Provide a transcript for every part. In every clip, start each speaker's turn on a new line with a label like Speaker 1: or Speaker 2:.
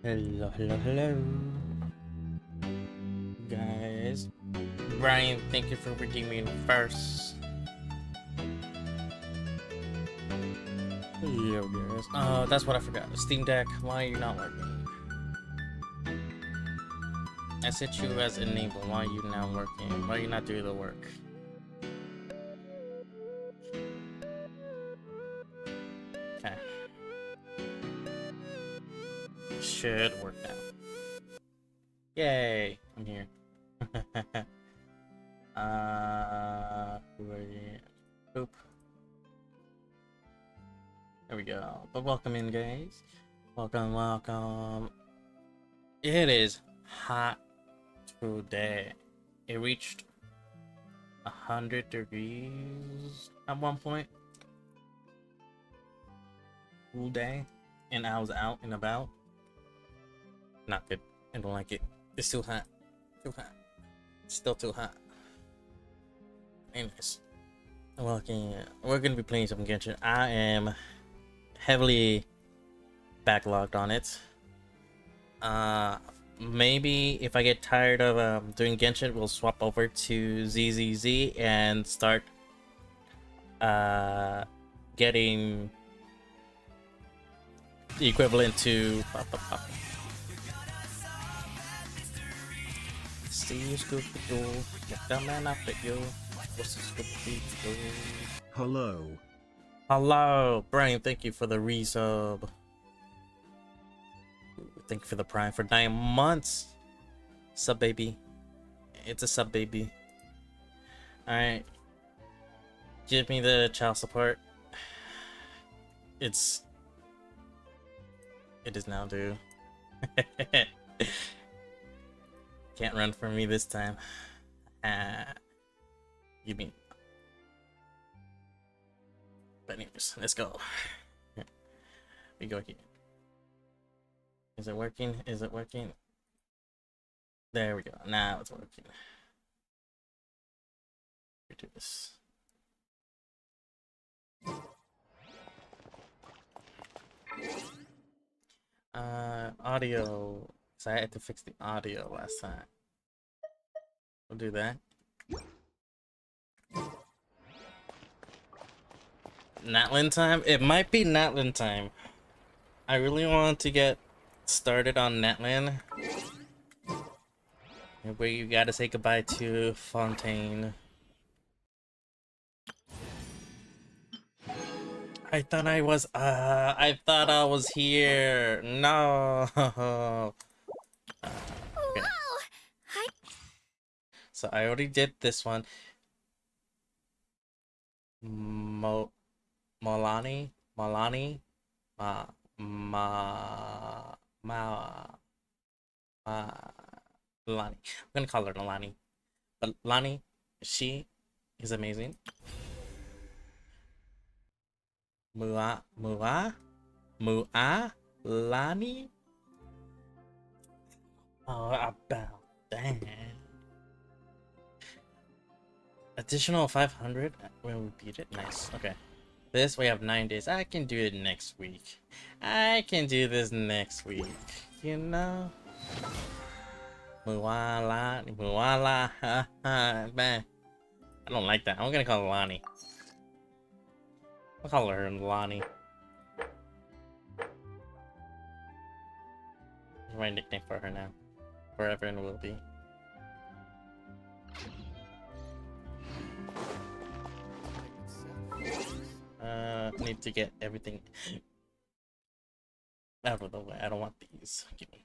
Speaker 1: Hello, hello, hello. Guys. Brian, thank you for redeeming first. Hello, guys. Oh, that's what I forgot. Steam Deck, why are you not working? I set you as enabled. Why are you not working? Why are you not doing the work? Okay. Should work now. Yay! I'm here. Who are you? Boop. There we go. But welcome in, guys. Welcome, welcome. It is hot today. It reached 100 degrees at one point. Cool day. And I was out and about. Not good. I don't like it. It's too hot. Too hot. Still too hot. Anyways. We're gonna be playing some Genshin. I am heavily backlogged on it. Maybe if I get tired of doing Genshin, we'll swap over to ZZZ and start getting the equivalent to see Scooby-Doo, get the man up at you. What's the Scooby-Doo?
Speaker 2: Hello.
Speaker 1: Hello, Brian. Thank you for the resub. Thank you for the prime for 9 months. Sub baby. It's a sub baby. Alright. Give me the child support. It is now due. Can't run from me this time. Give me. But anyways, let's go. Here. We go here. Is it working? Is it working? There we go. Now it's working. We do this. Audio. So I had to fix the audio last time. We'll do that. Natlin time? It might be Natlin time. I really want to get started on Natlin. Where you gotta say goodbye to Fontaine. I thought I was here. No. Okay.
Speaker 3: Hi.
Speaker 1: So I already did this one. Molani, Lani. I'm gonna call her Lani. But Lani, she is amazing. Lani? Oh, about that. Additional 500 when we beat it. Nice. Okay. This we have 9 days. I can do it next week. I can do this next week. You know? Muala. Man. I don't like that. I'm gonna call her Lani. I'll call her Lani. That's my nickname for her now. Forever and will be. Need to get everything out of the way. I don't want these. Give me.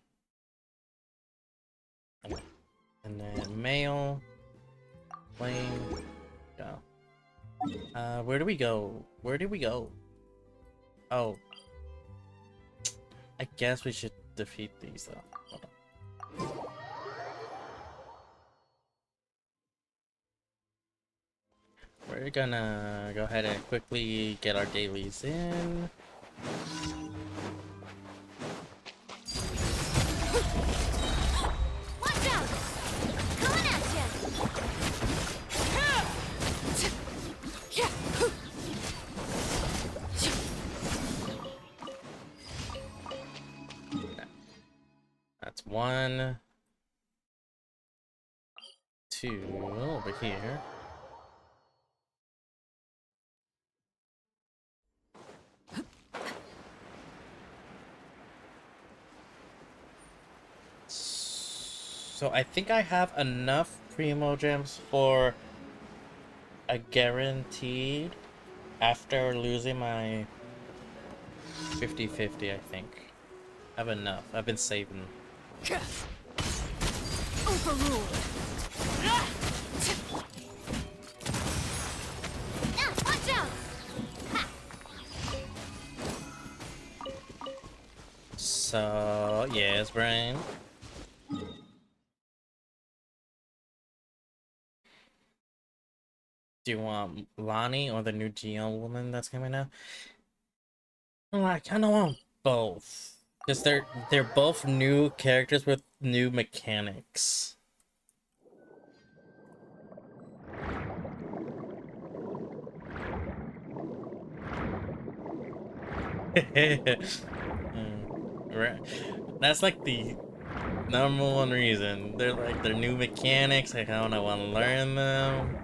Speaker 1: Okay. And then mail. Plane. Go. Where do we go? Where do we go? Oh. I guess we should defeat these though. Hold on. We're gonna go ahead and quickly get our dailies in.
Speaker 3: Watch out! Coming at you!
Speaker 1: 1, 2 over here. So I think I have enough Primo Gems for a guaranteed after losing my 50-50, I think. I have enough. I've been saving.
Speaker 3: Overruled. Watch out!
Speaker 1: So, yes, Brian. Do you want Lonnie or the new Geon woman that's coming out? Oh, I kind of want both. Because they're both new characters with new mechanics. Right. That's like the number one reason. They're new mechanics. I kind of want to learn them.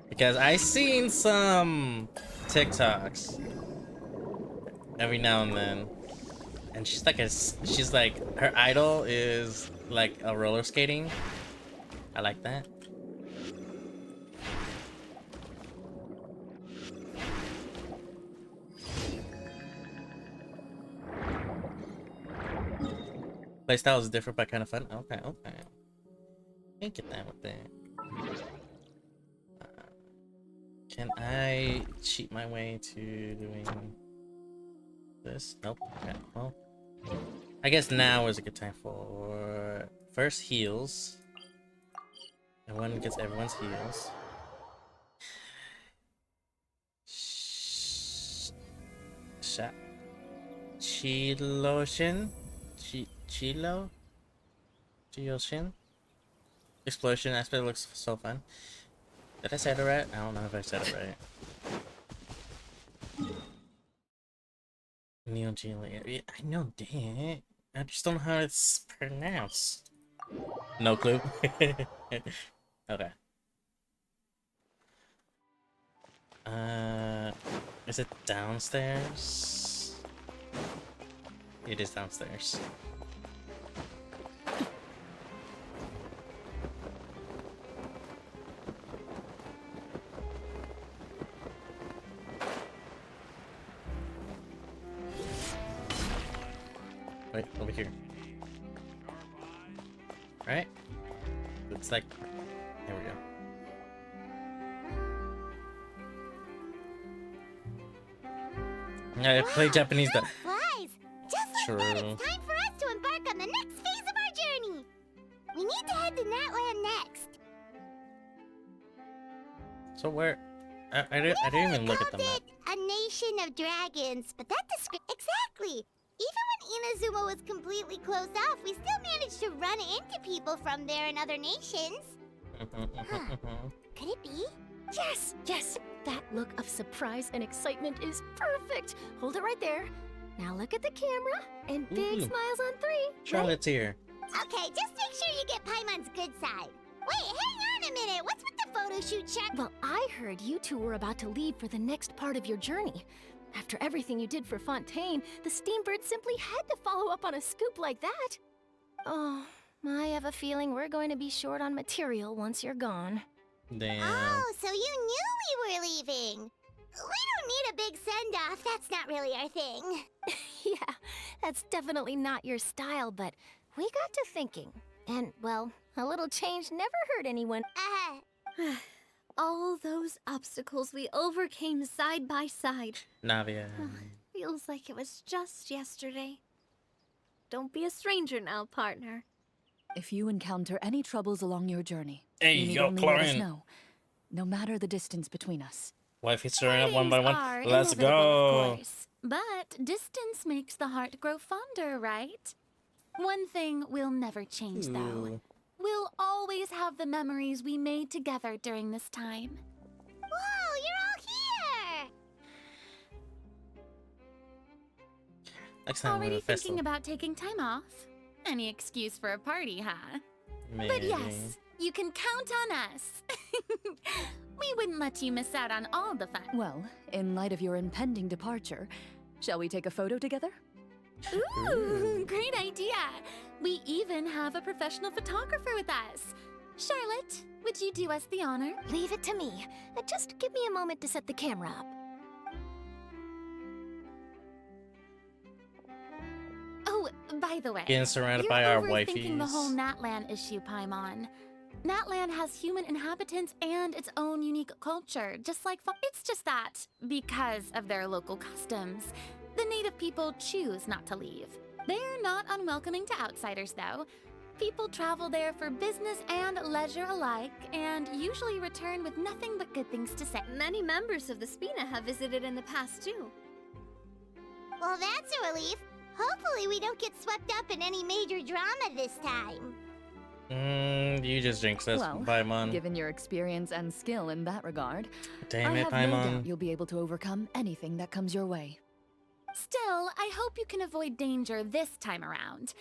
Speaker 1: Because I seen some TikToks every now and then. And she's like, her idol is like a roller skating. I like that. Playstyle is different but kind of fun. Okay, okay. Can't get down with that. Can I cheat my way to doing this? Nope. Okay, well. I guess now is a good time for first heals. Everyone gets everyone's heals. Chiloshin? Chilo? Chiloshin? Explosion aspect looks so fun. Did I say it right? I don't know if I said it right. Neo Geo. I know, dang it. I just don't know how it's pronounced. No clue. Okay. Is it downstairs? It is downstairs. Wait, over here. Right? Looks like... There we go. I play Japanese, but...
Speaker 3: Flies! Just like
Speaker 1: True.
Speaker 3: that, it's time for us to embark on the next phase of our journey! We need to head to Natland next.
Speaker 1: So where... I didn't even look at the map.
Speaker 3: A nation of dragons, but that exactly! Even when Inazuma was completely closed off, we still managed to run into people from there and other nations. Could it be?
Speaker 2: Yes, yes! That look of surprise and excitement is perfect! Hold it right there. Now look at the camera, and big
Speaker 1: Ooh.
Speaker 2: smiles on 3.
Speaker 1: Charlotte's here.
Speaker 3: Okay, just make sure you get Paimon's good side. Wait, hang on a minute. What's with the photo shoot, Chuck?
Speaker 2: Well, I heard you two were about to leave for the next part of your journey. After everything you did for Fontaine, the Steambird simply had to follow up on a scoop like that. Oh, I have a feeling we're going to be short on material once you're gone.
Speaker 1: Damn.
Speaker 3: Oh, so you knew we were leaving. We don't need a big send-off. That's not really our thing.
Speaker 2: Yeah, that's definitely not your style, but we got to thinking. And, well, a little change never hurt anyone.
Speaker 4: All those obstacles we overcame side by side.
Speaker 1: Navia.
Speaker 4: Feels like it was just yesterday. Don't be a stranger now, partner.
Speaker 5: If you encounter any troubles along your journey,
Speaker 1: Hey,
Speaker 5: you need
Speaker 1: yo,
Speaker 5: only let us
Speaker 1: Chlorine.
Speaker 5: know, no matter the distance between us.
Speaker 1: Wife is showing up one by
Speaker 4: Weddings
Speaker 1: one.
Speaker 4: are
Speaker 1: Let's
Speaker 4: inevitable,
Speaker 1: go.
Speaker 4: of course. But distance makes the heart grow fonder, right? One thing we'll never change, though.
Speaker 1: Ooh.
Speaker 4: We'll always have the memories we made together during this time.
Speaker 3: Whoa, you're all here!
Speaker 1: Next time we have
Speaker 4: Already
Speaker 1: a festival.
Speaker 4: thinking about taking time off? Any excuse for a party, huh?
Speaker 1: Maybe.
Speaker 4: But yes, you can count on us. We wouldn't let you miss out on all the fun.
Speaker 5: Well, in light of your impending departure, shall we take a photo together?
Speaker 4: Ooh, great idea. We even have a professional photographer with us. Charlotte, would you do us the honor?
Speaker 2: Leave it to me. Just give me a moment to set the camera up.
Speaker 4: Oh, by the way,
Speaker 1: Getting surrounded
Speaker 4: you're
Speaker 1: by our
Speaker 4: overthinking the
Speaker 1: wifeys.
Speaker 4: whole Natlan issue, Paimon. Natlan has human inhabitants and its own unique culture, just like it's just that, because of their local customs, the native people choose not to leave. They're not unwelcoming to outsiders, though. People travel there for business and leisure alike, and usually return with nothing but good things to say.
Speaker 6: Many members of the Spina have visited in the past, too.
Speaker 3: Well, that's a relief. Hopefully we don't get swept up in any major drama this time.
Speaker 1: You just jinxed us,
Speaker 5: Well,
Speaker 1: Paimon.
Speaker 5: given your experience and skill in that regard,
Speaker 1: Damn
Speaker 5: I
Speaker 1: it,
Speaker 5: have no doubt
Speaker 1: Paimon.
Speaker 5: you'll be able to overcome anything that comes your way.
Speaker 4: Still, I hope you can avoid danger this time around.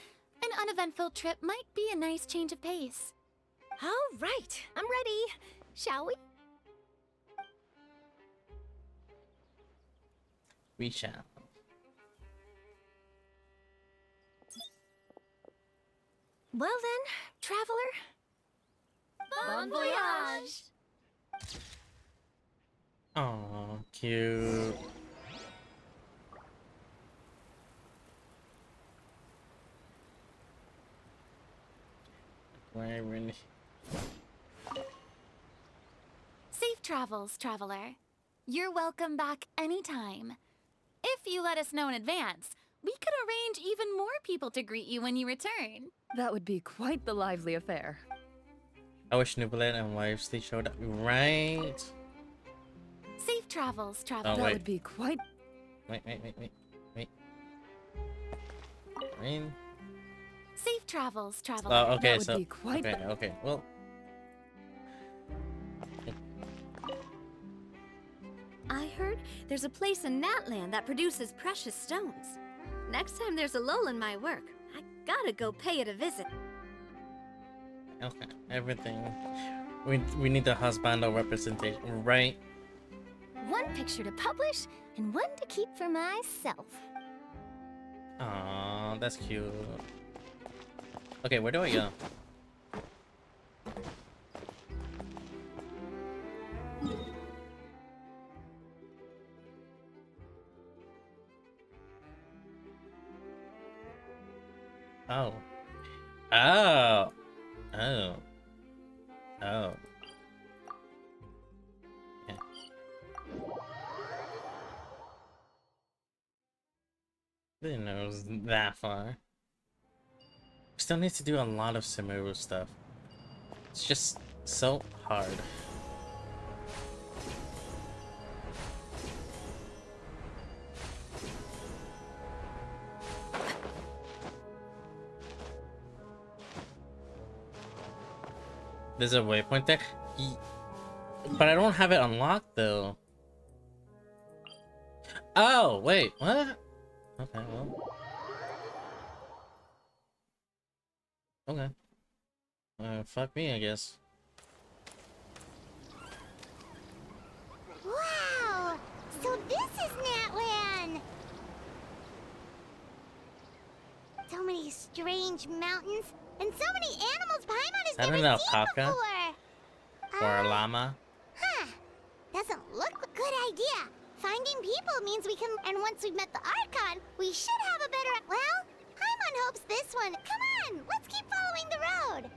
Speaker 4: An uneventful trip might be a nice change of pace.
Speaker 2: All right, I'm ready. Shall we?
Speaker 1: We shall.
Speaker 2: Well then, traveler.
Speaker 4: Bon voyage!
Speaker 1: Oh, cute. Where really?
Speaker 4: Safe travels, traveler. You're welcome back anytime. If you let us know in advance, we could arrange even more people to greet you when you return.
Speaker 5: That would be quite the lively affair.
Speaker 1: I wish Nubilet and Wifely showed up. Right?
Speaker 4: Safe travels, traveler.
Speaker 1: Oh,
Speaker 5: That
Speaker 1: wait.
Speaker 5: would be quite...
Speaker 1: Wait. Rain?
Speaker 4: Safe travels, traveler.
Speaker 1: Oh, okay,
Speaker 5: That would
Speaker 1: so.
Speaker 5: be quite
Speaker 1: Okay. Well,
Speaker 6: I heard there's a place in Natland that produces precious stones. Next time there's a lull in my work, I gotta go pay it a visit.
Speaker 1: okay. Everything. We need the husbando representation, right?
Speaker 2: One picture to publish and one to keep for myself.
Speaker 1: Aw, that's cute. Okay, where do I go? Oh. Oh. Oh. Oh. Yeah. Didn't know it was that far. Still need to do a lot of Sumeru stuff. It's just so hard. There's a waypoint there? But I don't have it unlocked though. Oh, wait, what? Okay, well. Okay. Fuck me, I guess.
Speaker 3: Wow! So this is Natlan! So many strange mountains, and so many animals Paimon has
Speaker 1: Is that
Speaker 3: never
Speaker 1: an
Speaker 3: seen
Speaker 1: alpaca?
Speaker 3: before!
Speaker 1: Or a llama?
Speaker 3: Huh. Doesn't look good idea. Finding people means we can, and once we've met the Archon, we should have a better, well, Paimon hopes this one, come on, let's keep following the road.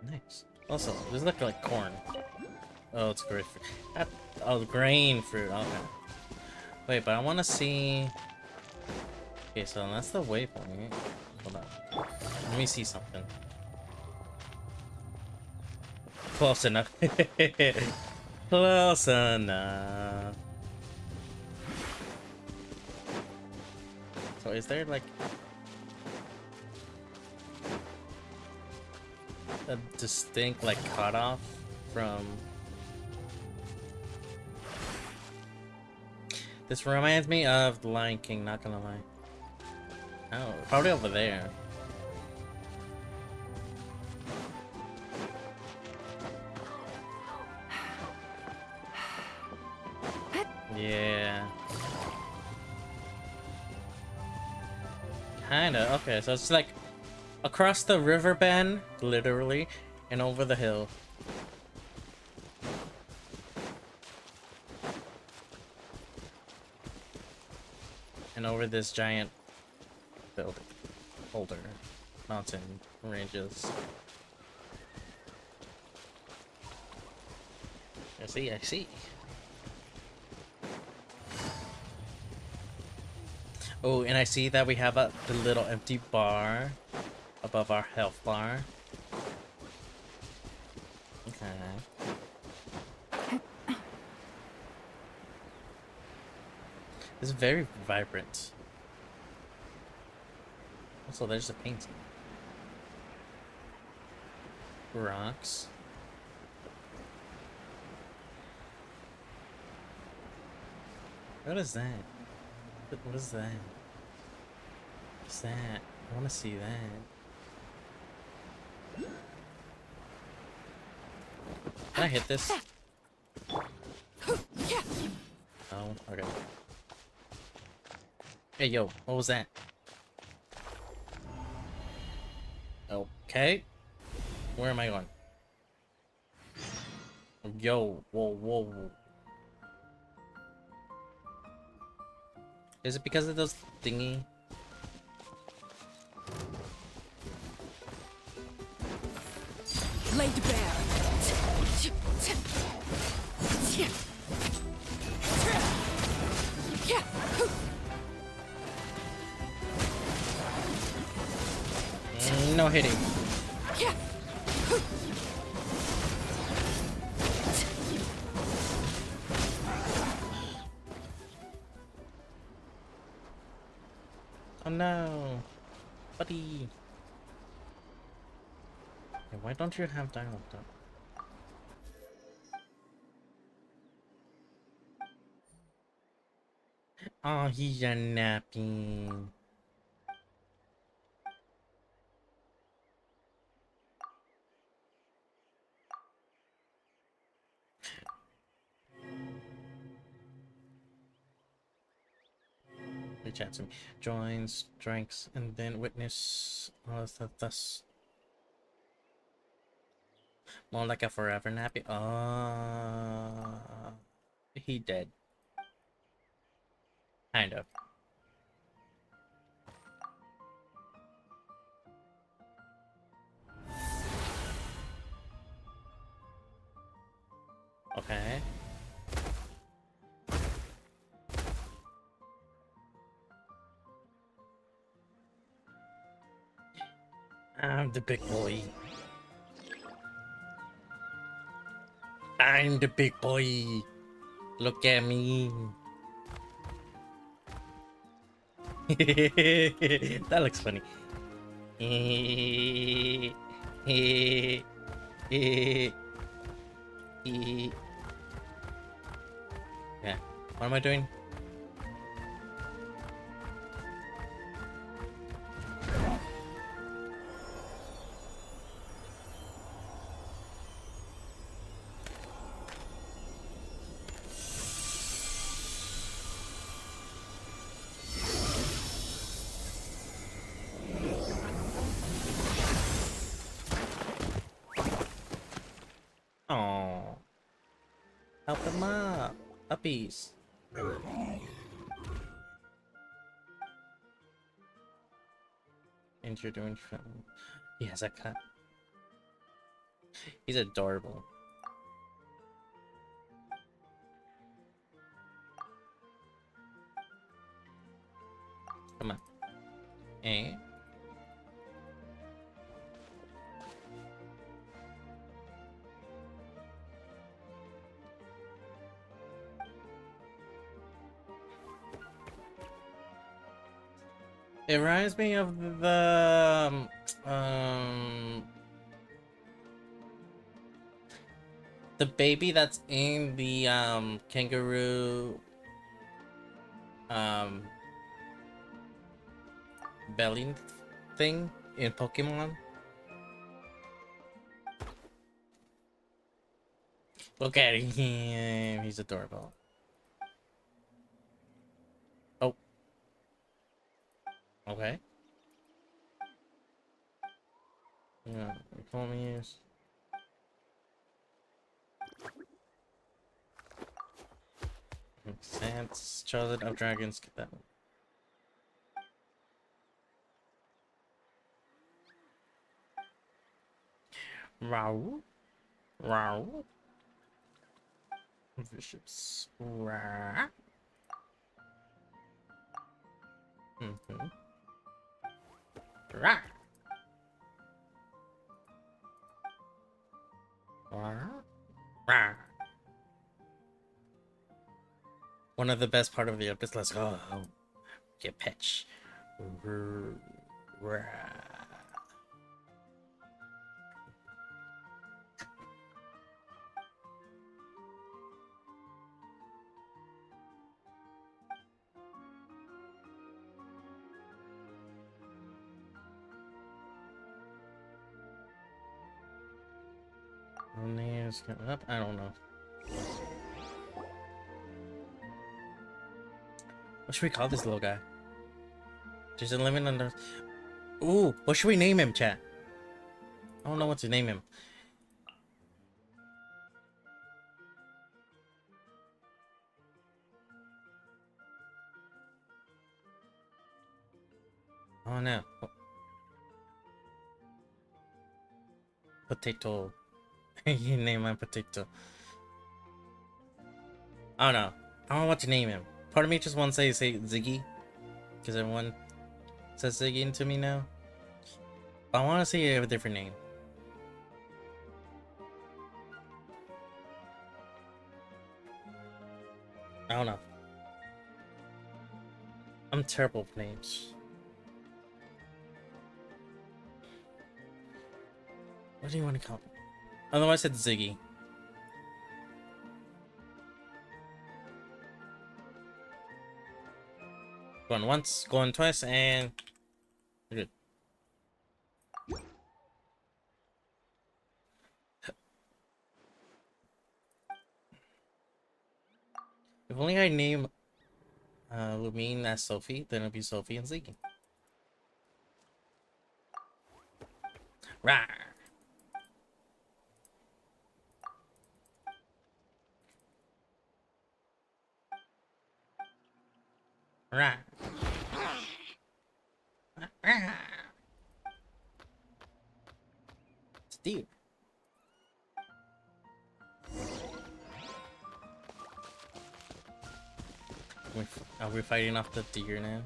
Speaker 1: Nice. Also, this looks like corn. Oh, it's grapefruit. Oh, grain fruit. Okay. Wait, but I want to see. Okay, so that's the waypoint. Hold on. Let me see something. Close enough. Close enough. So is there like a distinct like cutoff from This reminds me of The Lion King, not gonna lie. Oh, probably over there. Yeah. Kinda, okay, so it's like across the river bend, literally, and over the hill. And over this giant building, boulder, mountain ranges. I see, I see. Oh, and I see that we have the little empty bar above our health bar. Okay. It's very vibrant. Also, there's a painting. Rocks. What is that? What is that? What's that? I want to see that. Can I hit this? Oh, okay. Hey, yo, what was that? Okay. Where am I going? Yo, whoa, whoa. Is it because of those thingy?
Speaker 5: Laid bare.
Speaker 1: No hitting. Oh no, buddy. Hey, why don't you have dialogue though? Oh, he's a napping. Reach out to me. Joins, drinks, and then witness all of thus. More like a forever nappy. He dead. Kind of. Okay. I'm the big boy. I'm the big boy. Look at me. That looks funny. Yeah. What am I doing? Oh, help them up. Uppies. And you're doing film. He has a cut. He's adorable. Come on. Eh? It reminds me of the baby that's in the kangaroo um belly thing in Pokemon. Look at him, he's adorable. Oh, okay. Yeah, call me use. Sans Charlotte of Dragons, get that one. Wow. Wow. Bishops. Rah. Mm-hmm. Rah. Rah. Rah. One of the best part of the episode. Let's go. Get pitch. Rah. Names coming up. I don't know. What should we call this little guy? Just a living under. Ooh, what should we name him, chat? I don't know what to name him. Oh no. Potato. You name my potato. I don't know. I don't know what to name him. Part of me just wants to say Ziggy, because everyone says Ziggy to me now. But I want to say a different name. I don't know. I'm terrible with names. What do you want to call me? Otherwise, it's Ziggy. Going once, going twice, and we're good. If only I name Lumine as Sophie, then it'll be Sophie and Ziggy. Rah! Rah! Rah! Steve. Are we fighting off the deer now?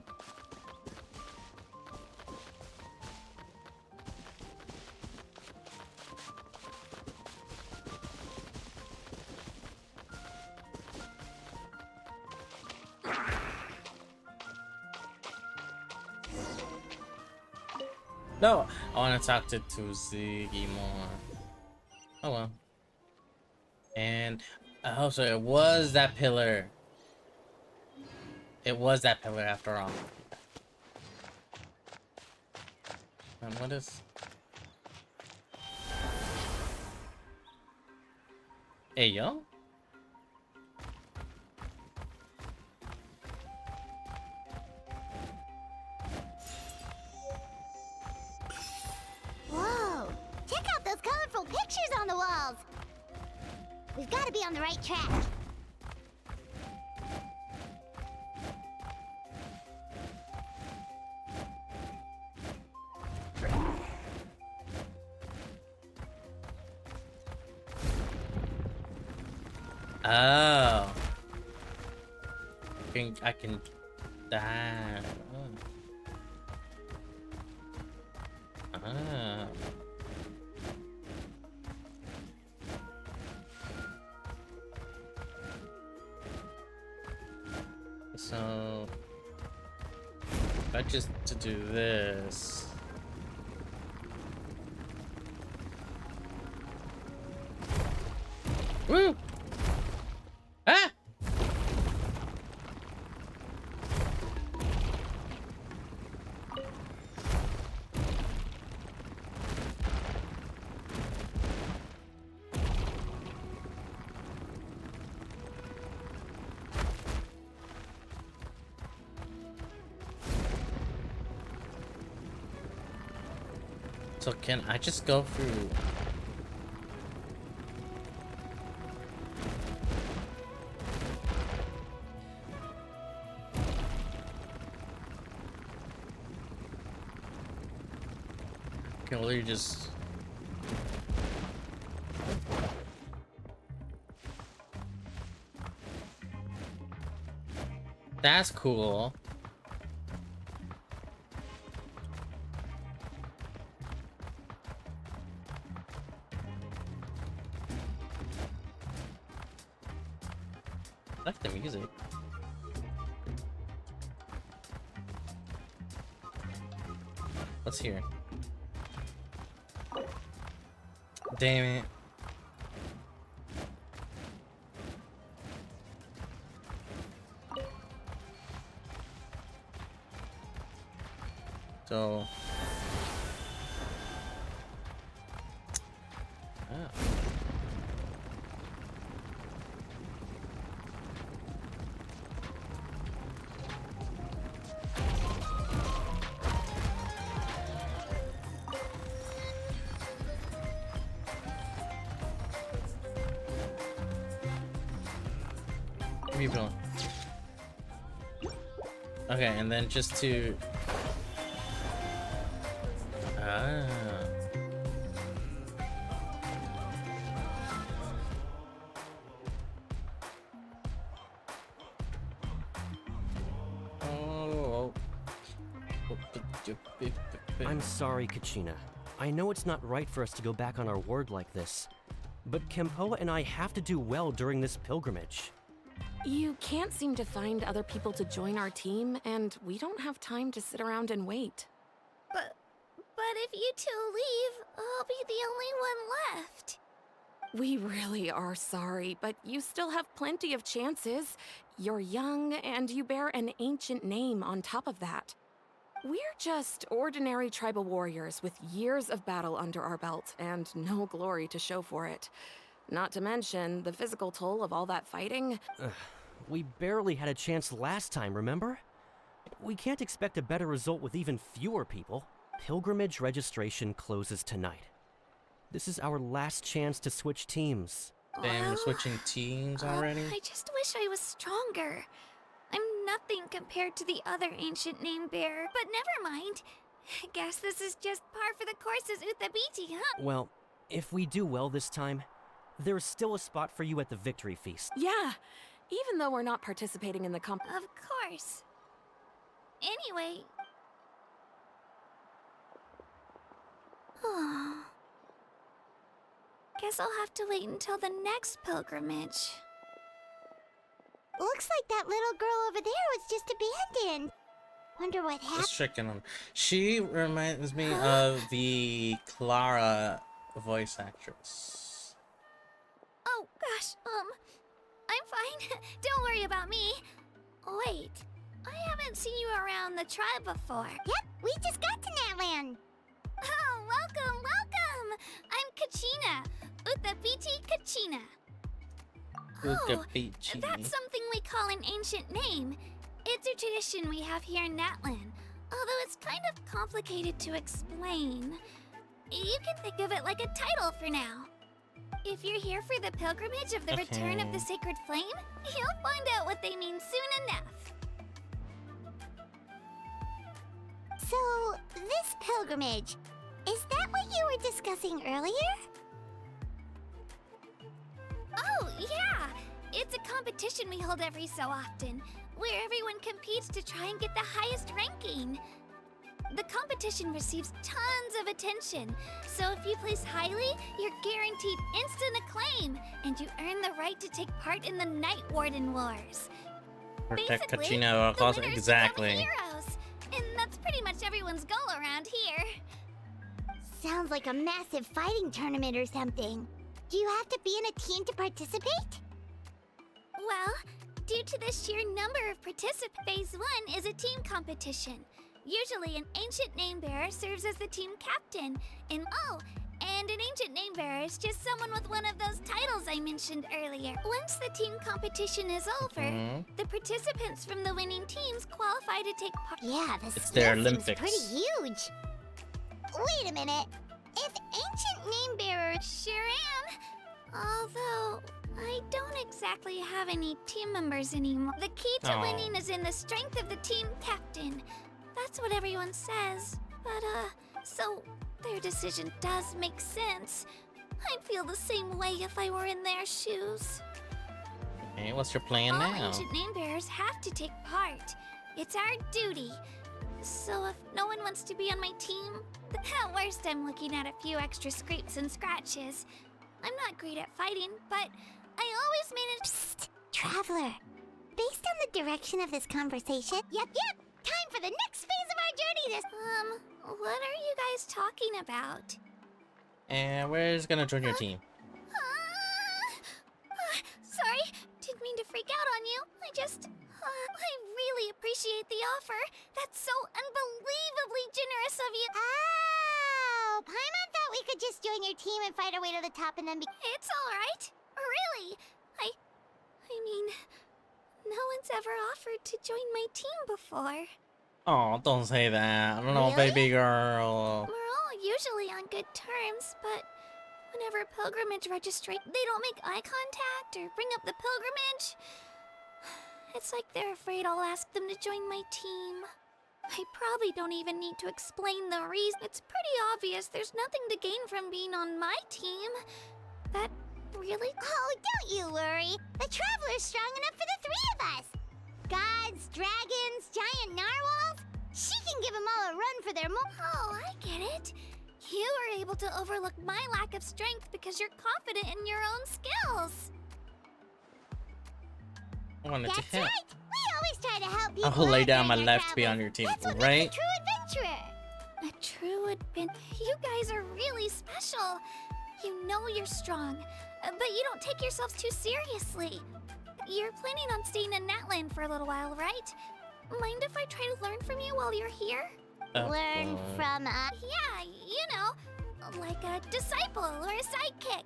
Speaker 1: No, I want to talk to Ziggy more. Oh well. And so it was that pillar. It was that pillar after all. And what is? Hey yo.
Speaker 3: Whoa! Check out those colorful pictures on the walls! We've got to be on the right track.
Speaker 1: Oh. I can die. Oh. Ah. So if I just to do this. Woo! Ah! So can I just go through? Can literally just. That's cool. I like the music. What's here? Damn it. So. Ah. Where you going? Okay, and then just to. Ah. Oh.
Speaker 7: I'm sorry, Kachina. I know it's not right for us to go back on our word like this, but Kempoa and I have to do well during this pilgrimage.
Speaker 8: You can't seem to find other people to join our team, and we don't have time to sit around and wait.
Speaker 6: But if you two leave, I'll be the only one left.
Speaker 8: We really are sorry, but you still have plenty of chances. You're young, and you bear an ancient name on top of that. We're just ordinary tribal warriors with years of battle under our belt, and no glory to show for it. Not to mention the physical toll of all that fighting.
Speaker 7: We barely had a chance last time, remember? We can't expect a better result with even fewer people. Pilgrimage registration closes tonight. This is our last chance to switch teams.
Speaker 1: Damn, we're switching teams already?
Speaker 6: I just wish I was stronger. I'm nothing compared to the other ancient name bearer, but never mind. Guess this is just par for the course as Uthabiti, huh?
Speaker 7: Well, if we do well this time, there's still a spot for you at the victory feast.
Speaker 8: Yeah, even though we're not participating in the
Speaker 6: Of course. Anyway... Guess I'll have to wait until the next pilgrimage.
Speaker 3: Looks like that little girl over there was just abandoned. Wonder what happened.
Speaker 1: Let's check in on. She reminds me of the Clara voice actress.
Speaker 6: Oh, gosh, I'm fine. Don't worry about me. Wait, I haven't seen you around the tribe before.
Speaker 3: Yep, we just got to Natland.
Speaker 6: Oh, welcome, welcome! I'm Kachina, Uthabiti Kachina. Oh, that's something we call an ancient name. It's a tradition we have here in Natland, although it's kind of complicated to explain. You can think of it like a title for now. If you're here for the pilgrimage of the return of the sacred flame, you'll find out what they mean soon enough.
Speaker 3: So, this pilgrimage, is that what you were discussing earlier?
Speaker 6: Oh, yeah! It's a competition we hold every so often, where everyone competes to try and get the highest ranking. The competition receives tons of attention, so if you place highly, you're guaranteed instant acclaim, and you earn the right to take part in the Night Warden Wars.
Speaker 1: Protect
Speaker 6: Basically,
Speaker 1: Kachina,
Speaker 6: the winners
Speaker 1: exactly.
Speaker 6: become heroes, and that's pretty much everyone's goal around here.
Speaker 3: Sounds like a massive fighting tournament or something. Do you have to be in a team to participate?
Speaker 6: Well, due to the sheer number of participants, Phase 1 is a team competition. Usually an ancient name bearer serves as the team captain, and an ancient name bearer is just someone with one of those titles I mentioned earlier. Once the team competition is over, the participants from the winning teams qualify to take part.
Speaker 3: Yeah,
Speaker 1: It's their
Speaker 3: seems
Speaker 1: Olympics.
Speaker 3: pretty huge. Wait a minute. If ancient name bearer,
Speaker 6: Sure am. Although, I don't exactly have any team members anymore. The key to
Speaker 1: Aw.
Speaker 6: winning is in the strength of the team captain. That's what everyone says. But, so their decision does make sense. I'd feel the same way if I were in their shoes.
Speaker 1: Okay, what's your plan
Speaker 6: All
Speaker 1: now?
Speaker 6: ancient name bearers have to take part. It's our duty. So if no one wants to be on my team, at worst I'm looking at a few extra scrapes and scratches. I'm not great at fighting, but I always manage.
Speaker 3: Psst, Traveler. Based on the direction of this conversation, yep, time for the next phase of our journey.
Speaker 6: What are you guys talking about?
Speaker 1: And where's gonna join your team?
Speaker 6: Sorry, didn't mean to freak out on you. I really appreciate the offer. That's so unbelievably generous of you.
Speaker 3: Oh, Paimon thought we could just join your team and fight our way to the top and then be.
Speaker 6: It's all right. Really. I mean, no one's ever offered to join my team before.
Speaker 1: Oh, don't say that. I don't know,
Speaker 3: Really?
Speaker 1: baby girl.
Speaker 6: We're all usually on good terms, but whenever pilgrimage registration, they don't make eye contact or bring up the pilgrimage. It's like they're afraid I'll ask them to join my team. I probably don't even need to explain the reason. It's pretty obvious there's nothing to gain from being on my team. That really?
Speaker 3: Oh, don't you worry. The Traveler's strong enough for the three of us. Gods, dragons, giant narwhals. She can give them all a run for their
Speaker 6: Oh, I get it. You were able to overlook my lack of strength because you're confident in your own skills.
Speaker 1: I wanted
Speaker 3: That's
Speaker 1: to hit.
Speaker 3: right. We always try to help people.
Speaker 1: I'll lay
Speaker 3: out
Speaker 1: down my
Speaker 3: during our
Speaker 1: life to be
Speaker 3: travels.
Speaker 1: on your team,
Speaker 3: That's what
Speaker 1: right?
Speaker 3: makes a true adventurer.
Speaker 6: A true adventure. You guys are really special. You know you're strong, but you don't take yourselves too seriously. You're planning on staying in Natland for a little while, right? Mind if I try to learn from you while you're here?
Speaker 3: Learn from us.
Speaker 6: Yeah, you know, like a disciple or a sidekick.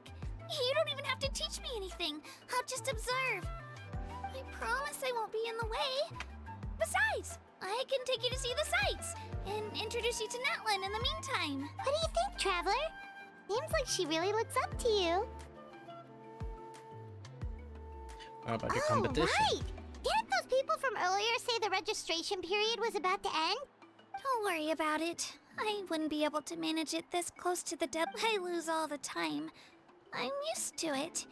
Speaker 6: You don't even have to teach me anything. I'll just observe. I promise I won't be in the way. Besides, I can take you to see the sights and introduce you to Natlan in the meantime.
Speaker 3: What do you think, Traveler? Seems like she really looks up to you.
Speaker 1: What about your
Speaker 3: Oh,
Speaker 1: competition?
Speaker 3: right! Didn't those people from earlier say the registration period was about to end?
Speaker 6: Don't worry about it. I wouldn't be able to manage it this close to the deadline. I lose all the time. I'm used to it.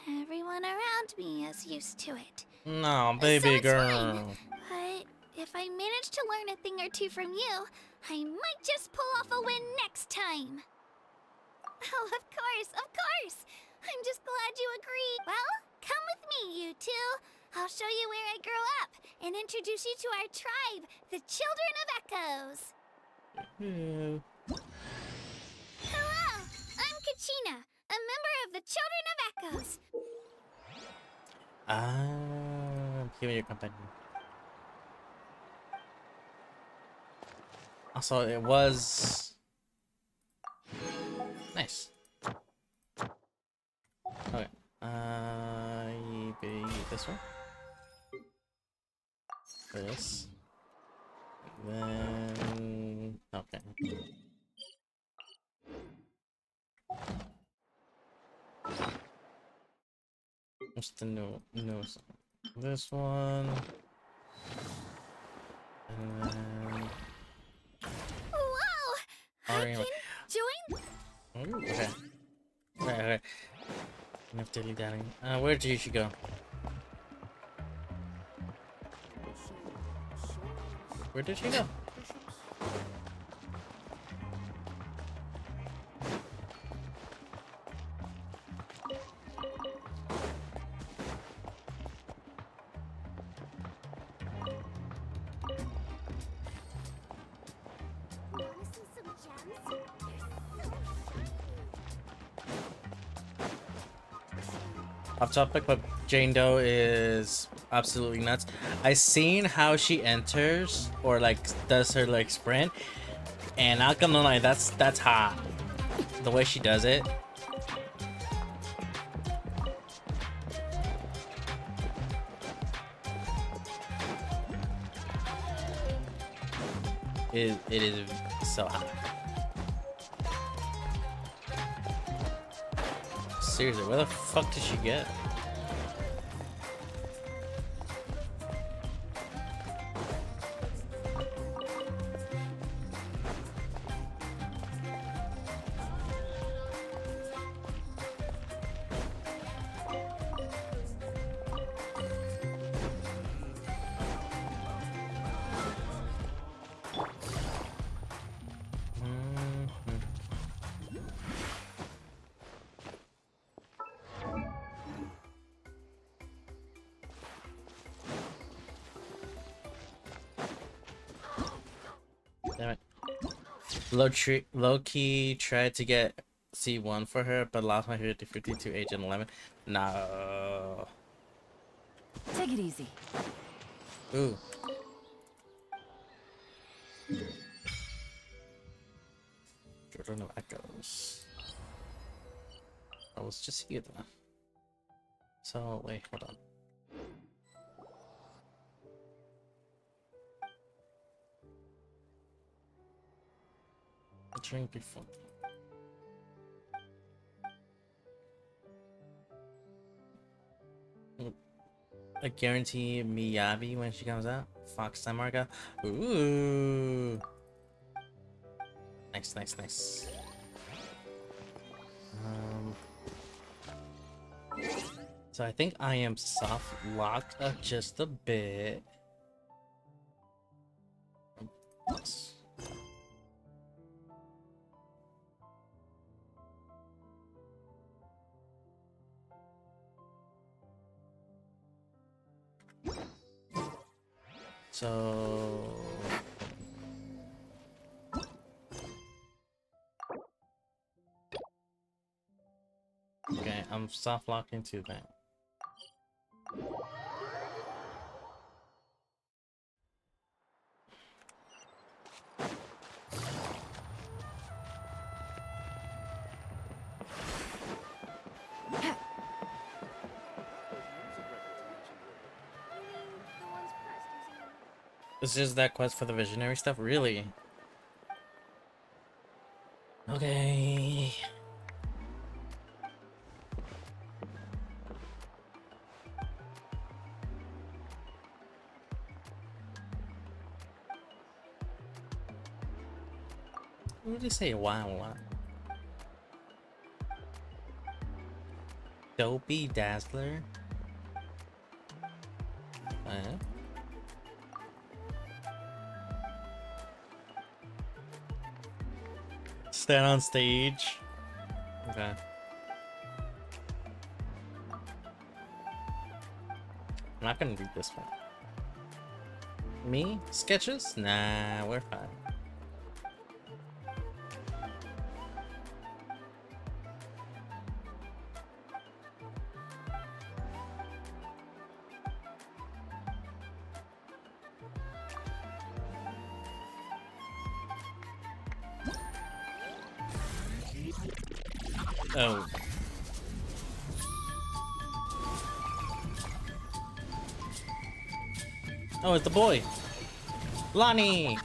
Speaker 6: Everyone around me is used to it.
Speaker 1: No,
Speaker 6: So
Speaker 1: baby
Speaker 6: it's
Speaker 1: girl.
Speaker 6: fine. But if I manage to learn a thing or two from you, I might just pull off a win next time. Oh, of course, of course. I'm just glad you agree. Well, come with me, you two. I'll show you where I grew up and introduce you to our tribe, the Children of Echoes. Hello, I'm Kachina, a member of the Children of Echoes.
Speaker 1: Give me your company. Also, it was nice. Okay. Maybe this one. This. Then okay. What's the newest? This one. And then
Speaker 6: Whoa! I
Speaker 1: Alright.
Speaker 6: can join.
Speaker 1: ooh, okay. Okay. Enough dilly dallying. Where did she go? Where did she go?
Speaker 3: Wanna see some gems?
Speaker 1: Off topic, but Jane Doe is absolutely nuts. I seen how she enters or like does her like sprint, and not gonna lie, that's hot. The way she does it. It is so hot. Seriously, where the fuck did she get? Damn it. Low key tried to get C1 for her, but lost my 50-50 to Agent 11. No.
Speaker 5: Take it easy.
Speaker 1: Ooh. Children of Echoes. I was just here though. So, wait, hold on. Drink before. I guarantee Miyabi when she comes out. Fox Samarga. Ooh. Nice, nice, nice. So I think I am soft locked up just a bit. Yes. So okay, I'm soft locked into that. It's just that quest for the visionary stuff, really? Okay. What did he say? Wow. Dopey Dazzler? Stand on stage. Okay. I'm not gonna read this one. Me? Sketches? Nah, we're fine. Oh. Oh, it's the boy. Lonnie.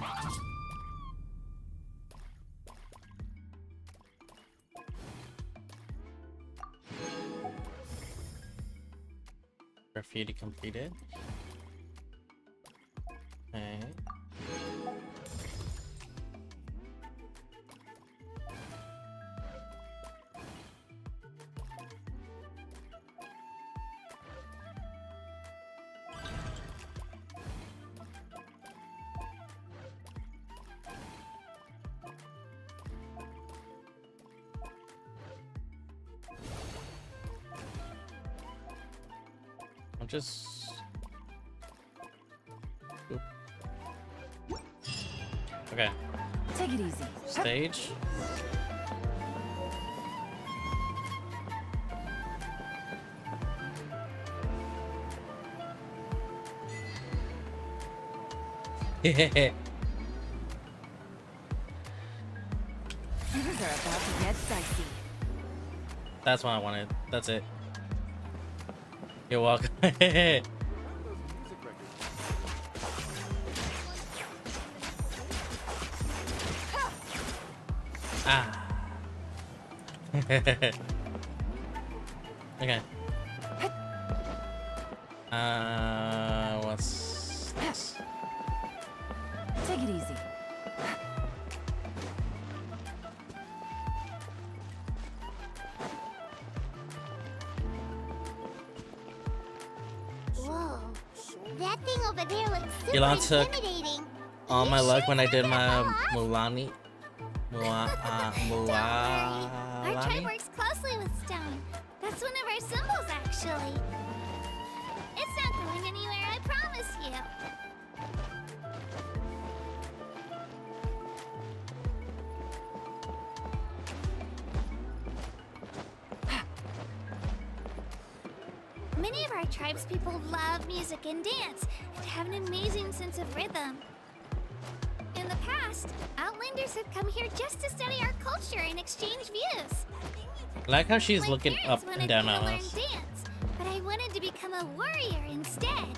Speaker 1: Graffiti completed. Okay. Just oop. Okay.
Speaker 5: Take it easy.
Speaker 1: Stage.
Speaker 5: Things are about to get dicey.
Speaker 1: That's what I wanted. That's it. You're welcome. Ah. Okay. What's this?
Speaker 5: Take it easy.
Speaker 3: Whoa. That thing over there looks super
Speaker 1: Elon took
Speaker 3: intimidating.
Speaker 1: all my
Speaker 3: You
Speaker 1: luck
Speaker 3: sure
Speaker 1: when I
Speaker 3: it's
Speaker 1: did
Speaker 3: not
Speaker 1: my
Speaker 3: gonna fall off?
Speaker 6: Our tribe
Speaker 1: Mulani.
Speaker 6: works closely with stone. That's one of our symbols, actually. It's not going anywhere, I promise you. Many of our tribespeople love music and dance and have an amazing sense of rhythm. In the past, Outlanders have come here just to study our culture and exchange views.
Speaker 1: I like how she's
Speaker 6: My
Speaker 1: looking
Speaker 6: parents
Speaker 1: up
Speaker 6: wanted
Speaker 1: and down
Speaker 6: me to
Speaker 1: on
Speaker 6: learn
Speaker 1: us.
Speaker 6: dance, but I wanted to become a warrior instead.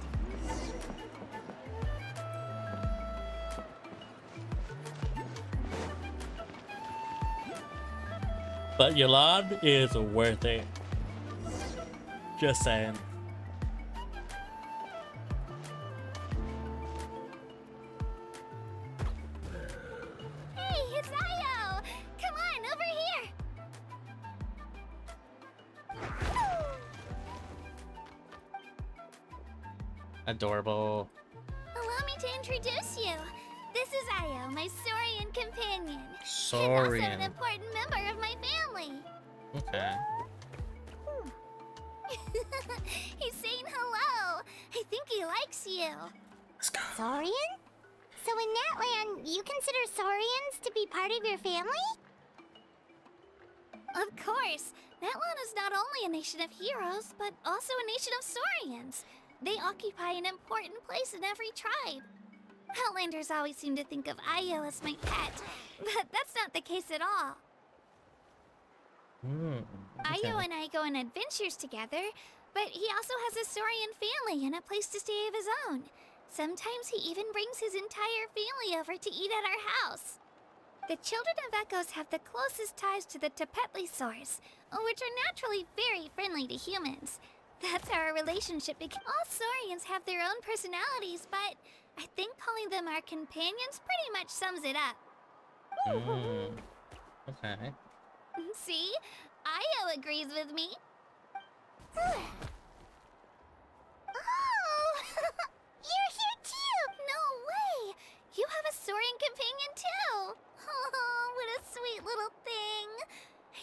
Speaker 1: But Yolande is worth it. Just saying.
Speaker 6: Hey, it's Io! Come on, over here!
Speaker 1: Adorable.
Speaker 6: Allow me to introduce you. This is Io, my Saurian companion. And also an
Speaker 1: Saurian.
Speaker 6: important member of my family.
Speaker 1: Okay.
Speaker 6: He's saying hello. I think he likes you.
Speaker 1: Let's go.
Speaker 3: Saurian? So in that land, you consider Saurians to be part of your family?
Speaker 6: Of course. That land is not only a nation of heroes, but also a nation of Saurians. They occupy an important place in every tribe. Outlanders always seem to think of Io as my pet, but that's not the case at all. Io and I go on adventures together, but he also has a Saurian family and a place to stay of his own. Sometimes he even brings his entire family over to eat at our house. The children of Echoes have the closest ties to the Tepetli-saurs, which are naturally very friendly to humans. That's how our relationship became. All Saurians have their own personalities, but I think calling them our companions pretty much sums it up.
Speaker 1: Okay.
Speaker 6: See? Io agrees with me.
Speaker 3: Oh! You're here too!
Speaker 6: No way! You have a Saurian companion too! Oh, what a sweet little thing!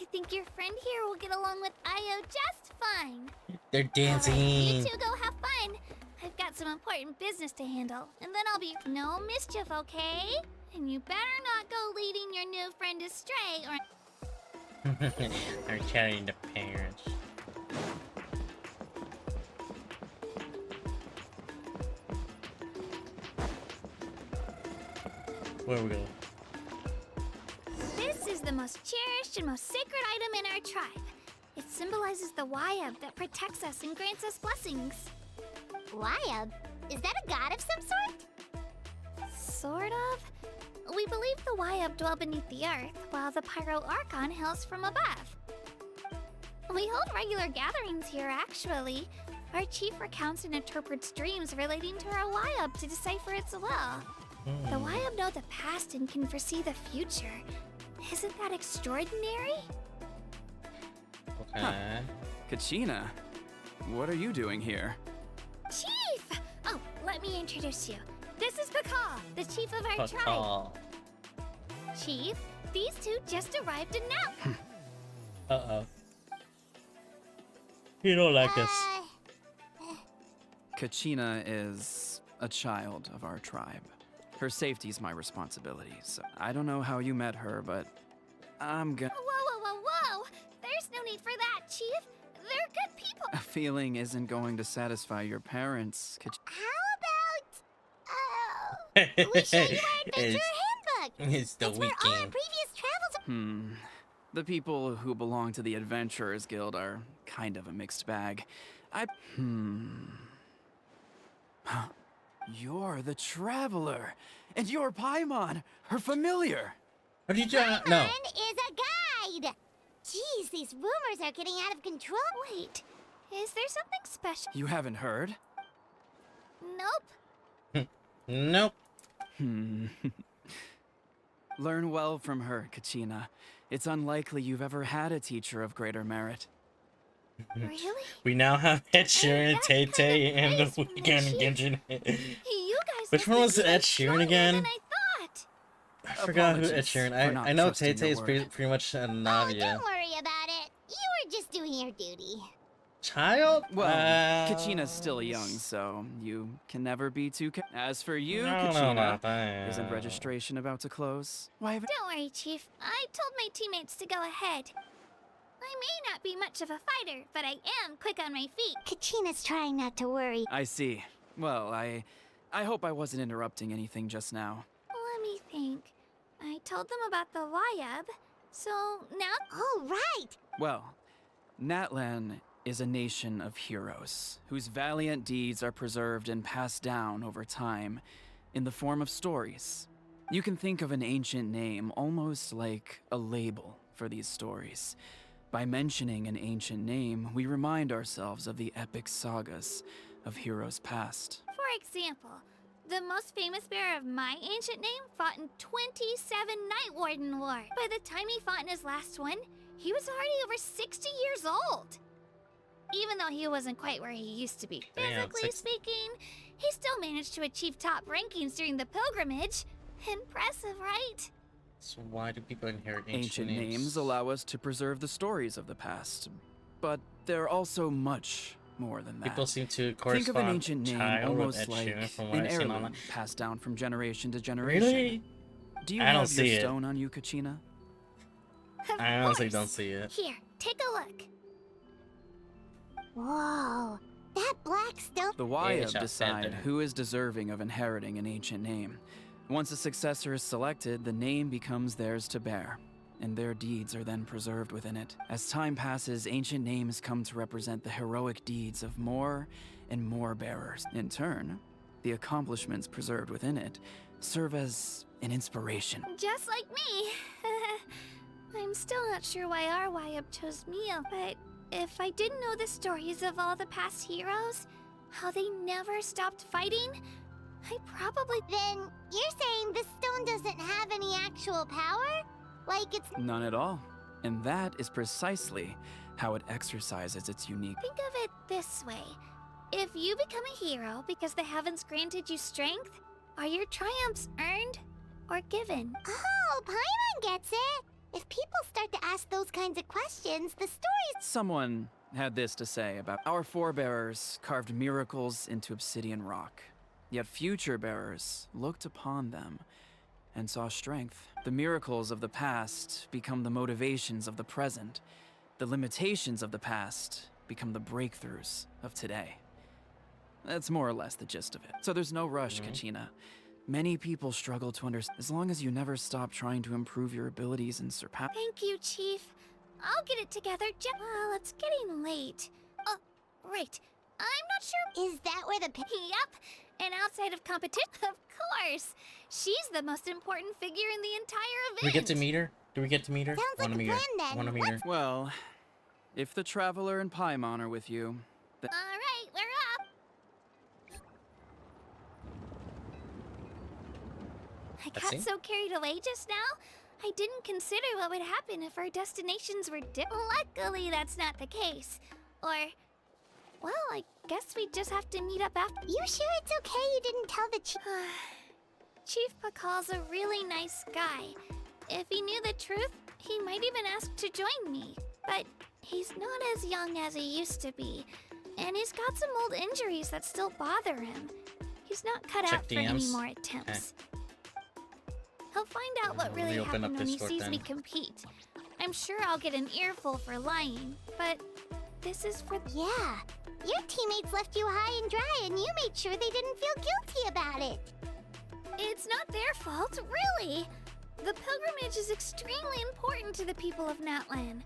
Speaker 6: I think your friend here will get along with Io just fine.
Speaker 1: They're
Speaker 6: Alright,
Speaker 1: dancing.
Speaker 6: you two go have fun. I've got some important business to handle, and then I'll be no mischief, okay? And you better not go leading your new friend astray, or
Speaker 1: They're carrying the parents. Where we go?
Speaker 6: This is the most cherished and most sacred item in our tribe. It symbolizes the Wayab that protects us and grants us blessings.
Speaker 3: Wayab? Is that a god of some sort?
Speaker 6: Sort of. We believe the Wayab dwell beneath the earth, while the Pyro Archon hails from above. We hold regular gatherings here, actually. Our chief recounts and interprets dreams relating to our Wayab to decipher its will. The Wayab know the past and can foresee the future. Isn't that extraordinary?
Speaker 1: Okay.
Speaker 9: Kachina, what are you doing here?
Speaker 6: Chief! Oh, let me introduce you. This is Pakal, the chief of our tribe.
Speaker 1: Pakal.
Speaker 6: Chief, these two just arrived in Nap.
Speaker 1: Uh-oh. You don't like us.
Speaker 9: Kachina is a child of our tribe. Her safety is my responsibility, so I don't know how you met her, but I'm gonna...
Speaker 6: Whoa! There's no need for that, Chief. They're good people.
Speaker 9: A feeling isn't going to satisfy your parents,
Speaker 3: How about, we show you our adventure handbook?
Speaker 1: It's the
Speaker 3: It's where all our
Speaker 1: weekend.
Speaker 3: previous travels
Speaker 9: The people who belong to the Adventurers Guild are kind of a mixed bag. You're the Traveler, and you're Paimon, her familiar.
Speaker 1: What did you
Speaker 3: Paimon
Speaker 1: no.
Speaker 3: is a guide. Jeez, these rumors are getting out of control.
Speaker 6: Wait, is there something special?
Speaker 9: You haven't heard?
Speaker 6: Nope.
Speaker 1: Nope.
Speaker 9: Learn well from her, Kachina. It's unlikely you've ever had a teacher of greater merit.
Speaker 6: Really?
Speaker 1: We now have Ed Sheeran,
Speaker 6: That's
Speaker 1: Tay
Speaker 6: kind
Speaker 1: Tay,
Speaker 6: of
Speaker 1: and The
Speaker 6: praise from the
Speaker 1: Weeknd and
Speaker 6: chief.
Speaker 1: Genshin.
Speaker 6: You guys
Speaker 1: Which
Speaker 6: must
Speaker 1: one
Speaker 6: be
Speaker 1: was
Speaker 6: even
Speaker 1: Ed Sheeran
Speaker 6: stronger
Speaker 1: again?
Speaker 6: than I thought.
Speaker 1: I forgot who Ed
Speaker 9: Apologies
Speaker 1: Sheeran.
Speaker 9: for not
Speaker 1: I know
Speaker 9: trusting
Speaker 1: Tay Tay
Speaker 9: your
Speaker 1: is
Speaker 9: word.
Speaker 1: pretty much a
Speaker 3: Oh,
Speaker 1: Navia.
Speaker 3: don't worry about it. You were just doing your duty.
Speaker 1: Child?
Speaker 9: Well, Kachina's still young, so you can never be too As for you,
Speaker 1: I don't know
Speaker 9: Kachina,
Speaker 1: about that.
Speaker 9: isn't registration about to close? Why haven't...
Speaker 6: Don't worry, Chief. I told my teammates to go ahead. I may not be much of a fighter, but I am quick on my feet.
Speaker 3: Kachina's trying not to worry.
Speaker 9: I see. Well, I hope I wasn't interrupting anything just now.
Speaker 6: Let me think. I told them about the Wayab, so now...
Speaker 3: Oh, right.
Speaker 9: Well, Natlan is a nation of heroes whose valiant deeds are preserved and passed down over time in the form of stories. You can think of an ancient name almost like a label for these stories. By mentioning an ancient name, we remind ourselves of the epic sagas of heroes past.
Speaker 6: For example, the most famous bearer of my ancient name fought in 27 Night Warden War. By the time he fought in his last one, he was already over 60 years old. Even though he wasn't quite where he used to be.
Speaker 1: Damn,
Speaker 6: Physically speaking, he still managed to achieve top rankings during the pilgrimage. Impressive, right?
Speaker 1: So why do people inherit
Speaker 9: Ancient names allow us to preserve the stories of the past, but they're also much more than that.
Speaker 1: People seem to
Speaker 9: Think
Speaker 1: correspond
Speaker 9: of an ancient name
Speaker 1: child with
Speaker 9: almost
Speaker 1: Ed
Speaker 9: like
Speaker 1: Sheeran from what
Speaker 9: an
Speaker 1: I've seen
Speaker 9: heirloom
Speaker 1: online.
Speaker 9: passed down from generation to generation.
Speaker 1: Really?
Speaker 9: Do you
Speaker 1: I don't
Speaker 9: have your
Speaker 1: see it.
Speaker 9: stone on you, Kachina?
Speaker 6: Of
Speaker 1: I honestly
Speaker 6: course.
Speaker 1: don't see it.
Speaker 6: Here, take a look.
Speaker 3: Whoa. That black stone.
Speaker 9: The
Speaker 1: Yeah,
Speaker 9: Wayab
Speaker 1: shall stand
Speaker 9: decide
Speaker 1: there.
Speaker 9: who is deserving of inheriting an ancient name. Once a successor is selected, the name becomes theirs to bear, and their deeds are then preserved within it. As time passes, ancient names come to represent the heroic deeds of more and more bearers. In turn, the accomplishments preserved within it serve as an inspiration.
Speaker 6: Just like me. I'm still not sure why our Wayab chose me, but if I didn't know the stories of all the past heroes, how they never stopped fighting, I probably...
Speaker 3: Then you're saying this stone doesn't have any actual power? Like it's...
Speaker 9: None at all. And that is precisely how it exercises its unique...
Speaker 6: Think of it this way. If you become a hero because the heavens granted you strength, are your triumphs earned or given?
Speaker 3: Oh, Paimon gets it. If people start to ask those kinds of questions, the stories...
Speaker 9: Someone had this to say about our forebearers carved miracles into obsidian rock. Yet future bearers looked upon them and saw strength. The miracles of the past become the motivations of the present. The limitations of the past become the breakthroughs of today. That's more or less the gist of it. So there's no rush, Kachina. Many people struggle to understand. As long as you never stop trying to improve your abilities and surpass...
Speaker 6: Thank you, Chief. I'll get it together. Well, it's getting late. Oh, right. I'm not sure.
Speaker 3: Is that where the...
Speaker 6: Yep. And outside of competition, of course. She's the most important figure in the entire event.
Speaker 1: Do we get to meet her? Do we get to meet her?
Speaker 3: Sounds like
Speaker 1: Wanna
Speaker 3: a
Speaker 1: meet her.
Speaker 3: plan, then.
Speaker 1: Wanna meet her.
Speaker 9: Well, if the Traveler and Paimon are with you, then...
Speaker 6: All right, we're up. I got
Speaker 1: Cutscene?
Speaker 6: so carried away just now, I didn't consider what would happen if our destinations were different. Luckily, that's not the case. Or, well, I guess we just have to meet up after.
Speaker 3: You sure it's okay you didn't tell the chief?
Speaker 6: Chief Pakal's a really nice guy. If he knew the truth, he might even ask to join me. But he's not as young as he used to be, and he's got some old injuries that still bother him. He's not cut
Speaker 1: Check
Speaker 6: out for any
Speaker 1: DMs.
Speaker 6: more attempts. He'll find out what really
Speaker 1: Reopen up
Speaker 6: happened when he
Speaker 1: Discord
Speaker 6: sees me
Speaker 1: then.
Speaker 6: compete. I'm sure I'll get an earful for lying, but this is for...
Speaker 3: Yeah. Your teammates left you high and dry and you made sure they didn't feel guilty about it.
Speaker 6: It's not their fault, really. The pilgrimage is extremely important to the people of Natlan.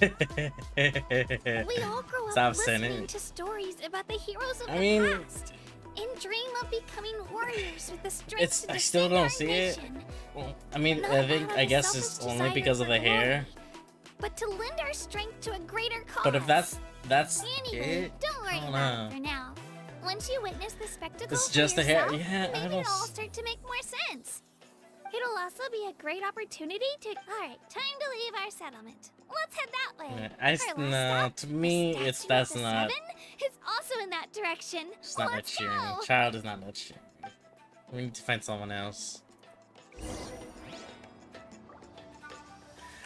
Speaker 6: We all grow up
Speaker 1: Stop
Speaker 6: listening
Speaker 1: saying it.
Speaker 6: to stories about the heroes of
Speaker 1: I
Speaker 6: the
Speaker 1: mean,
Speaker 6: past. and dream of becoming warriors with the strength to
Speaker 1: I still
Speaker 6: defend
Speaker 1: don't
Speaker 6: our
Speaker 1: see it.
Speaker 6: nation.
Speaker 1: Well, I mean,
Speaker 6: Not
Speaker 1: I
Speaker 6: out of
Speaker 1: guess
Speaker 6: selfish
Speaker 1: it's only
Speaker 6: desire
Speaker 1: because of
Speaker 6: for
Speaker 1: the hair.
Speaker 6: glory, but to lend our strength to a greater cause.
Speaker 1: But if that's
Speaker 6: Anyway,
Speaker 1: it,
Speaker 6: don't worry
Speaker 1: I don't
Speaker 6: about
Speaker 1: know.
Speaker 6: it for now. Once you witness the spectacle
Speaker 1: It's
Speaker 6: for
Speaker 1: just the hair.
Speaker 6: yourself,
Speaker 1: Yeah, I
Speaker 6: maybe
Speaker 1: don't.
Speaker 6: it'll all start to make more sense. It'll also be a great opportunity to. Alright, time to leave our settlement. Let's head that way.
Speaker 1: Yeah,
Speaker 6: Our last stop,
Speaker 1: to me,
Speaker 6: the
Speaker 1: it's
Speaker 6: statue
Speaker 1: that's
Speaker 6: of the
Speaker 1: not.
Speaker 6: Seven is also in that direction.
Speaker 1: It's not that
Speaker 6: Let's
Speaker 1: cheering.
Speaker 6: go.
Speaker 1: Child is not that cheering. We need to find someone else.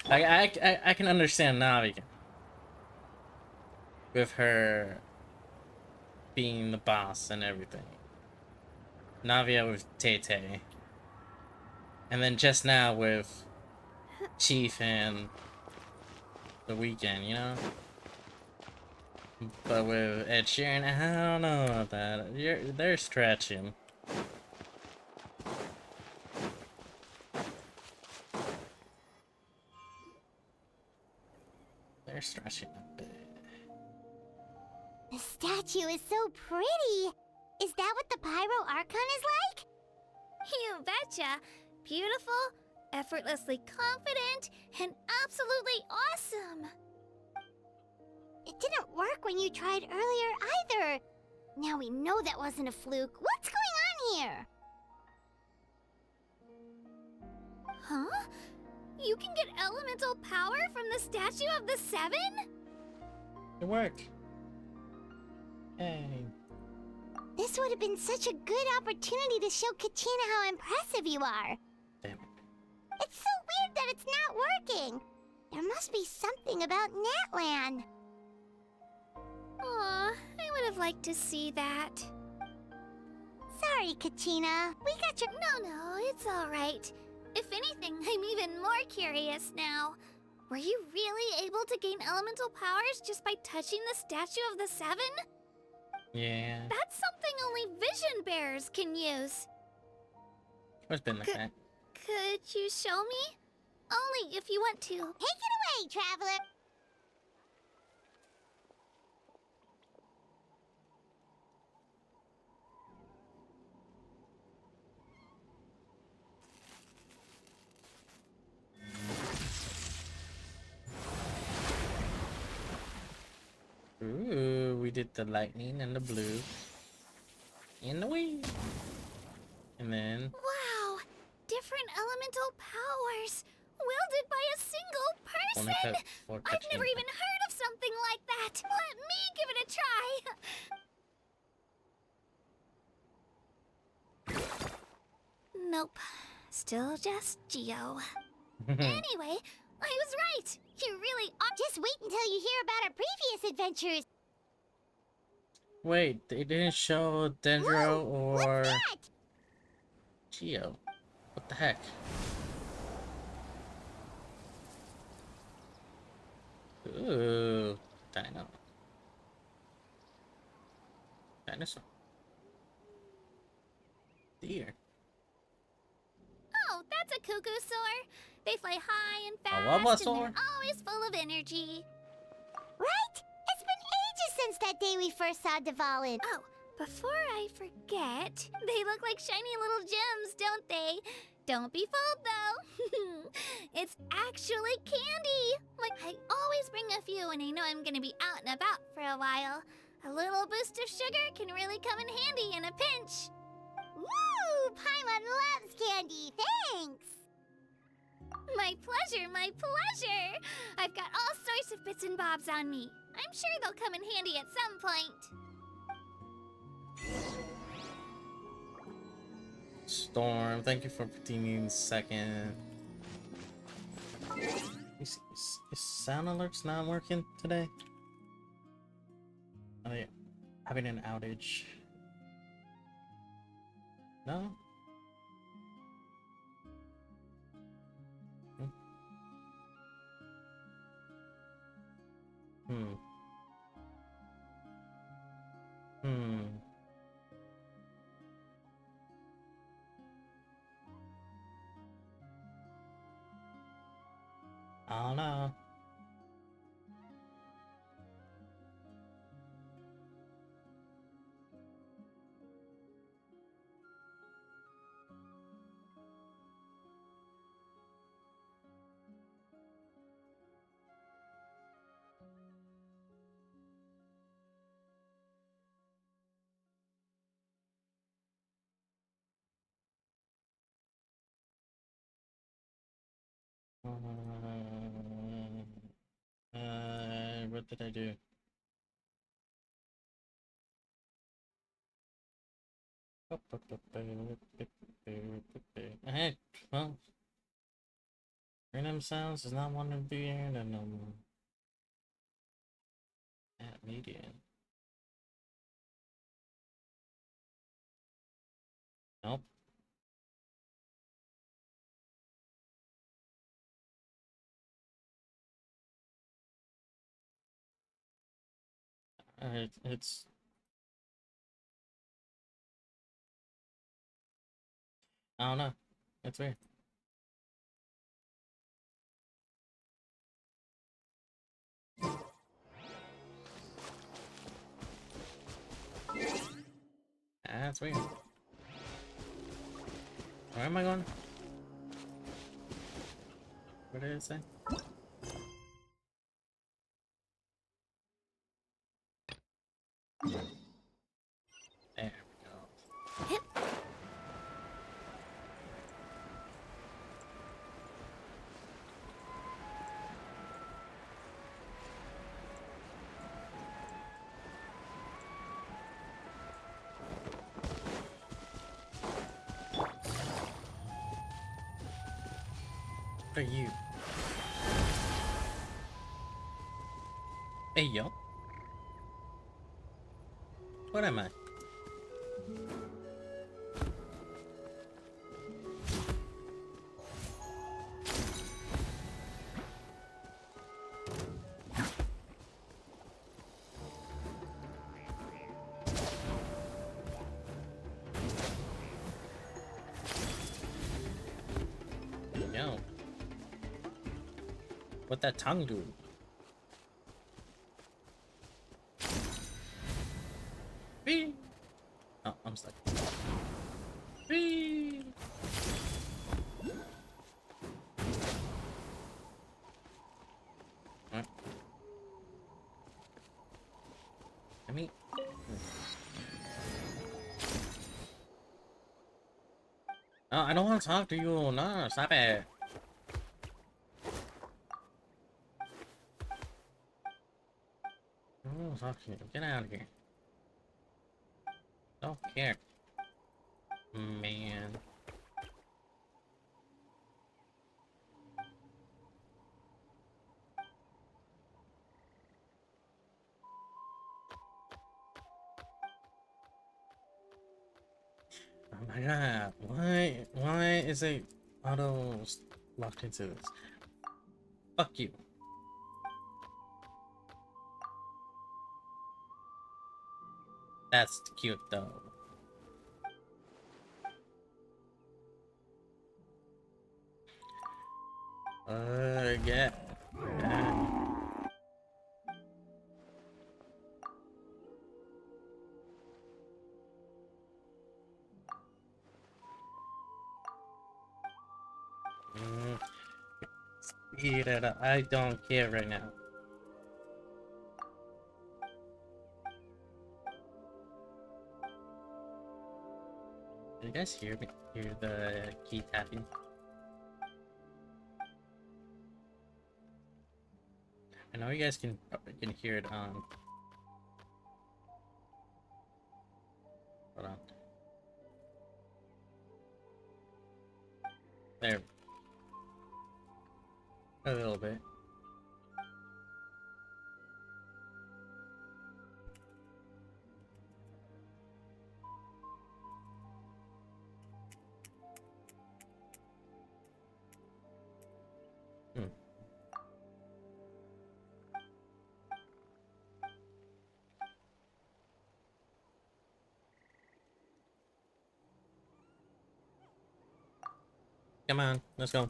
Speaker 1: I can understand Navi with her being the boss and everything. Navia with Tay-Tay. And then just now with Chief and the Weekend, you know? But with Ed Sheeran, I don't know about that. They're stretching. They're stretching a bit.
Speaker 3: The statue is so pretty. Is that what the Pyro Archon is like?
Speaker 6: You betcha. Beautiful, effortlessly confident, and absolutely awesome.
Speaker 3: It didn't work when you tried earlier either. Now we know that wasn't a fluke. What's going on here?
Speaker 6: Huh? You can get elemental power from the Statue of the Seven?
Speaker 1: It worked. Hey.
Speaker 3: This would have been such a good opportunity to show Kachina how impressive you are.
Speaker 1: Damn it.
Speaker 3: It's so weird that it's not working. There must be something about Natlan.
Speaker 6: Aw, I would have liked to see that.
Speaker 3: Sorry, Kachina. We got your...
Speaker 6: No, it's alright. If anything, I'm even more curious now. Were you really able to gain elemental powers just by touching the Statue of the Seven?
Speaker 1: Yeah.
Speaker 6: That's something only vision bearers can use.
Speaker 1: It's been like that.
Speaker 6: Could you show me? Only if you want to.
Speaker 3: Take it away, Traveler.
Speaker 1: Ooh, we did the lightning and the blue. And the wind. And then...
Speaker 6: Wow! Different elemental powers! Wielded by a single
Speaker 1: Only
Speaker 6: person!
Speaker 1: for
Speaker 6: I've
Speaker 1: touching.
Speaker 6: never even heard of something like that! Let me give it a try! Nope. Still just Geo. Anyway, I was right! You really are—
Speaker 3: Just wait until you hear about our previous adventures.
Speaker 1: Wait, they didn't show Dendro or
Speaker 3: What's that?
Speaker 1: Geo. What the heck? Ooh, Dino. Dinosaur. Deer.
Speaker 6: Oh, that's a cuckoo-saur. They fly high and
Speaker 1: A
Speaker 6: fast, and
Speaker 1: Wabasaur?
Speaker 6: they're always full of energy.
Speaker 3: Right? It's been ages since that day we first saw Dvalin.
Speaker 6: Oh, before I forget, they look like shiny little gems, don't they? Don't be fooled, though. It's actually candy. Like, I always bring a few when I know I'm gonna be out and about for a while. A little boost of sugar can really come in handy in a pinch.
Speaker 3: Woo! Paimon loves candy. Thanks.
Speaker 6: My pleasure, my pleasure. I've got all sorts of bits and bobs on me. I'm sure they'll come in handy at some point.
Speaker 1: Storm, thank you for 15 seconds. Is sound alerts not working today? Are they having an outage? No? Hmm. I don't know. What did I do? Hey, well, random sounds does not want to be here, and at median. Nope. It's I don't know. It's weird. That's weird. Where am I going? What did it say? There we go. What are you? Hey, yo. What am I? Yo. What that tongue do? Whee! Oh, I'm stuck. Whee! Alright. I mean... Oh, I don't want to talk to you. No, stop it. I don't want to talk to you. Get out of here. Don't care. Man. Oh my god. Why is it auto locked into this? Fuck you. That's cute though. Yeah. Speed it up. I don't care right now. Did you guys hear me? Hear the key tapping? I know you guys can hear it on. Hold on. There. A little bit. Come on, let's go.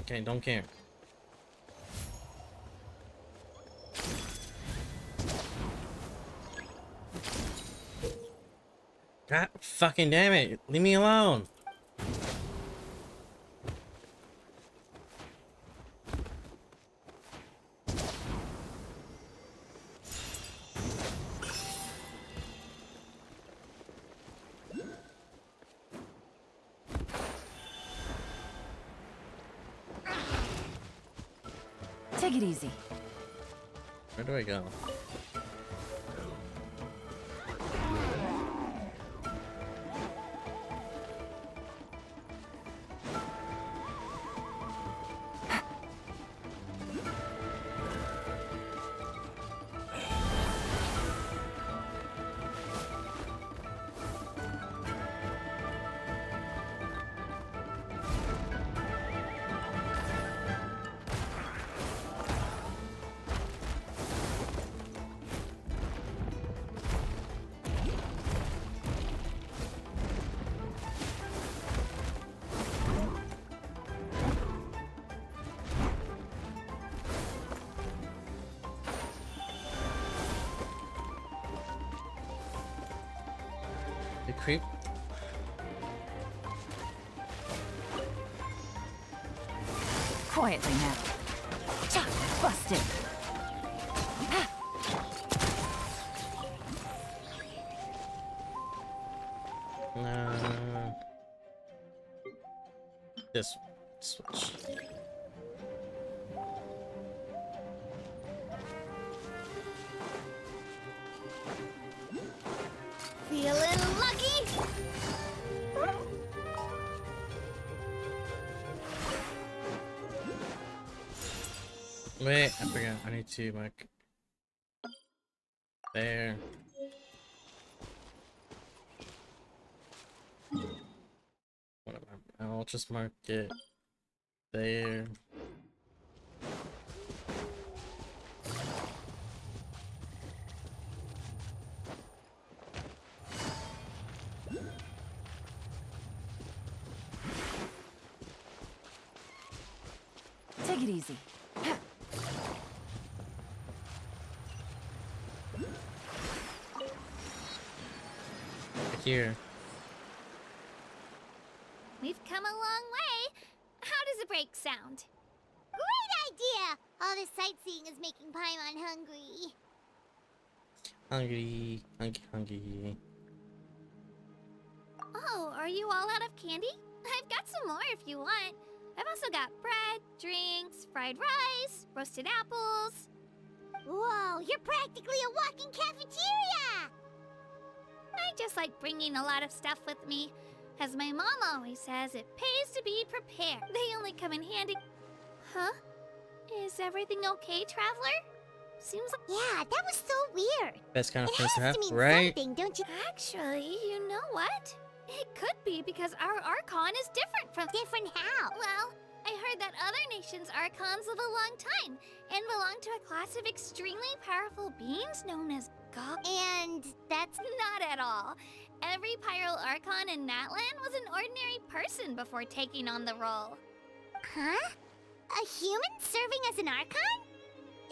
Speaker 1: Okay, don't care. God fucking damn it, leave me alone.
Speaker 5: Take it easy.
Speaker 1: Where do I go? The creep.
Speaker 5: Quietly now. Cha! Busted!
Speaker 1: This switch.
Speaker 3: Feeling lucky?
Speaker 1: Wait, I forgot. I need to mark there. Whatever. I'll just mark it there.
Speaker 5: Take it easy.
Speaker 1: Here.
Speaker 6: We've come a long way. How does a break sound?
Speaker 3: Great idea! All this sightseeing is making Paimon hungry.
Speaker 1: Hungry, hungry.
Speaker 6: Oh, are you all out of candy? I've got some more if you want. I've also got bread, drinks, fried rice, roasted apples.
Speaker 3: Whoa, you're practically a walking cafeteria!
Speaker 6: I just like bringing a lot of stuff with me. As my mom always says, it pays to be prepared. They only come in handy. Huh? Is everything okay, Traveler? Seems like...
Speaker 3: Yeah, that was so weird.
Speaker 1: Best kind of
Speaker 3: It
Speaker 1: things to
Speaker 3: has
Speaker 1: have,
Speaker 3: to mean
Speaker 1: right?
Speaker 3: something, don't you?
Speaker 6: Actually, you know what? It could be because our Archon is different from...
Speaker 3: Different how?
Speaker 6: Well, I heard that other nations' Archons live a long time and belong to a class of extremely powerful beings known as God.
Speaker 3: And that's...
Speaker 6: Not at all. Every Pyro Archon in Natlan was an ordinary person before taking on the role.
Speaker 3: Huh? A human serving as an Archon?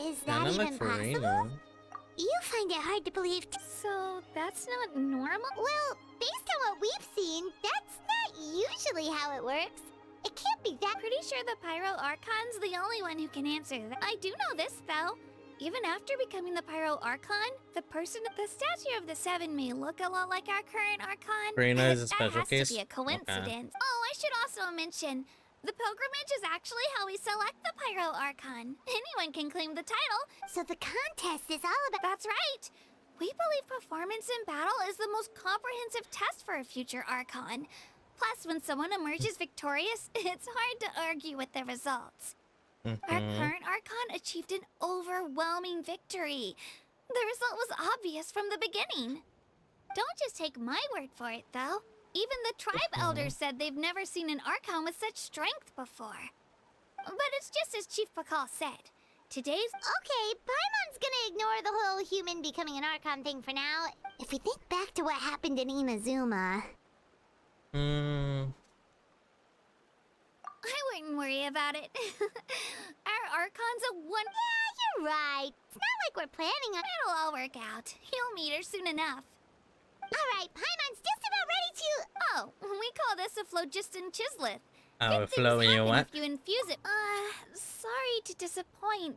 Speaker 3: Is that
Speaker 1: Kinda
Speaker 3: even
Speaker 1: like
Speaker 3: possible?
Speaker 1: Farina.
Speaker 3: You find it hard to believe...
Speaker 6: So, that's not normal?
Speaker 3: Well, based on what we've seen, that's not usually how it works. It can't be that...
Speaker 6: Pretty sure the Pyro Archon's the only one who can answer that. I do know this, though. Even after becoming the Pyro Archon, the statue of the Seven may look a lot like our current Archon.
Speaker 1: Farina is a
Speaker 6: That
Speaker 1: special
Speaker 6: has
Speaker 1: case?
Speaker 6: to be a coincidence. Oh, I should also mention, the pilgrimage is actually how we select the Pyro Archon. Anyone can claim the title.
Speaker 3: So the contest is all about...
Speaker 6: That's right. We believe performance in battle is the most comprehensive test for a future Archon. Plus, when someone emerges victorious, it's hard to argue with the results. Our current Archon achieved an overwhelming victory. The result was obvious from the beginning. Don't just take my word for it, though. Even the tribe elders said they've never seen an Archon with such strength before. But it's just as Chief Pakal said. Today's...
Speaker 3: Okay, Paimon's gonna ignore the whole human becoming an Archon thing for now. If we think back to what happened in Inazuma...
Speaker 6: I wouldn't worry about it. Our Archon's a one...
Speaker 3: Yeah, you're right. It's not like we're planning on...
Speaker 6: It'll all work out. You'll meet her soon enough.
Speaker 3: Alright, Paimon's just about ready to...
Speaker 6: Oh, we call this a phlogiston chisleth.
Speaker 1: Oh,
Speaker 6: Good
Speaker 1: flow
Speaker 6: things
Speaker 1: you
Speaker 6: happen
Speaker 1: what?
Speaker 6: if you infuse it. Sorry to disappoint.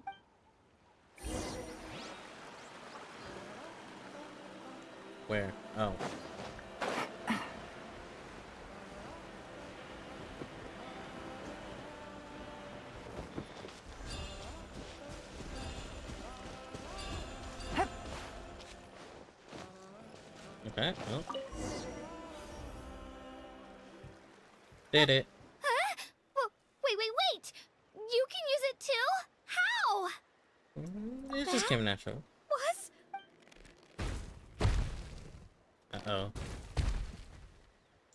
Speaker 1: Where? Oh. Okay. Well. Did it.
Speaker 6: Huh? Well, wait! You can use it too? How?
Speaker 1: It just came natural.
Speaker 6: Was?
Speaker 1: Uh-oh.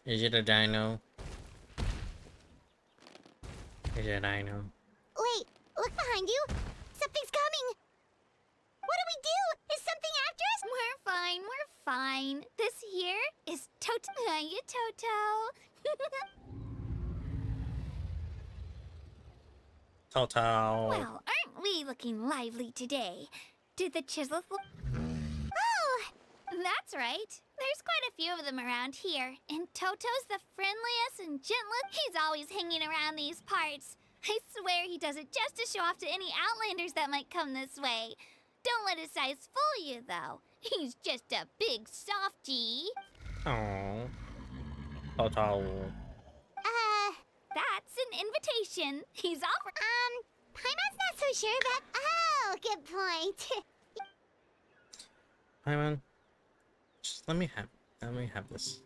Speaker 1: Is it a dino? Is it a dino?
Speaker 3: Wait, look behind you. Something's coming. What do we do? Is something after us?
Speaker 6: We're fine. This here is Toto. Hiya, Toto.
Speaker 1: Toto.
Speaker 6: Well, aren't we looking lively today? Did the chisels look...
Speaker 3: Oh!
Speaker 6: That's right. There's quite a few of them around here, and Toto's the friendliest and gentlest. He's always hanging around these parts. I swear he does it just to show off to any Outlanders that might come this way. Don't let his size fool you, though. He's just a big softie.
Speaker 1: Oh. Toto.
Speaker 6: That's an invitation. He's offered...
Speaker 3: Paimon's not so sure, but... Oh, good point.
Speaker 1: Paimon, just let me have this.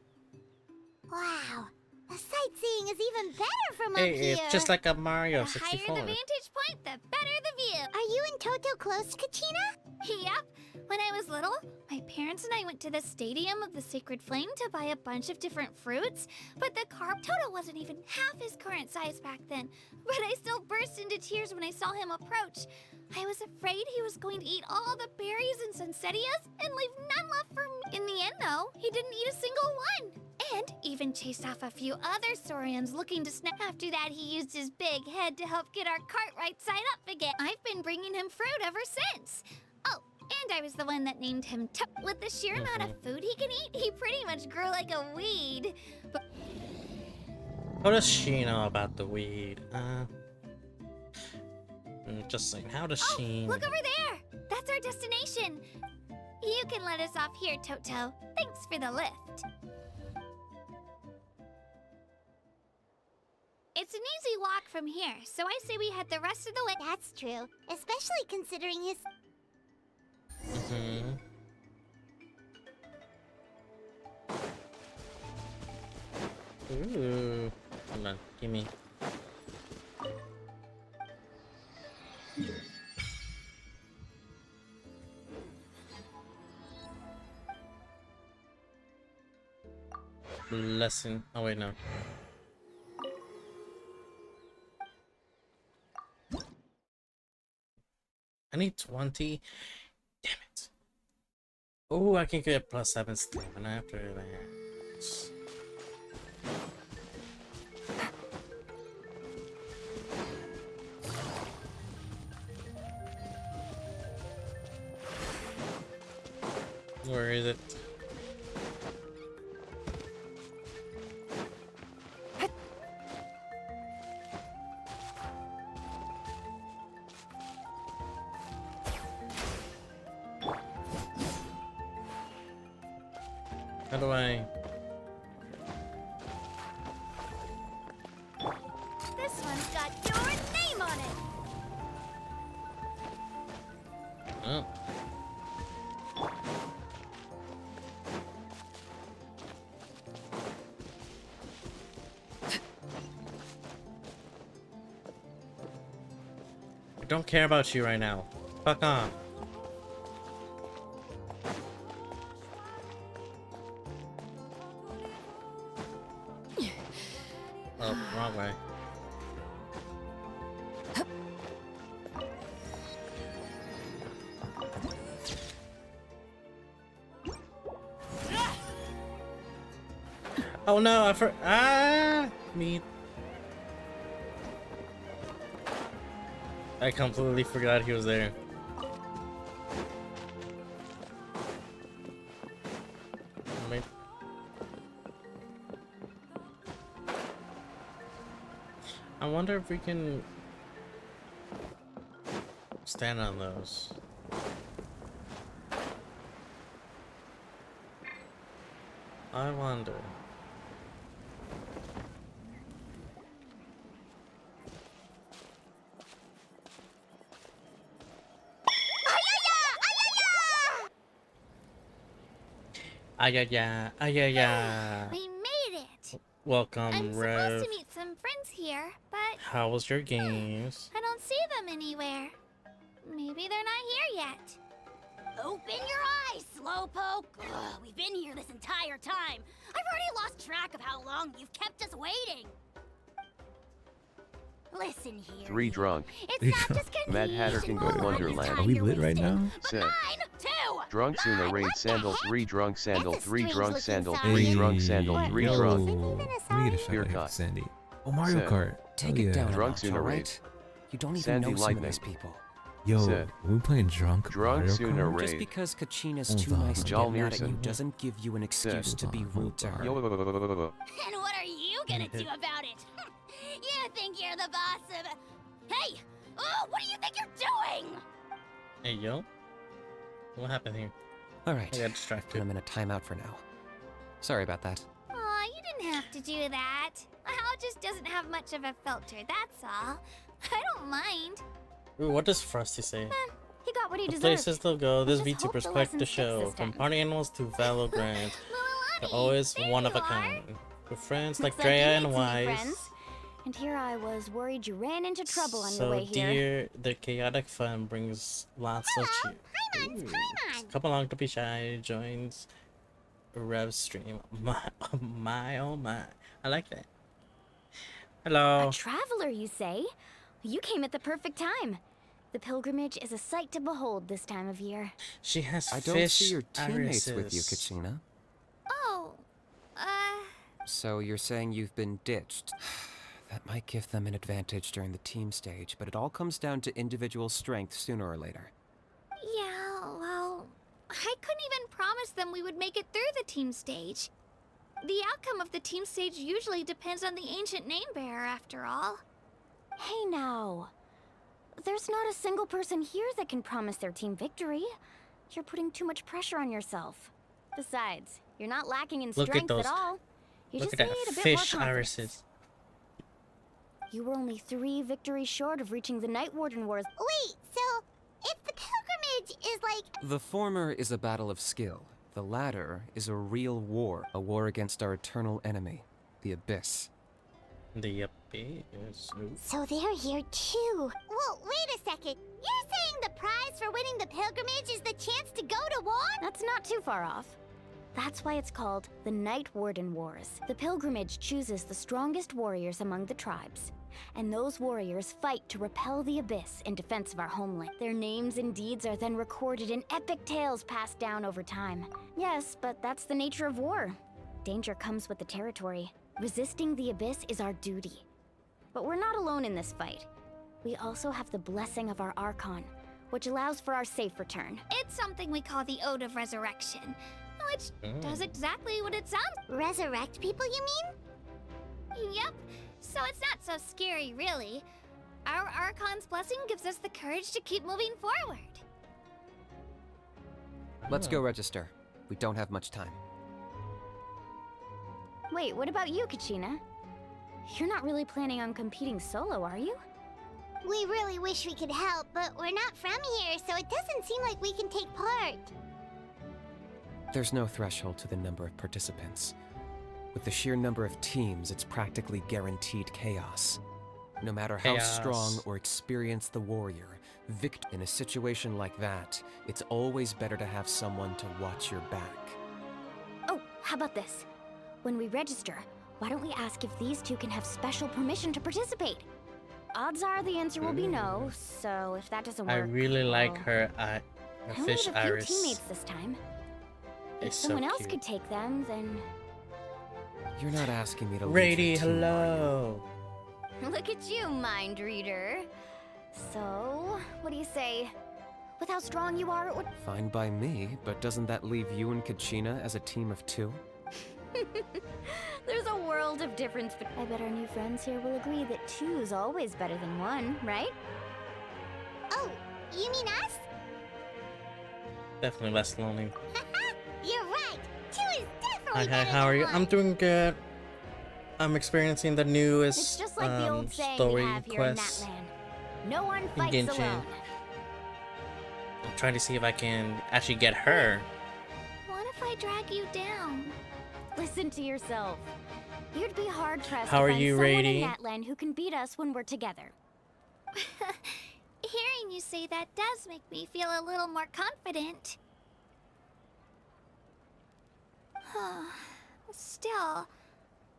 Speaker 3: Wow. The sightseeing is even better from up
Speaker 1: Hey,
Speaker 3: here.
Speaker 1: it's just like a Mario
Speaker 6: The
Speaker 1: 64.
Speaker 6: higher the vantage point, the better the view.
Speaker 3: Are you and Toto close to Kachina?
Speaker 6: Yep. When I was little, my parents and I went to the Stadium of the Sacred Flame to buy a bunch of different fruits, but the carp Toto wasn't even half his current size back then. But I still burst into tears when I saw him approach. I was afraid he was going to eat all the berries and sunsettias and leave none left for me. In the end, though, he didn't eat a single one. And even chased off a few other saurians looking to snap. After that, he used his big head to help get our cart right side up again. I've been bringing him fruit ever since. Oh, and I was the one that named him With the sheer amount of food he can eat, he pretty much grew like a weed. But
Speaker 1: What does she know about the weed? Just saying, how does she...
Speaker 6: look over there! That's our destination. You can let us off here, Toto. Thanks for the lift. It's an easy walk from here, so I say we head the rest of the way.
Speaker 3: That's true, especially considering his...
Speaker 1: Ooh. Come on, gimme. Blessing. Oh wait, no. I need 20. Damn it. Oh, I can get +7 stamina after that. Where is it? How do I...
Speaker 6: This one's got your name on it.
Speaker 1: Oh. I don't care about you right now. Fuck off. Oh, wrong way. Oh no, me. I completely forgot he was there. Wait. I wonder if we can stand on those. I wonder. Ayaya, ayaya.
Speaker 6: We made it.
Speaker 1: Welcome,
Speaker 6: I'm
Speaker 1: Rev.
Speaker 6: supposed to meet some friends here, but
Speaker 1: How was your games?
Speaker 6: I don't see them anywhere. Maybe they're not here yet.
Speaker 3: Open your eyes, Slowpoke! Ugh, we've been here this entire time. I've already lost track of how long you've kept us waiting. Listen here.
Speaker 10: 3 drunk.
Speaker 3: It's not just
Speaker 10: Mad Hatter can go to
Speaker 3: convenience
Speaker 10: Wonderland.
Speaker 11: Are we lit right now?
Speaker 3: but
Speaker 10: Sick.
Speaker 3: mine too.
Speaker 10: Drunk Suna raid
Speaker 3: what the
Speaker 10: sandal
Speaker 3: heck?
Speaker 10: 3 drunk sandal
Speaker 3: That's a
Speaker 10: 3
Speaker 3: strange
Speaker 10: drunk
Speaker 3: looking
Speaker 10: sandal
Speaker 3: sign.
Speaker 10: 3 drunk sandal
Speaker 11: Hey,
Speaker 10: 3
Speaker 11: yo,
Speaker 10: drunk.
Speaker 3: Even a
Speaker 11: we need to
Speaker 3: sign?
Speaker 11: shut
Speaker 10: Beer
Speaker 11: up,
Speaker 10: cut.
Speaker 11: Sandy. Oh, Mario
Speaker 10: Sick.
Speaker 11: Kart.
Speaker 12: Take
Speaker 11: Hell
Speaker 12: it down
Speaker 11: yeah.
Speaker 12: a
Speaker 10: Drunk
Speaker 12: notch,
Speaker 10: Suna
Speaker 12: all
Speaker 10: raid.
Speaker 12: right? You don't even
Speaker 10: Sandy
Speaker 12: know some of
Speaker 10: Lightning.
Speaker 12: these people.
Speaker 11: Yo,
Speaker 10: Sick.
Speaker 11: are we playing drunk
Speaker 10: Drunk
Speaker 11: Mario
Speaker 10: Suna
Speaker 11: Kart?
Speaker 10: raid.
Speaker 12: Just because Kachina's
Speaker 11: Hold
Speaker 12: too
Speaker 11: on.
Speaker 12: nice to
Speaker 10: Jal
Speaker 12: get mad at you
Speaker 10: Mearson.
Speaker 12: doesn't give you an excuse to be rude to her.
Speaker 10: Yo,
Speaker 3: And what are you gonna do about it? You think you're the boss of... Hey! Oh, what do you think you're doing?
Speaker 1: Hey, yo. What happened here?
Speaker 12: All right,
Speaker 1: I got distracted.
Speaker 12: I'm in a timeout for now. Sorry about that.
Speaker 6: Aw, you didn't have to do that. My house just doesn't have much of a filter, that's all. I don't mind.
Speaker 1: Ooh, what does Frosty say?
Speaker 2: He got what he
Speaker 1: The
Speaker 2: deserved.
Speaker 1: places they'll go, this
Speaker 2: Let's just hope
Speaker 1: VTubers
Speaker 2: the
Speaker 1: collect the
Speaker 2: lesson sticks
Speaker 1: show.
Speaker 2: this
Speaker 1: From
Speaker 2: time.
Speaker 1: party animals to Valorant. They're
Speaker 6: Mulalani,
Speaker 1: always
Speaker 6: there
Speaker 1: one of
Speaker 6: you
Speaker 1: a
Speaker 6: are.
Speaker 1: kind. With friends like
Speaker 2: Looks like you
Speaker 1: Drea
Speaker 2: made
Speaker 1: and
Speaker 2: some new
Speaker 1: Wise.
Speaker 2: friends. And here I was worried you ran into trouble on
Speaker 1: So
Speaker 2: your way here.
Speaker 1: dear, the chaotic fun brings lots of cheer.
Speaker 3: Paimon,
Speaker 1: Ooh.
Speaker 3: Paimon.
Speaker 1: Come along to be shy, joins Rev stream. My, oh my. I like that. Hello.
Speaker 2: A traveler, you say? You came at the perfect time. The pilgrimage is a sight to behold this time of year.
Speaker 1: She has
Speaker 12: I don't
Speaker 1: fish
Speaker 12: see your teammates
Speaker 1: irises.
Speaker 12: with you, Kachina.
Speaker 6: Oh,
Speaker 12: So you're saying you've been ditched? That might give them an advantage during the team stage, but it all comes down to individual strength sooner or later.
Speaker 6: yeah, well, I couldn't even promise them we would make it through the team stage. The outcome of the team stage usually depends on the ancient name bearer, after all.
Speaker 2: Hey now. There's not a single person here that can promise their team victory. You're putting too much pressure on yourself. Besides, you're not lacking in
Speaker 1: Look at
Speaker 2: strength
Speaker 1: those-
Speaker 2: at all. You
Speaker 1: Look
Speaker 2: just
Speaker 1: at
Speaker 2: need
Speaker 1: that
Speaker 2: a bit
Speaker 1: fish
Speaker 2: more confidence.
Speaker 1: irises.
Speaker 2: You were only 3 victories short of reaching the Night Warden Wars.
Speaker 3: Wait, so if the pilgrimage is like...
Speaker 12: The former is a battle of skill. The latter is a real war, a war against our eternal enemy, the Abyss.
Speaker 1: The abyss. Ooh.
Speaker 3: So they're here too. Well, wait a second. You're saying the prize for winning the pilgrimage is the chance to go to war?
Speaker 2: That's not too far off. That's why it's called the Night Warden Wars. The pilgrimage chooses the strongest warriors among the tribes. And those warriors fight to repel the Abyss in defense of our homeland. Their names and deeds are then recorded in epic tales passed down over time. Yes, but that's the nature of war. Danger comes with the territory. Resisting the Abyss is our duty. But we're not alone in this fight. We also have the blessing of our Archon, which allows for our safe return.
Speaker 6: It's something we call the Ode of Resurrection, which does exactly what it sounds.
Speaker 3: Resurrect people, you mean?
Speaker 6: Yep. So it's not so scary, really. Our Archon's blessing gives us the courage to keep moving forward.
Speaker 12: Let's go register. We don't have much time.
Speaker 2: Wait, what about you, Kachina? You're not really planning on competing solo, are you?
Speaker 3: We really wish we could help, but we're not from here, so it doesn't seem like we can take part.
Speaker 12: There's no threshold to the number of participants. With the sheer number of teams, it's practically guaranteed chaos. No matter how
Speaker 1: Chaos.
Speaker 12: strong or experienced the warrior, in a situation like that, it's always better to have someone to watch your back.
Speaker 2: Oh, how about this? When we register, why don't we ask if these two can have special permission to participate? Odds are the answer will be no, so if that doesn't work...
Speaker 1: I really like
Speaker 2: well,
Speaker 1: her
Speaker 2: I only
Speaker 1: fish
Speaker 2: have a few
Speaker 1: iris.
Speaker 2: teammates this time. If
Speaker 1: It's so
Speaker 2: someone else
Speaker 1: cute.
Speaker 2: could take them, then...
Speaker 12: You're not asking me to leave
Speaker 1: Rady,
Speaker 12: your team, are you?
Speaker 1: hello.
Speaker 2: Look at you, mind reader. So, what do you say? With how strong you are, it would...
Speaker 12: Fine by me, but doesn't that leave you and Kachina as a team of 2?
Speaker 2: There's a world of difference, but I bet our new friends here will agree that 2 is always better than 1, right?
Speaker 3: Oh, you mean us?
Speaker 1: Definitely less lonely.
Speaker 3: You're right. 2 is definitely
Speaker 1: Hi,
Speaker 3: better
Speaker 1: how are
Speaker 3: than
Speaker 1: you?
Speaker 3: 1.
Speaker 1: I'm doing good. I'm experiencing the
Speaker 2: It's
Speaker 1: newest
Speaker 2: just like the old saying we
Speaker 1: story
Speaker 2: have here in
Speaker 1: quest.
Speaker 2: that land. No one fights
Speaker 1: Genshin.
Speaker 2: alone.
Speaker 1: I'm trying to see if I can actually get her.
Speaker 6: What if if I drag you down?
Speaker 2: Listen to yourself. You'd be hard pressed
Speaker 1: How
Speaker 2: to
Speaker 1: are
Speaker 2: find
Speaker 1: you,
Speaker 2: someone in
Speaker 1: Rady?
Speaker 2: Natlan who can beat us when we're together.
Speaker 6: Hearing you say that does make me feel a little more confident. Still,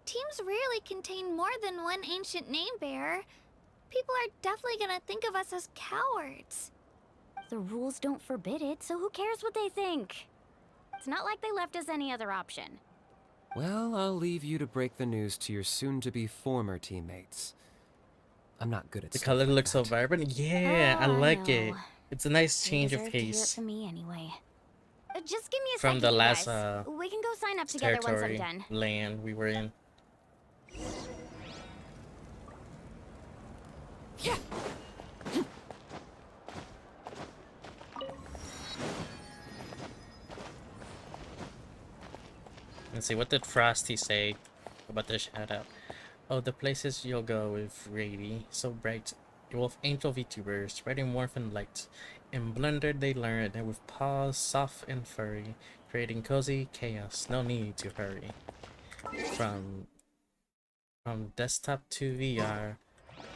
Speaker 6: teams rarely contain more than one ancient name bearer. People are definitely gonna think of us as cowards.
Speaker 2: The rules don't forbid it, so who cares what they think? It's not like they left us any other option.
Speaker 12: Well, I'll leave you to break the news to your soon-to-be former teammates. I'm not good at
Speaker 1: The
Speaker 12: stuff
Speaker 1: color
Speaker 12: like
Speaker 1: looks so
Speaker 12: that.
Speaker 1: vibrant. Yeah, I
Speaker 2: Oh,
Speaker 1: like
Speaker 2: know.
Speaker 1: it. It's a nice
Speaker 2: You
Speaker 1: change of
Speaker 2: deserve to hear it
Speaker 1: pace
Speaker 2: from me anyway. Just give me a
Speaker 1: from
Speaker 2: second,
Speaker 1: the
Speaker 2: you
Speaker 1: last
Speaker 2: guys. We can go sign up together once I'm
Speaker 1: territory
Speaker 2: done.
Speaker 1: land we were in.
Speaker 8: Yeah.
Speaker 1: Let's see, what did Frosty say about the shout out? Oh, the places you'll go with Rady, so bright. Wolf angel VTubers, spreading warmth and light. In Blender they learn, and with paws soft and furry, creating cozy chaos, no need to hurry. From desktop to VR,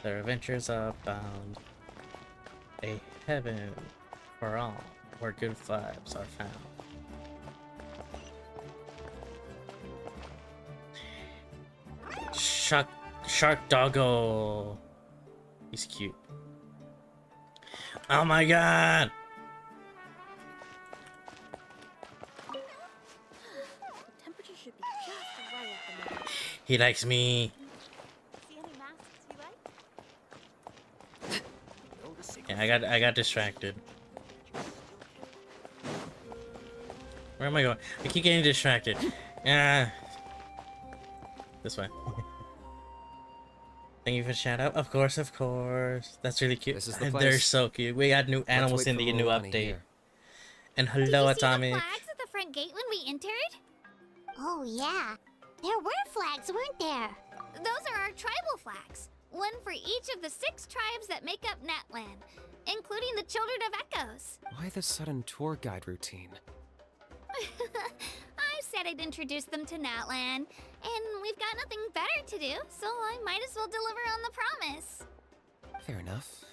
Speaker 1: their adventures are bound. A heaven for all, where good vibes are found. Shark doggo. He's cute. Oh my god!
Speaker 2: The temperature should be just right at the moment.
Speaker 1: He likes me.
Speaker 2: See any masks you like?
Speaker 1: Yeah, I got distracted. Where am I going? I keep getting distracted. Yeah. This way. Thank you for the shout out. Of course, of course. That's really cute.
Speaker 12: This is the
Speaker 1: They're
Speaker 12: place.
Speaker 1: so cute. We got new animals
Speaker 12: wait
Speaker 1: in
Speaker 12: for
Speaker 1: the new
Speaker 12: Milani
Speaker 1: update.
Speaker 12: here.
Speaker 1: And
Speaker 6: Did
Speaker 1: hello,
Speaker 6: you see the
Speaker 1: Atomic.
Speaker 6: flags at the front gate when we entered?
Speaker 3: Oh, yeah. There were flags, weren't there?
Speaker 6: Those are our tribal flags. One for each of the 6 tribes that make up Natlan, including the Children of Echoes.
Speaker 12: Why the sudden tour guide routine?
Speaker 6: I said I'd introduce them to Natlan, and we've got nothing better to do, so I might as well deliver on the promise.
Speaker 12: Fair enough.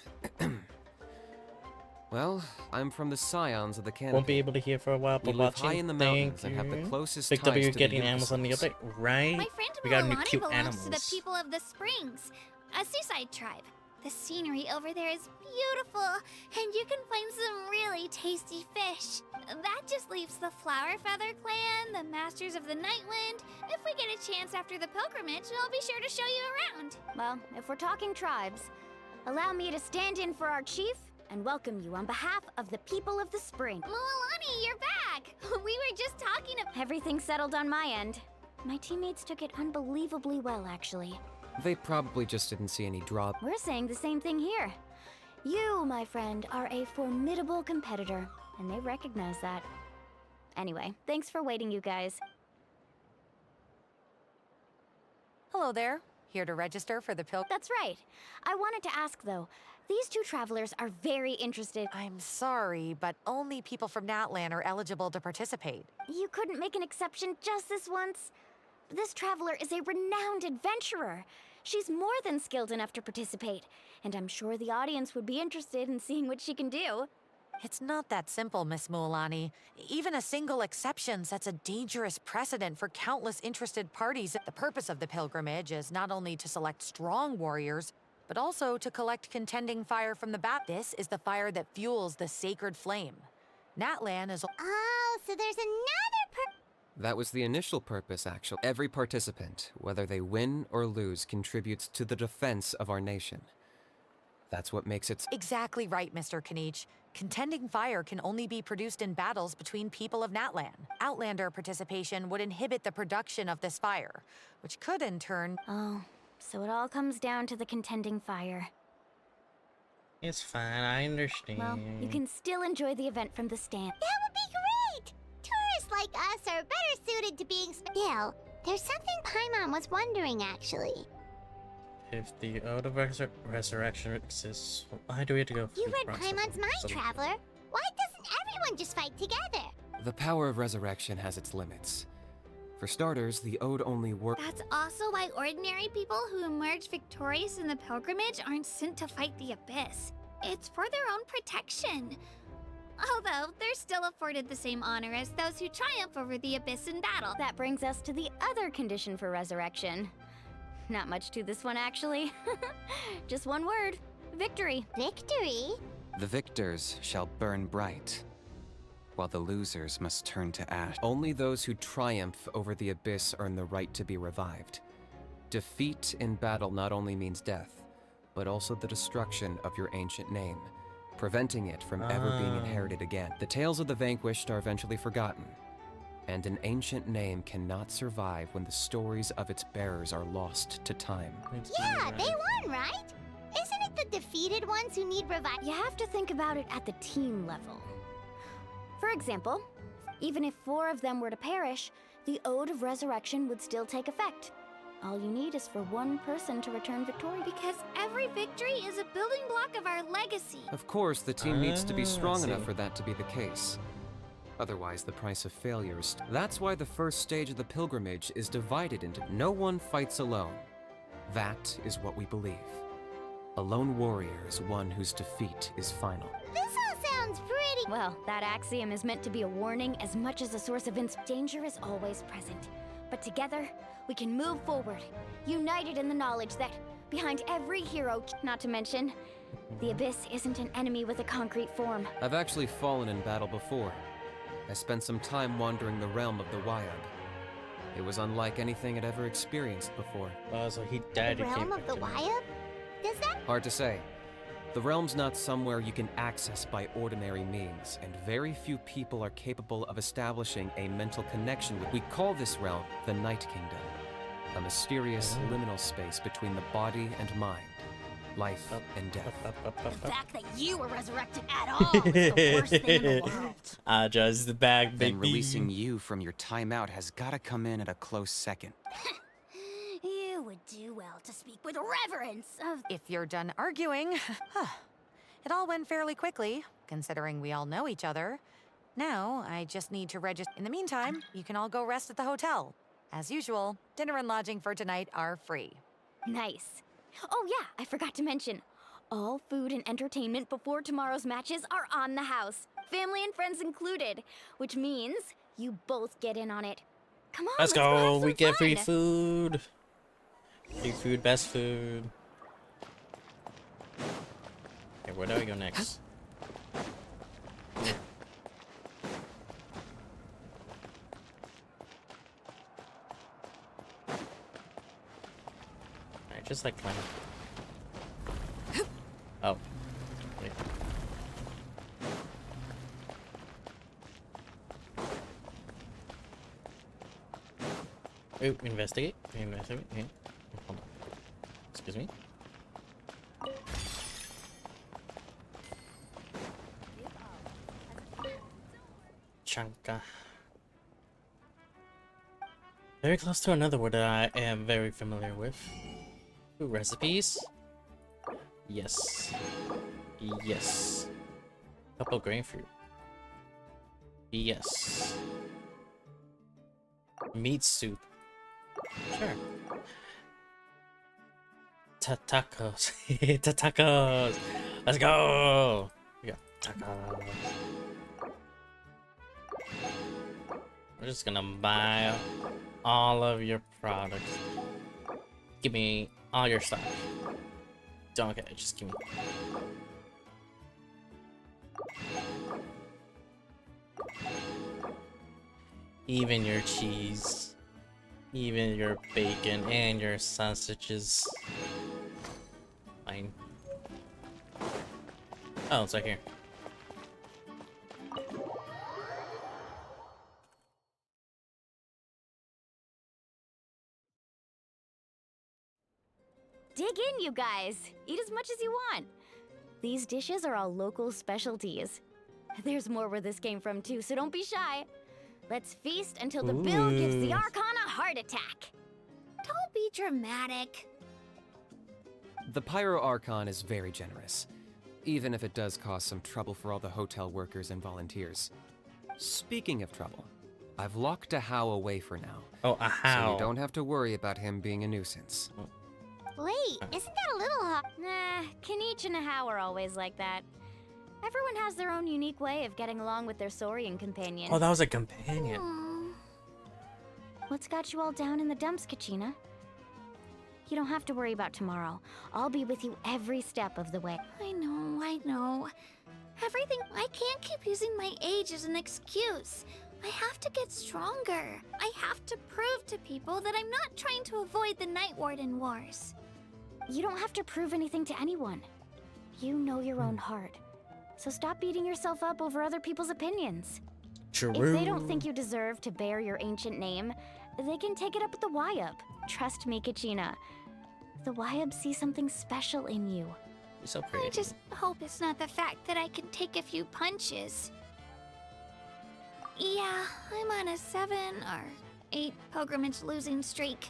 Speaker 12: Well, I'm from the Scions of the Canopy.
Speaker 1: Won't be able to hear for a while,
Speaker 12: We
Speaker 1: but
Speaker 12: live
Speaker 1: watching.
Speaker 12: high in the
Speaker 1: Thank
Speaker 12: mountains and have the
Speaker 1: you.
Speaker 12: closest
Speaker 1: Big
Speaker 12: ties
Speaker 1: W
Speaker 12: to
Speaker 1: getting
Speaker 12: the
Speaker 1: animals on the
Speaker 12: Yggdrasils.
Speaker 1: update, right?
Speaker 6: My friend
Speaker 1: We got new
Speaker 6: Milani
Speaker 1: cute
Speaker 6: belongs
Speaker 1: animals.
Speaker 6: to the people of the Springs, a seaside tribe. The scenery over there is beautiful, and you can find some really tasty fish. That just leaves the Flower Feather Clan, the Masters of the Nightwind. If we get a chance after the pilgrimage, I'll be sure to show you around.
Speaker 2: Well, if we're talking tribes, allow me to stand in for our chief and welcome you on behalf of the people of the spring.
Speaker 6: Milani, you're back! We were just talking about—
Speaker 2: Everything settled on my end. My teammates took it unbelievably well, actually.
Speaker 12: They probably just didn't see any drop.
Speaker 2: We're saying the same thing here. You, my friend, are a formidable competitor, and they recognize that. Anyway, thanks for waiting, you guys.
Speaker 13: Hello there. Here to register for the
Speaker 2: That's right. I wanted to ask, though. These 2 travelers are very interested.
Speaker 13: I'm sorry, but only people from Natlan are eligible to participate.
Speaker 2: You couldn't make an exception just this once? This traveler is a renowned adventurer. She's more than skilled enough to participate, and I'm sure the audience would be interested in seeing what she can do.
Speaker 13: It's not that simple, Miss Mualani. Even a single exception sets a dangerous precedent for countless interested parties. The purpose of the pilgrimage is not only to select strong warriors, but also to collect contending fire from the bat. This is the fire that fuels the sacred flame. Natlan is—
Speaker 3: Oh, so there's another
Speaker 12: That was the initial purpose, actually. Every participant, whether they win or lose, contributes to the defense of our nation. That's what makes it—
Speaker 13: Exactly right, Mr. Kanich. Contending fire can only be produced in battles between people of Natlan. Outlander participation would inhibit the production of this fire, which could in turn—
Speaker 2: Oh, so it all comes down to the contending fire.
Speaker 1: It's fine, I understand.
Speaker 2: Well, you can still enjoy the event from the stand.
Speaker 3: That would be great! Tourists like us are better suited to being still. There's something Paimon was wondering, actually.
Speaker 1: If the Ode of Resurrection exists, why do we have to go
Speaker 3: You
Speaker 1: through
Speaker 3: read
Speaker 1: the process
Speaker 3: Paimon's
Speaker 1: of
Speaker 3: mind,
Speaker 1: something?
Speaker 3: Traveler. Why doesn't everyone just fight together?
Speaker 12: The power of resurrection has its limits. For starters, the ode only works.
Speaker 6: That's also why ordinary people who emerge victorious in the pilgrimage aren't sent to fight the abyss. It's for their own protection. Although, they're still afforded the same honor as those who triumph over the abyss in battle.
Speaker 2: That brings us to the other condition for resurrection. Not much to this one, actually. Just one word. Victory.
Speaker 3: Victory?
Speaker 14: The victors shall burn bright, while the losers must turn to ash.
Speaker 12: Only those who triumph over the abyss earn the right to be revived. Defeat in battle not only means death, but also the destruction of your ancient name, preventing it from ever being inherited again. The tales of the vanquished are eventually forgotten, and an ancient name cannot survive when the stories of its bearers are lost to time.
Speaker 3: Yeah, they won, right? Isn't it the defeated ones who need revival?
Speaker 2: You have to think about it at the team level. For example, even if 4 of them were to perish, the Ode of Resurrection would still take effect. All you need is for 1 person to return victorious.
Speaker 6: Because every victory is a building block of our legacy.
Speaker 12: Of course, the team needs to be strong enough for that to be the case. Otherwise, the price of failure is... That's why the first stage of the pilgrimage is divided into no one fights alone. That is what we believe. A lone warrior is one whose defeat is final.
Speaker 3: This all sounds pretty...
Speaker 2: Well, that axiom is meant to be a warning as much as a source of danger is always present. But together, we can move forward, united in the knowledge that behind every hero, not to mention, the Abyss isn't an enemy with a concrete form.
Speaker 12: I've actually fallen in battle before. I spent some time wandering the realm of the Wyab. It was unlike anything I'd ever experienced before.
Speaker 1: So he died.
Speaker 3: The realm of the Wyab? Does that...
Speaker 12: Hard to say. The realm's not somewhere you can access by ordinary means, and very few people are capable of establishing a mental connection with. We call this realm the Night Kingdom, a mysterious liminal space between the body and mind, life and death.
Speaker 6: The fact that you were resurrected at all is the worst thing in the world.
Speaker 1: Just the bag, baby.
Speaker 14: Then releasing you from your timeout has gotta come in at a close second.
Speaker 6: You would do well to speak with reverence of...
Speaker 13: If you're done arguing, it all went fairly quickly, considering we all know each other. Now, I just need to register. In the meantime, you can all go rest at the hotel. As usual, dinner and lodging for tonight are free.
Speaker 2: Nice. Oh yeah, I forgot to mention. All food and entertainment before tomorrow's matches are on the house. Family and friends included. Which means you both get in on it. Come on,
Speaker 1: Let's go. We get free
Speaker 2: fun.
Speaker 1: food. Free food, best food. Okay, where do we go next? Alright, just like climb. Oh. Wait. Oh, investigate. Investigate. Okay. Hold on. Excuse me. Chanka. Very close to another word that I am very familiar with. Ooh, recipes? Yes. Yes. Couple grain fruit. Yes. Meat soup. Sure. Tacos. Tacos. Let's go. We got tacos. We're just gonna buy all of your products. Give me all your stuff. Don't get it, just give me. Even your cheese. Even your bacon and your sausages. Fine. Oh, it's right here.
Speaker 2: Dig in, you guys. Eat as much as you want. These dishes are all local specialties. There's more where this came from too, so don't be shy. Let's feast until the bill gives the Archon a heart attack.
Speaker 6: Don't be dramatic.
Speaker 12: The Pyro Archon is very generous, even if it does cause some trouble for all the hotel workers and volunteers. Speaking of trouble, I've locked a How away for now.
Speaker 1: Oh, a How.
Speaker 12: So you don't have to worry about him being a nuisance.
Speaker 3: Wait, isn't that a little hard?
Speaker 2: Nah, Kanichi and How are always like that. Everyone has their own unique way of getting along with their Saurian companion.
Speaker 1: Oh, that was a companion.
Speaker 2: Aww. What's got you all down in the dumps, Kachina? You don't have to worry about tomorrow. I'll be with you every step of the way.
Speaker 6: I know. Everything. I can't keep using my age as an excuse. I have to get stronger. I have to prove to people that I'm not trying to avoid the Night Warden Wars.
Speaker 2: You don't have to prove anything to anyone. You know your own heart. So stop beating yourself up over other people's opinions.
Speaker 1: True.
Speaker 2: If they don't think you deserve to bear your ancient name, they can take it up with the Wyup. Trust me, Kachina. The Wyup see something special in you.
Speaker 1: You're so pretty.
Speaker 6: I just hope it's not the fact that I can take a few punches. Yeah, I'm on a 7 or 8 pilgrimage losing streak.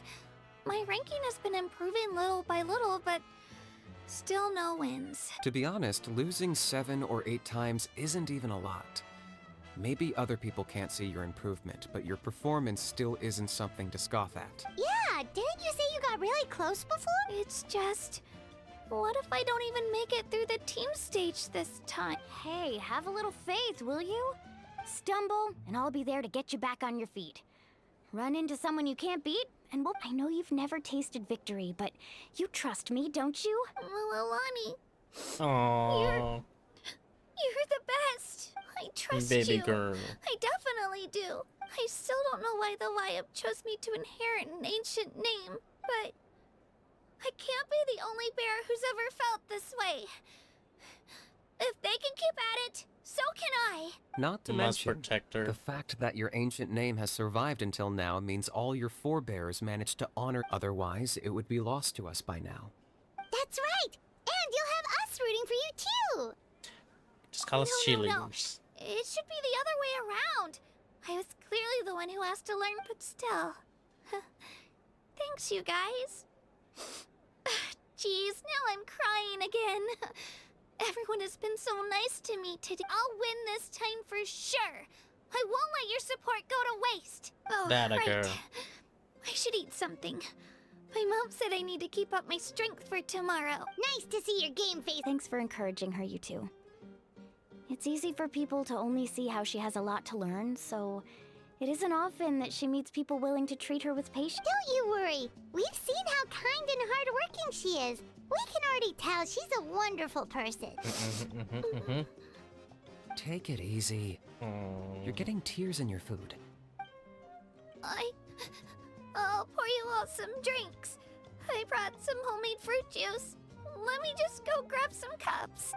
Speaker 6: My ranking has been improving little by little, but still no wins.
Speaker 12: To be honest, losing 7 or 8 times isn't even a lot. Maybe other people can't see your improvement, but your performance still isn't something to scoff at.
Speaker 3: Yeah, didn't you say you got really close before?
Speaker 6: It's just... what if I don't even make it through the team stage this time?
Speaker 2: Hey, have a little faith, will you? Stumble, and I'll be there to get you back on your feet. Run into someone you can't beat, and we'll... I know you've never tasted victory, but you trust me, don't you?
Speaker 6: Alani.
Speaker 1: Aww.
Speaker 6: You're the best. I trust
Speaker 1: Baby
Speaker 6: you.
Speaker 1: girl.
Speaker 6: I definitely do. I still don't know why the Wyup chose me to inherit an ancient name, but I can't be the only bear who's ever felt this way. If they can keep at it, so can I.
Speaker 12: Not to
Speaker 1: Must
Speaker 12: mention,
Speaker 1: protect her.
Speaker 12: the fact that your ancient name has survived until now means all your forebears managed to honor. Otherwise, it would be lost to us by now.
Speaker 3: That's right! And you'll have us rooting for you too!
Speaker 1: Just call us cheerleaders.
Speaker 6: It should be the other way around. I was clearly the one who asked to learn, but still. Thanks, you guys. Jeez, now I'm crying again. Everyone has been so nice to me today. I'll win this time for sure. I won't let your support go to waste. Oh,
Speaker 1: That a
Speaker 6: right.
Speaker 1: girl.
Speaker 6: I should eat something. My mom said I need to keep up my strength for tomorrow.
Speaker 3: Nice to see your game face.
Speaker 2: Thanks for encouraging her, you two. It's easy for people to only see how she has a lot to learn, so it isn't often that she meets people willing to treat her with patience.
Speaker 3: Don't you worry. We've seen how kind and hardworking she is. We can already tell she's a wonderful person.
Speaker 12: Take it easy. You're getting tears in your food.
Speaker 6: I'll pour you all some drinks. I brought some homemade fruit juice. Let me just go grab some cups.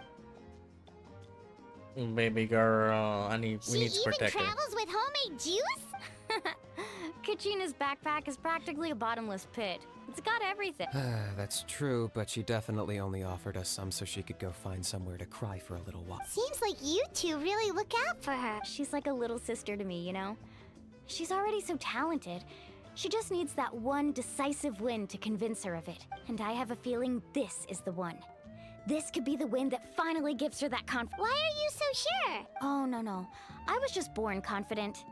Speaker 1: Baby girl, we need to
Speaker 3: She even
Speaker 1: protect her.
Speaker 3: travels with homemade juice?
Speaker 2: Kachina's backpack is practically a bottomless pit. It's got everything.
Speaker 12: That's true, but she definitely only offered us some so she could go find somewhere to cry for a little while.
Speaker 3: Seems like you two really look out for her.
Speaker 2: She's like a little sister to me, you know? She's already so talented. She just needs that one decisive win to convince her of it. And I have a feeling this is the one. This could be the win that finally gives her that confidence.
Speaker 3: Why are you so sure?
Speaker 2: Oh, no. I was just born confident.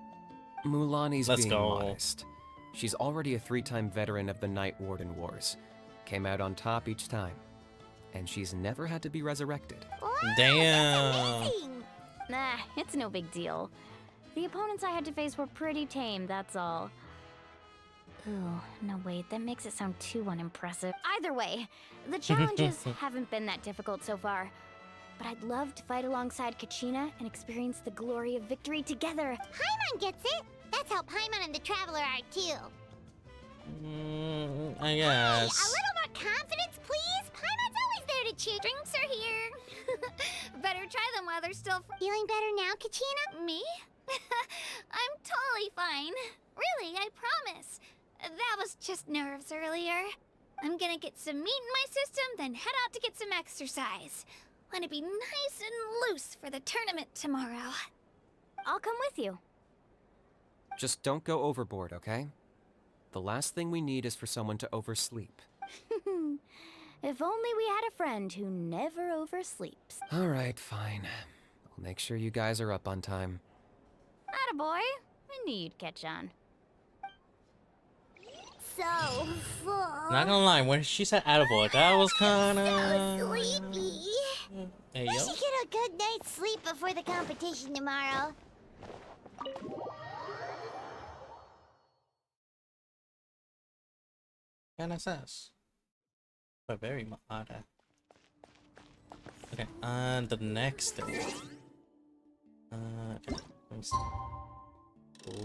Speaker 12: Mulani's
Speaker 1: Let's
Speaker 12: being
Speaker 1: go.
Speaker 12: modest. She's already a 3-time veteran of the Night Warden Wars. Came out on top each time. And she's never had to be resurrected.
Speaker 3: Wow,
Speaker 1: Damn.
Speaker 3: that's amazing.
Speaker 2: Nah, it's no big deal. The opponents I had to face were pretty tame, that's all. Ooh, no wait, that makes it sound too unimpressive. Either way, the challenges haven't been that difficult so far. But I'd love to fight alongside Kachina and experience the glory of victory together.
Speaker 3: Paimon gets it. That's how Paimon and the Traveler are too.
Speaker 1: I
Speaker 3: Hey,
Speaker 1: guess.
Speaker 3: a little more confidence, please. Paimon's always there to cheer.
Speaker 6: Drinks are here. Better try them while they're still...
Speaker 3: Feeling better now, Kachina?
Speaker 6: Me? I'm totally fine. Really, I promise. That was just nerves earlier. I'm gonna get some meat in my system, then head out to get some exercise. Wanna be nice and loose for the tournament tomorrow.
Speaker 2: I'll come with you.
Speaker 12: Just don't go overboard, okay? The last thing we need is for someone to oversleep.
Speaker 2: If only we had a friend who never oversleeps.
Speaker 12: Alright, fine. I'll make sure you guys are up on time.
Speaker 6: Attaboy. I knew you'd catch on.
Speaker 3: So full.
Speaker 1: Not gonna lie, when she said attaboy, that was kinda...
Speaker 3: So sleepy.
Speaker 1: Hey,
Speaker 3: We
Speaker 1: yo.
Speaker 3: should get a good night's sleep before the competition tomorrow.
Speaker 1: Kinda sus. But very odd. Okay, the next thing. Okay, let me see.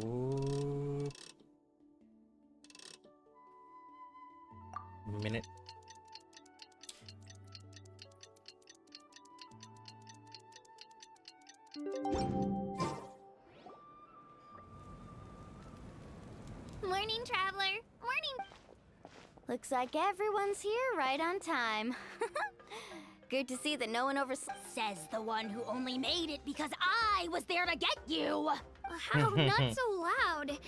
Speaker 1: Ooh. Minute.
Speaker 6: Morning, traveler. Morning. Looks like everyone's here right on time. Good to see that no one
Speaker 3: Says the one who only made it because I was there to get you.
Speaker 6: How? Not so loud.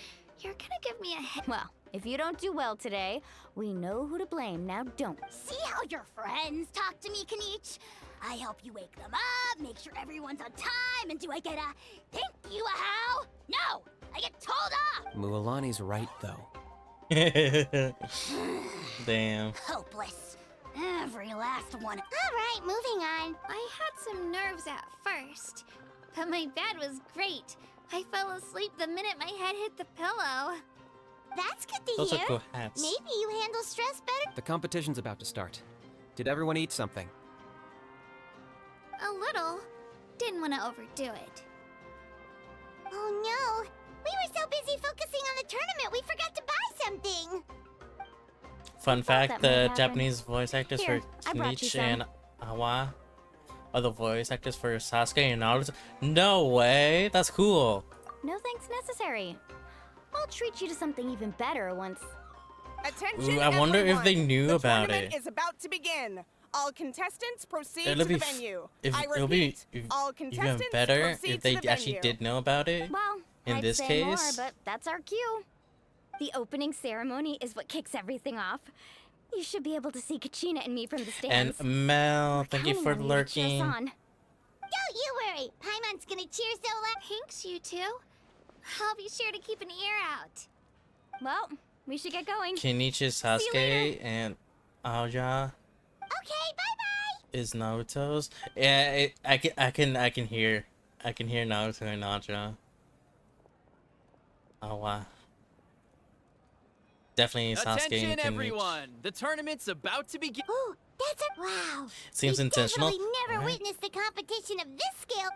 Speaker 6: You're gonna give me a hit. Well, if you don't do well today, we know who to blame. Now don't.
Speaker 3: See how your friends talk to me, Kanich? I help you wake them up, make sure everyone's on time, and do I get a thank you, a how? No! I get told off!
Speaker 12: Mualani's right, though.
Speaker 1: Damn.
Speaker 3: Hopeless. Every last one. Alright, moving on.
Speaker 6: I had some nerves at first, but my bed was great. I fell asleep the minute my head hit the pillow.
Speaker 3: That's good to
Speaker 1: Those
Speaker 3: hear.
Speaker 1: are cool hats.
Speaker 3: Maybe you handle stress better.
Speaker 12: The competition's about to start. Did everyone eat something?
Speaker 6: A little. Didn't want to overdo it.
Speaker 3: Oh no. We were so busy focusing on the tournament, we forgot to buy something.
Speaker 1: Fun fact,
Speaker 6: that
Speaker 1: the
Speaker 6: might happen.
Speaker 1: Japanese voice actors
Speaker 6: Here,
Speaker 1: for
Speaker 6: I brought you
Speaker 1: Kenichi
Speaker 6: some.
Speaker 1: and Awa are the voice actors for Sasuke and Naruto. No way! That's cool!
Speaker 6: No thanks necessary. I'll treat you to something even better once.
Speaker 15: Attention,
Speaker 1: Ooh, I wonder if
Speaker 15: everyone.
Speaker 1: they knew
Speaker 15: The
Speaker 1: about
Speaker 15: tournament
Speaker 1: it.
Speaker 15: is about to begin. All contestants proceed
Speaker 1: It'll
Speaker 15: to
Speaker 1: be
Speaker 15: the venue.
Speaker 1: if
Speaker 15: I
Speaker 1: it'll be
Speaker 15: repeat, all
Speaker 1: even
Speaker 15: contestants
Speaker 1: better
Speaker 15: proceed
Speaker 1: if they
Speaker 15: to the
Speaker 1: actually
Speaker 15: venue.
Speaker 1: did know about it.
Speaker 6: Well,
Speaker 1: In
Speaker 6: I'd
Speaker 1: this
Speaker 6: say
Speaker 1: case,
Speaker 6: more, but that's our cue. The opening ceremony is what kicks everything off. You should be able to see Kachina and me from the
Speaker 1: and
Speaker 6: stands.
Speaker 1: Mel, thank you
Speaker 6: Counting
Speaker 1: for
Speaker 6: on you to cheer us
Speaker 1: lurking.
Speaker 6: on.
Speaker 3: Don't you worry. Paimon's gonna cheer so loud.
Speaker 6: Thanks, you two. I'll be sure to keep an ear out. Well, we should get going.
Speaker 1: Kenichi is Sasuke and Aoya
Speaker 3: Okay, bye-bye.
Speaker 1: is Naruto's. Yeah, I can hear Naruto and Aoya. Oh wow. Definitely Sasuke
Speaker 9: Attention,
Speaker 1: and Kenichi.
Speaker 9: everyone! The tournament's about to begin.
Speaker 3: Ooh, that's a wow.
Speaker 1: Seems
Speaker 3: We've
Speaker 1: intentional.
Speaker 3: definitely never
Speaker 1: Alright.
Speaker 3: witnessed a competition of this scale.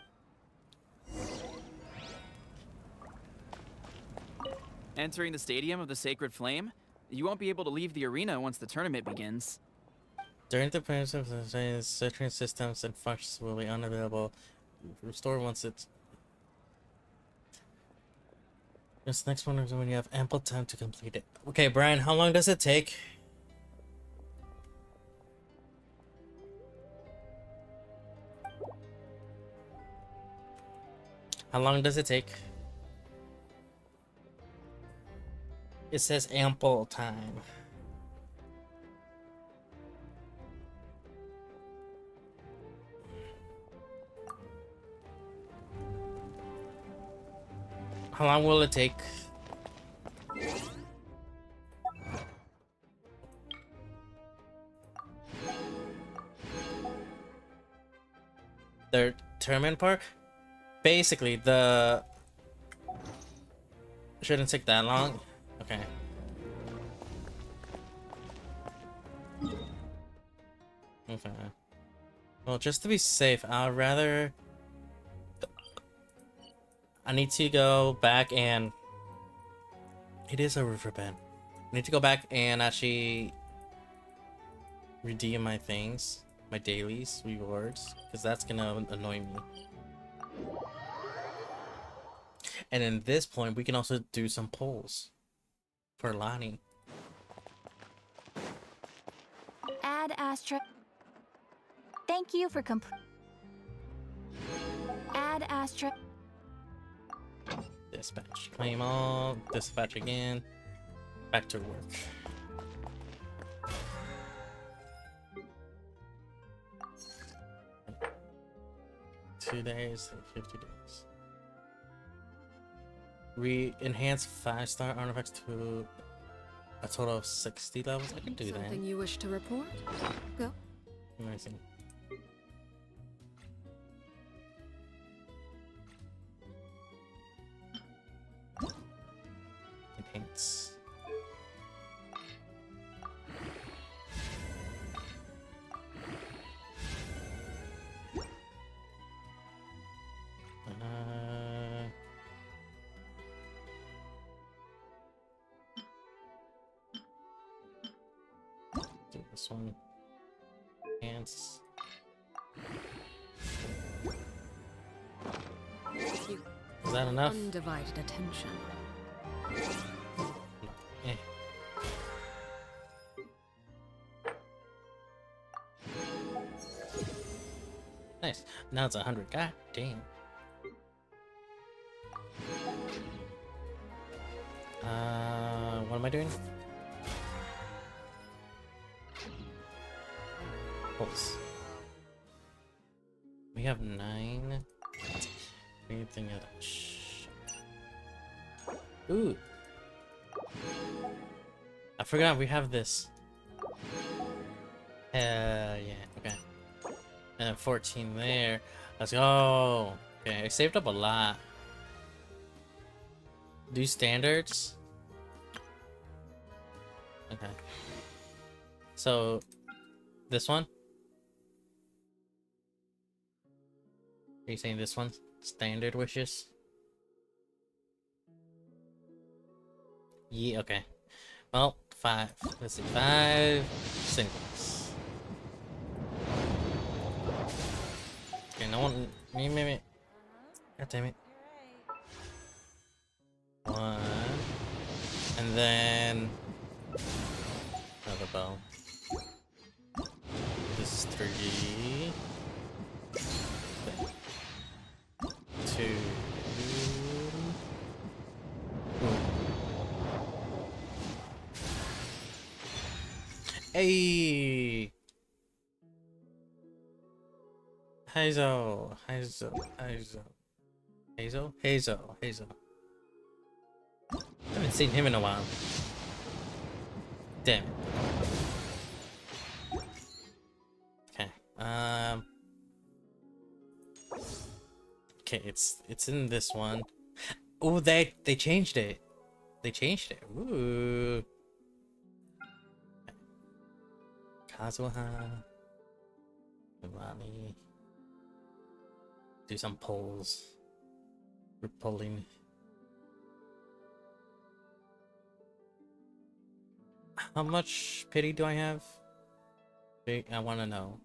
Speaker 9: Entering the Stadium of the Sacred Flame, you won't be able to leave the arena once the tournament begins.
Speaker 1: During the process of the certain systems and functions will be unavailable. Restore once it's. This next one is when you have ample time to complete it. Okay, Brian, how long does it take? How long does it take? It says ample time. How long will it take? The tournament part? Basically, the... Shouldn't take that long. Okay. Okay. Well, just to be safe, I'd rather... I need to go back and... It is a riverbed. I need to go back and actually... redeem my things. My dailies, rewards. Because that's gonna annoy me. And in this point, we can also do some polls. For Lonnie.
Speaker 6: Add Astra. Thank you for Add Astra.
Speaker 1: Dispatch. Claim all. Dispatch again. Back to work. $2 days, 50 days. We enhance 5-star artifacts to a total of 60 levels. I can do that.
Speaker 8: Something you wish to report? Go.
Speaker 1: Amazing. Enhance. Do this one. Enhance. Is that enough?
Speaker 8: Undivided attention.
Speaker 1: Eh. Nice. Now it's 100. God damn. What am I doing? Pulse. We have 9. Anything else? Ooh. I forgot we have this. Yeah, okay. And 14 there. Let's go. Okay, I saved up a lot. Do standards? Okay. So, this one? Are you saying this one? Standard wishes? Yeah, okay. Well, 5. Let's see. 5 singles. Okay, no one. Me. God damn it. 1. And then. Another bell. This is 3. 2. Hey! Hazel. I haven't seen him in a while. Damn it. Okay. Okay, it's in this one. Oh, they changed it. Ooh. Kazuha. Milani. Do some polls. We're polling. How much pity do I have? I want to know.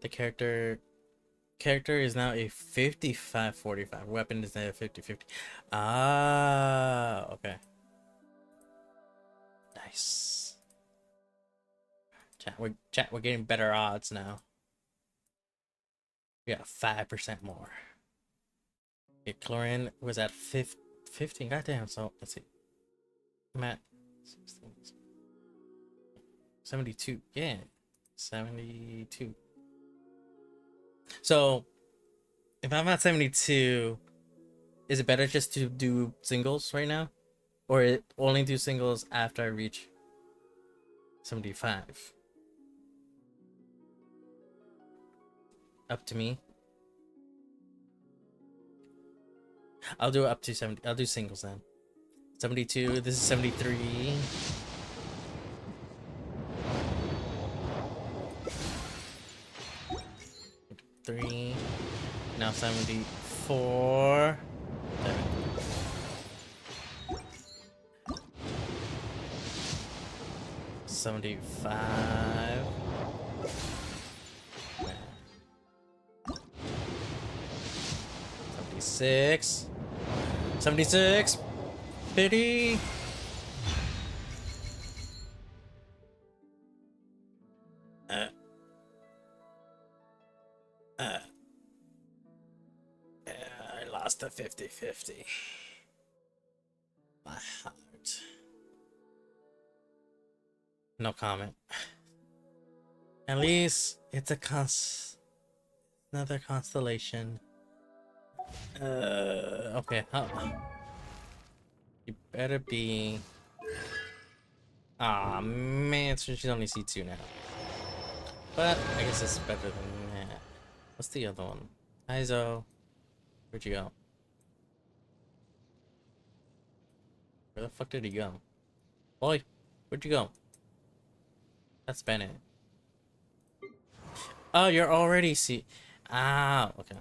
Speaker 1: The character is now a 55-45. Weapon is now a 50-50. Ah, okay. Nice. We're getting better odds now. We got 5% more. Okay, Chlorine was at 15. Goddamn. So let's see. I'm at 72. Yeah, 72. So if I'm at 72, is it better just to do singles right now, or only do singles after I reach 75? Up to me. I'll do up to 70. I'll do singles then. 72. This is 73. Three. Now 74. 75. 76. 76. Pity. I lost a 50-50. My heart. No comment. At least it's a another constellation. Okay, huh. You better be. Ah, man, so she's only C2 now. But I guess it's better than that. What's the other one? Izo. Where'd you go? Where the fuck did he go? Boy, where'd you go? That's Bennett. Oh, you're already C. Ah, okay.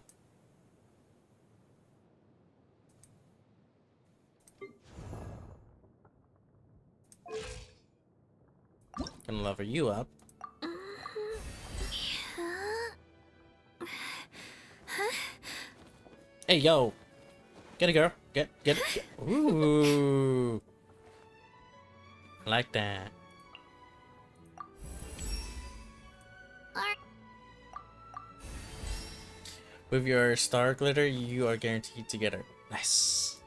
Speaker 1: Gonna level you up. Hey, yo. Get it, girl. Get it. Ooh. I like that. With your star glitter, you are guaranteed to get her. Nice.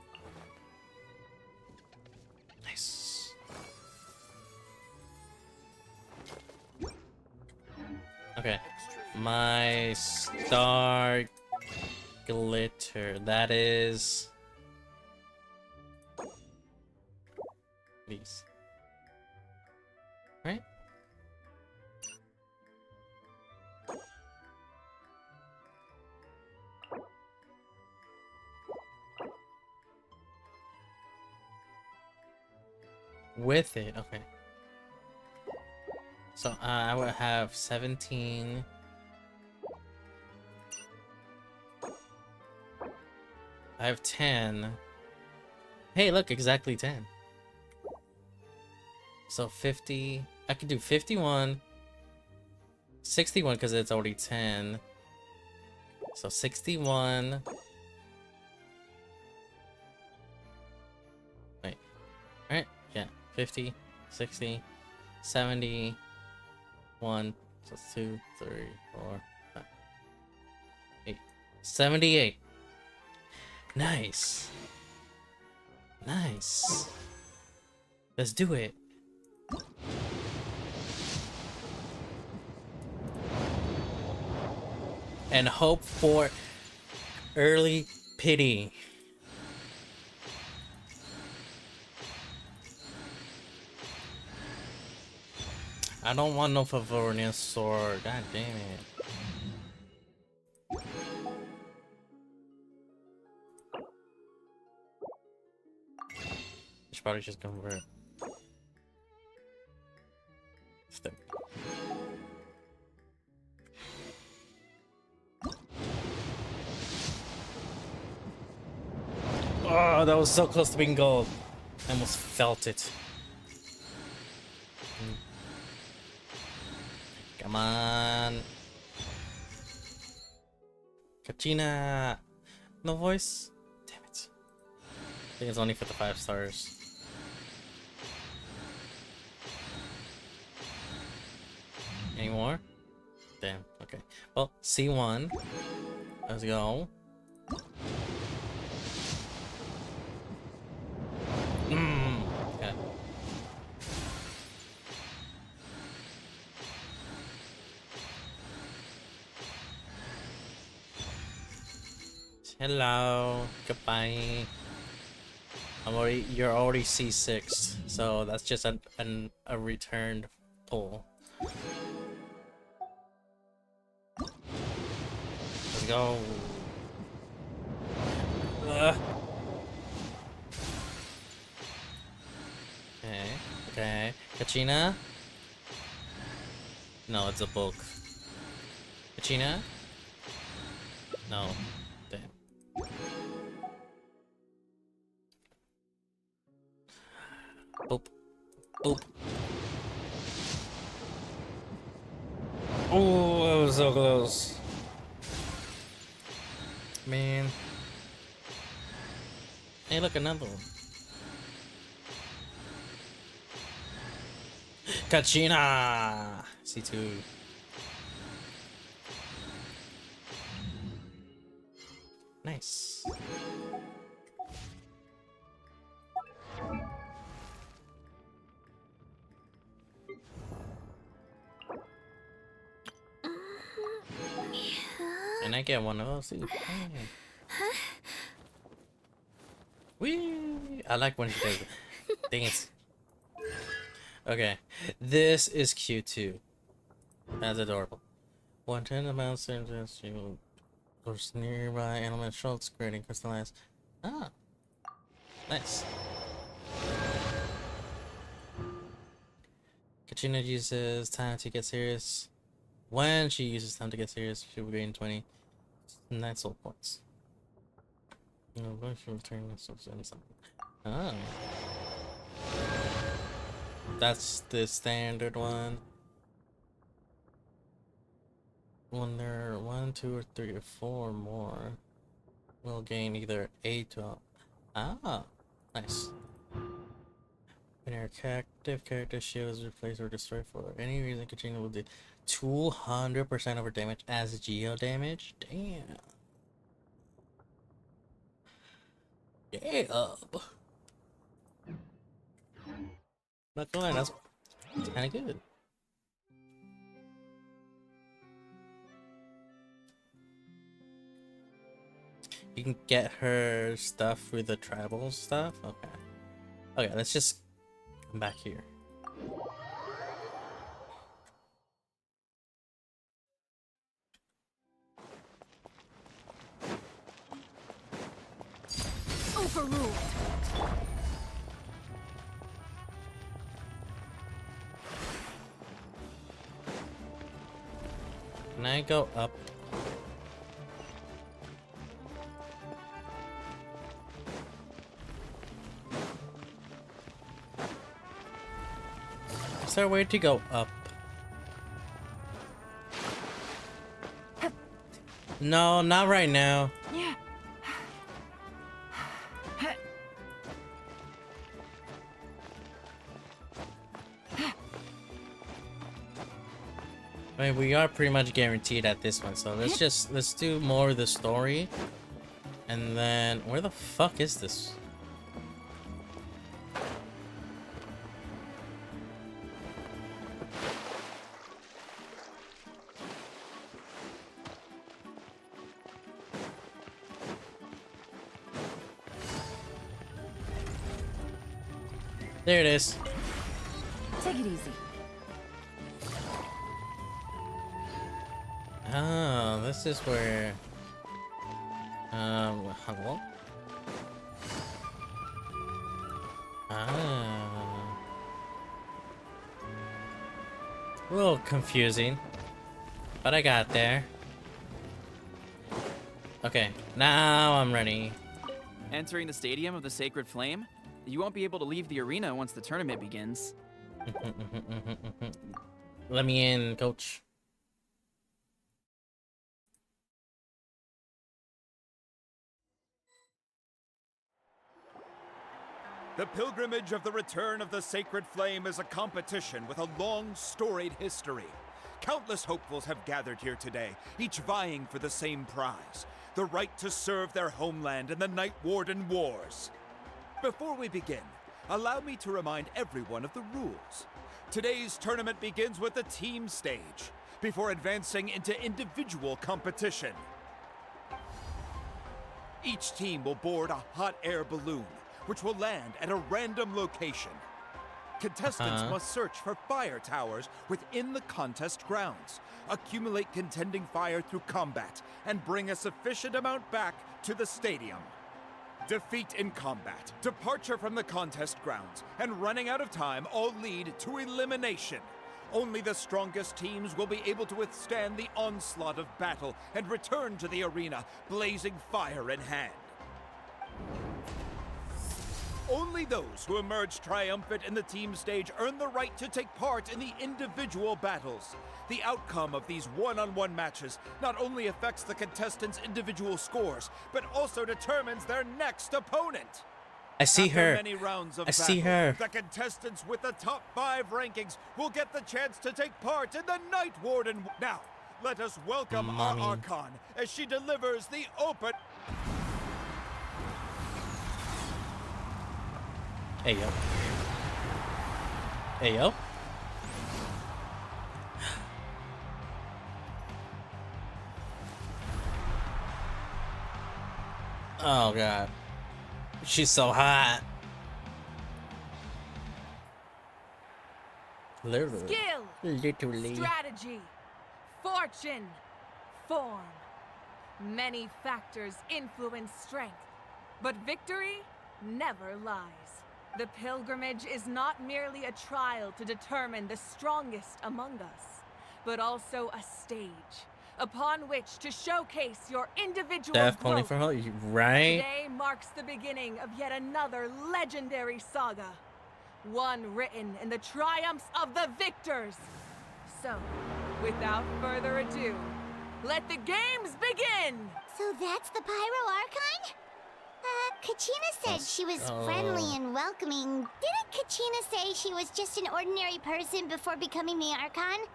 Speaker 1: Nice. Okay. My star glitter. That is these. Right? With it, okay. So I would have 17. I have 10. Hey, look, exactly 10. So 50. I could do 51. 61 because it's already 10. So 61. Wait. Alright, yeah. 50, 60, 70, 1, so 2, 3, 4, 5, 8, 78. Nice. Nice. Let's do it. And hope for early pity. I don't want no Favorian sword. God damn it. I should probably just convert. Stick. Oh, that was so close to being gold. I almost felt it. Come on. Kachina. No voice? Damn it. I think it's only for the 5 stars. Any more? Damn, okay. Well, C1. Let's go. Okay. Hello. Goodbye. You're already C6, so that's just a returned pull. Let's go. Okay, okay. Kachina? No, it's a bulk. Kachina? No. Damn. Boop. Boop. Oh, that was so close. Man. Hey, look, another one. Kachina! C2. Nice. Can I get one of those? Ooh, wee! I like when she does it. Dance. Okay, this is cute too. That's adorable. 110 amount sentence you course nearby element schultz creating crystallized. Ah, nice. Katrina uses time to get serious. When she uses time to get serious, she will gain 20 9 soul points. No, when she returns something. Oh. That's the standard one. When there are 1, 2, or 3, or 4 more, we'll gain either 8 to... Ah, nice. When your active character shield is replaced or destroyed for any reason, Katrina will do 200% of her damage as geo damage. Damn. Yeah. Not gonna lie, that's kind of good. You can get her stuff with the tribal stuff? Okay. Okay, let's just come back here.
Speaker 2: Overruled.
Speaker 1: Can I go up? Is there a way to go up? No, not right now.
Speaker 2: Yeah.
Speaker 1: I mean, we are pretty much guaranteed at this one, so let's do more of the story. And then where the fuck is this? There it is.
Speaker 5: Take it easy.
Speaker 1: Oh, this is where... hello? Ah. A little confusing, but I got there. Okay, now I'm ready.
Speaker 9: Entering the Stadium of the Sacred Flame? You won't be able to leave the arena once the tournament begins.
Speaker 1: Let me in, coach.
Speaker 16: The pilgrimage of the return of the Sacred Flame is a competition with a long, storied history. Countless hopefuls have gathered here today, each vying for the same prize, the right to serve their homeland in the Night Warden Wars. Before we begin, allow me to remind everyone of the rules. Today's tournament begins with the team stage, before advancing into individual competition. Each team will board a hot air balloon, which will land at a random location. Contestants must search for fire towers within the contest grounds, accumulate contending fire through combat, and bring a sufficient amount back to the stadium. Defeat in combat, departure from the contest grounds, and running out of time all lead to elimination. Only the strongest teams will be able to withstand the onslaught of battle and return to the arena, blazing fire in hand. Only those who emerge triumphant in the team stage earn the right to take part in the individual battles. The outcome of these one-on-one matches not only affects the contestants' individual scores, but also determines their next opponent.
Speaker 1: I see
Speaker 16: After
Speaker 1: her.
Speaker 16: many rounds of
Speaker 1: I see
Speaker 16: battle,
Speaker 1: her.
Speaker 16: The contestants with the top 5 rankings will get the chance to take part in the Night Warden. Now, let us welcome
Speaker 1: Mommy.
Speaker 16: our Archon as she delivers the open...
Speaker 1: Hey yo. Hey yo. Oh god. She's so hot. Literally.
Speaker 17: Skill,
Speaker 1: Literally.
Speaker 17: strategy, fortune, form. Many factors influence strength, but victory never lies. The pilgrimage is not merely a trial to determine the strongest among us, but also a stage upon which to showcase your individual
Speaker 1: Death calling
Speaker 17: growth.
Speaker 1: for help, right?
Speaker 17: Today marks the beginning of yet another legendary saga, one written in the triumphs of the victors. So, without further ado, let the games begin!
Speaker 3: So that's the Pyro Archon? Kachina said she was friendly and welcoming. Didn't Kachina say she was just an ordinary person before becoming the Archon?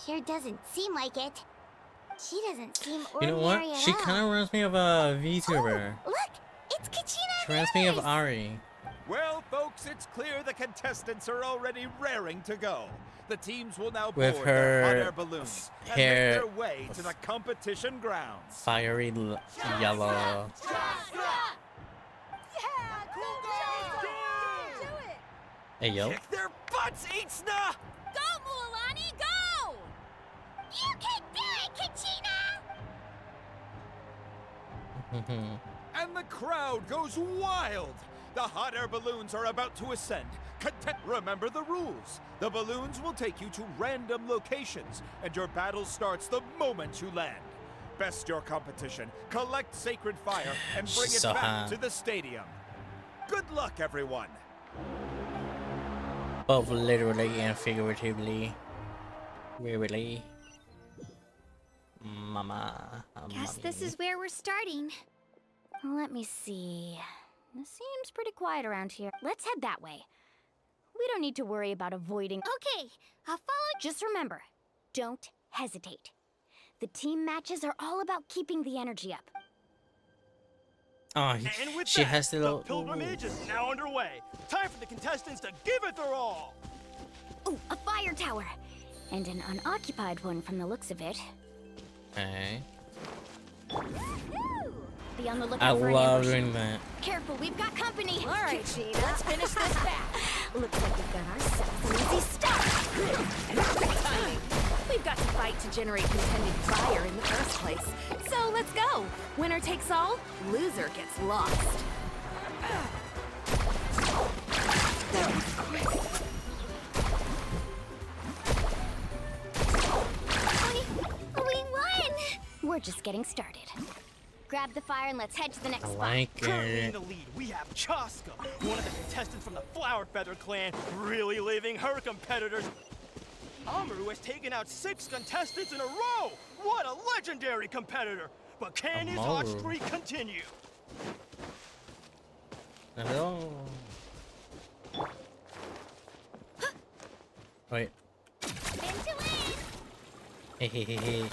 Speaker 3: Sure doesn't seem like it. She doesn't seem ordinary.
Speaker 1: You know what? She kind of reminds me of a VTuber.
Speaker 3: Oh, look! It's Kachina!
Speaker 1: She reminds me of Ari.
Speaker 16: Well, folks, it's clear the contestants are already raring to go. The teams will now
Speaker 1: With
Speaker 16: board their hot
Speaker 1: her
Speaker 16: air balloons and make
Speaker 1: hair
Speaker 16: their way to the competition grounds.
Speaker 1: Fiery yellow. Hey yo.
Speaker 7: Kick their butts, Itzna!
Speaker 6: Go, Mualani, go!
Speaker 3: You can do it, Kachina!
Speaker 16: And the crowd goes wild. The hot air balloons are about to ascend. Remember the rules. The balloons will take you to random locations, and your battle starts the moment you land. Best your competition, collect sacred fire, and bring
Speaker 1: She's
Speaker 16: it
Speaker 1: so
Speaker 16: back
Speaker 1: hot.
Speaker 16: to the stadium. Good luck, everyone.
Speaker 1: Both literally and figuratively. Really. Mama.
Speaker 6: Guess this is where we're starting.
Speaker 2: Let me see. It seems pretty quiet around here. Let's head that way. We don't need to worry about avoiding.
Speaker 6: Okay, I'll follow.
Speaker 2: Just remember, don't hesitate. The team matches are all about keeping the energy up.
Speaker 1: Oh,
Speaker 18: And with
Speaker 1: she
Speaker 18: that,
Speaker 1: has to
Speaker 18: the
Speaker 1: go.
Speaker 18: pilgrimage is now underway. Time for the contestants to give it their all.
Speaker 2: Ooh, a fire tower! And an unoccupied one from the looks of it.
Speaker 1: Okay.
Speaker 2: Be on the
Speaker 1: I
Speaker 2: lookout for an
Speaker 1: love
Speaker 2: ambush.
Speaker 1: doing that.
Speaker 2: Careful, we've got company!
Speaker 6: Alright, Gina, let's finish this back.
Speaker 2: Looks like we've got ourselves an easy start!
Speaker 8: We've got to fight to generate contended fire in the first place. So let's go. Winner takes all, loser gets lost.
Speaker 2: We won! We're just getting started. Grab the fire and let's head to the next spot.
Speaker 18: Currently in the lead, we have Chaska, one of the contestants from the Flower Feather clan, really leaving her competitors. Amaru has taken out 6 contestants in a row! What a legendary competitor! But can his hot
Speaker 1: Amaru.
Speaker 18: streak continue?
Speaker 1: Hello. Wait. Hey, hey, hey, hey.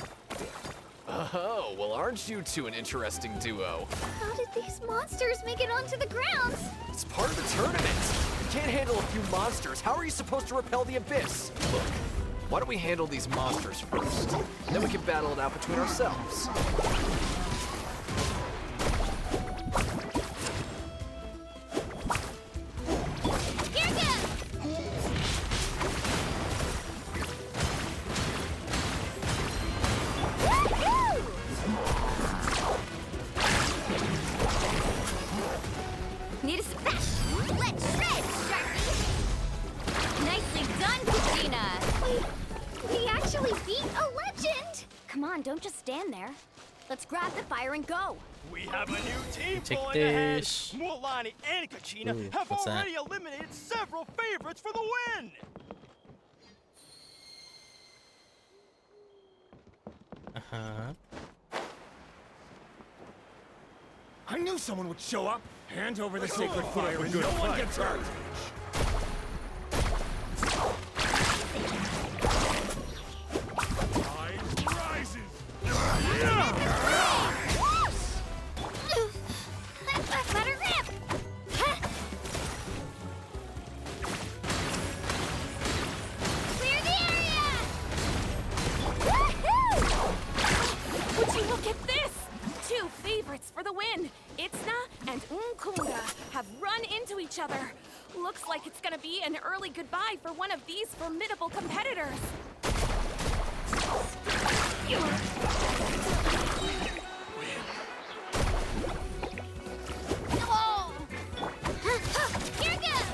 Speaker 19: Oh, well, aren't you two an interesting duo?
Speaker 6: How did these monsters make it onto the grounds?
Speaker 19: It's part of the tournament. You can't handle a few monsters. How are you supposed to repel the abyss? Look, why don't we handle these monsters first? Then we can battle it out between ourselves.
Speaker 2: Need a smash! Let's shred, Sharpie! Nicely done, Katrina! We actually beat a legend! Come on, don't just stand there. Let's grab the fire and go!
Speaker 18: We have a new team
Speaker 1: Take
Speaker 18: pulling ahead.
Speaker 1: this.
Speaker 18: Mualani and Kachina
Speaker 1: Ooh,
Speaker 18: have
Speaker 1: what's that?
Speaker 18: already eliminated several favorites for the win!
Speaker 1: Uh-huh.
Speaker 20: I knew someone would show up. Hand over the sacred
Speaker 18: Oh,
Speaker 20: fire and
Speaker 18: no
Speaker 20: no
Speaker 18: one
Speaker 20: one
Speaker 18: gets
Speaker 20: gets
Speaker 18: hurt.
Speaker 20: hurt. Tide rises.
Speaker 6: Let her rip! Clear the area!
Speaker 8: Would you look at this? 2 favorites for the win. It's other. Looks like it's gonna be an early goodbye for one of these formidable competitors.
Speaker 6: Oh! Here goes!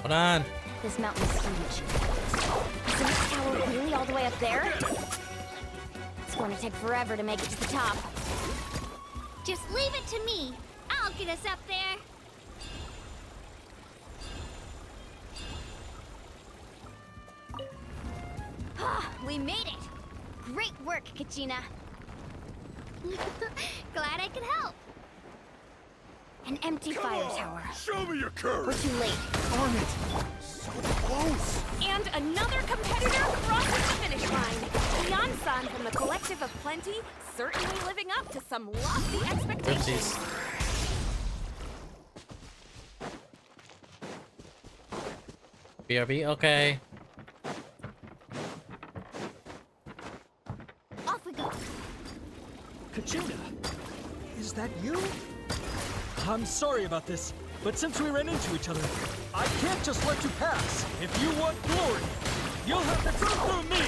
Speaker 1: Hold on.
Speaker 2: This mountain is huge. Is the next tower really all the way up there? It's going to take forever to make it to the top.
Speaker 3: Just leave it to me. I'll get us up there.
Speaker 2: We made it! Great work, Kachina.
Speaker 3: Glad I could help.
Speaker 2: An empty fire tower.
Speaker 20: Show me your courage!
Speaker 2: We're too late.
Speaker 20: Darn it! So close!
Speaker 8: And another competitor crosses the finish line. Beyond-san from the Collective of Plenty, certainly living up to some lofty expectations.
Speaker 1: Oopsies. BRB, okay.
Speaker 2: Off we go.
Speaker 21: Kachina, is that you? I'm sorry about this, but since we ran into each other, I can't just let you pass. If you want glory, you'll have to go through me!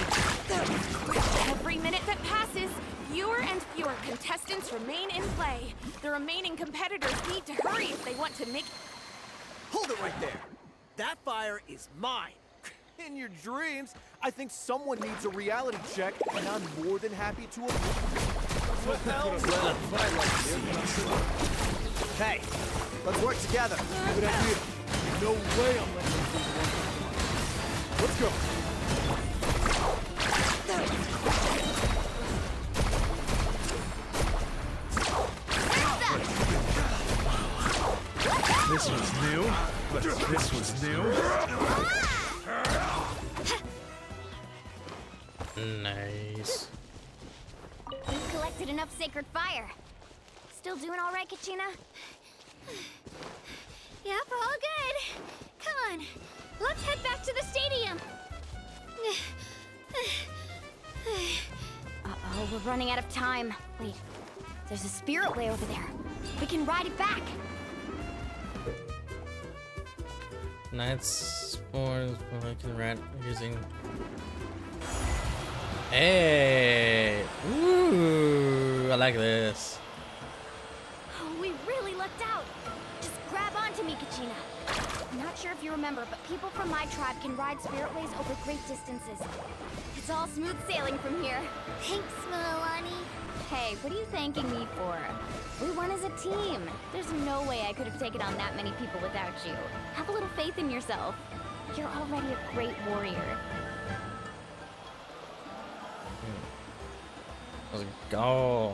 Speaker 8: Every minute that passes, fewer and fewer contestants remain in play. The remaining competitors need to hurry if they want to make...
Speaker 18: Hold it right there. That fire is mine. In your dreams, I think someone needs a reality check, and I'm more than happy to... What else? Hey, let's work together. Good idea. No way I'm letting you do one. Let's go.
Speaker 20: This was new, but this was new.
Speaker 1: Nice.
Speaker 2: We've collected enough sacred fire. Still doing all right, Kachina?
Speaker 3: Yep, all good. Come on, let's head back to the stadium.
Speaker 2: Uh-oh, we're running out of time. Wait, there's a spirit way over there. We can ride it back.
Speaker 1: Knight's spores, rat using. Hey! Ooh, I like this.
Speaker 2: Oh, we really lucked out. Just grab onto me, Kachina. I'm not sure if you remember, but people from my tribe can ride spiritways over great distances. It's all smooth sailing from here.
Speaker 3: Thanks, Milani.
Speaker 2: Hey, what are you thanking me for? We won as a team. There's no way I could have taken on that many people without you. Have a little faith in yourself. You're already a great warrior.
Speaker 1: Let's go.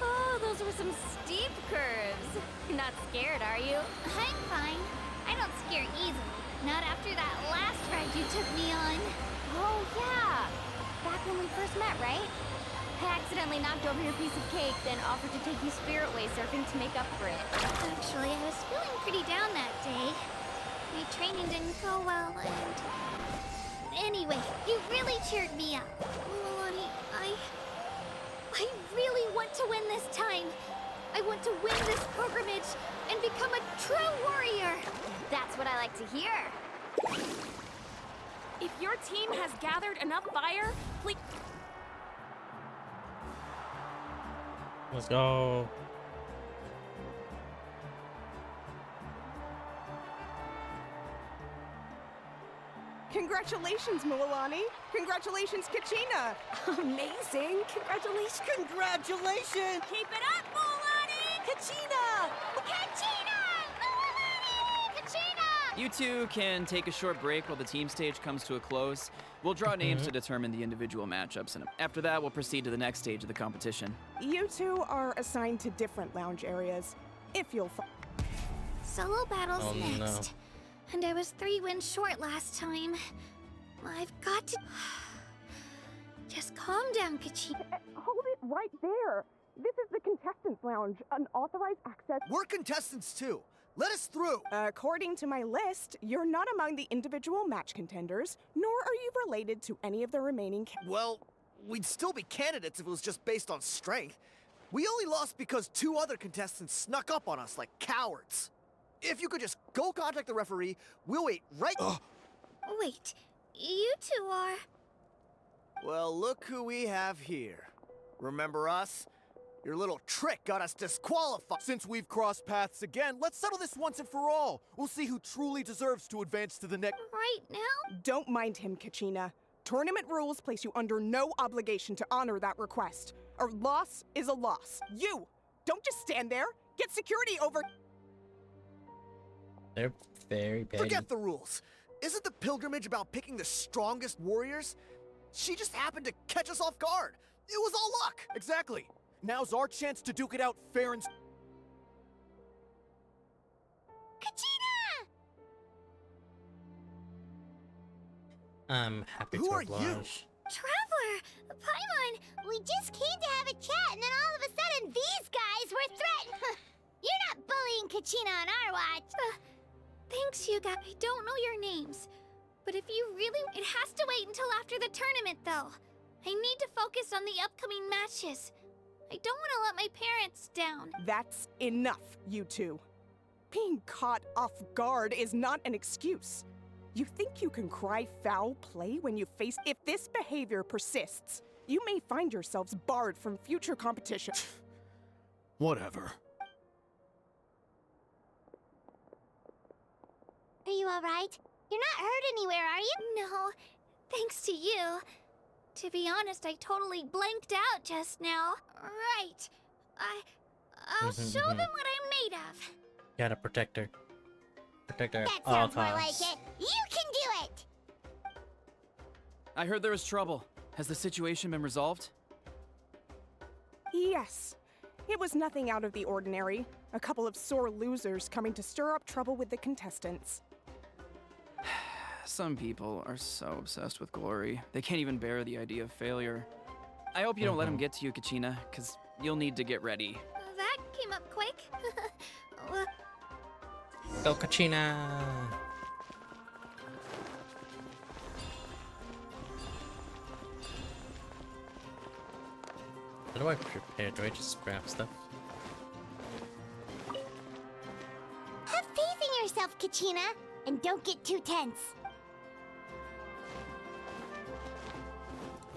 Speaker 2: Oh, those were some steep curves. You're not scared, are you?
Speaker 3: I'm fine. I don't scare easily. Not after that last ride you took me on.
Speaker 2: Oh, yeah. Back when we first met, right? I accidentally knocked over your piece of cake, then offered to take you spiritway surfing to make up for it.
Speaker 3: Actually, I was feeling pretty down that day. My training didn't go well, and... Anyway, you really cheered me up. Milani, I really want to win this time. I want to win this pilgrimage and become a true warrior.
Speaker 2: That's what I like to hear.
Speaker 8: If your team has gathered enough fire, please...
Speaker 1: Let's go.
Speaker 15: Congratulations, Milani. Congratulations, Kachina.
Speaker 8: Amazing. Congratulations.
Speaker 15: Congratulations.
Speaker 8: Keep it up, Milani.
Speaker 15: Kachina.
Speaker 3: Kachina! Milani! Kachina!
Speaker 9: You two can take a short break while the team stage comes to a close. We'll draw names to determine the individual matchups, and after that, we'll proceed to the next stage of the competition.
Speaker 15: You two are assigned to different lounge areas. If you'll
Speaker 3: Solo battles
Speaker 1: Oh,
Speaker 3: next.
Speaker 1: no.
Speaker 3: And I was 3 wins short last time.
Speaker 6: I've got to... Just calm down, Kachina.
Speaker 15: Hold it right there. This is the contestants' lounge, unauthorized access.
Speaker 19: We're contestants too. Let us through.
Speaker 15: According to my list, you're not among the individual match contenders, nor are you related to any of the remaining.
Speaker 19: Well, we'd still be candidates if it was just based on strength. We only lost because 2 other contestants snuck up on us like cowards. If you could just go contact the referee, we'll wait right...
Speaker 6: Wait, you two are...
Speaker 19: Well, look who we have here. Remember us? Your little trick got us disqualified.
Speaker 16: Since we've crossed paths again, let's settle this once and for all. We'll see who truly deserves to advance to the next...
Speaker 6: Right now?
Speaker 15: Don't mind him, Kachina. Tournament rules place you under no obligation to honor that request. A loss is a loss. You! Don't just stand there. Get security over...
Speaker 1: They're very bad.
Speaker 19: Forget the rules. Isn't the pilgrimage about picking the strongest warriors? She just happened to catch us off guard. It was all luck.
Speaker 16: Exactly. Now's our chance to duke it out fair and...
Speaker 3: Kachina!
Speaker 1: I'm happy
Speaker 19: Who
Speaker 1: to
Speaker 19: are
Speaker 1: oblige.
Speaker 19: you?
Speaker 6: Traveler! Paimon!
Speaker 3: We just came to have a chat, and then all of a sudden these guys were threatened. You're not bullying Kachina on our watch.
Speaker 6: Thanks, you guys. I don't know your names. But if you really... It has to wait until after the tournament, though. I need to focus on the upcoming matches. I don't want to let my parents down.
Speaker 15: That's enough, you two. Being caught off guard is not an excuse. You think you can cry foul play when you face... If this behavior persists, you may find yourselves barred from future competition.
Speaker 16: Whatever.
Speaker 3: Are you alright? You're not hurt anywhere, are you?
Speaker 6: No, thanks to you. To be honest, I totally blanked out just now. Right. I'll show them what I'm made of.
Speaker 1: Gotta protect her. Protect her at
Speaker 3: That
Speaker 1: all
Speaker 3: sounds more like
Speaker 1: costs.
Speaker 3: it. You can do it!
Speaker 9: I heard there was trouble. Has the situation been resolved?
Speaker 15: Yes. It was nothing out of the ordinary. A couple of sore losers coming to stir up trouble with the contestants.
Speaker 9: Some people are so obsessed with glory, they can't even bear the idea of failure. I hope you don't let them get to you, Kachina, because you'll need to get ready.
Speaker 6: That came up quick.
Speaker 1: Go, Kachina! How do I prepare? Do I just grab stuff?
Speaker 3: Have faith in yourself, Kachina, and don't get too tense.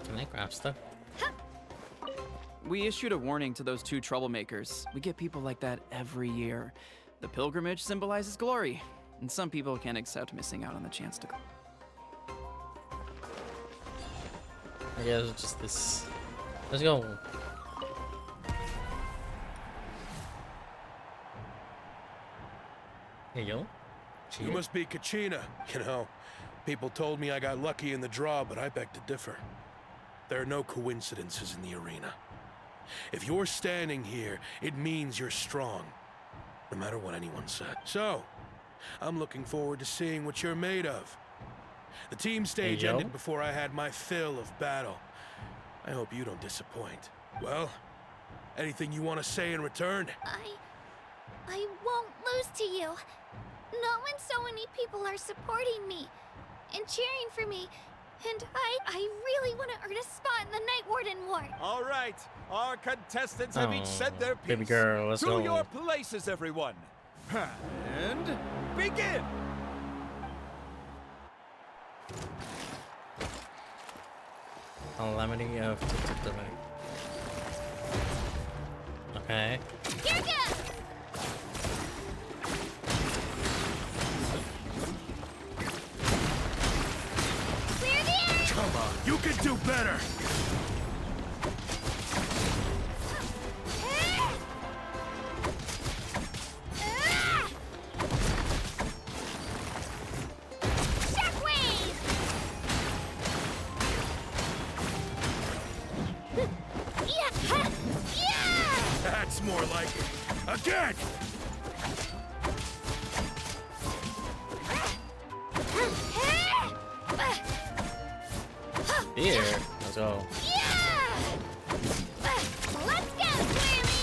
Speaker 1: Can I grab stuff?
Speaker 9: We issued a warning to those 2 troublemakers. We get people like that every year. The pilgrimage symbolizes glory, and some people can't accept missing out on the chance to...
Speaker 1: I guess it's just this. Let's go. Hey, yo.
Speaker 4: You must be Kachina. You know, people told me I got lucky in the draw, but I beg to differ. There are no coincidences in the arena. If you're standing here, it means you're strong, no matter what anyone said. So, I'm looking forward to seeing what you're made of. The team stage ended before I had my fill of battle. I hope you don't disappoint. Well, anything you want to say in return?
Speaker 6: I won't lose to you. Not when so many people are supporting me and cheering for me. And I really want to earn a spot in the Night Warden Ward.
Speaker 16: All right, our contestants have each said their piece.
Speaker 1: Baby girl, let's
Speaker 16: to
Speaker 1: go.
Speaker 16: your places, everyone. And begin.
Speaker 1: Calamity of Okay.
Speaker 6: Here goes! Clear the air!
Speaker 4: Come on, you can do better! That's more like it. Again!
Speaker 1: Here, let's go.
Speaker 3: Let's go, Twirly!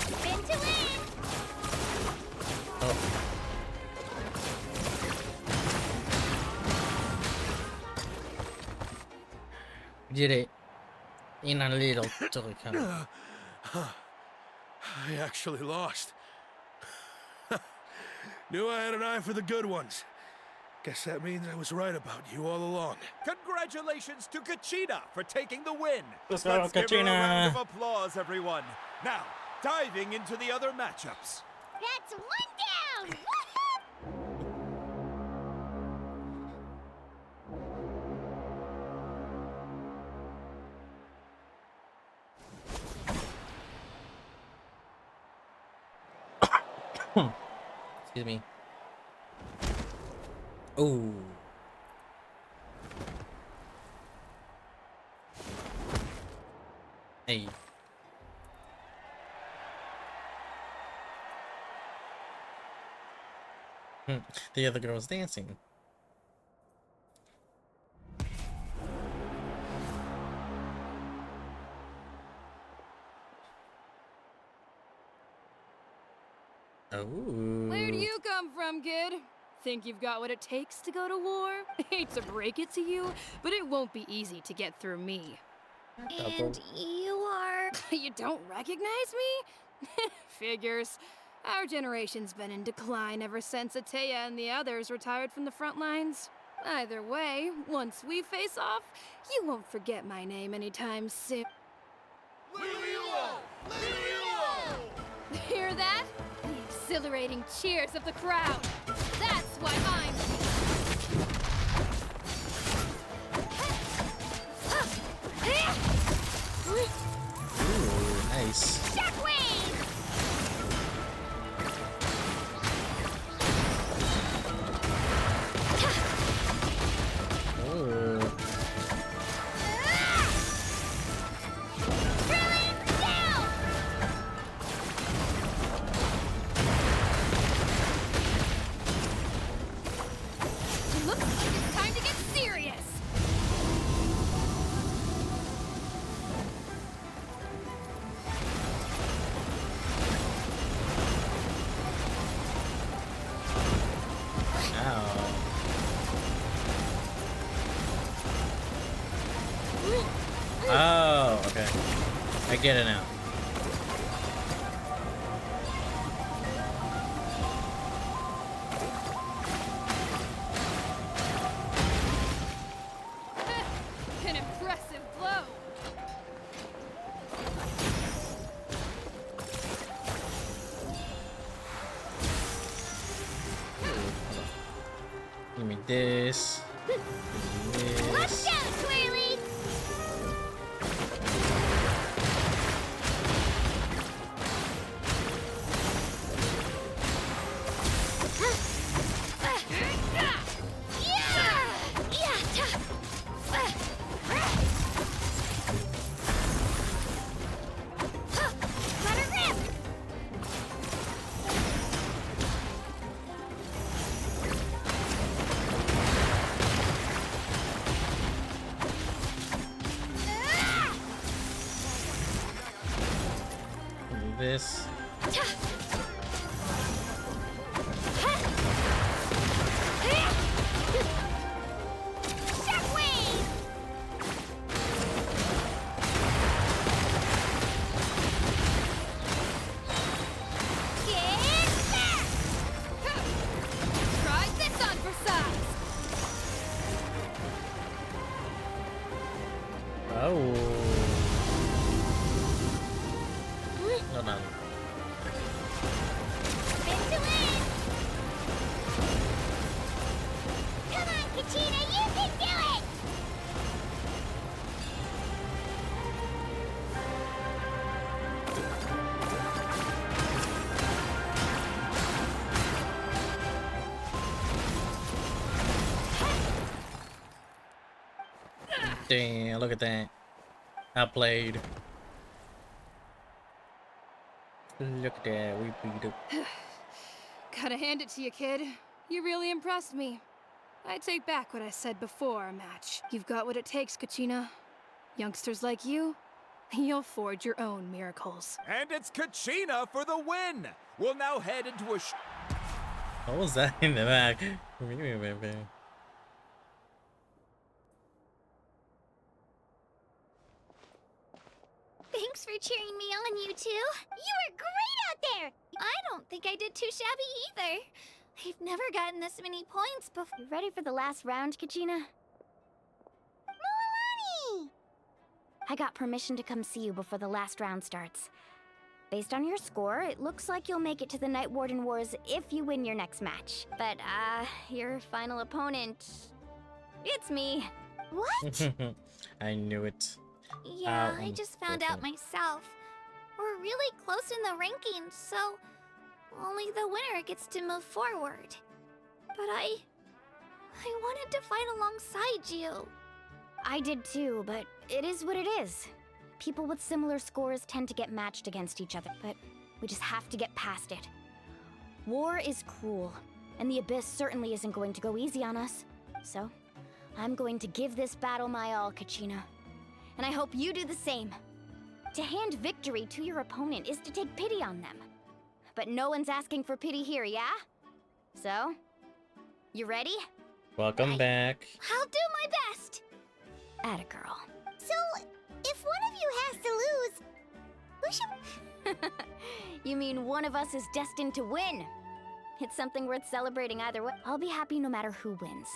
Speaker 3: Spin to win!
Speaker 1: Oh. Did it in a little token.
Speaker 4: I actually lost. Knew I had an eye for the good ones. Guess that means I was right about you all along.
Speaker 16: Congratulations to Kachina for taking the win.
Speaker 1: Let's go,
Speaker 16: give her a round
Speaker 1: Kachina.
Speaker 16: of applause, everyone. Now, diving into the other matchups.
Speaker 3: That's one down!
Speaker 1: Excuse me. Ooh. Hey. The other girl was dancing. Oh.
Speaker 11: Where do you come from, kid? Think you've got what it takes to go to war? Hate to break it to you, but it won't be easy to get through me.
Speaker 6: And you are...
Speaker 11: You don't recognize me? Figures. Our generation's been in decline ever since Ateya and the others retired from the front lines. Either way, once we face off, you won't forget my name anytime soon. Hear that? The exhilarating cheers of the crowd. That's why I'm...
Speaker 1: Ooh, nice.
Speaker 3: Shockwave!
Speaker 1: Ooh.
Speaker 11: Looks like it's time to get serious.
Speaker 1: Oh, okay. I get it now.
Speaker 11: An impressive blow.
Speaker 1: Give me this. Give me
Speaker 3: Let's
Speaker 1: this.
Speaker 3: go, Twirly!
Speaker 1: Give me this.
Speaker 11: Try this on for size.
Speaker 1: Oh. No, no.
Speaker 3: Spin to win! Come on, Kachina, you can do it!
Speaker 1: Damn, look at that. Outplayed. Look at that, we beat up.
Speaker 11: Gotta hand it to you, kid. You really impressed me. I take back what I said before our match. You've got what it takes, Kachina. Youngsters like you, you'll forge your own miracles.
Speaker 16: And it's Kachina for the win! We'll now head into a
Speaker 1: What was that in the back?
Speaker 6: Thanks for cheering me on, you two. You were great out there! I don't think I did too shabby either. I've never gotten this many points before.
Speaker 3: You ready for the last round, Kachina? Milani! I got permission to come see you before the last round starts. Based on your score, it looks like you'll make it to the Night Warden Wars if you win your next match. But, your final opponent... It's me. What?
Speaker 1: I knew it.
Speaker 6: Yeah, I just found out myself. We're really close in the rankings, so only the winner gets to move forward. But I wanted to fight alongside you.
Speaker 3: I did too, but it is what it is. People with similar scores tend to get matched against each other, but we just have to get past it. War is cruel, and the Abyss certainly isn't going to go easy on us. So, I'm going to give this battle my all, Kachina. And I hope you do the same. To hand victory to your opponent is to take pity on them. But no one's asking for pity here, yeah? So, you ready?
Speaker 1: Welcome back.
Speaker 6: I'll do my best!
Speaker 3: Atta girl. So, if one of you has to lose, who should... You mean one of us is destined to win? It's something worth celebrating either way. I'll be happy no matter who wins.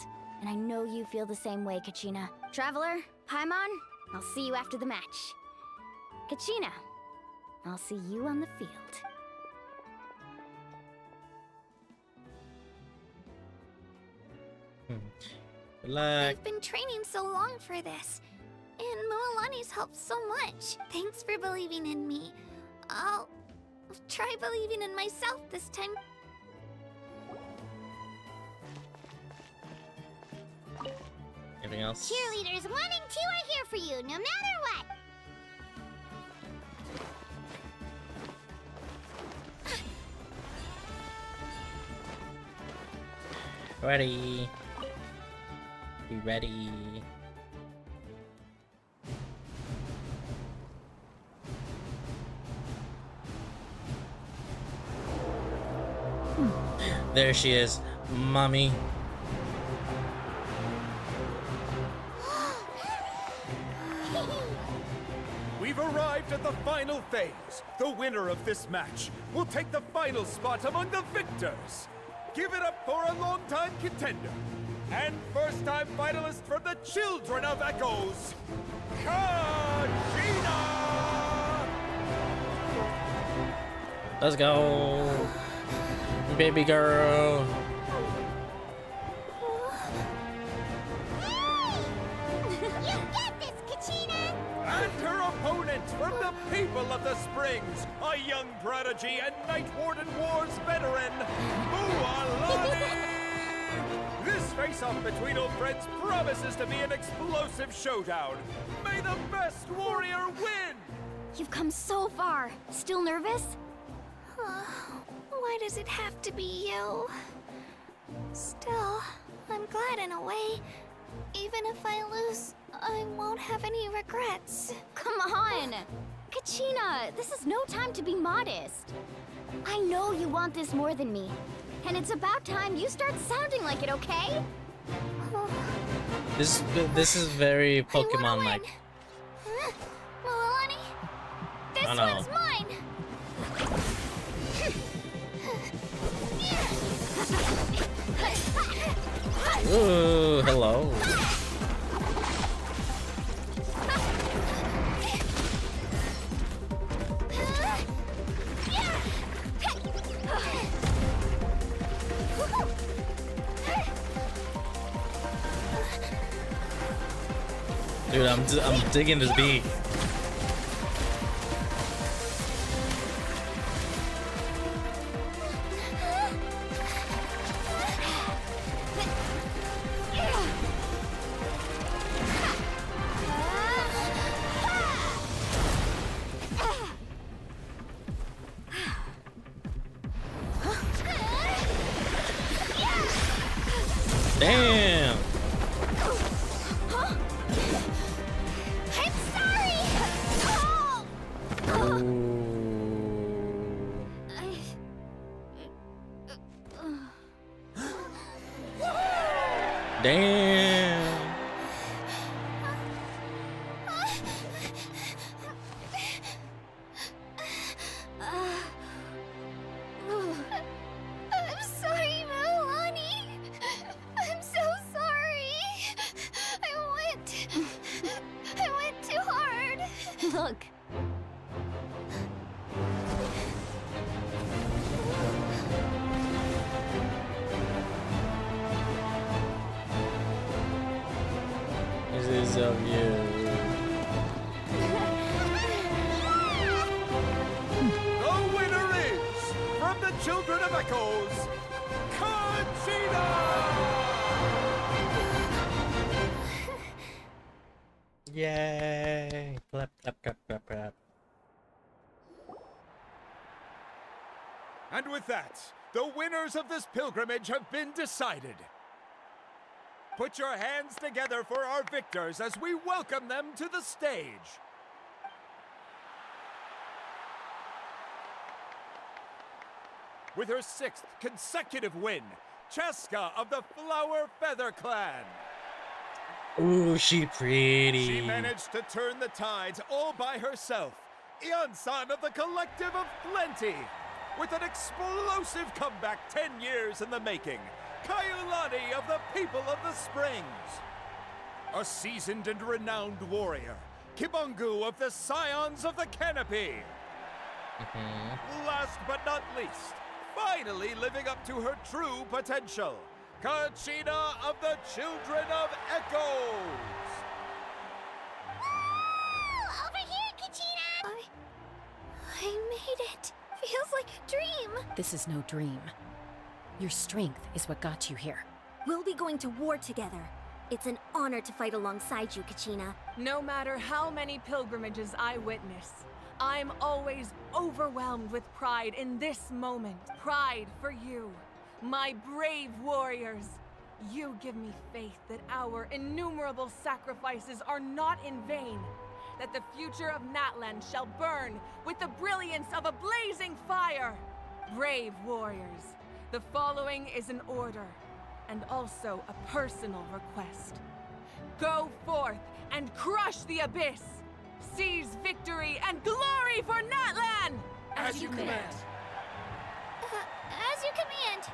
Speaker 3: And I know you feel the same way, Kachina. Traveler, Paimon, I'll see you after the match. Kachina, I'll see you on the field.
Speaker 1: Good luck.
Speaker 6: I've been training so long for this, and Mualani's helped so much. Thanks for believing in me. I'll try believing in myself this time.
Speaker 1: Anything else?
Speaker 3: Cheerleaders 1 and 2 are here for you, no matter what.
Speaker 1: Ready. Be ready. There she is, mommy.
Speaker 16: We've arrived at the final phase. The winner of this match will take the final spot among the victors. Give it up for a long-time contender and first-time finalist from the Children of Echoes, Kachina!
Speaker 1: Let's go, baby girl.
Speaker 3: You got this, Kachina!
Speaker 16: And her opponent from the People of the Springs, a young prodigy and Night Warden Wars veteran, Mualani! This face-off between old friends promises to be an explosive showdown. May the best warrior win!
Speaker 3: You've come so far. Still nervous?
Speaker 6: Why does it have to be you? Still, I'm glad in a way. Even if I lose, I won't have any regrets.
Speaker 3: Come on! Kachina, this is no time to be modest. I know you want this more than me. And it's about time you start sounding like it, okay?
Speaker 1: This is very Pokemon-like.
Speaker 6: Mualani, this
Speaker 1: Oh, no.
Speaker 6: one's mine!
Speaker 1: Ooh, hello. Dude, I'm digging this beat. Damn.
Speaker 3: I'm sorry! Oh!
Speaker 1: Damn.
Speaker 3: I'm sorry, Melanie. I'm so sorry. I went too hard.
Speaker 2: Look.
Speaker 1: This is so cute.
Speaker 16: The winner is, from the Children of Echoes, Conchita!
Speaker 1: Yay! Clap, clap, clap, clap, clap.
Speaker 16: And with that, the winners of this pilgrimage have been decided. Put your hands together for our victors as we welcome them to the stage. With her 6th consecutive win, Cheska of the Flower Feather Clan.
Speaker 1: Ooh, she pretty.
Speaker 16: She managed to turn the tides all by herself. Ian-san of the Collective of Plenty. With an explosive comeback 10 years in the making. Kaiulani of the People of the Springs. A seasoned and renowned warrior. Kibungu of the Scions of the Canopy. Last but not least, finally living up to her true potential. Kachina of the Children of Echoes!
Speaker 3: Over here, Kachina! I made it. Feels like a dream.
Speaker 10: This is no dream. Your strength is what got you here.
Speaker 22: We'll be going to war together. It's an honor to fight alongside you, Kachina.
Speaker 17: No matter how many pilgrimages I witness, I'm always overwhelmed with pride in this moment. Pride for you, my brave warriors. You give me faith that our innumerable sacrifices are not in vain, that the future of Natlan shall burn with the brilliance of a blazing fire. Brave warriors, the following is an order, and also a personal request. Go forth and crush the abyss! Seize victory and glory for Natlan!
Speaker 16: As you command.
Speaker 3: As you command.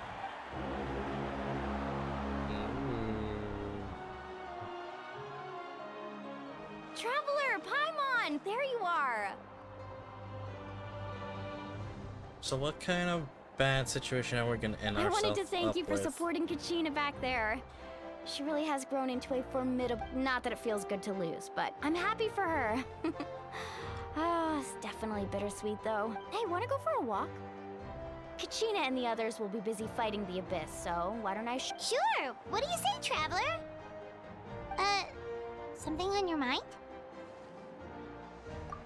Speaker 2: Traveler, Paimon, there you are.
Speaker 1: So what kind of bad situation are we gonna end
Speaker 2: I
Speaker 1: ourselves
Speaker 2: wanted to thank you for
Speaker 1: with?
Speaker 2: supporting Kachina back there. She really has grown into a formidable... Not that it feels good to lose, but I'm happy for her. It's definitely bittersweet, though. Hey, wanna go for a walk? Kachina and the others will be busy fighting the abyss, so why don't I
Speaker 3: Sure! What do you say, Traveler? Something on your mind?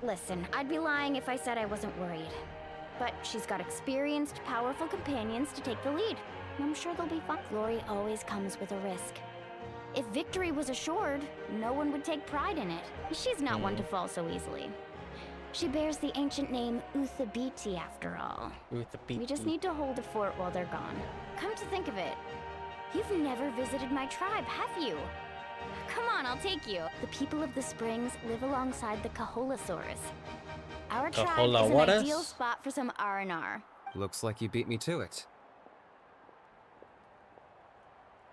Speaker 2: Listen, I'd be lying if I said I wasn't worried. But she's got experienced, powerful companions to take the lead. I'm sure they'll be fine. Glory always comes with a risk. If victory was assured, no one would take pride in it. She's not one to fall so easily. She bears the ancient name Uthabiti, after all.
Speaker 1: Uthabiti.
Speaker 2: We just need to hold the fort while they're gone. Come to think of it, you've never visited my tribe, have you? Come on, I'll take you. The people of the springs live alongside the Kaholasaurus. Our tribe is an ideal spot for some R&R.
Speaker 12: Looks like you beat me to it.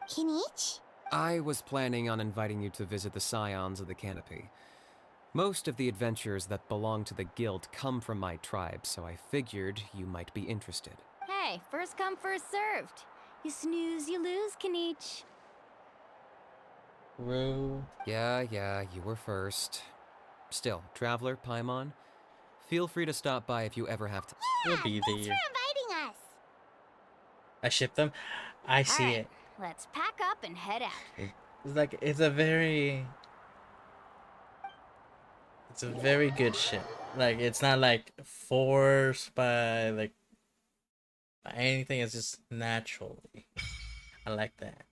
Speaker 3: Kinich?
Speaker 12: I was planning on inviting you to visit the Scions of the Canopy. Most of the adventurers that belong to the guild come from my tribe, so I figured you might be interested.
Speaker 2: Hey, first come, first served. You snooze, you lose, Kinich.
Speaker 12: Yeah, you were first. Still, Traveler, Paimon, feel free to stop by if you ever have to.
Speaker 1: We'll be
Speaker 3: Thanks for
Speaker 1: there.
Speaker 3: inviting us.
Speaker 1: I ship them. I see
Speaker 2: Alright,
Speaker 1: it.
Speaker 2: let's pack up and head out.
Speaker 1: It's like it's a very good ship. Like it's not like forced by by anything. It's just naturally. I like that.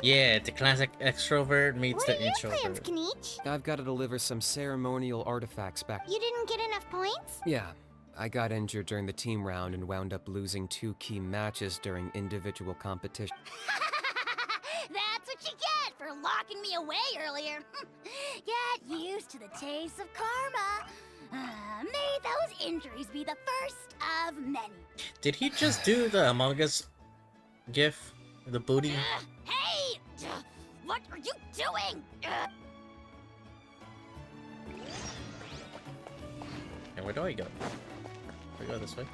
Speaker 1: Yeah, the classic extrovert meets the
Speaker 3: What are your plans,
Speaker 1: introvert.
Speaker 3: Kniech?
Speaker 12: I've got to deliver some ceremonial artifacts back.
Speaker 3: You didn't get enough points?
Speaker 12: Yeah, I got injured during the team round and wound up losing 2 key matches during individual competition.
Speaker 6: That's what you get for locking me away earlier. Get used to the taste of karma. May those injuries be the first of many.
Speaker 1: Did he just do the Among Us gif? The booty?
Speaker 6: Hey! What are you doing?
Speaker 1: And where do I go? I go this way.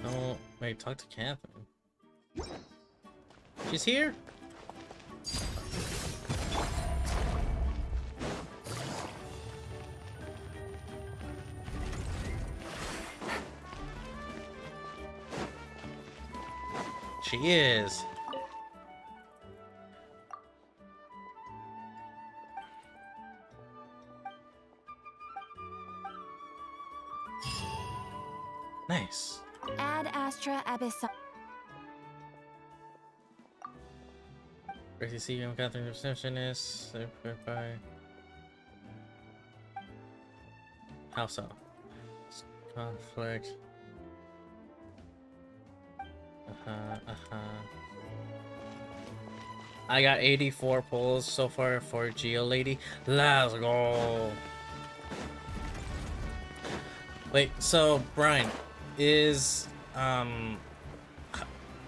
Speaker 1: No, wait, talk to Catherine. She's here? She is. Nice.
Speaker 2: Ad Astra Abyss.
Speaker 1: Where you see him, Catherine, receptionist. Goodbye. How so? Conflict. I got 84 pulls so far for Geo Lady. Let's go. Wait, so Brian, is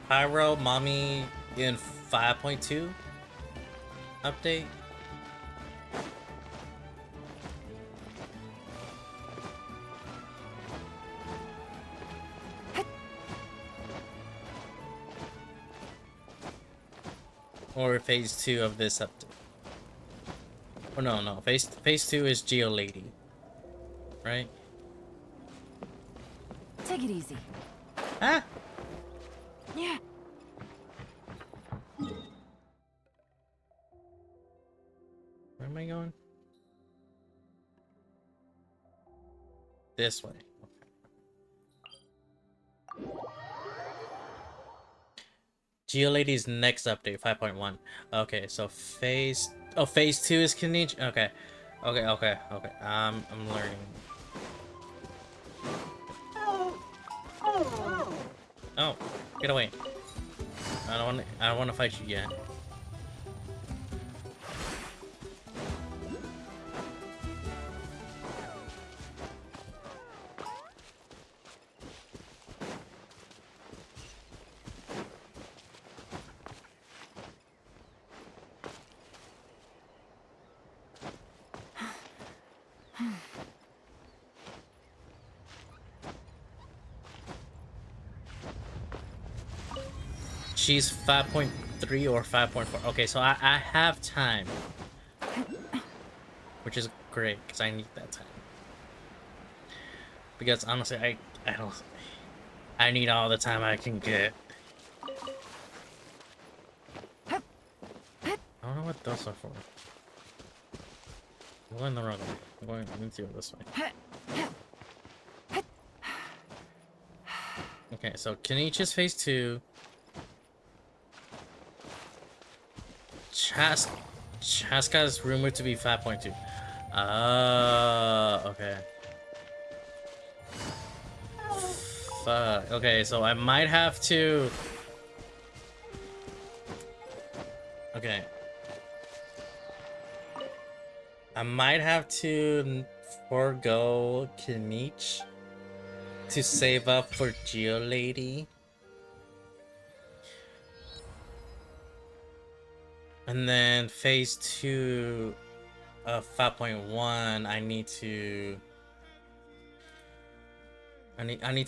Speaker 1: Pyro Mommy in 5.2 update? Or phase 2 of this update? Oh no, phase 2 is Geo Lady, right?
Speaker 10: Take it easy.
Speaker 1: Ah.
Speaker 10: Yeah.
Speaker 1: Where am I going? This way. Okay. Geo Lady's next update, 5.1. Okay, so phase 2 is Kenichi. Okay. I'm learning. Oh, get away. I don't want to fight you yet. She's 5.3 or 5.4. Okay, so I have time. Which is great, because I need that time. Because honestly, I need all the time I can get. I don't know what those are for. I'm going the wrong way. I'm going into this way. Okay, so Kenichi's phase 2. Chaska is rumored to be 5.2. Okay. Fuck. Okay, so I might have to... Okay. I might have to forego Kenich to save up for Geo Lady. And then phase 2 of 5.1, I need to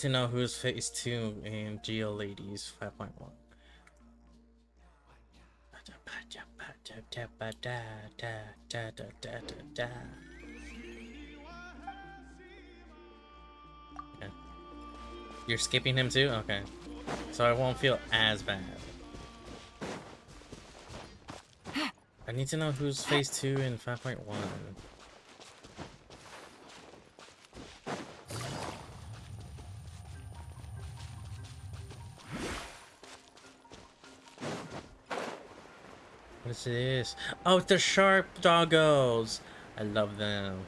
Speaker 1: know who's phase 2 in Geo Ladies 5.1. Okay. You're skipping him too? Okay. So I won't feel as bad. I need to know who's phase 2 in 5.1. What is this? Oh, it's the sharp doggos. I love them.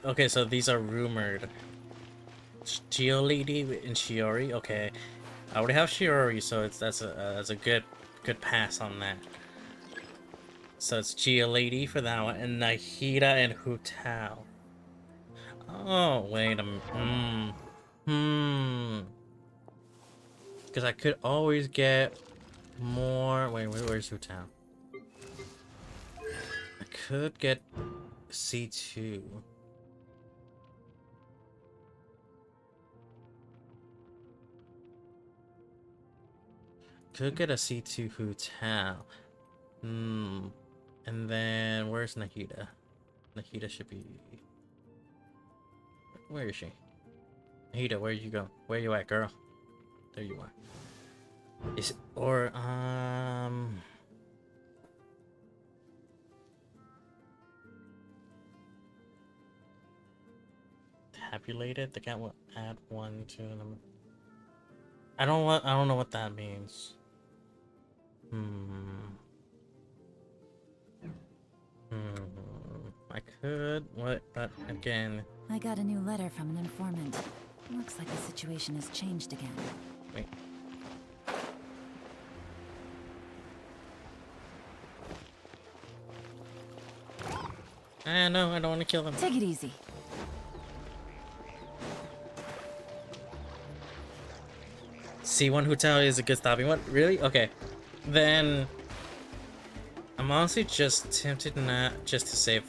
Speaker 1: Okay, so these are rumored. Geolady and Shiori. Okay, I already have Shiori, so that's a good pass on that. So it's Geolady for that one, and Nahida and Hu Tao. Oh, wait a minute. Because I could always get more. Wait, where's Hu Tao? I could get C2. Could get a C2 Hu Tao. And then where's Nahida? Nahida should be. Where is she? Nahida, where you go? Where you at, girl? There you are. Is or tabulated? The cat will add one to them. I don't know what that means. I could but again.
Speaker 10: I got a new letter from an informant. Looks like the situation has changed again.
Speaker 1: Wait. No, I don't want to kill them.
Speaker 10: Take it easy.
Speaker 1: C1 Hu Tao is a good stopping one? Really? Okay. Then I'm honestly just tempted not just to save.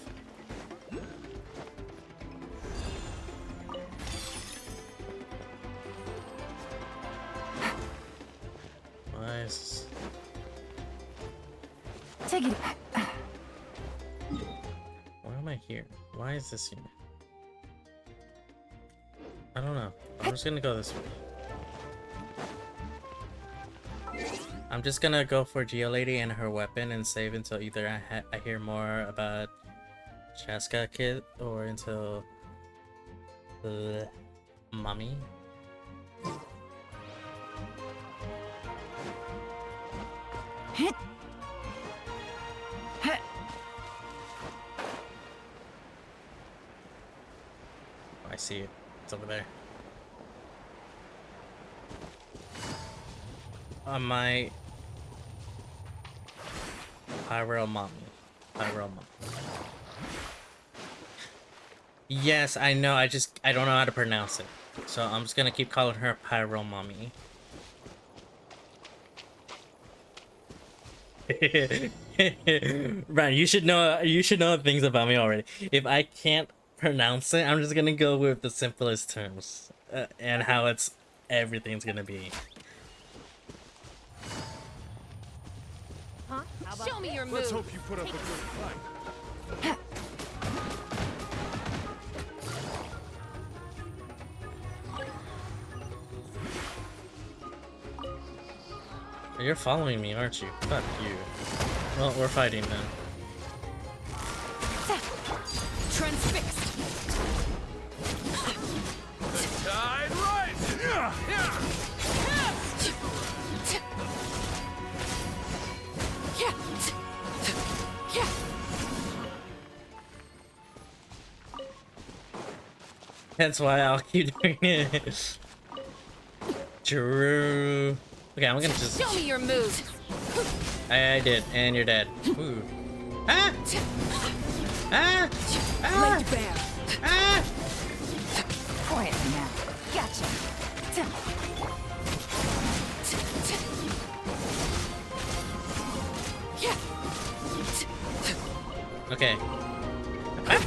Speaker 1: Why is
Speaker 10: Take it.
Speaker 1: Why am I here? Why is this here? I don't know. I'm just gonna go this way. I'm just gonna go for Geolady and her weapon and save until either I hear more about Chaska Kid or until Mommy. I see it. It's over there. On my Pyro Mommy. Pyro Mommy. Yes, I know. I don't know how to pronounce it. So I'm just gonna keep calling her Pyro Mommy. Brian, you should know things about me already. If I can't pronounce it, I'm just gonna go with the simplest terms and how everything's gonna be.
Speaker 11: Huh? Show me your move.
Speaker 20: Let's hope you put up a good fight.
Speaker 1: You're following me, aren't you? Fuck you. Well, we're fighting then.
Speaker 17: Transfixed.
Speaker 20: The tide rises.
Speaker 1: That's why I'll keep doing it. True. Okay, I'm gonna just.
Speaker 11: Show me your moves.
Speaker 1: I did, and you're dead. Ooh. Ah! Ah! Ah!
Speaker 17: Laid bare.
Speaker 1: Ah!
Speaker 10: Quiet now. Gotcha.
Speaker 1: Okay. Ah!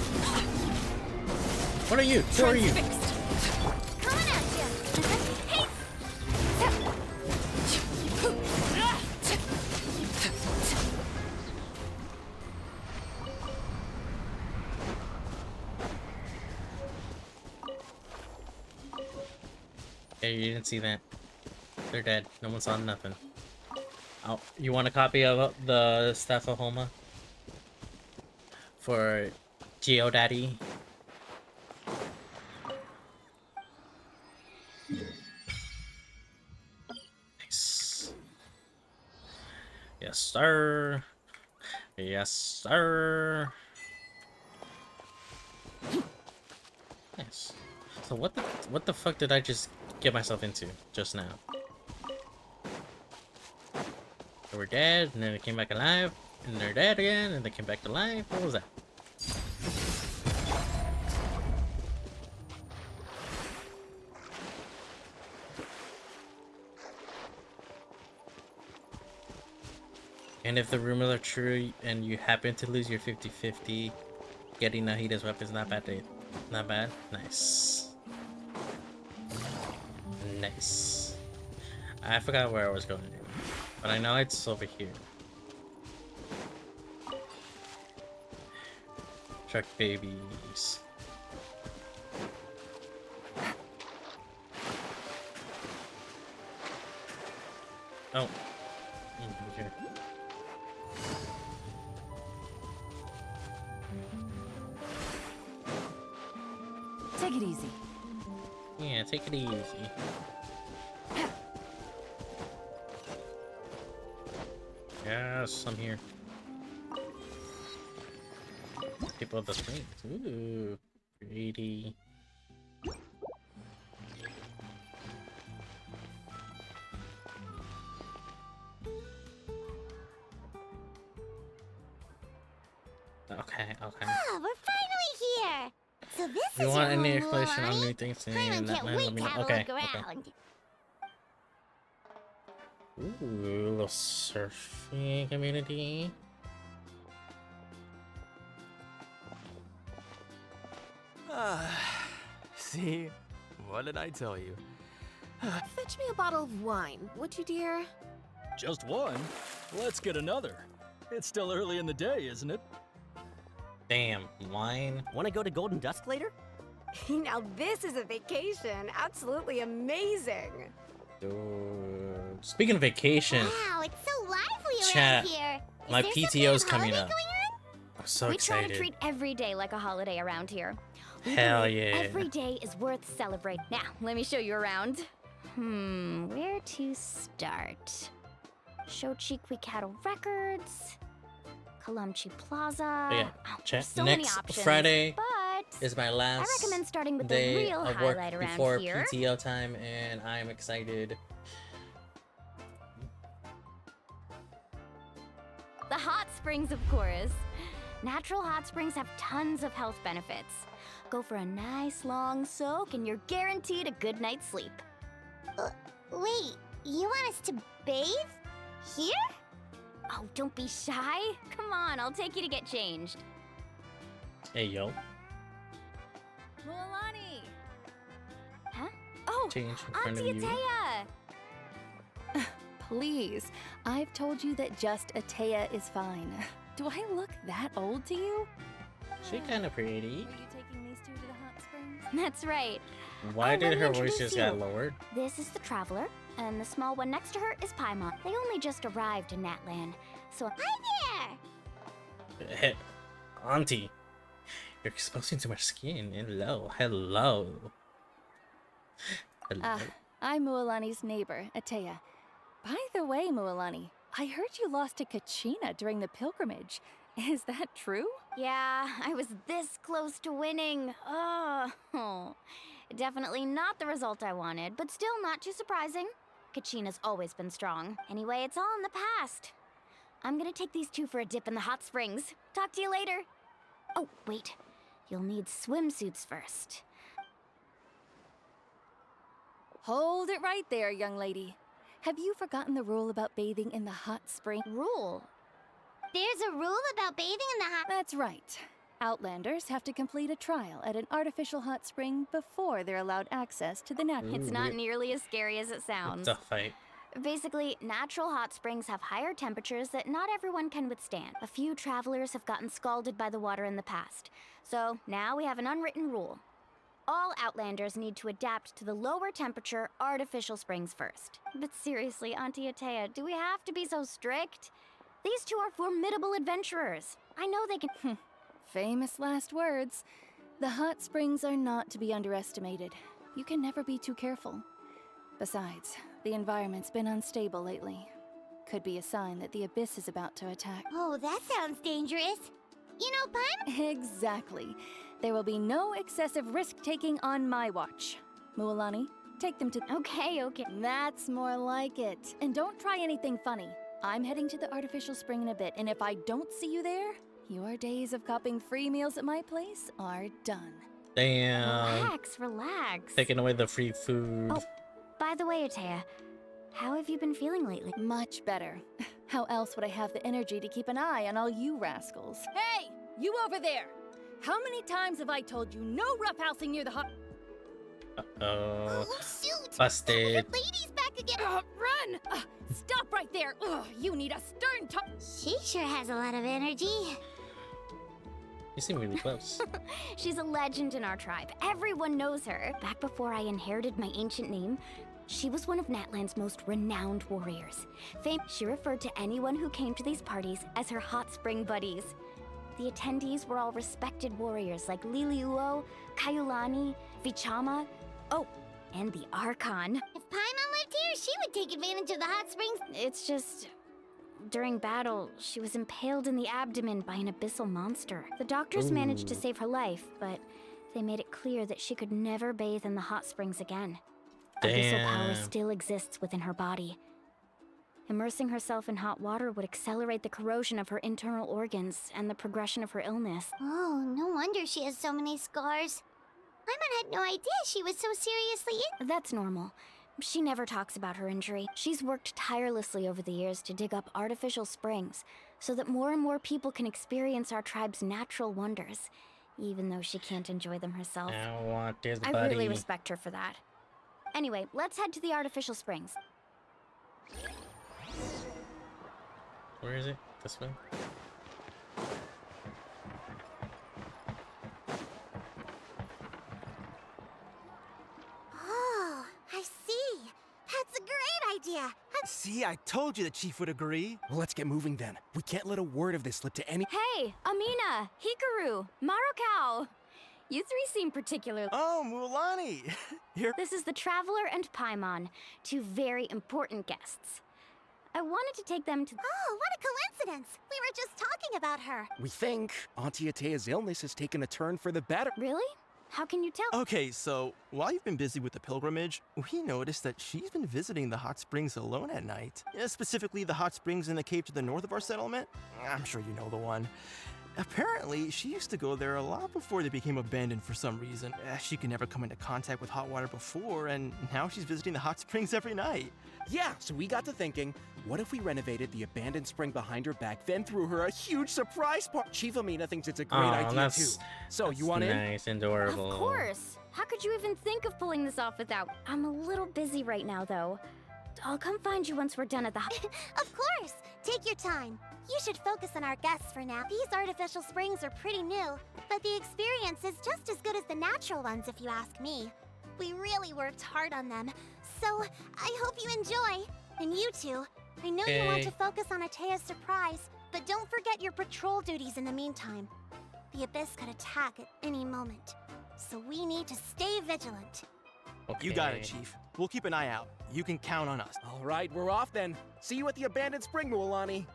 Speaker 1: What are you? Who are you?
Speaker 3: Coming at you.
Speaker 1: Hey, you didn't see that. They're dead. No one saw nothing. Oh, you want a copy of the Staff of Homa? For GeoDaddy? Nice. Yes, sir. Yes, sir. Nice. So what the fuck did I just get myself into just now? They were dead, and then they came back alive, and they're dead again, and they came back to life. What was that? And if the rumors are true, and you happen to lose your 50-50, getting Nahida's weapon's not bad. Not bad. Nice. Nice. I forgot where I was going, but I know it's over here. Truck babies. Oh. Here.
Speaker 10: Take it easy.
Speaker 1: Yeah, take it easy. Yes, I'm here. People of the springs. Ooh, pretty. Okay.
Speaker 3: Ah, we're finally here. So this
Speaker 1: If you
Speaker 3: is
Speaker 1: want
Speaker 3: your
Speaker 1: any
Speaker 3: home,
Speaker 1: explanation on
Speaker 3: Mulan?
Speaker 1: new things,
Speaker 3: Paimon
Speaker 1: that
Speaker 3: can't
Speaker 1: man,
Speaker 3: wait
Speaker 1: let me
Speaker 3: to
Speaker 1: know.
Speaker 3: have a
Speaker 1: Okay.
Speaker 3: look around.
Speaker 1: Ooh, little surfing community.
Speaker 13: See? What did I tell you?
Speaker 8: Fetch me a bottle of wine, would you, dear?
Speaker 21: Just one? Let's get another. It's still early in the day, isn't it?
Speaker 1: Damn, wine.
Speaker 7: Want to go to Golden Dusk later?
Speaker 14: Now this is a vacation. Absolutely amazing.
Speaker 1: Dude. Speaking of vacation,
Speaker 3: Wow, it's so lively
Speaker 1: chat,
Speaker 3: around here.
Speaker 1: my
Speaker 3: Is there
Speaker 1: PTO's
Speaker 3: something
Speaker 1: coming
Speaker 3: holiday
Speaker 1: up.
Speaker 3: going on?
Speaker 1: I'm so
Speaker 2: We try to
Speaker 1: excited.
Speaker 2: treat every day like a holiday around here. We
Speaker 1: Hell
Speaker 2: believe
Speaker 1: yeah.
Speaker 2: Every day is worth celebrating. Now, let me show you around. Where to start? Shochiku Cattle Records, Kalumchi Plaza.
Speaker 1: But yeah,
Speaker 2: Oh,
Speaker 1: chat.
Speaker 2: so many
Speaker 1: Next
Speaker 2: options,
Speaker 1: Friday
Speaker 2: but
Speaker 1: is my
Speaker 2: I
Speaker 1: last
Speaker 2: recommend starting with the
Speaker 1: day
Speaker 2: real
Speaker 1: of work
Speaker 2: highlight around
Speaker 1: before
Speaker 2: here.
Speaker 1: PTO time, and I'm excited.
Speaker 2: The hot springs, of course. Natural hot springs have tons of health benefits. Go for a nice long soak and you're guaranteed a good night's sleep.
Speaker 3: Wait, you want us to bathe? Here?
Speaker 2: Oh, don't be shy. Come on, I'll take you to get changed.
Speaker 1: Hey, yo.
Speaker 2: Mualani! Huh? Oh,
Speaker 1: Change in front
Speaker 2: Auntie
Speaker 1: of you.
Speaker 5: Atea! Please, I've told you that just Atea is fine. Do I look that old to you?
Speaker 1: She kind of pretty.
Speaker 5: Are you taking these two to the hot springs?
Speaker 2: That's right.
Speaker 1: Why
Speaker 2: Oh,
Speaker 1: did
Speaker 2: let me
Speaker 1: her voice
Speaker 2: introduce
Speaker 1: just
Speaker 2: you.
Speaker 1: got lowered?
Speaker 2: This is the Traveler, and the small one next to her is Paimon. They only just arrived in Natlan, so
Speaker 3: Hi there!
Speaker 1: Hey, Auntie, you're exposing too much skin. Hello. Hello.
Speaker 5: I'm Mualani's neighbor, Atea. By the way, Mualani, I heard you lost to Kachina during the pilgrimage. Is that true?
Speaker 2: yeah, I was this close to winning. Oh, definitely not the result I wanted, but still not too surprising. Kachina's always been strong. Anyway, it's all in the past. I'm gonna take these two for a dip in the hot springs. Talk to you later. Oh, wait. You'll need swimsuits first.
Speaker 5: Hold it right there, young lady. Have you forgotten the rule about bathing in the hot spring?
Speaker 2: Rule?
Speaker 3: There's a rule about bathing in the hot...
Speaker 5: That's right. Outlanders have to complete a trial at an artificial hot spring before they're allowed access to the natural.
Speaker 2: It's not nearly as scary as it sounds.
Speaker 1: It's a fight.
Speaker 2: Basically, natural hot springs have higher temperatures that not everyone can withstand. A few travelers have gotten scalded by the water in the past. So now we have an unwritten rule.
Speaker 18: All Outlanders need to adapt to the lower temperature artificial springs first. But seriously, Auntie Atea, do we have to be so strict? These two are formidable adventurers. I know they can.
Speaker 5: Famous last words. The hot springs are not to be underestimated. You can never be too careful. Besides, the environment's been unstable lately. Could be a sign that the Abyss is about to attack.
Speaker 3: Oh, that sounds dangerous. You know, Paimon?
Speaker 5: Exactly. There will be no excessive risk-taking on my watch. Mualani, take them to...
Speaker 18: Okay.
Speaker 5: That's more like it. And don't try anything funny. I'm heading to the artificial spring in a bit, and if I don't see you there, your days of copping free meals at my place are done.
Speaker 1: Damn.
Speaker 18: Relax.
Speaker 1: Taking away the free food.
Speaker 18: Oh, by the way, Atea, how have you been feeling lately?
Speaker 5: Much better. How else would I have the energy to keep an eye on all you rascals? Hey! You over there! How many times have I told you no roughhousing near the hot...
Speaker 1: Uh-oh.
Speaker 3: Oh, shoot!
Speaker 1: Busted.
Speaker 3: The lady's back again!
Speaker 5: Run! Stop right there! You need a stern top...
Speaker 3: She sure has a lot of energy.
Speaker 1: You seem really close.
Speaker 18: She's a legend in our tribe. Everyone knows her. Back before I inherited my ancient name, she was one of Natlan's most renowned warriors. She referred to anyone who came to these parties as her hot spring buddies. The attendees were all respected warriors like Liliuo, Kaiulani, Vichama, and the Archon.
Speaker 3: If Paimon lived here, she would take advantage of the hot springs.
Speaker 18: It's just... during battle, she was impaled in the abdomen by an abyssal monster. The doctors managed to save her life, but they made it clear that she could never bathe in the hot springs again. Abyssal power still exists within her body. Immersing herself in hot water would accelerate the corrosion of her internal organs and the progression of her illness.
Speaker 3: Oh, no wonder she has so many scars. Paimon had no idea she was so seriously ill.
Speaker 18: That's normal. She never talks about her injury. She's worked tirelessly over the years to dig up artificial springs so that more and more people can experience our tribe's natural wonders, even though she can't enjoy them herself.
Speaker 1: I want this buddy.
Speaker 18: I really respect her for that. Anyway, let's head to the artificial springs.
Speaker 1: Where is it? This way?
Speaker 3: Oh, I see. That's a great idea.
Speaker 20: See, I told you the chief would agree. Well, let's get moving then. We can't let a word of this slip to any—
Speaker 18: Hey, Amina, Hikaru, Marukao. You three seem particularly—
Speaker 20: Oh, Mualani!
Speaker 18: This is the Traveler and Paimon, two very important guests. I wanted to take them to—
Speaker 3: Oh, what a coincidence! We were just talking about her.
Speaker 20: We think Auntie Atea's illness has taken a turn for the better.
Speaker 18: Really? How can you tell?
Speaker 13: Okay, so while you've been busy with the pilgrimage, we noticed that she's been visiting the hot springs alone at night. Specifically, the hot springs in the cave to the north of our settlement. I'm sure you know the one. Apparently, she used to go there a lot before they became abandoned for some reason. She could never come into contact with hot water before, and now she's visiting the hot springs every night.
Speaker 21: Yeah, so we got to thinking, what if we renovated the abandoned spring behind her back, then threw her a huge surprise party? Chief Amina thinks it's a great idea too. So you want in?
Speaker 1: Nice and adorable.
Speaker 18: Of course. How could you even think of pulling this off without— I'm a little busy right now, though. I'll come find you once we're done at the—
Speaker 3: Of course. Take your time. You should focus on our guests for now. These artificial springs are pretty new, but the experience is just as good as the natural ones if you ask me. We really worked hard on them, so I hope you enjoy. And you two, I know you want to focus on Atea's surprise, but don't forget your patrol duties in the meantime. The Abyss could attack at any moment, so we need to stay vigilant.
Speaker 13: You got it, Chief. We'll keep an eye out. You can count on us.
Speaker 21: All right, we're off then. See you at the abandoned spring, Mualani.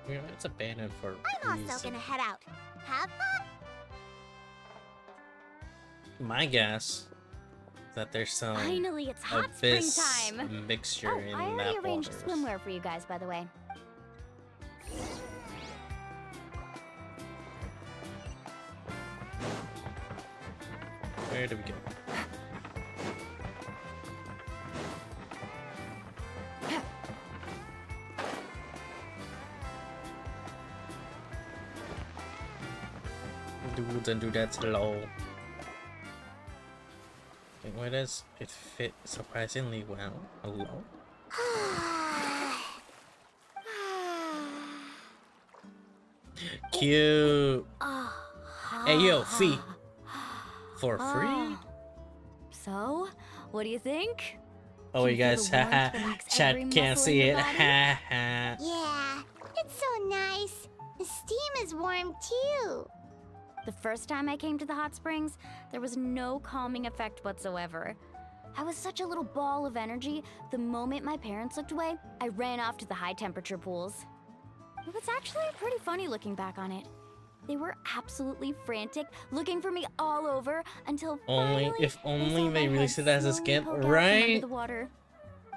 Speaker 1: Yeah, it's abandoned for a
Speaker 3: I'm
Speaker 1: reason.
Speaker 3: also gonna head out. Have fun!
Speaker 1: My guess is that there's some
Speaker 18: Finally, it's hot
Speaker 1: Abyss
Speaker 18: springtime.
Speaker 1: mixture in
Speaker 18: I already
Speaker 1: that
Speaker 18: arranged
Speaker 1: waters.
Speaker 18: swimwear for you guys, by the way.
Speaker 1: Where do we go? Dudes and dudettes, hello. Okay, where does it fit surprisingly well? Hello?
Speaker 18: Ah.
Speaker 1: Cute!
Speaker 18: Oh,
Speaker 1: Hey, yo, fee. For free?
Speaker 18: So, what do you think?
Speaker 1: Oh, you guys, haha. Chat can't see it. Haha.
Speaker 3: Yeah, it's so nice. The steam is warm too.
Speaker 18: The first time I came to the hot springs, there was no calming effect whatsoever. I was such a little ball of energy, the moment my parents looked away, I ran off to the high temperature pools. It was actually pretty funny looking back on it. They were absolutely frantic, looking for me all over, until finally,
Speaker 1: if only they
Speaker 18: my
Speaker 1: released
Speaker 18: head
Speaker 1: it as a
Speaker 18: slowly
Speaker 1: skin,
Speaker 18: poked out from under
Speaker 1: right?
Speaker 18: the water.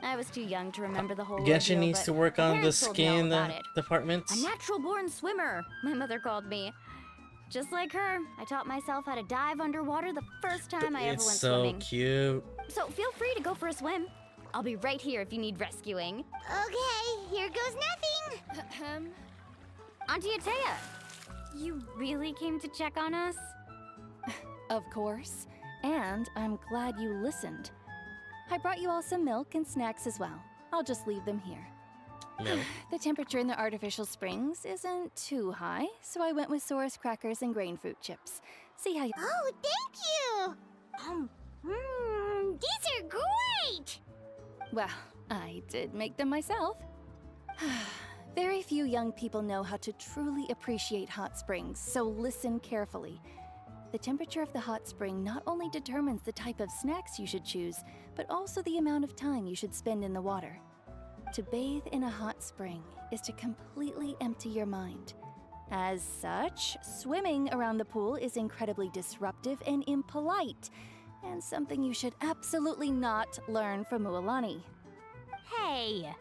Speaker 18: I was too young to remember the whole
Speaker 1: Genshin
Speaker 18: ordeal,
Speaker 1: needs
Speaker 18: but
Speaker 1: to work
Speaker 18: my
Speaker 1: on the
Speaker 18: parents told me all
Speaker 1: skin
Speaker 18: about it.
Speaker 1: departments.
Speaker 18: A natural-born swimmer, my mother called me. Just like her, I taught myself how to dive underwater the first time I ever went swimming.
Speaker 1: It's so cute.
Speaker 18: So feel free to go for a swim. I'll be right here if you need rescuing.
Speaker 3: Okay, here goes nothing.
Speaker 18: Auntie Atea, you really came to check on us?
Speaker 5: Of course. And I'm glad you listened. I brought you all some milk and snacks as well. I'll just leave them here.
Speaker 1: Milk?
Speaker 5: The temperature in the artificial springs isn't too high, so I went with Saurus crackers and grain fruit chips. See how you...
Speaker 3: Oh, thank you! These are great!
Speaker 5: Well, I did make them myself. Very few young people know how to truly appreciate hot springs, so listen carefully. The temperature of the hot spring not only determines the type of snacks you should choose, but also the amount of time you should spend in the water. To bathe in a hot spring is to completely empty your mind. As such, swimming around the pool is incredibly disruptive and impolite, and something you should absolutely not learn from Mualani.
Speaker 18: Hey!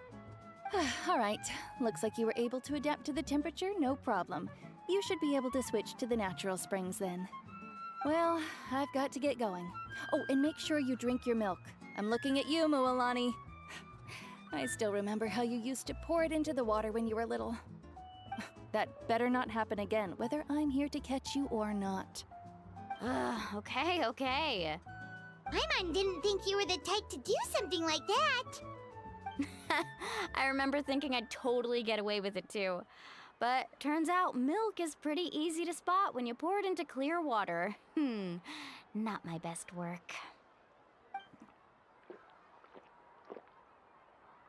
Speaker 5: All right, looks like you were able to adapt to the temperature, no problem. You should be able to switch to the natural springs then. Well, I've got to get going. Oh, and make sure you drink your milk. I'm looking at you, Mualani. I still remember how you used to pour it into the water when you were little. That better not happen again, whether I'm here to catch you or not.
Speaker 18: Okay.
Speaker 3: Paimon didn't think you were the type to do something like that.
Speaker 18: I remember thinking I'd totally get away with it too. But turns out milk is pretty easy to spot when you pour it into clear water. Not my best work.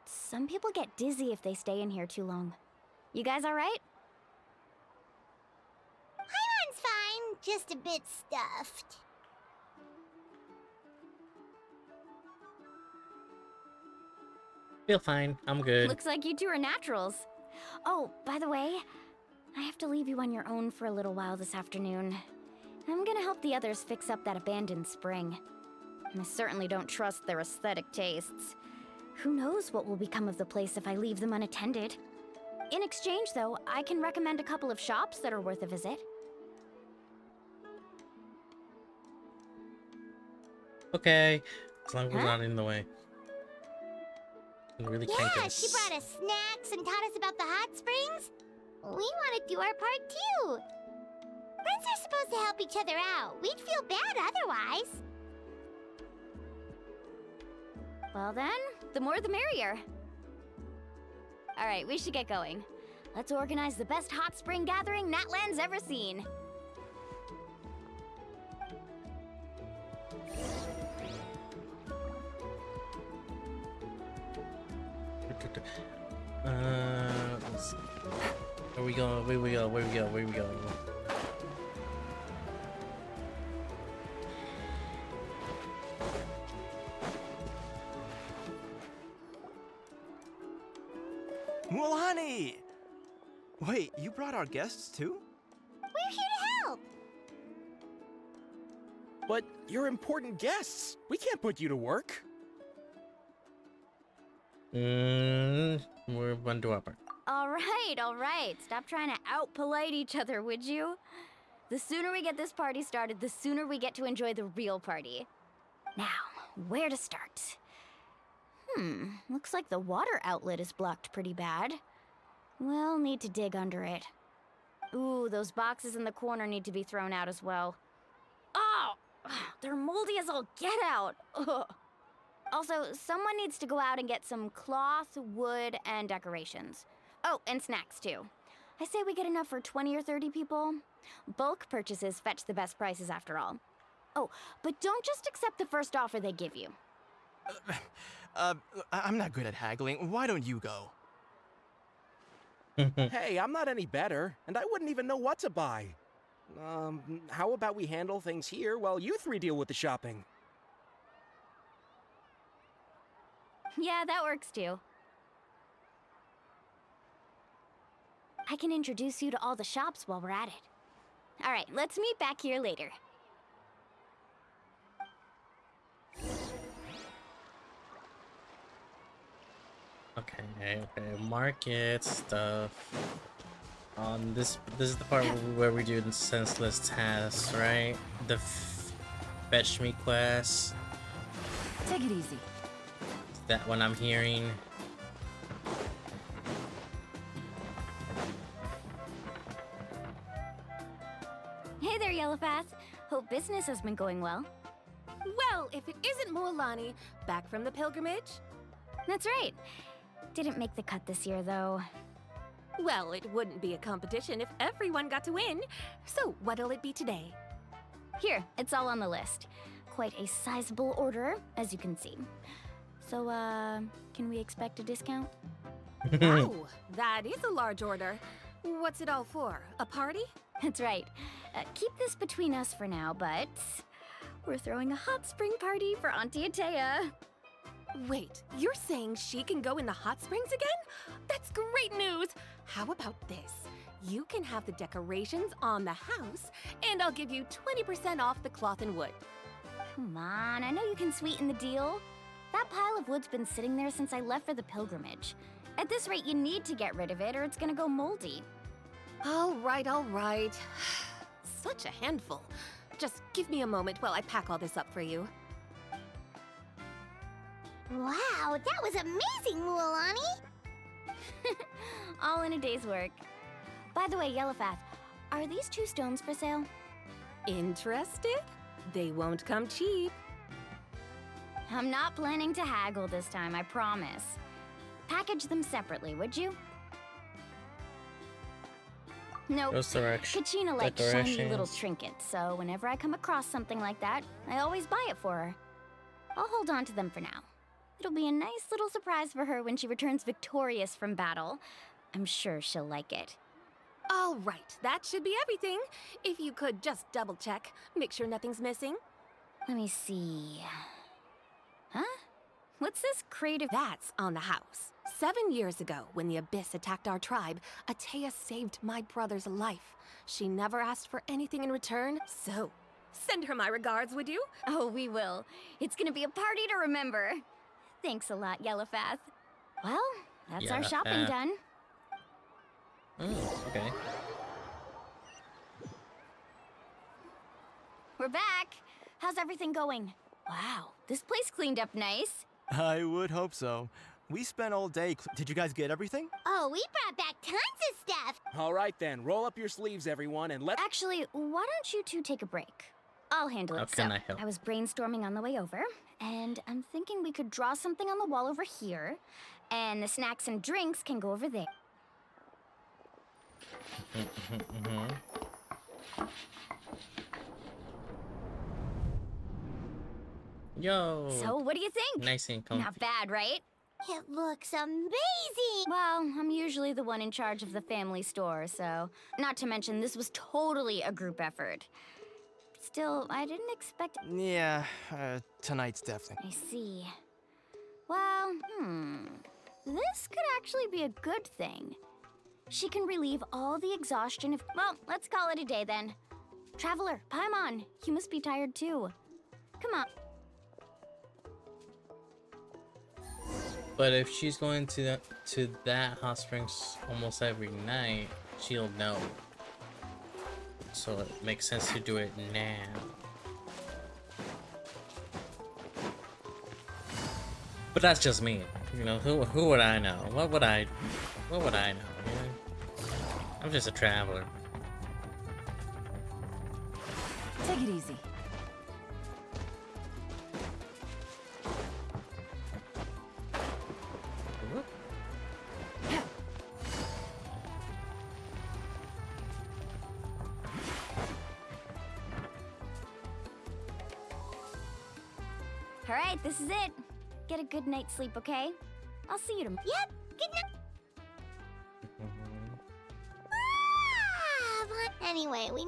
Speaker 18: Some people get dizzy if they stay in here too long. You guys all right?
Speaker 3: Paimon's fine, just a bit stuffed.
Speaker 1: Feel fine. I'm good.
Speaker 18: Looks like you two are naturals. Oh, by the way, I have to leave you on your own for a little while this afternoon. I'm gonna help the others fix up that abandoned spring. I certainly don't trust their aesthetic tastes. Who knows what will become of the place if I leave them unattended? In exchange, though, I can recommend a couple of shops that are worth a visit.
Speaker 1: Okay, as long as we're not in the way. We really can't
Speaker 3: Yeah,
Speaker 1: get
Speaker 3: she brought us snacks and taught us about the hot springs. We want to do our part too. Friends are supposed to help each other out. We'd feel bad otherwise.
Speaker 18: Well then, the more the merrier. Alright, we should get going. Let's organize the best hot spring gathering Natland's ever seen.
Speaker 1: Let's see. Where we go? Where we go?
Speaker 13: Mualani! Wait, you brought our guests too?
Speaker 3: We're here to help.
Speaker 20: But you're important guests. We can't put you to work.
Speaker 1: We're one to upper.
Speaker 18: All right. Stop trying to out-polite each other, would you? The sooner we get this party started, the sooner we get to enjoy the real party. Now, where to start? Looks like the water outlet is blocked pretty bad. We'll need to dig under it. Ooh, those boxes in the corner need to be thrown out as well. Oh! They're moldy as all get out! Ugh. Also, someone needs to go out and get some cloth, wood, and decorations. Oh, and snacks too. I say we get enough for 20 or 30 people. Bulk purchases fetch the best prices after all. Oh, but don't just accept the first offer they give you.
Speaker 13: I'm not good at haggling. Why don't you go?
Speaker 20: Hey, I'm not any better, and I wouldn't even know what to buy. How about we handle things here while you three deal with the shopping?
Speaker 18: Yeah, that works too. I can introduce you to all the shops while we're at it. All right, let's meet back here later.
Speaker 1: Okay, market stuff. This is the part where we do the senseless tasks, right? The fetch me quest.
Speaker 10: Take it easy.
Speaker 1: Is that what I'm hearing?
Speaker 18: Hey there, Yellowpath. Hope business has been going well.
Speaker 15: Well, if it isn't Mualani, back from the pilgrimage?
Speaker 18: That's right. Didn't make the cut this year, though.
Speaker 15: Well, it wouldn't be a competition if everyone got to win. So, what'll it be today?
Speaker 18: Here, it's all on the list. Quite a sizable order, as you can see. So, can we expect a discount?
Speaker 15: Oh, that is a large order. What's it all for? A party?
Speaker 18: That's right. Keep this between us for now, but we're throwing a hot spring party for Auntie Atea.
Speaker 15: Wait, you're saying she can go in the hot springs again? That's great news! How about this? You can have the decorations on the house, and I'll give you 20% off the cloth and wood.
Speaker 18: Come on, I know you can sweeten the deal. That pile of wood's been sitting there since I left for the pilgrimage. At this rate, you need to get rid of it or it's gonna go moldy.
Speaker 15: All right, all right. Such a handful. Just give me a moment while I pack all this up for you.
Speaker 3: Wow, that was amazing, Mualani!
Speaker 18: All in a day's work. By the way, Yellowpath, are these 2 stones for sale?
Speaker 15: Interested? They won't come cheap.
Speaker 18: I'm not planning to haggle this time, I promise. Package them separately, would you? Nope. Kachina likes shiny little trinkets, so whenever I come across something like that, I always buy it for her. I'll hold on to them for now. It'll be a nice little surprise for her when she returns victorious from battle. I'm sure she'll like it.
Speaker 15: All right, that should be everything. If you could just double check, make sure nothing's missing.
Speaker 18: Let me see. Huh? What's this creative?
Speaker 15: That's on the house. 7 years ago, when the Abyss attacked our tribe, Atea saved my brother's life. She never asked for anything in return, so send her my regards, would you?
Speaker 18: Oh, we will. It's gonna be a party to remember. Thanks a lot, Yellowpath. Well, that's our shopping done.
Speaker 1: Oh, okay.
Speaker 18: We're back. How's everything going? Wow, this place cleaned up nice.
Speaker 13: I would hope so. We spent all day. Did you guys get everything?
Speaker 3: Oh, we brought back tons of stuff!
Speaker 20: All right then, roll up your sleeves, everyone, and let's—
Speaker 18: Actually, why don't you two take a break? I'll handle it.
Speaker 1: How can I help?
Speaker 18: I was brainstorming on the way over, and I'm thinking we could draw something on the wall over here, and the snacks and drinks can go over there.
Speaker 1: Yo.
Speaker 18: So, what do you think?
Speaker 1: Nice and comfy.
Speaker 18: Not bad, right?
Speaker 3: It looks amazing!
Speaker 18: Well, I'm usually the one in charge of the family store, so... Not to mention, this was totally a group effort. Still, I didn't expect...
Speaker 13: Yeah, tonight's definitely.
Speaker 18: I see. Well, this could actually be a good thing. She can relieve all the exhaustion of... Well, let's call it a day then. Traveler, Paimon, you must be tired too. Come on.
Speaker 1: But if she's going to that hot springs almost every night, she'll know. So it makes sense to do it now. But that's just me. You know, who would I know? What would I know? You know? I'm just a traveler.
Speaker 10: Take it easy.
Speaker 18: Alright, this is it. Get a good night's sleep, okay? I'll see you tomorrow.
Speaker 3: Yep, good night. But anyway, we...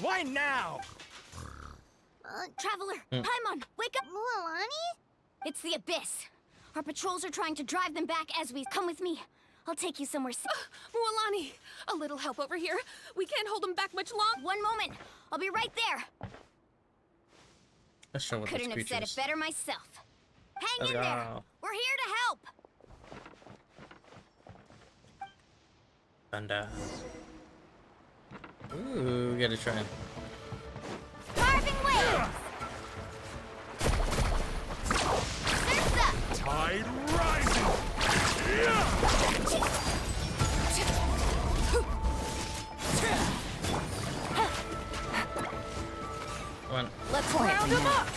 Speaker 13: Why now?
Speaker 18: Traveler, Paimon, wake up!
Speaker 3: Mualani?
Speaker 18: It's the Abyss. Our patrols are trying to drive them back as we... Come with me. I'll take you somewhere safe.
Speaker 15: Mualani, a little help over here. We can't hold them back much longer.
Speaker 18: One moment. I'll be right there.
Speaker 1: Let's show what this
Speaker 18: Couldn't have said
Speaker 1: creature
Speaker 18: it better myself. Hang
Speaker 1: Let's
Speaker 18: in there.
Speaker 1: go.
Speaker 18: We're here to help.
Speaker 1: Thunder. Ooh, we gotta try it.
Speaker 18: Carving waves.
Speaker 4: Tide rising!
Speaker 1: One.
Speaker 18: Let's round them up.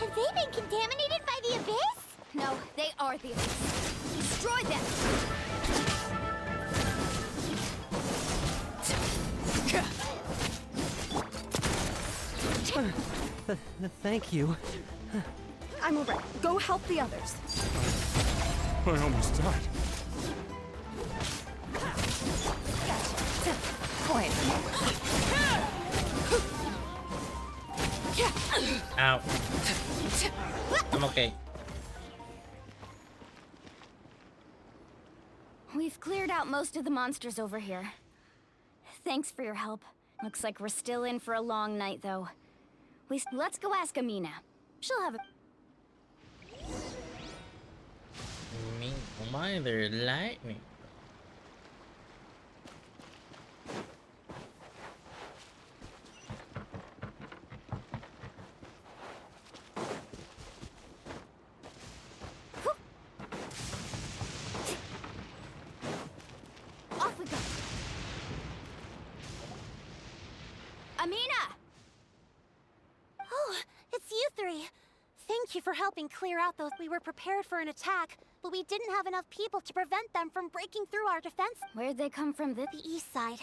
Speaker 3: Have they been contaminated by the Abyss?
Speaker 18: No, they are the Abyss. Destroy them.
Speaker 7: Thank you.
Speaker 14: I'm alright. Go help the others.
Speaker 4: I almost died.
Speaker 14: Quiet.
Speaker 1: Ow. I'm okay.
Speaker 18: We've cleared out most of the monsters over here. Thanks for your help. Looks like we're still in for a long night, though. Let's go ask Amina. She'll have a...
Speaker 1: Me, why they're lightning?
Speaker 18: Off we go. Amina!
Speaker 3: Oh, it's you three. Thank you for helping clear out those. We were prepared for an attack, but we didn't have enough people to prevent them from breaking through our defense.
Speaker 18: Where'd they come from?
Speaker 3: The east side.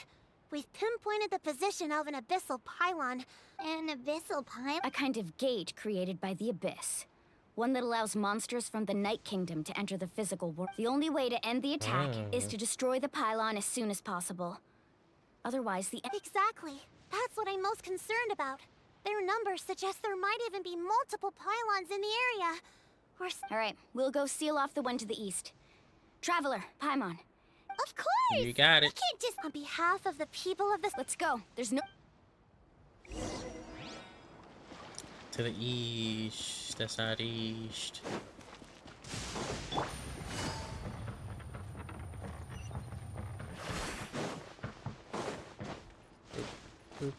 Speaker 3: We've pinpointed the position of an abyssal pylon. An abyssal pylon?
Speaker 18: A kind of gate created by the Abyss. One that allows monsters from the Night Kingdom to enter the physical world. The only way to end the attack is to destroy the pylon as soon as possible. Otherwise, the...
Speaker 3: Exactly. That's what I'm most concerned about. Their numbers suggest there might even be multiple pylons in the area.
Speaker 18: Alright, we'll go seal off the one to the east. Traveler, Paimon.
Speaker 3: Of course!
Speaker 1: You got it.
Speaker 3: We can't just... On behalf of the people of this...
Speaker 18: Let's go. There's no...
Speaker 1: To the east. That's not east. Boop.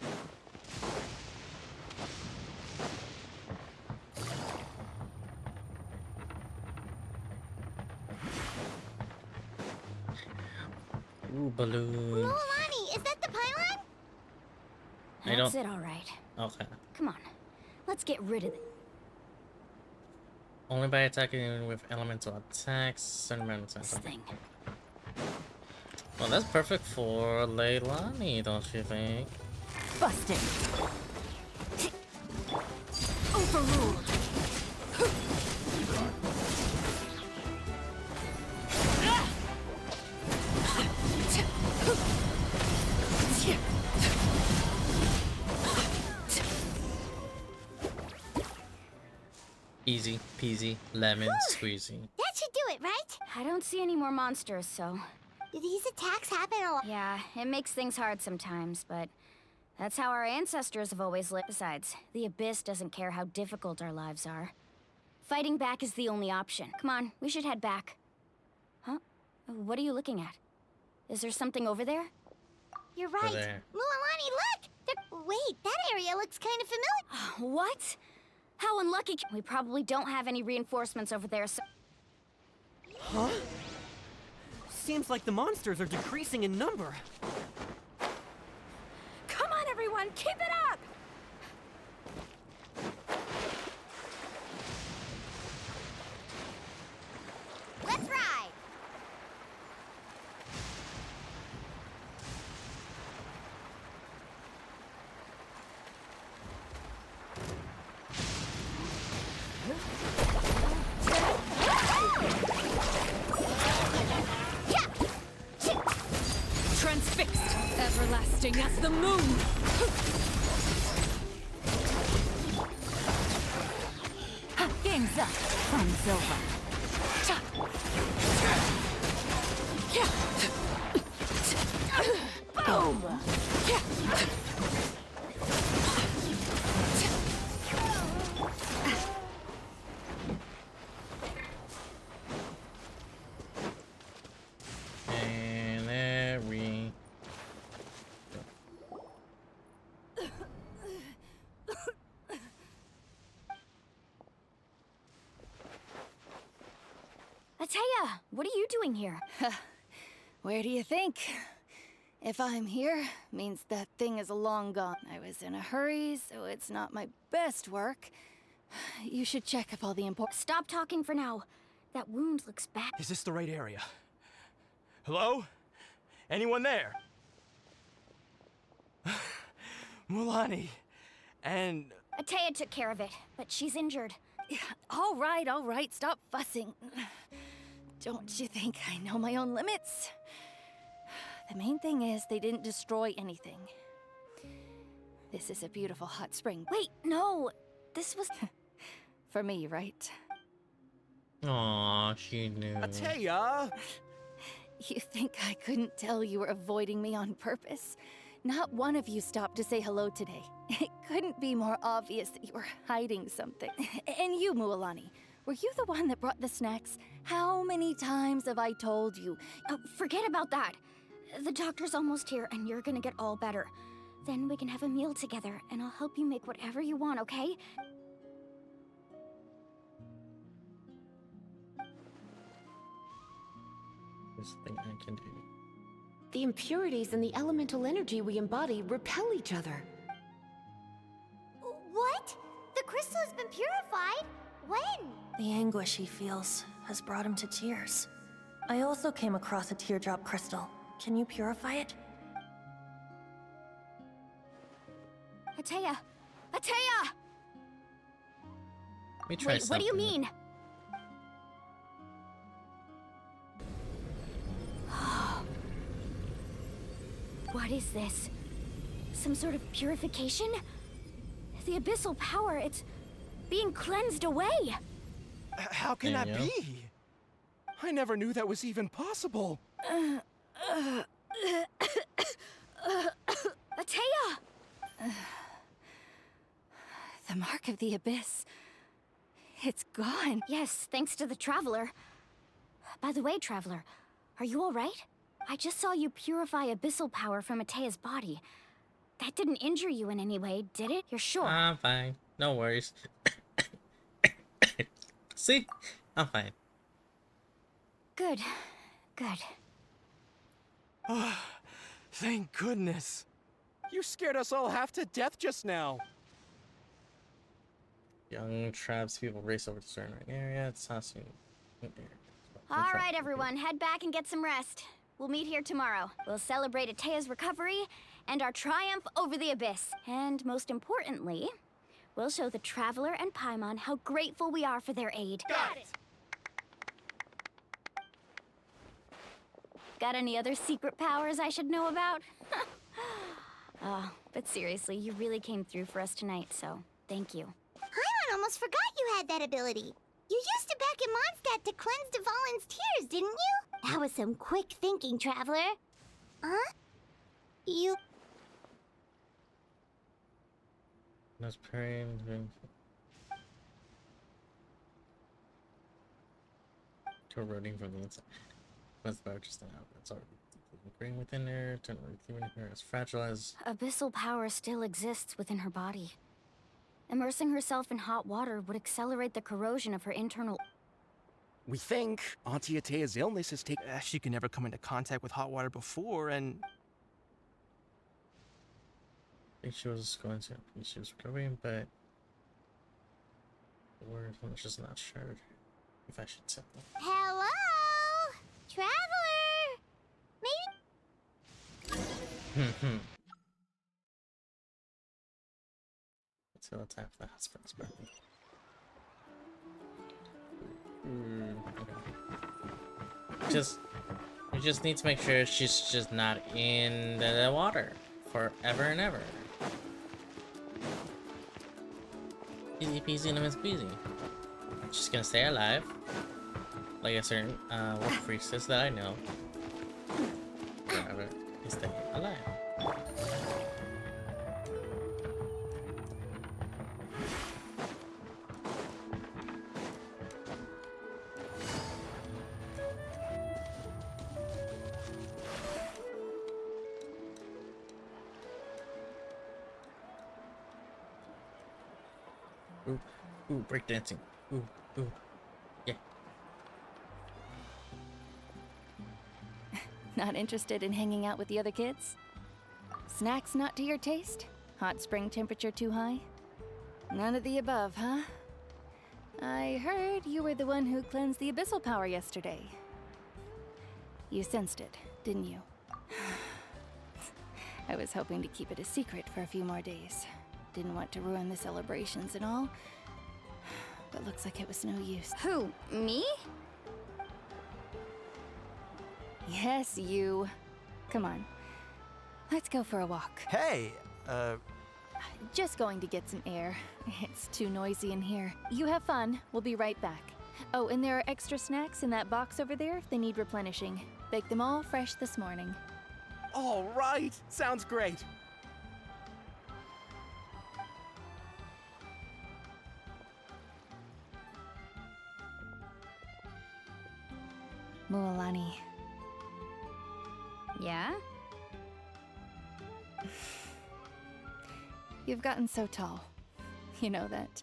Speaker 1: Ooh, balloon.
Speaker 3: Mualani, is that the pylon?
Speaker 18: That's it, alright.
Speaker 1: Okay.
Speaker 18: Come on. Let's get rid of it.
Speaker 1: Only by attacking with elemental attacks. Certain amount of
Speaker 18: This
Speaker 1: time.
Speaker 18: thing.
Speaker 1: Well, that's perfect for Leilani, don't you think?
Speaker 14: Busted.
Speaker 18: Overruled.
Speaker 1: Easy peasy lemon squeezy.
Speaker 3: That should do it, right?
Speaker 18: I don't see any more monsters, so...
Speaker 3: Do these attacks happen a lot?
Speaker 18: Yeah, it makes things hard sometimes, but... That's how our ancestors have always lived. Besides, the Abyss doesn't care how difficult our lives are. Fighting back is the only option. Come on, we should head back. Huh? What are you looking at? Is there something over there?
Speaker 3: You're right.
Speaker 1: There.
Speaker 3: Mualani, look! Wait, that area looks kind of familiar.
Speaker 18: What? How unlucky. We probably don't have any reinforcements over there, so...
Speaker 7: Huh? seems like the monsters are decreasing in number.
Speaker 15: Come on, everyone, keep it up!
Speaker 3: Let's ride!
Speaker 15: Transfixed, everlasting as the moon!
Speaker 10: Game's up. Fun's over.
Speaker 15: Boom!
Speaker 1: And there we
Speaker 2: Ataya, what are you doing here?
Speaker 5: Where do you think? If I'm here, means that thing is long gone. I was in a hurry, so it's not my best work. You should check if all the important—
Speaker 2: Stop talking for now. That wound looks bad.
Speaker 13: Is this the right area? Hello? Anyone there? Mulani. And...
Speaker 2: Ataya took care of it, but she's injured.
Speaker 5: All right, stop fussing. Don't you think I know my own limits? The main thing is they didn't destroy anything. This is a beautiful hot spring.
Speaker 2: Wait, no! This was...
Speaker 5: For me, right?
Speaker 1: Aw, she knew.
Speaker 13: Ataya!
Speaker 5: You think I couldn't tell you were avoiding me on purpose? Not one of you stopped to say hello today. It couldn't be more obvious that you were hiding something. And you, Mualani, were you the one that brought the snacks? How many times have I told you?
Speaker 2: Oh, forget about that. The doctor's almost here, and you're gonna get all better. Then we can have a meal together, and I'll help you make whatever you want, okay?
Speaker 1: This thing I can do.
Speaker 15: The impurities and the elemental energy we embody repel each other.
Speaker 3: What? The crystal has been purified? When?
Speaker 9: The anguish he feels has brought him to tears. I also came across a teardrop crystal. Can you purify it?
Speaker 2: Ataya! Ataya!
Speaker 1: Let me try
Speaker 2: Wait, what do you mean? What is this? Some sort of purification? The abyssal power, it's being cleansed away!
Speaker 20: How can that be? I never knew that was even possible.
Speaker 2: Ataya!
Speaker 5: The mark of the abyss. It's gone.
Speaker 2: Yes, thanks to the Traveler. By the way, Traveler, are you alright? I just saw you purify abyssal power from Ataya's body. That didn't injure you in any way, did it? You're sure?
Speaker 1: I'm fine. No worries. See? I'm fine.
Speaker 2: Good. Good.
Speaker 20: Thank goodness. You scared us all half to death just now.
Speaker 1: Young traps people race over to certain area. It's not soon.
Speaker 2: Alright, everyone, head back and get some rest. We'll meet here tomorrow. We'll celebrate Ataya's recovery and our triumph over the abyss. And most importantly, we'll show the Traveler and Paimon how grateful we are for their aid.
Speaker 20: Got it!
Speaker 2: Got any other secret powers I should know about? But seriously, you really came through for us tonight, so thank you.
Speaker 3: Paimon almost forgot you had that ability. You used it back in Mondstadt to cleanse Dvalin's tears, didn't you? That was some quick thinking, Traveler. Huh? You...
Speaker 1: That's praying. Corroding from the inside. That's about just an outlet. It's already green within there. Turn her as fragile as.
Speaker 2: Abyssal power still exists within her body. Immersing herself in hot water would accelerate the corrosion of her internal...
Speaker 20: We think Auntie Atea's illness has taken...
Speaker 13: She can never come into contact with hot water before, and...
Speaker 1: I think she was going to. She was recovering, but the word was just not sure if I should tell them.
Speaker 3: Hello? Traveler? Maybe...
Speaker 1: Let's go attack the hot springs party. Okay. We just need to make sure she's just not in the water forever and ever. Easy peasy lemon squeezy. She's gonna stay alive, like a certain wolf priestess that I know. Forever and stay alive. Ooh, breakdancing. Ooh, yeah.
Speaker 5: Not interested in hanging out with the other kids? Snacks not to your taste? Hot spring temperature too high? None of the above, huh? I heard you were the one who cleansed the abyssal power yesterday. You sensed it, didn't you? I was hoping to keep it a secret for a few more days. Didn't want to ruin the celebrations and all. But looks like it was no use.
Speaker 18: Who? Me?
Speaker 5: Yes, you. Come on. Let's go for a walk.
Speaker 13: Hey,
Speaker 5: Just going to get some air. It's too noisy in here. You have fun. We'll be right back. Oh, and there are extra snacks in that box over there if they need replenishing. Baked them all fresh this morning.
Speaker 20: All right, sounds great.
Speaker 5: Mualani.
Speaker 18: Yeah?
Speaker 5: You've gotten so tall. You know that.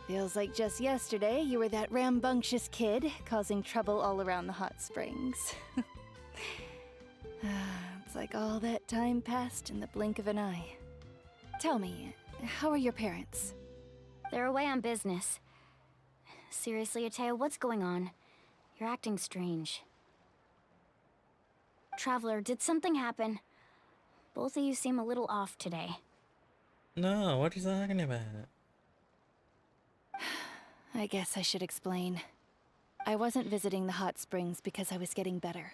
Speaker 5: Feels like just yesterday you were that rambunctious kid causing trouble all around the hot springs. It's like all that time passed in the blink of an eye. Tell me, how are your parents?
Speaker 18: They're away on business. Seriously, Atea, what's going on? You're acting strange. Traveler, did something happen? Both of you seem a little off today.
Speaker 1: No, what are you talking about?
Speaker 5: I guess I should explain. I wasn't visiting the hot springs because I was getting better.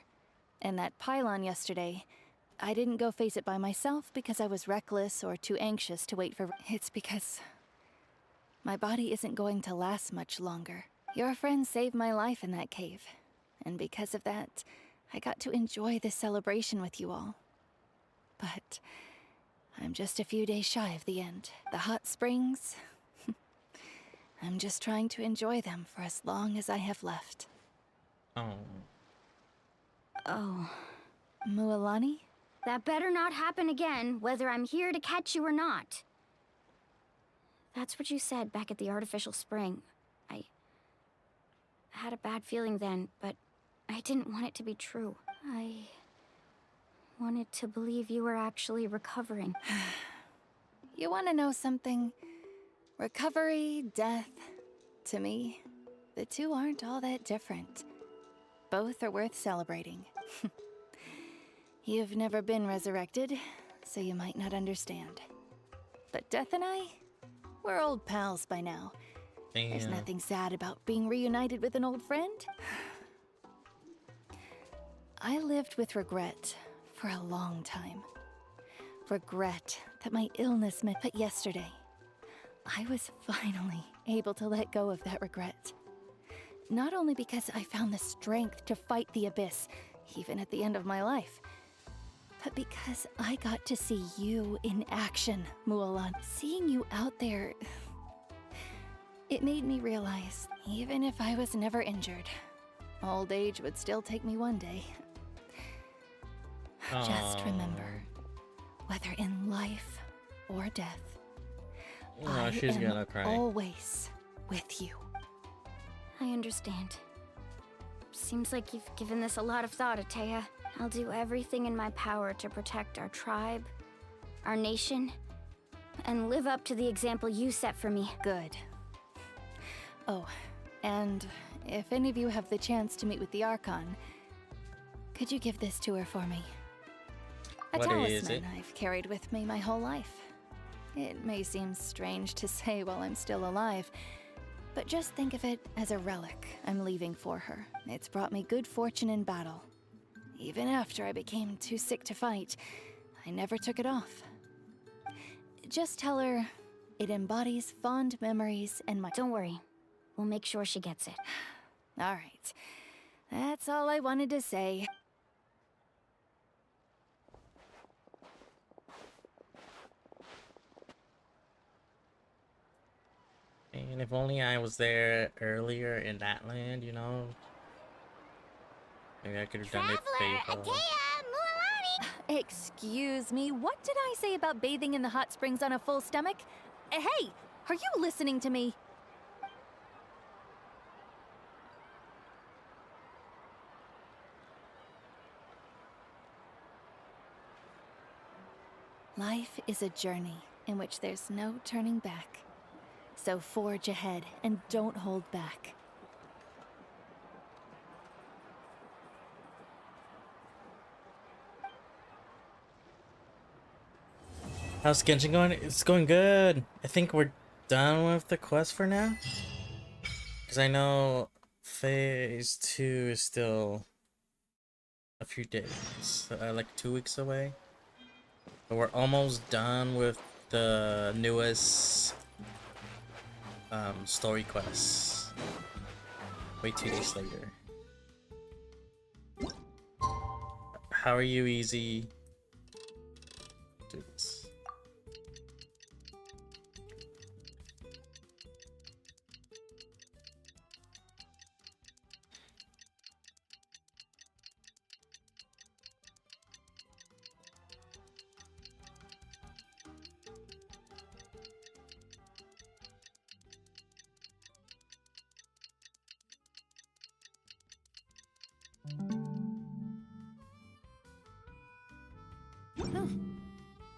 Speaker 5: And that pylon yesterday, I didn't go face it by myself because I was reckless or too anxious to wait for... It's because my body isn't going to last much longer. Your friend saved my life in that cave. And because of that, I got to enjoy this celebration with you all. But I'm just a few days shy of the end. The hot springs... I'm just trying to enjoy them for as long as I have left.
Speaker 1: Oh.
Speaker 18: Oh.
Speaker 5: Mualani?
Speaker 18: That better not happen again, whether I'm here to catch you or not. That's what you said back at the artificial spring. I had a bad feeling then, but I didn't want it to be true. I wanted to believe you were actually recovering.
Speaker 5: You want to know something? Recovery, death, to me, the two aren't all that different. Both are worth celebrating. You've never been resurrected, so you might not understand. But Death and I, we're old pals by now.
Speaker 1: Damn.
Speaker 5: There's nothing sad about being reunited with an old friend. I lived with regret for a long time. Regret that my illness met. But yesterday, I was finally able to let go of that regret. Not only because I found the strength to fight the abyss, even at the end of my life, but because I got to see you in action, Mualan. Seeing you out there, it made me realize, even if I was never injured, old age would still take me one day. Just remember, whether in life or death,
Speaker 1: Oh, she's gonna cry.
Speaker 5: always with you.
Speaker 18: I understand. Seems like you've given this a lot of thought, Atea. I'll do everything in my power to protect our tribe, our nation, and live up to the example you set for me.
Speaker 5: Good. Oh, and if any of you have the chance to meet with the Archon, could you give this to her for me? A
Speaker 1: What is
Speaker 5: talisman
Speaker 1: it?
Speaker 5: I've carried with me my whole life. It may seem strange to say while I'm still alive, but just think of it as a relic I'm leaving for her. It's brought me good fortune in battle. Even after I became too sick to fight, I never took it off. Just tell her it embodies fond memories and my—
Speaker 18: Don't worry. We'll make sure she gets it.
Speaker 5: All right. That's all I wanted to say.
Speaker 1: And if only I was there earlier in that land, you know? Maybe I could have done it faithful.
Speaker 5: Excuse me, what did I say about bathing in the hot springs on a full stomach? Hey, are you listening to me? Life is a journey in which there's no turning back. So forge ahead and don't hold back.
Speaker 1: How's Genshin going? It's going good. I think we're done with the quest for now. Because I know phase 2 is still a few days, like 2 weeks away. But we're almost done with the newest story quests. Wait 2 days later. How are you, Easy? Do this.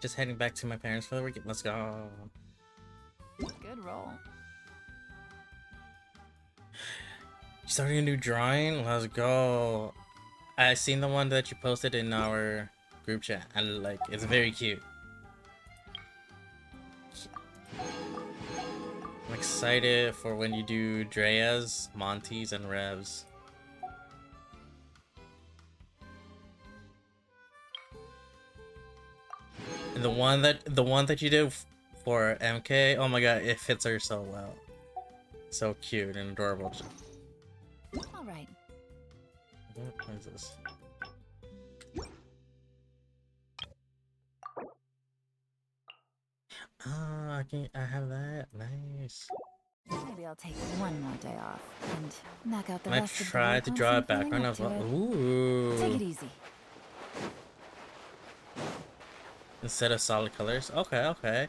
Speaker 1: Just heading back to my parents for the weekend. Let's go.
Speaker 5: Good roll.
Speaker 1: Starting a new drawing? Let's go. I seen the one that you posted in our group chat. And like, it's very cute. I'm excited for when you do Drea's, Monty's, and Rev's. And the one that you did for MK, oh my god, it fits her so well. So cute and adorable.
Speaker 5: All right.
Speaker 1: What is this? Ah, I have that. Nice.
Speaker 10: Maybe I'll take one more day off and knock out the
Speaker 1: I
Speaker 10: rest of the
Speaker 1: tried
Speaker 10: week
Speaker 1: to
Speaker 10: once
Speaker 1: draw a
Speaker 10: I'm feeling
Speaker 1: background
Speaker 10: up
Speaker 1: of
Speaker 10: to it.
Speaker 1: ooh.
Speaker 10: Take it easy.
Speaker 1: Instead of solid colors. Okay, okay.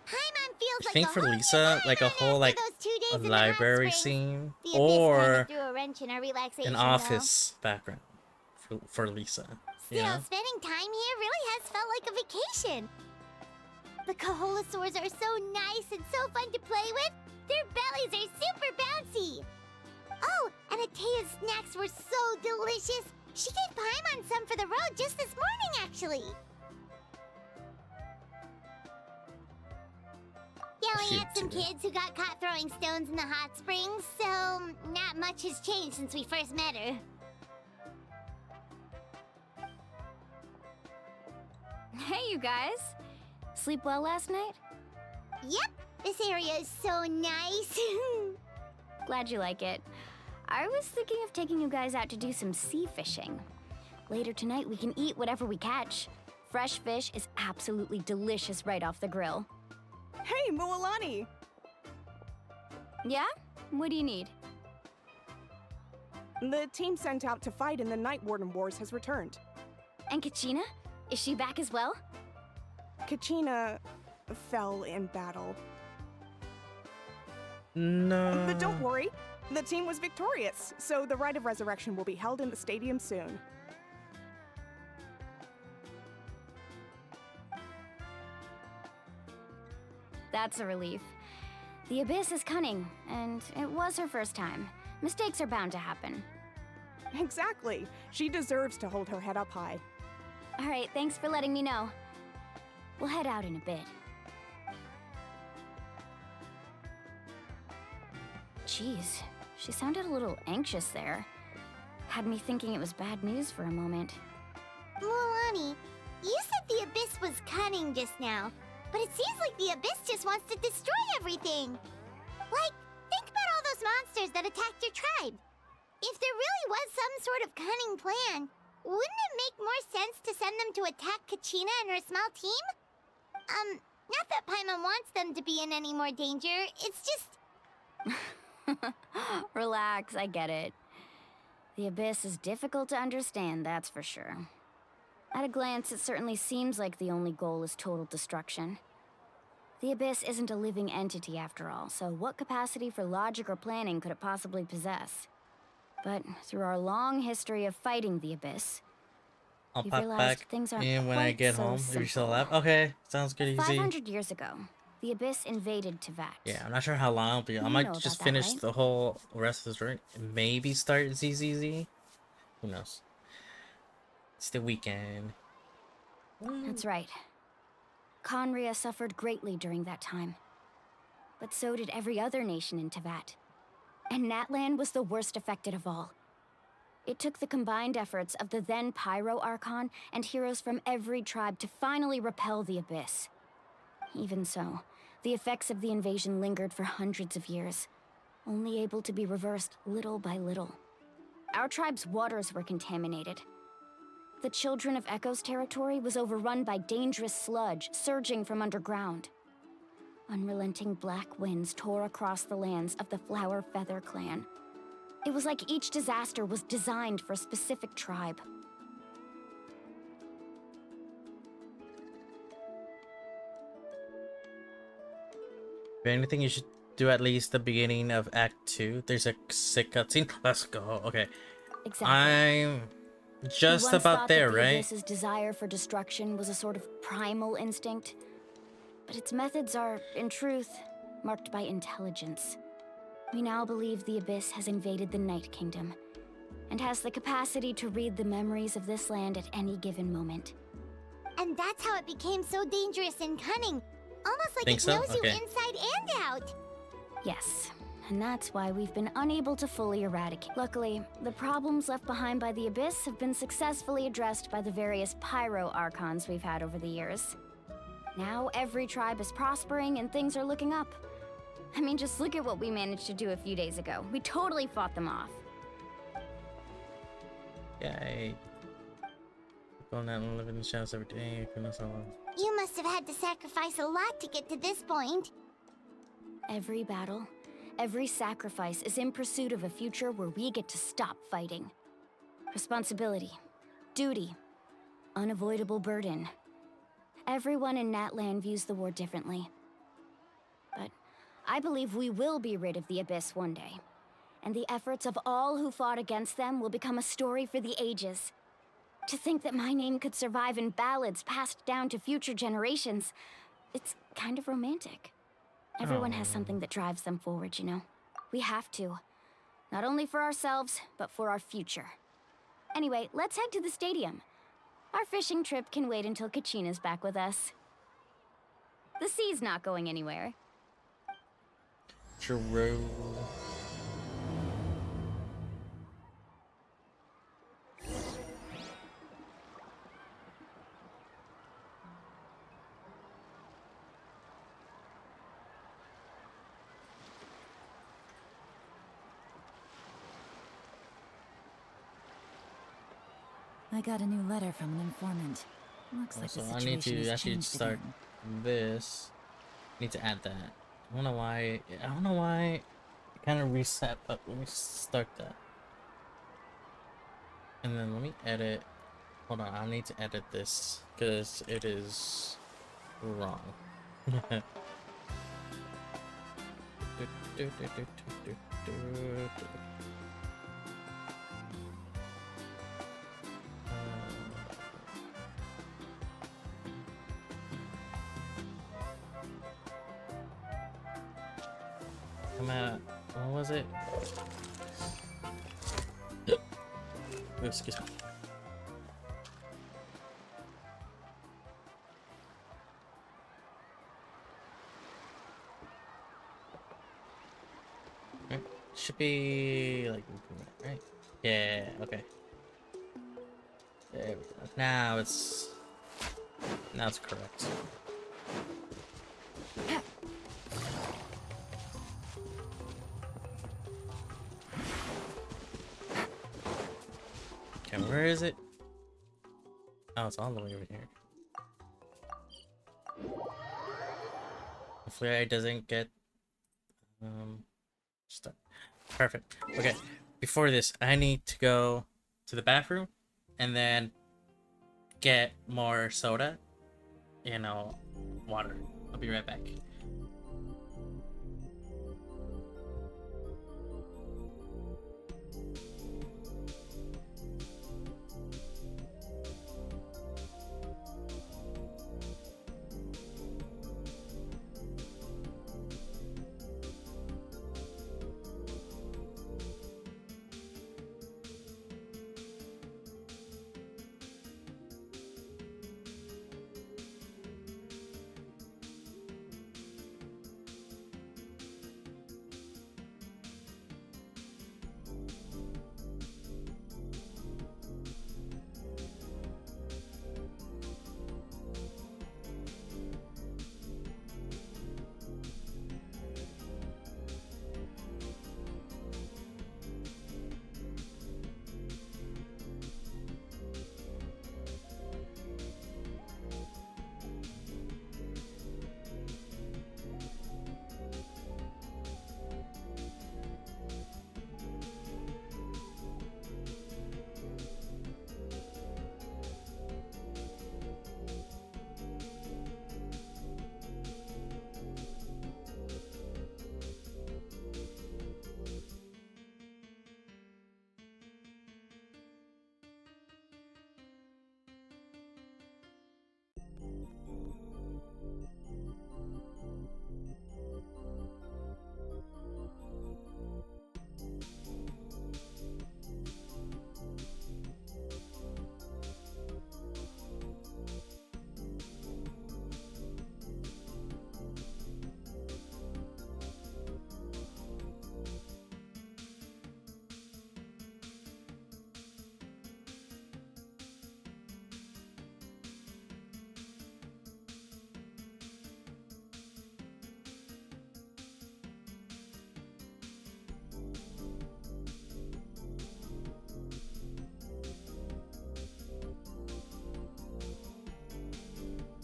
Speaker 3: Paimon feels
Speaker 1: I think
Speaker 3: like
Speaker 1: for
Speaker 3: a whole
Speaker 1: Lisa, like a whole like a library scene or an office background for Lisa.
Speaker 3: Still,
Speaker 1: You know?
Speaker 3: spending time here really has felt like a vacation. The Kaholosaurs are so nice and so fun to play with. Their bellies are super bouncy. Oh, and Atea's snacks were so delicious. She gave Paimon some for the road just this morning, actually. Yelling at some kids who got caught throwing stones in the hot springs, so not much has changed since we first met her.
Speaker 18: Hey, you guys. Sleep well last night?
Speaker 3: Yep, this area is so nice.
Speaker 18: Glad you like it. I was thinking of taking you guys out to do some sea fishing. Later tonight, we can eat whatever we catch. Fresh fish is absolutely delicious right off the grill.
Speaker 19: Hey, Mualani!
Speaker 18: Yeah? What do you need?
Speaker 19: The team sent out to fight in the Night Warden Wars has returned.
Speaker 18: And Kachina? Is she back as well?
Speaker 19: Kachina fell in battle.
Speaker 1: No.
Speaker 19: But don't worry. The team was victorious, so the Rite of Resurrection will be held in the stadium soon.
Speaker 18: That's a relief. The Abyss is cunning, and it was her first time. Mistakes are bound to happen.
Speaker 19: Exactly. She deserves to hold her head up high.
Speaker 18: All right, thanks for letting me know. We'll head out in a bit. Jeez, she sounded a little anxious there. Had me thinking it was bad news for a moment.
Speaker 3: Mualani, you said the Abyss was cunning just now, but it seems like the Abyss just wants to destroy everything. Like, think about all those monsters that attacked your tribe. If there really was some sort of cunning plan, wouldn't it make more sense to send them to attack Kachina and her small team? Not that Paimon wants them to be in any more danger, it's just...
Speaker 18: Relax, I get it. The Abyss is difficult to understand, that's for sure. At a glance, it certainly seems like the only goal is total destruction. The Abyss isn't a living entity after all, so what capacity for logic or planning could it possibly possess? But through our long history of fighting the Abyss,
Speaker 1: I'll
Speaker 18: we've
Speaker 1: pop
Speaker 18: realized
Speaker 1: back
Speaker 18: things aren't
Speaker 1: in when I
Speaker 18: quite
Speaker 1: get
Speaker 18: so
Speaker 1: home. If you're still
Speaker 18: simple.
Speaker 1: alive. Okay, sounds good. Easy.
Speaker 18: 500 years ago, the Abyss invaded Teyvat.
Speaker 1: Yeah, I'm not sure how long I'll be. I
Speaker 18: You
Speaker 1: might
Speaker 18: know
Speaker 1: just
Speaker 18: about that,
Speaker 1: finish
Speaker 18: right?
Speaker 1: the whole rest of this story. Maybe start ZZZ. Who knows? It's the weekend.
Speaker 18: That's right. Conria suffered greatly during that time. But so did every other nation in Teyvat. And Natlan was the worst affected of all. It took the combined efforts of the then Pyro Archon and heroes from every tribe to finally repel the Abyss. Even so, the effects of the invasion lingered for hundreds of years, only able to be reversed little by little. Our tribe's waters were contaminated. The Children of Echo's territory was overrun by dangerous sludge surging from underground. Unrelenting black winds tore across the lands of the Flower Feather clan. It was like each disaster was designed for a specific tribe.
Speaker 1: If anything, you should do at least the beginning of Act 2. There's a sick cutscene. Let's go. Okay.
Speaker 18: Exactly.
Speaker 1: I'm just
Speaker 18: We once
Speaker 1: about
Speaker 18: thought
Speaker 1: there,
Speaker 18: that the
Speaker 1: right?
Speaker 18: Abyss's desire for destruction was a sort of primal instinct, but its methods are, in truth, marked by intelligence. We now believe the Abyss has invaded the Night Kingdom, and has the capacity to read the memories of this land at any given moment.
Speaker 3: And that's how it became so dangerous and cunning. Almost like
Speaker 1: Think
Speaker 3: it
Speaker 1: so?
Speaker 3: knows
Speaker 1: Okay.
Speaker 3: you inside and out.
Speaker 18: Yes, and that's why we've been unable to fully eradicate. Luckily, the problems left behind by the Abyss have been successfully addressed by the various Pyro Archons we've had over the years. Now every tribe is prospering and things are looking up. I mean, just look at what we managed to do a few days ago. We totally fought them off.
Speaker 1: Yay. Going out and living in the shadows every day. Goodness, how long?
Speaker 3: You must have had to sacrifice a lot to get to this point.
Speaker 18: Every battle, every sacrifice is in pursuit of a future where we get to stop fighting. Responsibility, duty, unavoidable burden. Everyone in Natlan views the war differently. But I believe we will be rid of the Abyss one day. And the efforts of all who fought against them will become a story for the ages. To think that my name could survive in ballads passed down to future generations, it's kind of romantic. Everyone has something that drives them forward, you know? We have to. Not only for ourselves, but for our future. Anyway, let's head to the stadium. Our fishing trip can wait until Kachina's back with us. The sea's not going anywhere.
Speaker 1: True.
Speaker 10: I got a new letter from an informant. Looks like the
Speaker 1: So I
Speaker 10: situation
Speaker 1: need to
Speaker 10: has
Speaker 1: actually
Speaker 10: changed
Speaker 1: start
Speaker 10: again.
Speaker 1: this. Need to add that. I don't know why. I don't know why it kind of reset, but let me start that. And then let me edit. Hold on, I need to edit this because it is wrong. Come out. What was it? Oh, excuse me. Right. Should be like right. Yeah. Okay. There we go. Now it's correct. Okay, where is it? Oh, it's all the way over here. Hopefully it doesn't get stuck. Perfect. Okay, before this, I need to go to the bathroom and then get more soda, water. I'll be right back.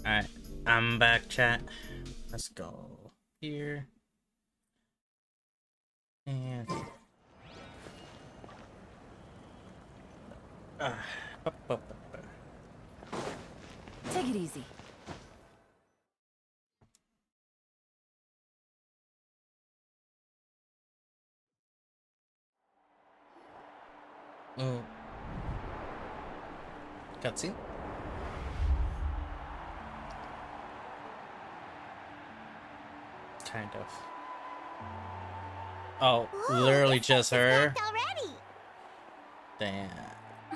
Speaker 1: Alright, I'm back, chat. Let's go here. And...
Speaker 10: Take it easy.
Speaker 1: Oh. Cutscene? Kind of. Oh,
Speaker 3: Whoa,
Speaker 1: literally just her.
Speaker 3: Already.
Speaker 1: Damn.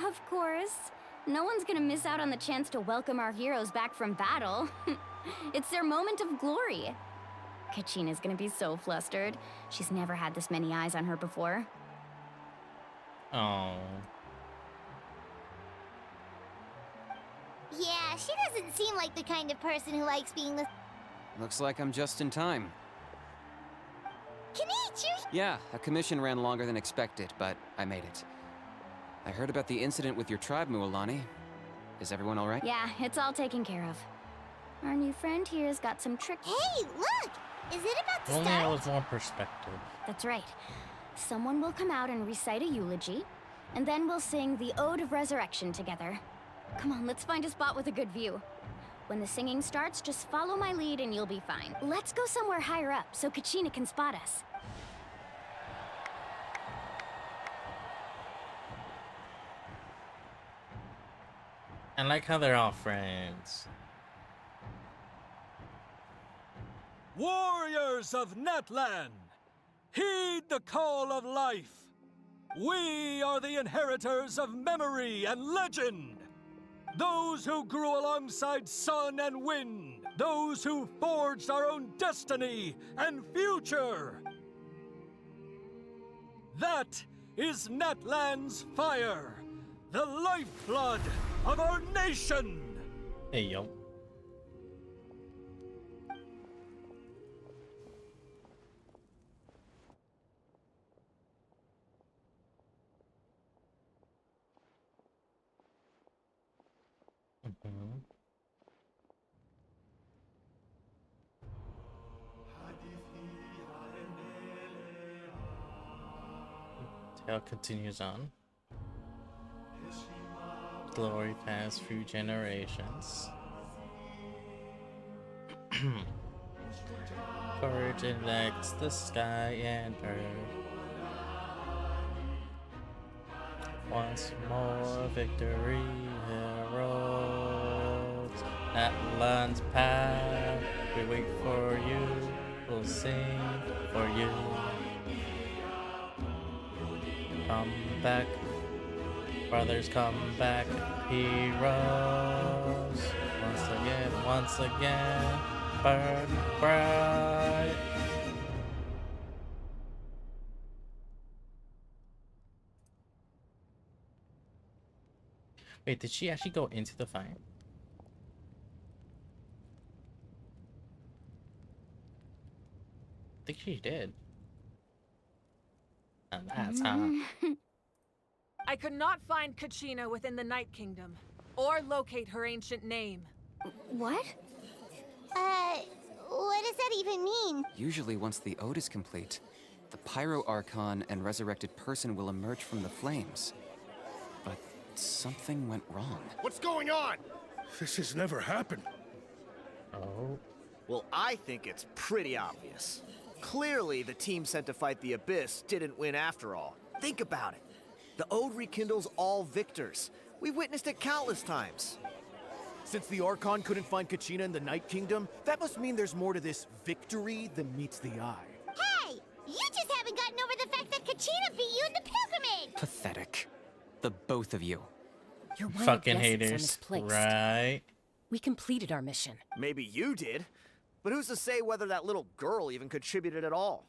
Speaker 18: Of course. No one's gonna miss out on the chance to welcome our heroes back from battle. It's their moment of glory. Kachina's gonna be so flustered. She's never had this many eyes on her before.
Speaker 1: Oh.
Speaker 3: Yeah, she doesn't seem like the kind of person who likes being the...
Speaker 12: Looks like I'm just in time.
Speaker 3: Kenichi!
Speaker 12: Yeah, a commission ran longer than expected, but I made it. I heard about the incident with your tribe, Mualani. Is everyone alright?
Speaker 18: Yeah, it's all taken care of. Our new friend here's got some tricks.
Speaker 3: Hey, look! Is it about to
Speaker 1: Only
Speaker 3: start?
Speaker 1: I was more perspective.
Speaker 18: That's right. Someone will come out and recite a eulogy, and then we'll sing the Ode of Resurrection together. Come on, let's find a spot with a good view. When the singing starts, just follow my lead and you'll be fine. Let's go somewhere higher up so Kachina can spot us.
Speaker 1: I like how they're all friends.
Speaker 21: Warriors of Natlan, heed the call of life. We are the inheritors of memory and legend. Those who grew alongside sun and wind. Those who forged our own destiny and future. That is Natlan's fire, the lifeblood of our nation.
Speaker 1: Hey, yo. Tale continues on. Glory past few generations. Courage elects the sky and earth. Once more victory heralds Atlan's path. We wait for you, we'll sing for you. Come back, brothers, come back, heroes. Once again, burn bright. Wait, did she actually go into the fight? I think she did. And that's how.
Speaker 17: I could not find Kachina within the Night Kingdom, or locate her ancient name.
Speaker 2: What?
Speaker 3: What does that even mean?
Speaker 12: Usually once the ode is complete, the Pyro Archon and resurrected person will emerge from the flames. But something went wrong.
Speaker 16: What's going on?
Speaker 4: This has never happened.
Speaker 1: Oh.
Speaker 16: Well, I think it's pretty obvious. Clearly, the team sent to fight the Abyss didn't win after all. Think about it. The Ode rekindles all victors. We've witnessed it countless times. Since the Archon couldn't find Kachina in the Night Kingdom, that must mean there's more to this victory than meets the eye.
Speaker 3: Hey! You just haven't gotten over the fact that Kachina beat you in the pilgrimage!
Speaker 12: Pathetic. The both of you.
Speaker 15: Your
Speaker 1: Fucking haters, right?
Speaker 15: We completed our mission.
Speaker 16: Maybe you did, but who's to say whether that little girl even contributed at all?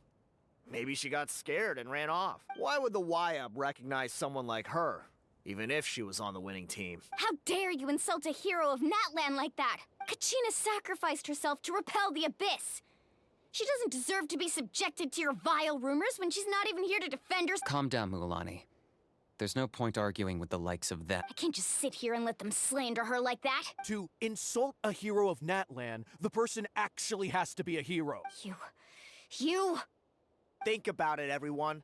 Speaker 16: Maybe she got scared and ran off. Why would the YUB recognize someone like her, even if she was on the winning team?
Speaker 2: How dare you insult a hero of Natlan like that? Kachina sacrificed herself to repel the Abyss. She doesn't deserve to be subjected to your vile rumors when she's not even here to defend herself.
Speaker 12: Calm down, Mualani. There's no point arguing with the likes of them.
Speaker 2: I can't just sit here and let them slander her like that.
Speaker 20: To insult a hero of Natlan, the person actually has to be a hero.
Speaker 2: You...
Speaker 16: Think about it, everyone.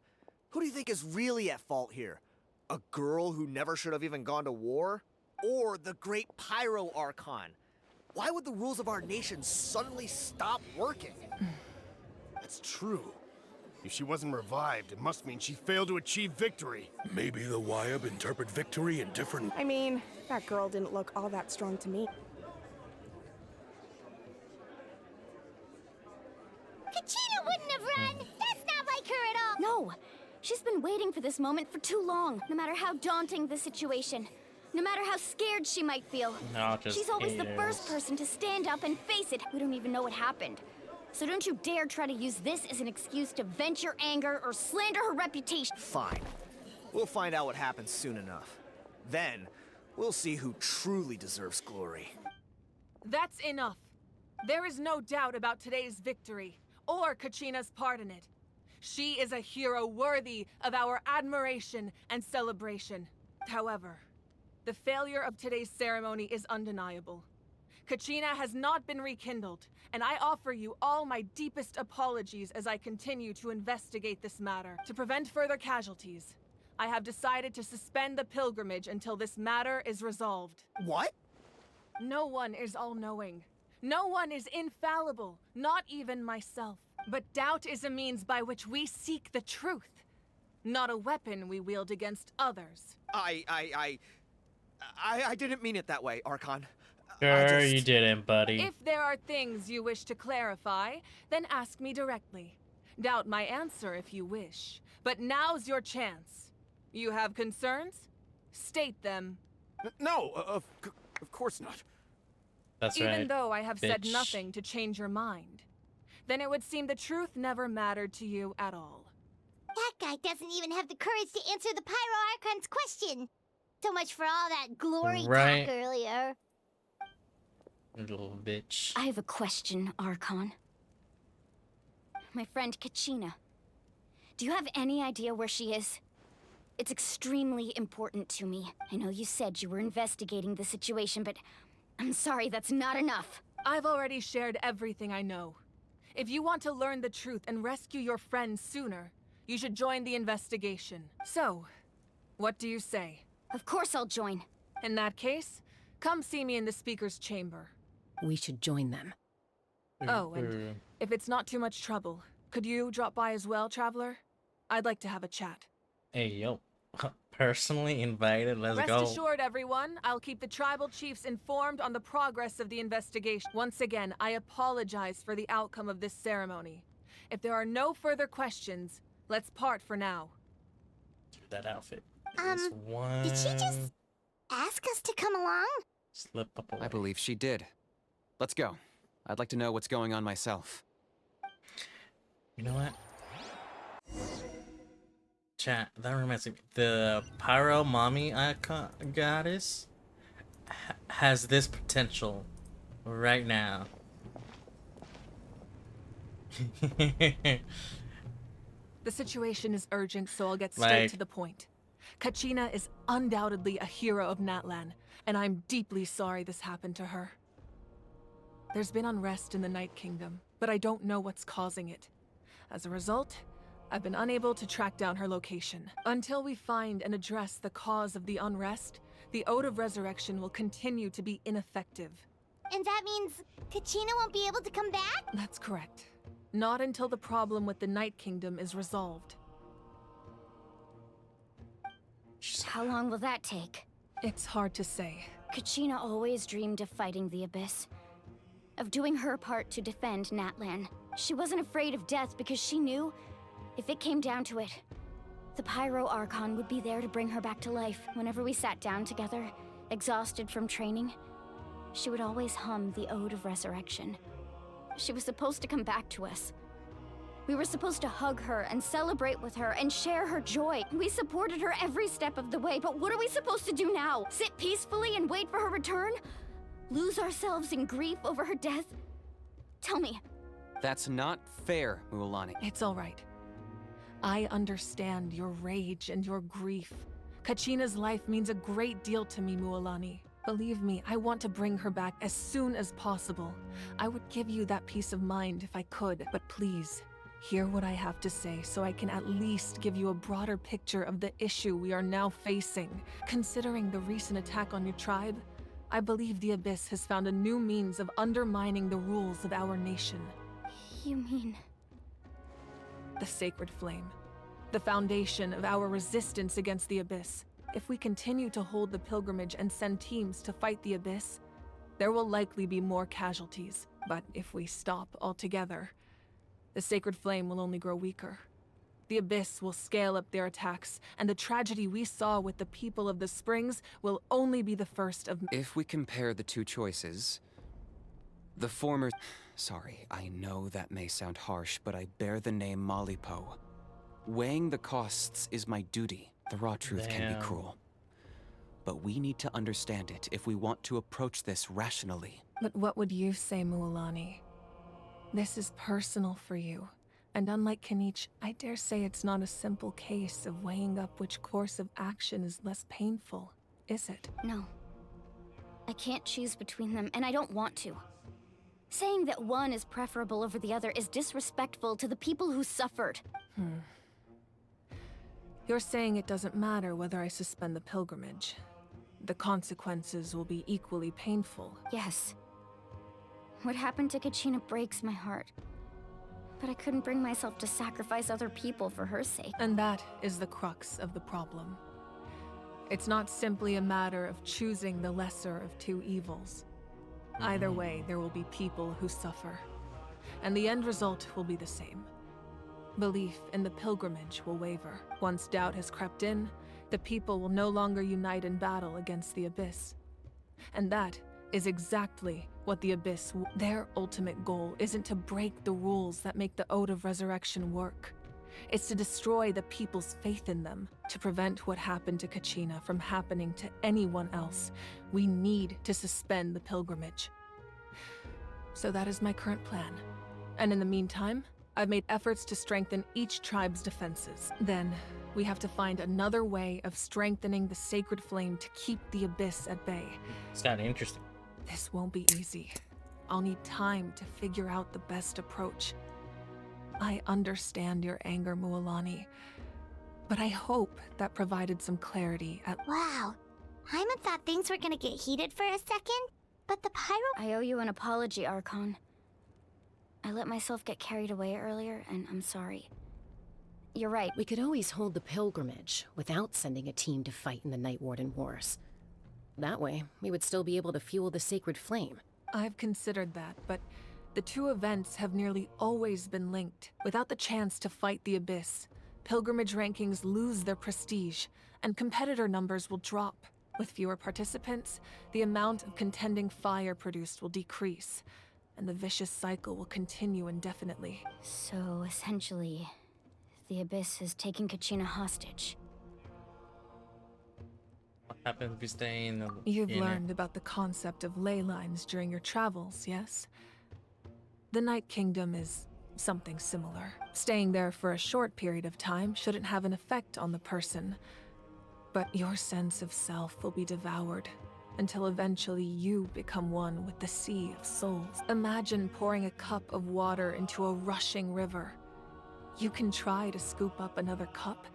Speaker 16: Who do you think is really at fault here? A girl who never should have even gone to war? Or the great Pyro Archon? Why would the rules of our nation suddenly stop working? That's true. If she wasn't revived, it must mean she failed to achieve victory.
Speaker 4: Maybe the YUB interpret victory in different...
Speaker 19: I mean, that girl didn't look all that strong to me.
Speaker 3: Kachina wouldn't have run! That's not like her at all!
Speaker 2: No! She's been waiting for this moment for too long. No matter how daunting the situation, no matter how scared she might feel, she's always the first person to stand up and face it. We don't even know what happened. So don't you dare try to use this as an excuse to vent your anger or slander her reputation.
Speaker 16: Fine. We'll find out what happens soon enough. Then, we'll see who truly deserves glory.
Speaker 17: That's enough. There is no doubt about today's victory, or Kachina's part in it. She is a hero worthy of our admiration and celebration. However, the failure of today's ceremony is undeniable. Kachina has not been rekindled, and I offer you all my deepest apologies as I continue to investigate this matter. To prevent further casualties, I have decided to suspend the pilgrimage until this matter is resolved.
Speaker 16: What?
Speaker 17: No one is all-knowing. No one is infallible, not even myself. But doubt is a means by which we seek the truth, not a weapon we wield against others.
Speaker 16: I didn't mean it that way, Archon.
Speaker 1: Sure, you didn't, buddy.
Speaker 17: If there are things you wish to clarify, then ask me directly. Doubt my answer if you wish. But now's your chance. You have concerns? State them.
Speaker 13: No, of course not.
Speaker 1: That's
Speaker 17: Even
Speaker 1: right,
Speaker 17: though I have said
Speaker 1: bitch.
Speaker 17: nothing to change your mind, then it would seem the truth never mattered to you at all.
Speaker 3: That guy doesn't even have the courage to answer the Pyro Archon's question. So much for all that glory
Speaker 1: Right.
Speaker 3: talk earlier.
Speaker 1: Little bitch.
Speaker 2: I have a question, Archon. My friend Kachina. Do you have any idea where she is? It's extremely important to me. I know you said you were investigating the situation, but I'm sorry, that's not enough.
Speaker 17: I've already shared everything I know. If you want to learn the truth and rescue your friends sooner, you should join the investigation. So, what do you say?
Speaker 2: Of course I'll join.
Speaker 17: In that case, come see me in the speaker's chamber.
Speaker 15: We should join them.
Speaker 17: Oh, and if it's not too much trouble, could you drop by as well, Traveler? I'd like to have a chat.
Speaker 1: Hey, yo. Personally invited, let's
Speaker 17: Rest
Speaker 1: go.
Speaker 17: assured, everyone, I'll keep the tribal chiefs informed on the progress of the investigation. Once again, I apologize for the outcome of this ceremony. If there are no further questions, let's part for now.
Speaker 1: Dude, that outfit is one.
Speaker 3: Did she just ask us to come along?
Speaker 1: Slip up away.
Speaker 12: I believe she did. Let's go. I'd like to know what's going on myself.
Speaker 1: You know what? Chat, that reminds me. The Pyro Mommy icon goddess has this potential right now.
Speaker 17: The situation is urgent, so I'll get straight
Speaker 1: Like-
Speaker 17: to the point. Kachina is undoubtedly a hero of Natlan, and I'm deeply sorry this happened to her. There's been unrest in the Night Kingdom, but I don't know what's causing it. As a result, I've been unable to track down her location. Until we find and address the cause of the unrest, the Ode of Resurrection will continue to be ineffective.
Speaker 3: And that means Kachina won't be able to come back?
Speaker 17: That's correct. Not until the problem with the Night Kingdom is resolved.
Speaker 2: How long will that take?
Speaker 17: It's hard to say.
Speaker 2: Kachina always dreamed of fighting the Abyss. Of doing her part to defend Natlan. She wasn't afraid of death because she knew, if it came down to it, the Pyro Archon would be there to bring her back to life. Whenever we sat down together, exhausted from training, she would always hum the Ode of Resurrection. She was supposed to come back to us. We were supposed to hug her and celebrate with her and share her joy. We supported her every step of the way, but what are we supposed to do now? Sit peacefully and wait for her return? Lose ourselves in grief over her death? Tell me.
Speaker 12: That's not fair, Mualani.
Speaker 17: It's all right. I understand your rage and your grief. Kachina's life means a great deal to me, Mualani. Believe me, I want to bring her back as soon as possible. I would give you that peace of mind if I could, but please, hear what I have to say so I can at least give you a broader picture of the issue we are now facing. Considering the recent attack on your tribe, I believe the Abyss has found a new means of undermining the rules of our nation.
Speaker 2: You mean...
Speaker 17: The Sacred Flame. The foundation of our resistance against the Abyss. If we continue to hold the pilgrimage and send teams to fight the Abyss, there will likely be more casualties. But if we stop altogether, the Sacred Flame will only grow weaker. The Abyss will scale up their attacks, and the tragedy we saw with the people of the Springs will only be the first of...
Speaker 12: If we compare the two choices, the former... Sorry, I know that may sound harsh, but I bear the name Malipo. Weighing the costs is my duty. The raw truth can be
Speaker 1: Damn.
Speaker 12: cruel. But we need to understand it if we want to approach this rationally.
Speaker 17: But what would you say, Mualani? This is personal for you. And unlike Kanich, I dare say it's not a simple case of weighing up which course of action is less painful, is it?
Speaker 2: No. I can't choose between them, and I don't want to. Saying that one is preferable over the other is disrespectful to the people who suffered.
Speaker 17: You're saying it doesn't matter whether I suspend the pilgrimage. The consequences will be equally painful.
Speaker 2: Yes. What happened to Kachina breaks my heart. But I couldn't bring myself to sacrifice other people for her sake.
Speaker 17: And that is the crux of the problem. It's not simply a matter of choosing the lesser of two evils. Either way, there will be people who suffer, and the end result will be the same. Belief in the pilgrimage will waver. Once doubt has crept in, the people will no longer unite in battle against the Abyss. And that is exactly what the Abyss... Their ultimate goal isn't to break the rules that make the Ode of Resurrection work. It's to destroy the people's faith in them. To prevent what happened to Kachina from happening to anyone else, we need to suspend the pilgrimage. So that is my current plan. And in the meantime, I've made efforts to strengthen each tribe's defenses. Then, we have to find another way of strengthening the sacred flame to keep the Abyss at bay.
Speaker 1: It's kind of interesting.
Speaker 17: This won't be easy. I'll need time to figure out the best approach. I understand your anger, Mualani, but I hope that provided some clarity at—
Speaker 3: Wow. Hyman thought things were gonna get heated for a second, but the pyro—
Speaker 18: I owe you an apology, Archon. I let myself get carried away earlier, and I'm sorry. You're right.
Speaker 6: We could always hold the pilgrimage without sending a team to fight in the Night Warden Wars. That way, we would still be able to fuel the sacred flame.
Speaker 17: I've considered that, but the two events have nearly always been linked. Without the chance to fight the Abyss, pilgrimage rankings lose their prestige, and competitor numbers will drop. With fewer participants, the amount of contending fire produced will decrease, and the vicious cycle will continue indefinitely.
Speaker 18: So, essentially, the Abyss is taking Kachina hostage.
Speaker 1: What happens if we stay in the...
Speaker 17: You've learned about the concept of ley lines during your travels, yes? The Night Kingdom is something similar. Staying there for a short period of time shouldn't have an effect on the person, but your sense of self will be devoured until eventually you become one with the Sea of Souls. Imagine pouring a cup of water into a rushing river. You can try to scoop up another cup,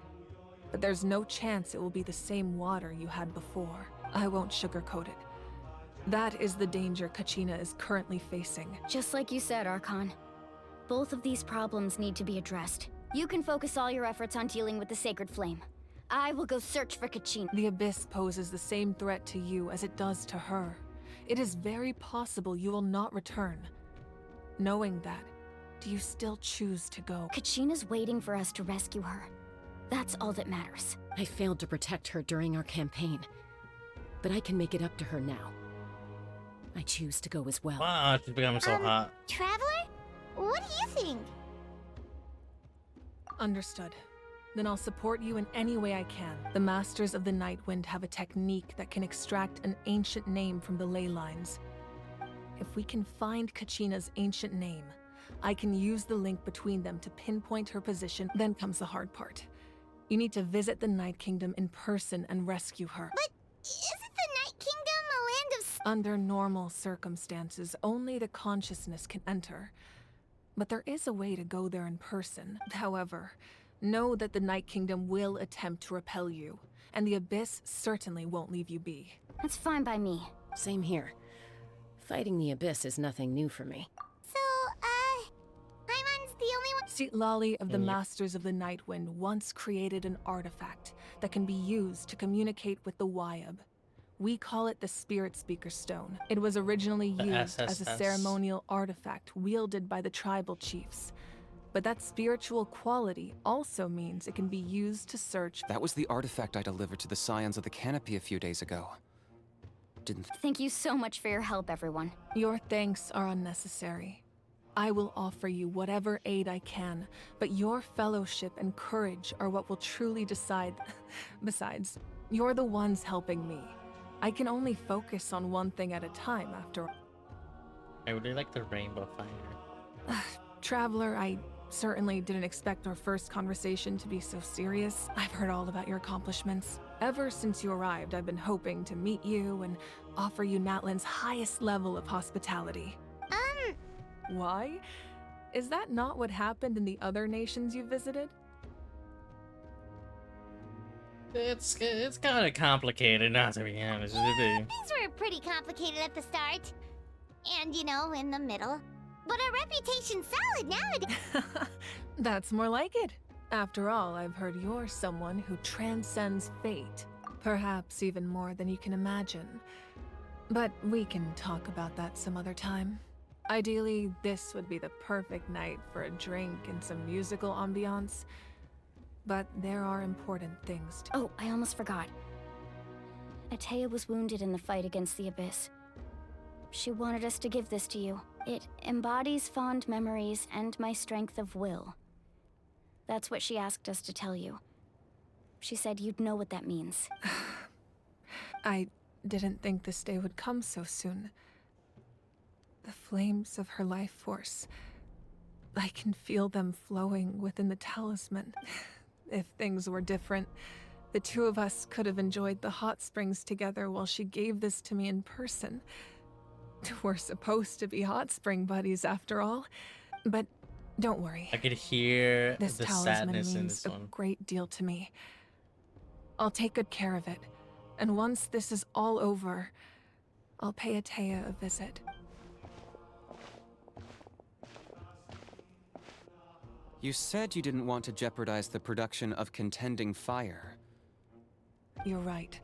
Speaker 17: but there's no chance it will be the same water you had before. I won't sugarcoat it. That is the danger Kachina is currently facing.
Speaker 18: Just like you said, Archon. Both of these problems need to be addressed. You can focus all your efforts on dealing with the sacred flame. I will go search for Kachina.
Speaker 17: The Abyss poses the same threat to you as it does to her. It is very possible you will not return. Knowing that, do you still choose to go?
Speaker 18: Kachina's waiting for us to rescue her. That's all that matters.
Speaker 6: I failed to protect her during our campaign, but I can make it up to her now. I choose to go as well.
Speaker 1: Wow, she's becoming so hot.
Speaker 3: Traveler? What do you think?
Speaker 17: Understood. Then I'll support you in any way I can. The Masters of the Nightwind have a technique that can extract an ancient name from the ley lines. If we can find Kachina's ancient name, I can use the link between them to pinpoint her position. Then comes the hard part. You need to visit the Night Kingdom in person and rescue her.
Speaker 3: But isn't the Night Kingdom a land of...
Speaker 17: Under normal circumstances, only the consciousness can enter. But there is a way to go there in person. However, know that the Night Kingdom will attempt to repel you, and the Abyss certainly won't leave you be.
Speaker 18: That's fine by me.
Speaker 6: Same here. Fighting the Abyss is nothing new for me.
Speaker 3: So, Hyman's the only one...
Speaker 17: Lali of the Masters of the Nightwind once created an artifact that can be used to communicate with the Wyab. We call it the Spirit Speaker Stone. It was originally used as a ceremonial artifact wielded by the tribal chiefs. But that spiritual quality also means it can be used to search...
Speaker 12: That was the artifact I delivered to the Scions of the Canopy a few days ago.
Speaker 18: Thank you so much for your help, everyone.
Speaker 17: Your thanks are unnecessary. I will offer you whatever aid I can, but your fellowship and courage are what will truly decide. Besides, you're the ones helping me. I can only focus on one thing at a time after...
Speaker 1: I really like the rainbow fighter.
Speaker 17: Traveler, I certainly didn't expect our first conversation to be so serious. I've heard all about your accomplishments. Ever since you arrived, I've been hoping to meet you and offer you Natlan's highest level of hospitality. Why? Is that not what happened in the other nations you visited?
Speaker 1: It's kind of complicated, not to be honest with you.
Speaker 3: Things were pretty complicated at the start. And, you know, in the middle. But our reputation's solid nowadays.
Speaker 17: That's more like it. After all, I've heard you're someone who transcends fate. Perhaps even more than you can imagine. But we can talk about that some other time. Ideally, this would be the perfect night for a drink and some musical ambiance. But there are important things to—
Speaker 18: Oh, I almost forgot. Atea was wounded in the fight against the Abyss. She wanted us to give this to you. It embodies fond memories and my strength of will. That's what she asked us to tell you. She said you'd know what that means.
Speaker 17: I didn't think this day would come so soon. The flames of her life force. I can feel them flowing within the talisman. If things were different, the two of us could have enjoyed the hot springs together while she gave this to me in person. We're supposed to be hot spring buddies after all. But don't worry.
Speaker 1: I could hear
Speaker 17: This
Speaker 1: the
Speaker 17: talisman
Speaker 1: sadness in
Speaker 17: means
Speaker 1: this
Speaker 17: a
Speaker 1: one.
Speaker 17: great deal to me. I'll take good care of it. And once this is all over, I'll pay Atea a visit.
Speaker 12: You said you didn't want to jeopardize the production of contending fire.
Speaker 17: You're right.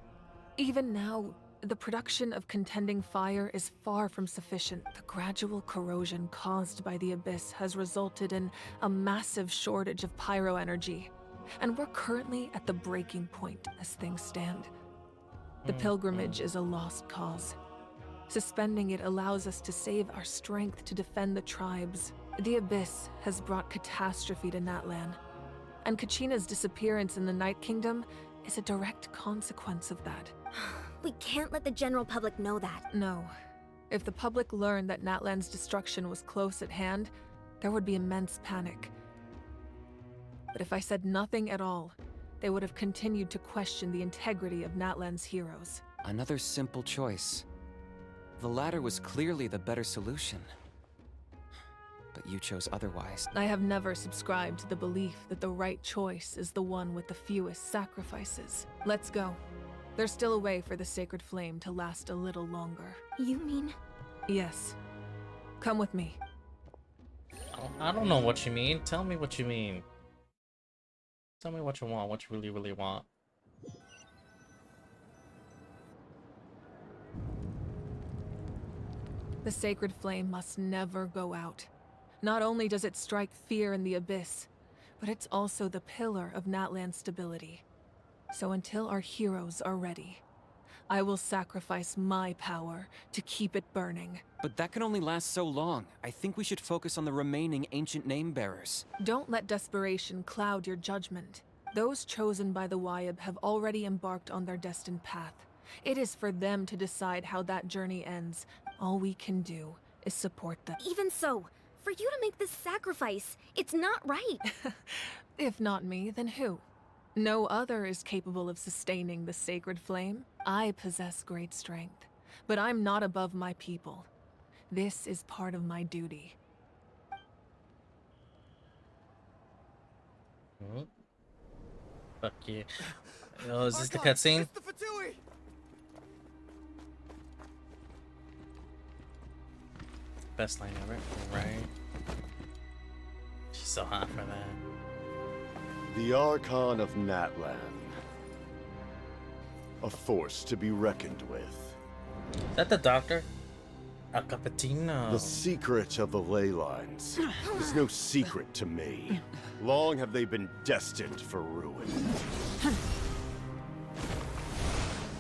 Speaker 17: Even now, the production of contending fire is far from sufficient. The gradual corrosion caused by the Abyss has resulted in a massive shortage of pyro energy. And we're currently at the breaking point as things stand. The pilgrimage is a lost cause. Suspending it allows us to save our strength to defend the tribes. The Abyss has brought catastrophe to Natlan, and Kachina's disappearance in the Night Kingdom is a direct consequence of that.
Speaker 11: We can't let the general public know that.
Speaker 17: No. If the public learned that Natlan's destruction was close at hand, there would be immense panic. But if I said nothing at all, they would have continued to question the integrity of Natlan's heroes.
Speaker 12: Another simple choice. The latter was clearly the better solution. But you chose otherwise.
Speaker 17: I have never subscribed to the belief that the right choice is the one with the fewest sacrifices. Let's go. There's still a way for the sacred flame to last a little longer.
Speaker 11: You mean?
Speaker 17: Yes. Come with me.
Speaker 1: I don't know what you mean. Tell me what you mean. Tell me what you want, what you really, really want.
Speaker 17: The sacred flame must never go out. Not only does it strike fear in the Abyss, but it's also the pillar of Natlan's stability. So until our heroes are ready, I will sacrifice my power to keep it burning.
Speaker 12: But that can only last so long. I think we should focus on the remaining ancient name bearers.
Speaker 17: Don't let desperation cloud your judgment. Those chosen by the Wyab have already embarked on their destined path. It is for them to decide how that journey ends. All we can do is support them.
Speaker 11: Even so, for you to make this sacrifice, it's not right.
Speaker 17: If not me, then who? No other is capable of sustaining the sacred flame. I possess great strength, but I'm not above my people. This is part of my duty.
Speaker 1: Fuck you. Oh, is this the cutscene? Best line ever, right? She's so hot for that.
Speaker 22: The Archon of Natlan. A force to be reckoned with.
Speaker 1: Is that the doctor? A cappuccino.
Speaker 22: The secret of the ley lines is no secret to me. Long have they been destined for ruin.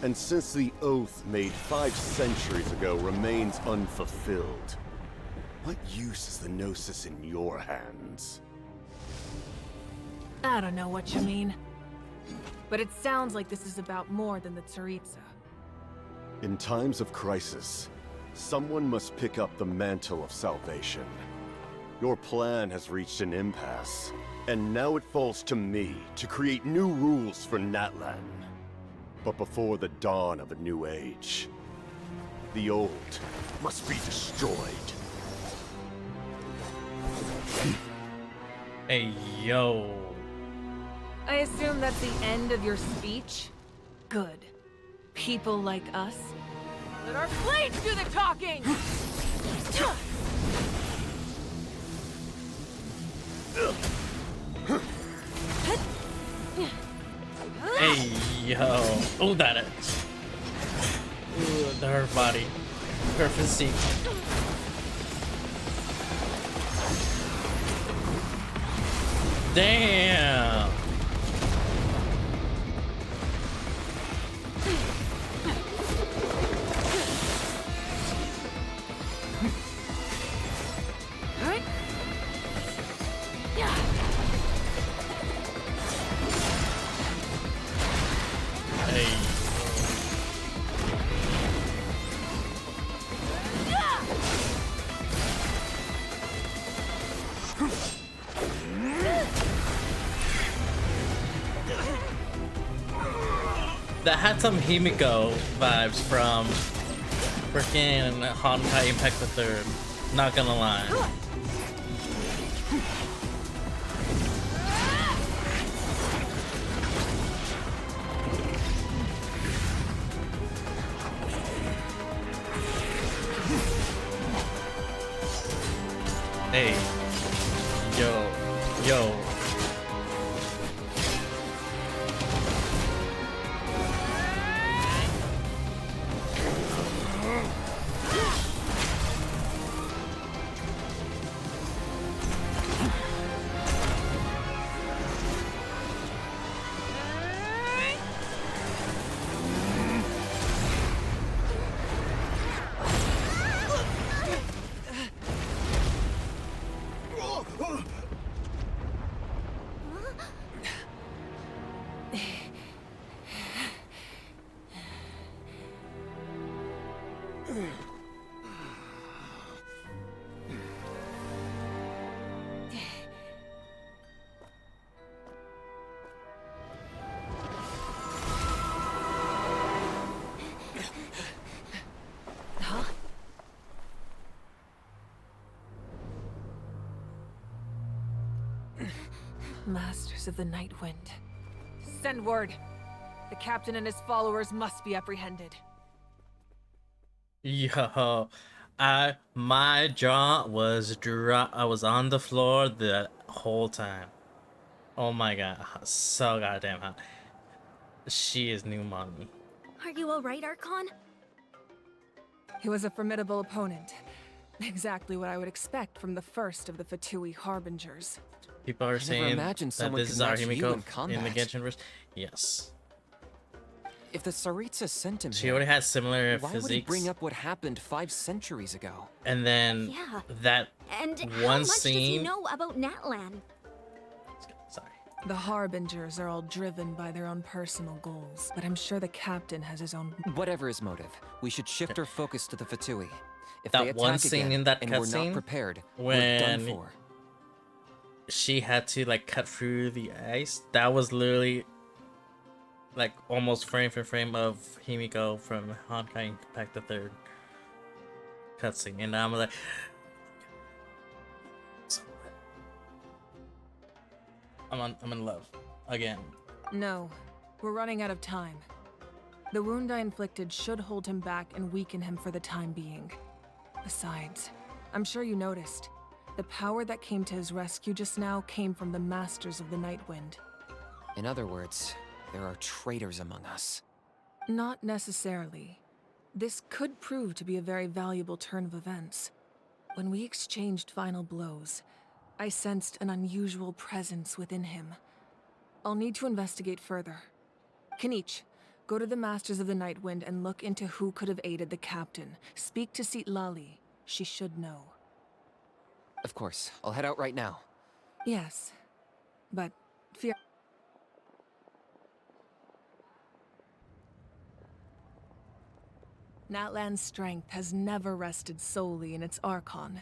Speaker 22: And since the oath made 5 centuries ago remains unfulfilled, what use is the Gnosis in your hands?
Speaker 17: I don't know what you mean. But it sounds like this is about more than the Tsaritsa.
Speaker 22: In times of crisis, someone must pick up the mantle of salvation. Your plan has reached an impasse, and now it falls to me to create new rules for Natlan. But before the dawn of a new age, the old must be destroyed.
Speaker 1: Hey, yo.
Speaker 17: I assume that's the end of your speech? Good. People like us. Let our blades do the talking!
Speaker 1: Hey, Yo. Oh, that is. Ooh, her body. Her physique. Damn.
Speaker 17: Alright. Yeah.
Speaker 1: Hey. That had some Himiko vibes from freaking Honkai Impact the Third. Not gonna lie. Hey. Yo. Yo.
Speaker 17: Masters of the Night Wind. Send word. The captain and his followers must be apprehended.
Speaker 1: Yo, my jaw was I was on the floor the whole time. Oh my god, so goddamn hot. She is new mommy.
Speaker 11: Are you alright, Archon?
Speaker 17: He was a formidable opponent. Exactly what I would expect from the first of the Fatui Harbingers.
Speaker 1: People are saying that this is our Himiko in the
Speaker 12: combat.
Speaker 1: Genshin verse. Yes.
Speaker 12: If the Tsaritsa sent him
Speaker 1: She
Speaker 12: here,
Speaker 1: already has similar
Speaker 12: why would he
Speaker 1: physiques.
Speaker 12: bring up what happened 5 centuries ago?
Speaker 1: And then
Speaker 11: Yeah.
Speaker 1: that
Speaker 11: And how
Speaker 1: one
Speaker 11: much does he
Speaker 1: scene.
Speaker 11: know about Natlan?
Speaker 1: Sorry.
Speaker 17: The Harbingers are all driven by their own personal goals, but I'm sure the captain has his own.
Speaker 12: Whatever his motive, we should shift our focus to the Fatui. If
Speaker 1: That
Speaker 12: they attack
Speaker 1: one scene
Speaker 12: again
Speaker 1: in that
Speaker 12: and we're
Speaker 1: cutscene
Speaker 12: not prepared, we're done
Speaker 1: when
Speaker 12: for.
Speaker 1: she had to like cut through the ice. That was literally like almost frame for frame of Himiko from Honkai Impact the Third cutscene, and I'm like, I'm in love again.
Speaker 17: No, we're running out of time. The wound I inflicted should hold him back and weaken him for the time being. Besides, I'm sure you noticed, the power that came to his rescue just now came from the Masters of the Night Wind.
Speaker 12: In other words, there are traitors among us.
Speaker 17: Not necessarily. This could prove to be a very valuable turn of events. When we exchanged final blows, I sensed an unusual presence within him. I'll need to investigate further. Kanich, go to the Masters of the Night Wind and look into who could have aided the captain. Speak to Lali. She should know.
Speaker 12: Of course, I'll head out right now.
Speaker 17: Yes, but fear. Natlan's strength has never rested solely in its Archon.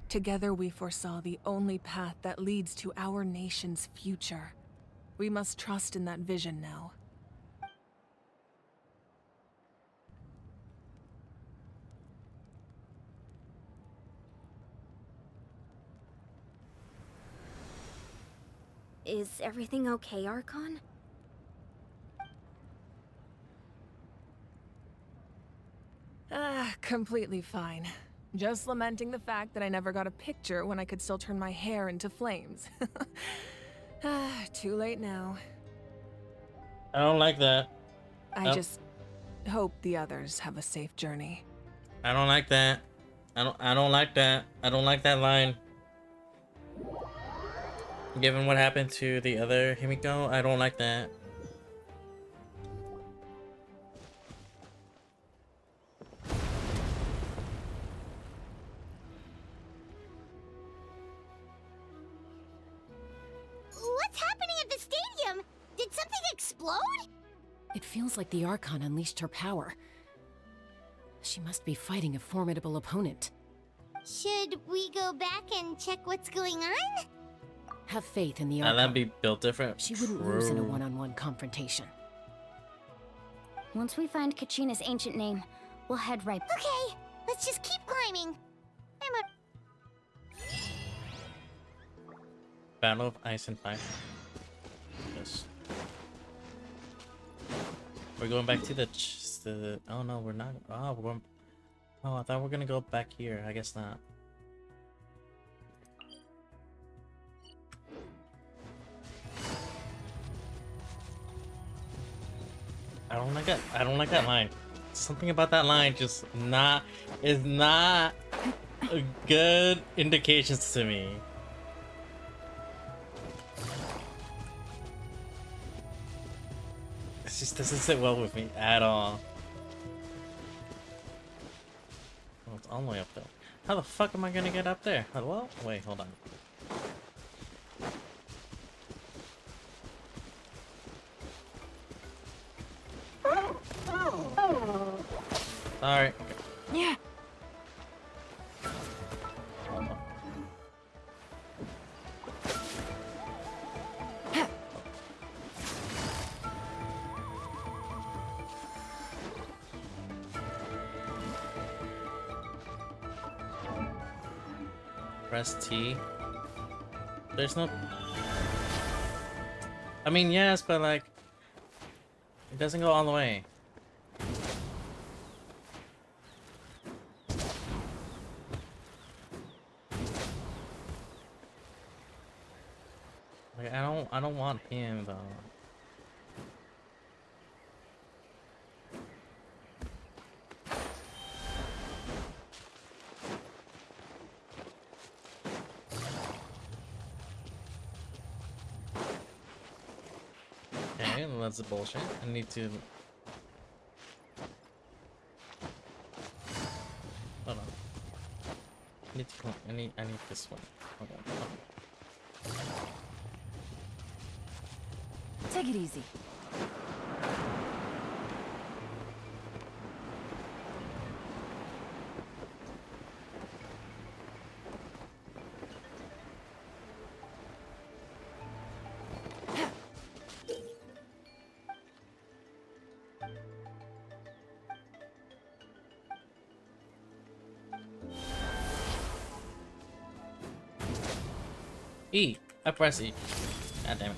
Speaker 17: Together we foresaw the only path that leads to our nation's future. We must trust in that vision now.
Speaker 11: Is everything okay, Archon?
Speaker 17: Completely fine. Just lamenting the fact that I never got a picture when I could still turn my hair into flames. Too late now.
Speaker 1: I don't like that.
Speaker 17: I just hope the others have a safe journey.
Speaker 1: I don't like that. I don't like that. I don't like that line. Given what happened to the other Himiko, I don't like that.
Speaker 3: What's happening at the stadium? Did something explode?
Speaker 6: It feels like the Archon unleashed her power. She must be fighting a formidable opponent.
Speaker 3: Should we go back and check what's going on?
Speaker 6: Have faith in the Archon.
Speaker 1: That'd be built different.
Speaker 6: She wouldn't lose in a one-on-one confrontation.
Speaker 18: Once we find Kachina's ancient name, we'll head right.
Speaker 3: Okay, let's just keep climbing.
Speaker 1: Battle of Ice and Fire. Yes. We're going back to the. Oh no, we're not. Oh, we're going. Oh, I thought we were gonna go back here. I guess not. I don't like that. I don't like that line. Something about that line just is not a good indications to me. It just doesn't sit well with me at all. Oh, it's all the way up there. How the fuck am I gonna get up there? Hello? Wait, hold on. Sorry.
Speaker 6: Yeah.
Speaker 1: Press T. There's no. I mean, yes, but like, it doesn't go all the way. Like, I don't want him though. Okay, that's the bullshit. I need to. Hold on. I need to. I need this one. Hold on. Hold on.
Speaker 10: Take it easy.
Speaker 1: E. I press E. God damn it.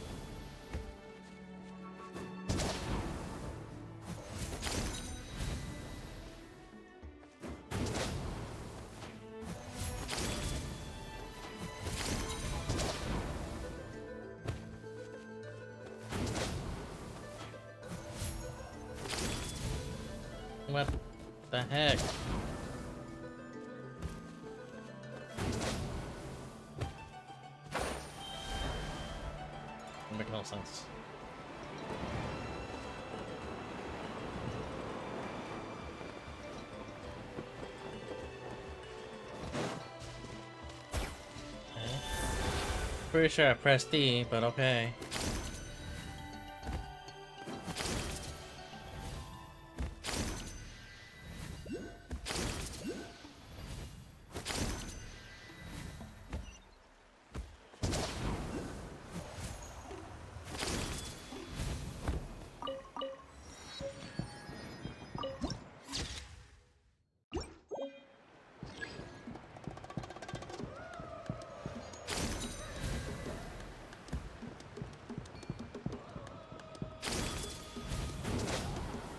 Speaker 1: What the heck? Make no sense. Okay. Pretty sure I pressed D, but okay.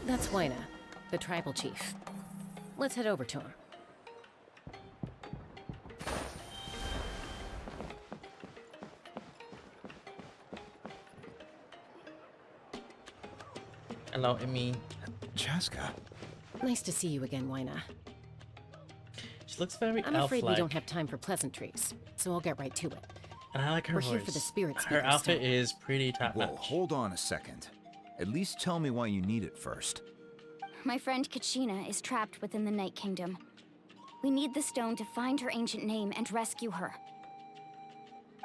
Speaker 6: That's Wyna, the tribal chief. Let's head over to him.
Speaker 1: Hello, Emmy.
Speaker 8: Chaska.
Speaker 6: Nice to see you again, Wyna.
Speaker 1: She looks very
Speaker 6: I'm afraid we
Speaker 1: elf-like.
Speaker 6: don't have time for pleasantries, so I'll get right to it.
Speaker 1: And I like her
Speaker 6: We're
Speaker 1: voice.
Speaker 6: here for the spirit
Speaker 1: Her
Speaker 6: speaker
Speaker 1: outfit
Speaker 6: stone.
Speaker 1: is pretty top
Speaker 8: Whoa,
Speaker 1: notch.
Speaker 8: hold on a second. At least tell me why you need it first.
Speaker 18: My friend Kachina is trapped within the Night Kingdom. We need the stone to find her ancient name and rescue her.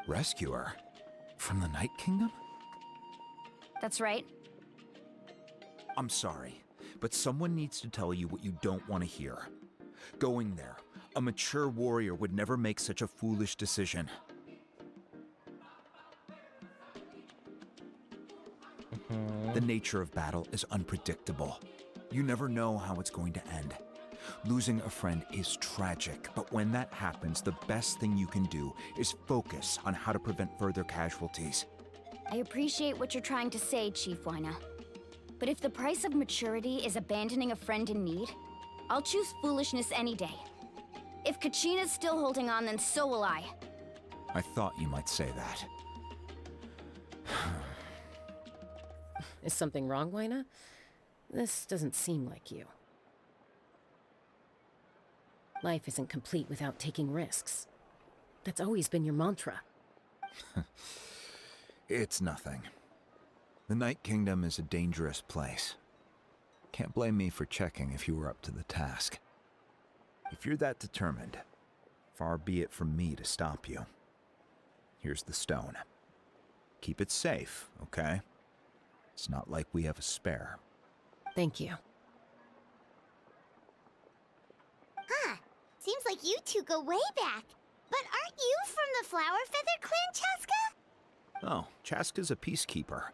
Speaker 8: Rescue her? From the Night Kingdom?
Speaker 18: That's right.
Speaker 8: I'm sorry, but someone needs to tell you what you don't want to hear. Going there, a mature warrior would never make such a foolish decision. The nature of battle is unpredictable. You never know how it's going to end. Losing a friend is tragic, but when that happens, the best thing you can do is focus on how to prevent further casualties.
Speaker 18: I appreciate what you're trying to say, Chief Wyna. But if the price of maturity is abandoning a friend in need, I'll choose foolishness any day. If Kachina's still holding on, then so will I.
Speaker 8: I thought you might say that.
Speaker 6: Is something wrong, Wyna? This doesn't seem like you. Life isn't complete without taking risks. That's always been your mantra.
Speaker 8: It's nothing. The Night Kingdom is a dangerous place. Can't blame me for checking if you were up to the task. If you're that determined, far be it from me to stop you. Here's the stone. Keep it safe, okay? It's not like we have a spare.
Speaker 6: Thank you.
Speaker 3: Huh. Seems like you two go way back. But aren't you from the Flower Feather Clan, Chaska?
Speaker 8: Oh, Chaska's a peacekeeper,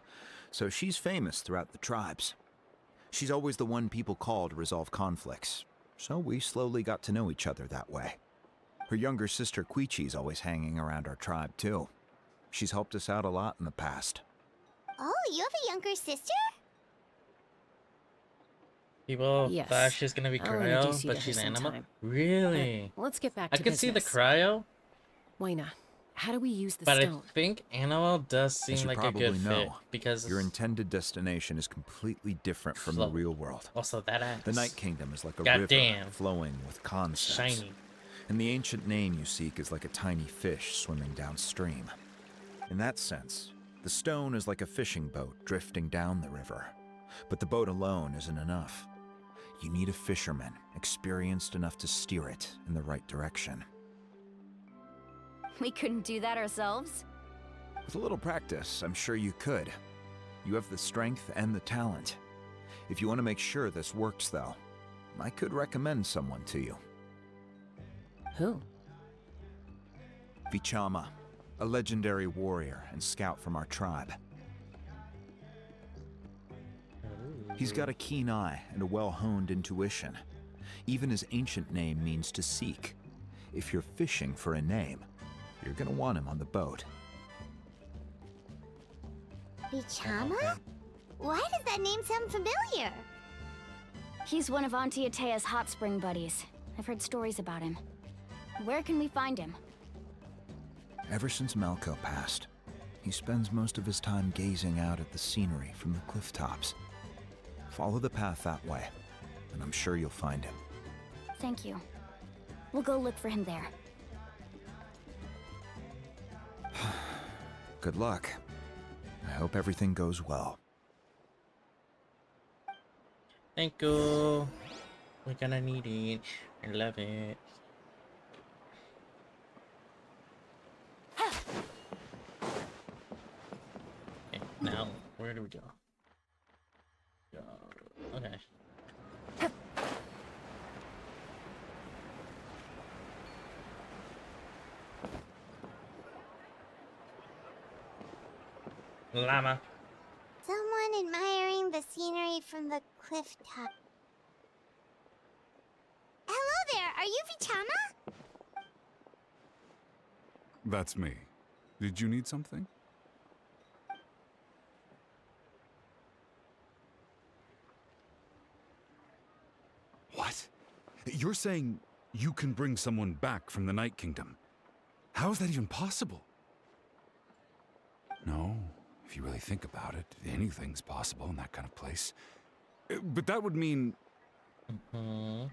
Speaker 8: so she's famous throughout the tribes. She's always the one people call to resolve conflicts, so we slowly got to know each other that way. Her younger sister Quichi's always hanging around our tribe, too. She's helped us out a lot in the past.
Speaker 3: Oh, you have a younger sister?
Speaker 1: People
Speaker 6: Yes.
Speaker 1: thought she's gonna be
Speaker 6: I'll introduce
Speaker 1: cryo,
Speaker 6: you
Speaker 1: but
Speaker 6: to her
Speaker 1: she's an animal.
Speaker 6: sometime.
Speaker 1: Really?
Speaker 6: Let's get back
Speaker 1: I
Speaker 6: to
Speaker 1: could see the
Speaker 6: business.
Speaker 1: cryo,
Speaker 6: Wyna, how do we use the
Speaker 1: but
Speaker 6: stone?
Speaker 1: I think animal does
Speaker 8: As
Speaker 1: seem
Speaker 8: you
Speaker 1: like a
Speaker 8: probably
Speaker 1: good fit
Speaker 8: know,
Speaker 1: because
Speaker 8: your intended destination is completely different from the real world.
Speaker 1: also that ass.
Speaker 8: The Night Kingdom is like a
Speaker 1: Goddamn.
Speaker 8: river flowing with concepts.
Speaker 1: Shiny.
Speaker 8: And the ancient name you seek is like a tiny fish swimming downstream. In that sense, the stone is like a fishing boat drifting down the river. But the boat alone isn't enough. You need a fisherman experienced enough to steer it in the right direction.
Speaker 18: We couldn't do that ourselves?
Speaker 8: With a little practice, I'm sure you could. You have the strength and the talent. If you want to make sure this works, though, I could recommend someone to you.
Speaker 6: Who?
Speaker 8: Vichama, a legendary warrior and scout from our tribe. He's got a keen eye and a well-honed intuition. Even his ancient name means to seek. If you're fishing for a name, you're gonna want him on the boat.
Speaker 3: Vichama? Why does that name sound familiar?
Speaker 18: He's one of Auntie Atea's hot spring buddies. I've heard stories about him. Where can we find him?
Speaker 8: Ever since Malco passed, he spends most of his time gazing out at the scenery from the cliff tops. Follow the path that way, and I'm sure you'll find him.
Speaker 18: Thank you. We'll go look for him there.
Speaker 8: Good luck. I hope everything goes well.
Speaker 1: Thank you. We're gonna need it. I love it. Okay, now where do we go? Okay. Llama.
Speaker 3: Someone admiring the scenery from the cliff top. Hello there, are you Vichama?
Speaker 14: That's me. Did you need something? What? You're saying you can bring someone back from the Night Kingdom? How is that even possible? No, if you really think about it, anything's possible in that kind of place. But that would mean...
Speaker 3: Are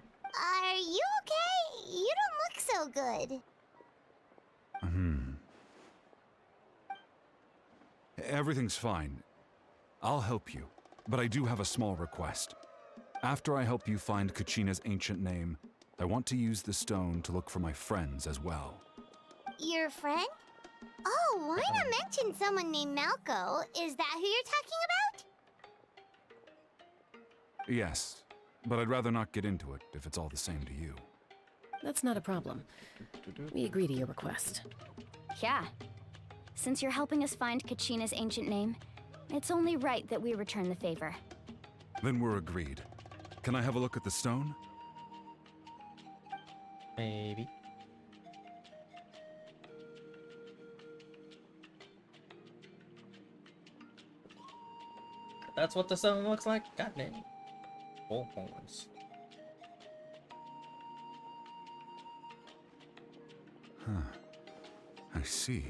Speaker 3: you okay? You don't look so good.
Speaker 14: Everything's fine. I'll help you, but I do have a small request. After I help you find Kachina's ancient name, I want to use the stone to look for my friends as well.
Speaker 3: Your friend? Oh, why not mention someone named Malco? Is that who you're talking about?
Speaker 14: Yes, but I'd rather not get into it if it's all the same to you.
Speaker 6: That's not a problem. We agree to your request.
Speaker 18: Yeah. Since you're helping us find Kachina's ancient name, it's only right that we return the favor.
Speaker 14: Then we're agreed. Can I have a look at the stone?
Speaker 1: Maybe. That's what the stone looks like? God dang. Full horns.
Speaker 14: Huh. I see.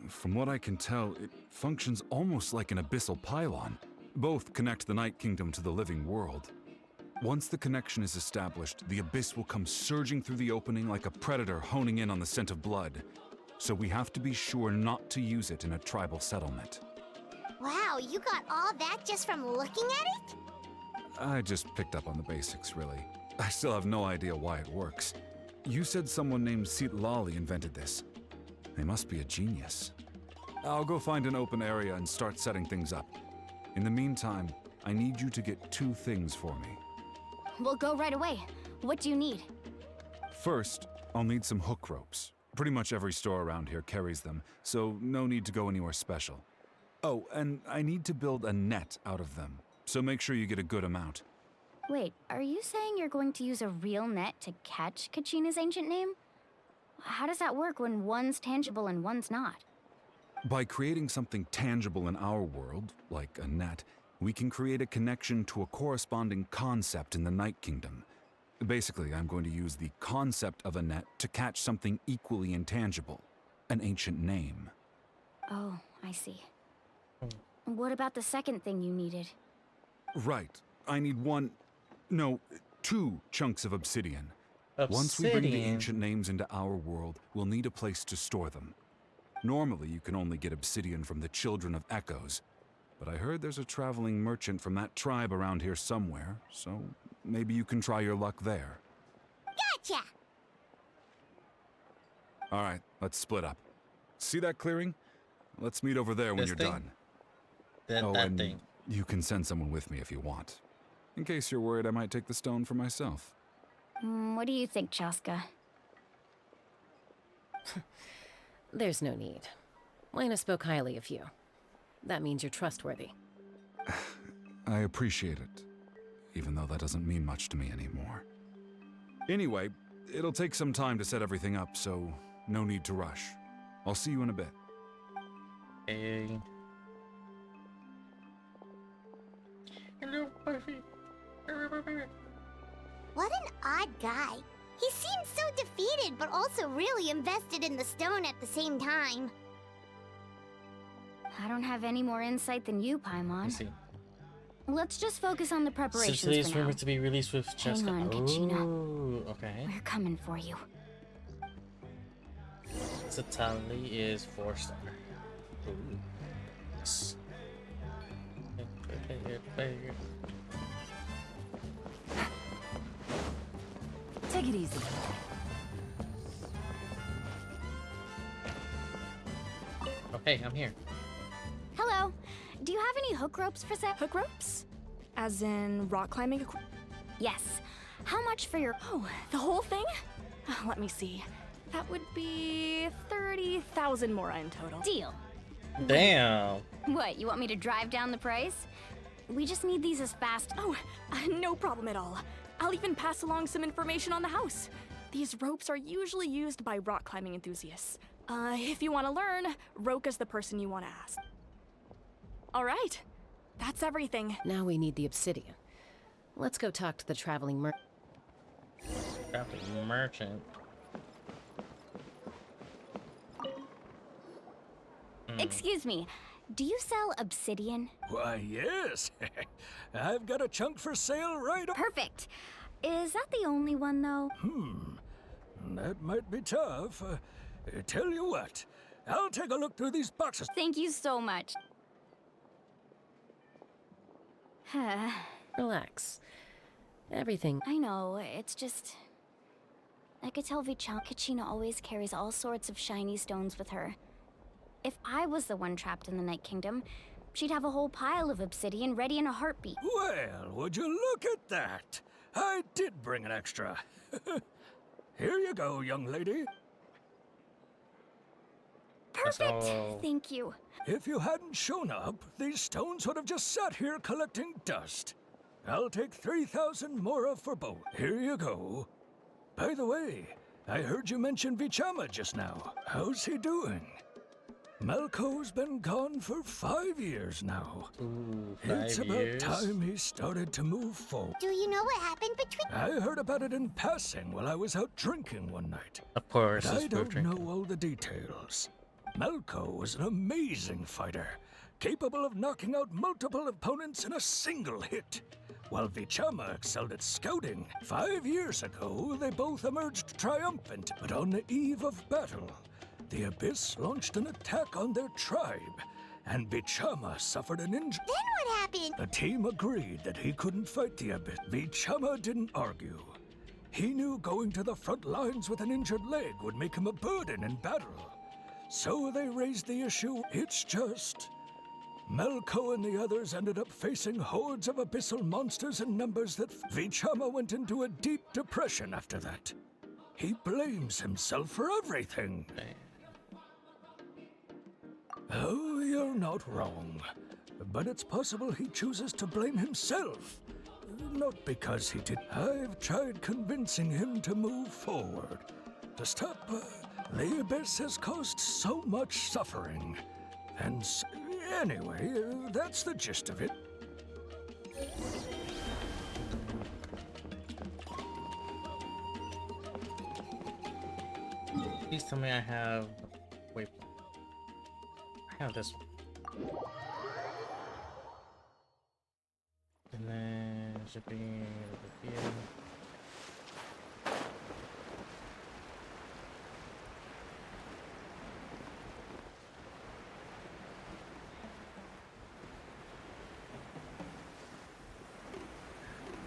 Speaker 14: From what I can tell, it functions almost like an abyssal pylon. Both connect the Night Kingdom to the living world. Once the connection is established, the abyss will come surging through the opening like a predator honing in on the scent of blood. So we have to be sure not to use it in a tribal settlement.
Speaker 3: Wow, you got all that just from looking at it?
Speaker 14: I just picked up on the basics, really. I still have no idea why it works. You said someone named Lali invented this. They must be a genius. I'll go find an open area and start setting things up. In the meantime, I need you to get 2 things for me.
Speaker 18: We'll go right away. What do you need?
Speaker 14: First, I'll need some hook ropes. Pretty much every store around here carries them, so no need to go anywhere special. Oh, and I need to build a net out of them, so make sure you get a good amount.
Speaker 18: Wait, are you saying you're going to use a real net to catch Kachina's ancient name? How does that work when one's tangible and one's not?
Speaker 14: By creating something tangible in our world, like a net, we can create a connection to a corresponding concept in the Night Kingdom. Basically, I'm going to use the concept of a net to catch something equally intangible, an ancient name.
Speaker 18: Oh, I see. What about the second thing you needed?
Speaker 14: Right. I need 2 chunks of obsidian. Once we bring the ancient names into our world, we'll need a place to store them. Normally, you can only get obsidian from the Children of Echoes, but I heard there's a traveling merchant from that tribe around here somewhere, so maybe you can try your luck there.
Speaker 3: Gotcha!
Speaker 14: All right, let's split up. See that clearing? Let's meet over there when you're done.
Speaker 1: That thing.
Speaker 14: You can send someone with me if you want. In case you're worried I might take the stone for myself.
Speaker 18: What do you think, Chaska?
Speaker 6: There's no need. Lena spoke highly of you. That means you're trustworthy.
Speaker 14: I appreciate it, even though that doesn't mean much to me anymore. Anyway, it'll take some time to set everything up, so no need to rush. I'll see you in a bit.
Speaker 1: Hey. Hello, Buffy.
Speaker 3: What an odd guy. He seems so defeated, but also really invested in the stone at the same time.
Speaker 18: I don't have any more insight than you, Paimon.
Speaker 1: I see.
Speaker 18: Let's just focus on the preparations
Speaker 1: So today's
Speaker 18: for now.
Speaker 1: rumored to be released with Chaska.
Speaker 18: Hang on, Kachina.
Speaker 1: Ooh, okay.
Speaker 18: We're coming for you.
Speaker 1: Totality is 4-star. Ooh. Yes.
Speaker 10: Take it easy.
Speaker 1: Okay, I'm here.
Speaker 18: Hello. Do you have any hook ropes for sale?
Speaker 11: Hook ropes? As in rock climbing equipment?
Speaker 18: Yes. How much for your...
Speaker 11: Oh, the whole thing? Let me see. That would be 30,000 more in total.
Speaker 18: Deal.
Speaker 1: Damn.
Speaker 18: What, you want me to drive down the price? We just need these as fast...
Speaker 11: Oh, no problem at all. I'll even pass along some information on the house. These ropes are usually used by rock climbing enthusiasts. If you want to learn, Roka's the person you want to ask. All right, that's everything.
Speaker 6: Now we need the obsidian. Let's go talk to the traveling merchant.
Speaker 1: Traveling merchant.
Speaker 18: Excuse me. do you sell obsidian?
Speaker 21: Why, yes. I've got a chunk for sale right up.
Speaker 18: Perfect. Is that the only one, though?
Speaker 21: That might be tough. Tell you what, I'll take a look through these boxes.
Speaker 18: Thank you so much.
Speaker 6: Relax. Everything.
Speaker 18: I know, it's just... I could tell Kachina always carries all sorts of shiny stones with her. If I was the one trapped in the Night Kingdom, she'd have a whole pile of obsidian ready in a heartbeat.
Speaker 21: Well, would you look at that? I did bring an extra. Here you go, young lady.
Speaker 18: Perfect! Thank you.
Speaker 21: If you hadn't shown up, these stones would have just sat here collecting dust. I'll take 3,000 mora for both. Here you go. By the way, I heard you mention Vichama just now. How's he doing? Malco's been gone for 5 years now. It's about time he started to move forward.
Speaker 3: Do you know what happened between...
Speaker 21: I heard about it in passing while I was out drinking one night.
Speaker 1: Of course,
Speaker 21: but I don't know all the details. Malco was an amazing fighter, capable of knocking out multiple opponents in a single hit. While Vichama excelled at scouting, 5 years ago they both emerged triumphant, but on the eve of battle, the Abyss launched an attack on their tribe, and Vichama suffered an injury.
Speaker 3: Then what happened?
Speaker 21: The team agreed that he couldn't fight the Abyss. Vichama didn't argue. He knew going to the front lines with an injured leg would make him a burden in battle. So they raised the issue. It's just... Malco and the others ended up facing hordes of abyssal monsters in numbers that Vichama went into a deep depression after that. He blames himself for everything. Oh, you're not wrong. But it's possible he chooses to blame himself. Not because he did. I've tried convincing him to move forward. To stop... the Abyss has caused so much suffering. And anyway, that's the gist of it.
Speaker 1: Please tell me I have... Wait. I have this one. And then should be over here.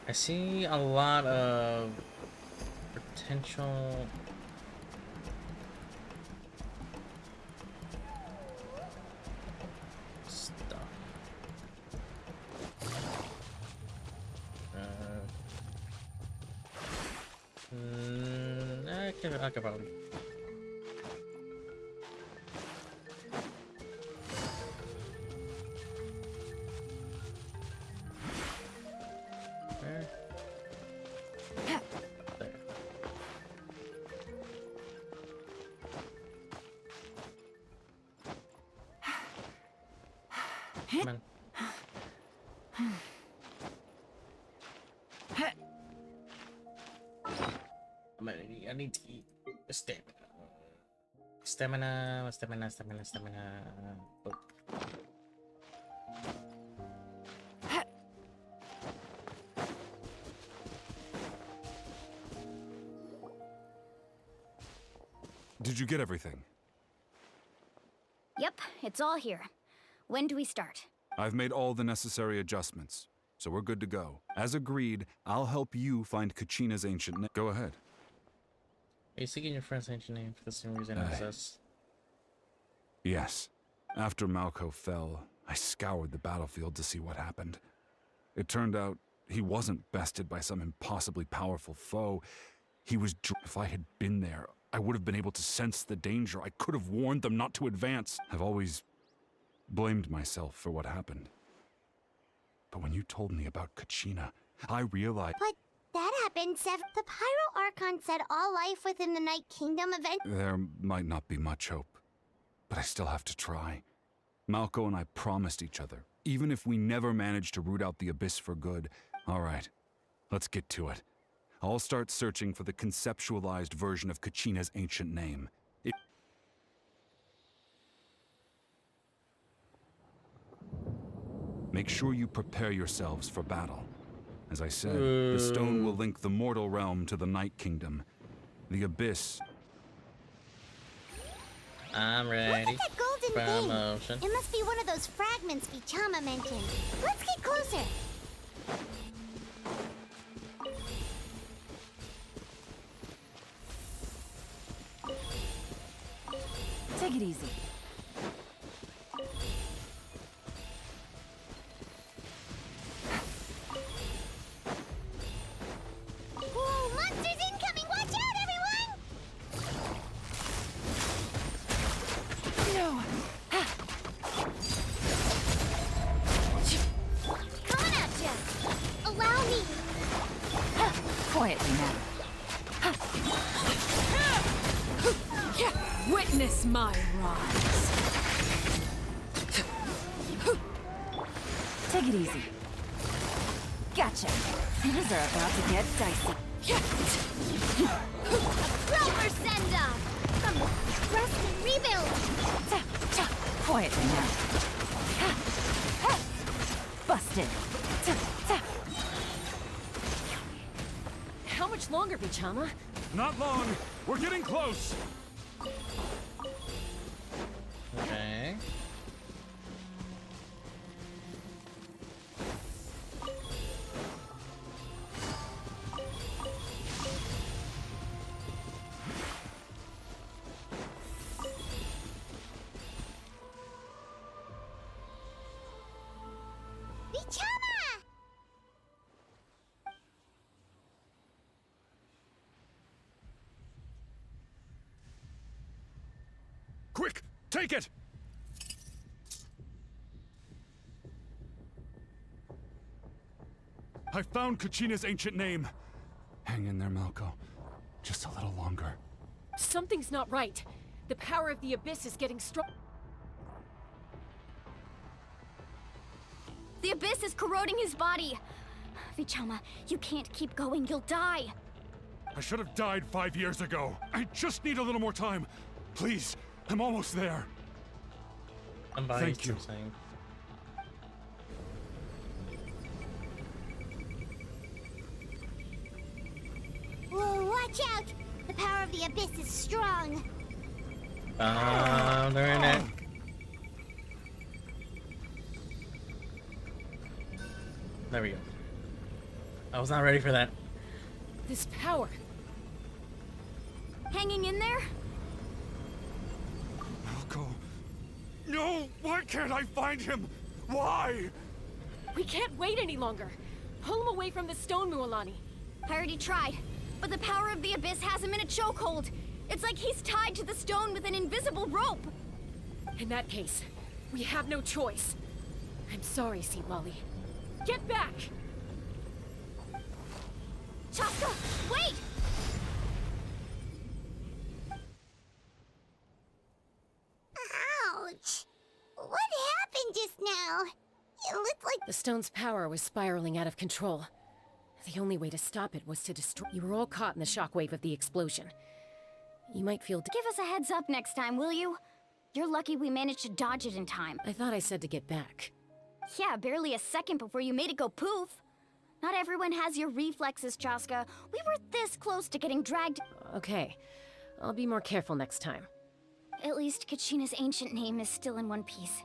Speaker 1: I see a lot of potential stuff. I could probably. Come on. I need to eat stamina. Stamina. Oh.
Speaker 14: Did you get everything?
Speaker 18: Yep, it's all here. When do we start?
Speaker 14: I've made all the necessary adjustments, so we're good to go. As agreed, I'll help you find Kachina's ancient name. Go ahead.
Speaker 1: Are you seeking your friend's ancient name for the same reason as us?
Speaker 14: Yes. After Malco fell, I scoured the battlefield to see what happened. It turned out he wasn't bested by some impossibly powerful foe. He was... If I had been there, I would have been able to sense the danger. I could have warned them not to advance. I've always blamed myself for what happened. But when you told me about Kachina, I realized...
Speaker 3: But that happened, The Pyro Archon said all life within the Night Kingdom
Speaker 14: There might not be much hope, but I still have to try. Malco and I promised each other, even if we never managed to root out the Abyss for good. All right, let's get to it. I'll start searching for the conceptualized version of Kachina's ancient name. make sure you prepare yourselves for battle. As I said, the stone will link the mortal realm to the Night Kingdom. The Abyss.
Speaker 1: I'm ready.
Speaker 3: Look at that golden
Speaker 1: Promotion.
Speaker 3: thing. It must be one of those fragments Vichama mentioned. Let's get closer.
Speaker 10: Take it easy.
Speaker 3: Whoa, monsters incoming! Watch out, everyone!
Speaker 10: No!
Speaker 3: Coming at ya! Allow me!
Speaker 10: Quietly now.
Speaker 15: Witness my rise.
Speaker 10: Take it easy. Gotcha. Things are about to get dicey.
Speaker 3: Proper send-off! From the rest and rebuild!
Speaker 10: Quietly now. Busted.
Speaker 15: How much longer, Vichama?
Speaker 14: Not long. We're getting close.
Speaker 1: Okay.
Speaker 3: Vichama!
Speaker 14: Quick, take it! I found Kachina's ancient name. Hang in there, Malco. Just a little longer.
Speaker 15: Something's not right. The power of the Abyss is getting strong.
Speaker 2: The Abyss is corroding his body. Vichama, you can't keep going. You'll die.
Speaker 14: I should have died 5 years ago. I just need a little more time. Please, I'm almost there. Thank you.
Speaker 3: Whoa, watch out! The power of the Abyss is strong.
Speaker 1: Darn it. There we go. I was not ready for that.
Speaker 15: This power.
Speaker 2: Hanging in there?
Speaker 14: Malco. No! Why can't I find him? Why?
Speaker 15: We can't wait any longer. Pull him away from the stone, Mualani.
Speaker 2: I already tried, but the power of the Abyss has him in a chokehold. It's like he's tied to the stone with an invisible rope.
Speaker 15: In that case, we have no choice. I'm sorry, Sea Lolly. Get back!
Speaker 2: Chaska, wait!
Speaker 3: Ouch! What happened just now? It looked like
Speaker 6: The stone's power was spiraling out of control. The only way to stop it was to destroy. You were all caught in the shockwave of the explosion. You might feel.
Speaker 2: Give us a heads up next time, will you? You're lucky we managed to dodge it in time.
Speaker 6: I thought I said to get back.
Speaker 2: Yeah, barely a second before you made it go poof. Not everyone has your reflexes, Chaska. We were this close to getting dragged.
Speaker 6: Okay, I'll be more careful next time.
Speaker 2: At least Kachina's ancient name is still in one piece.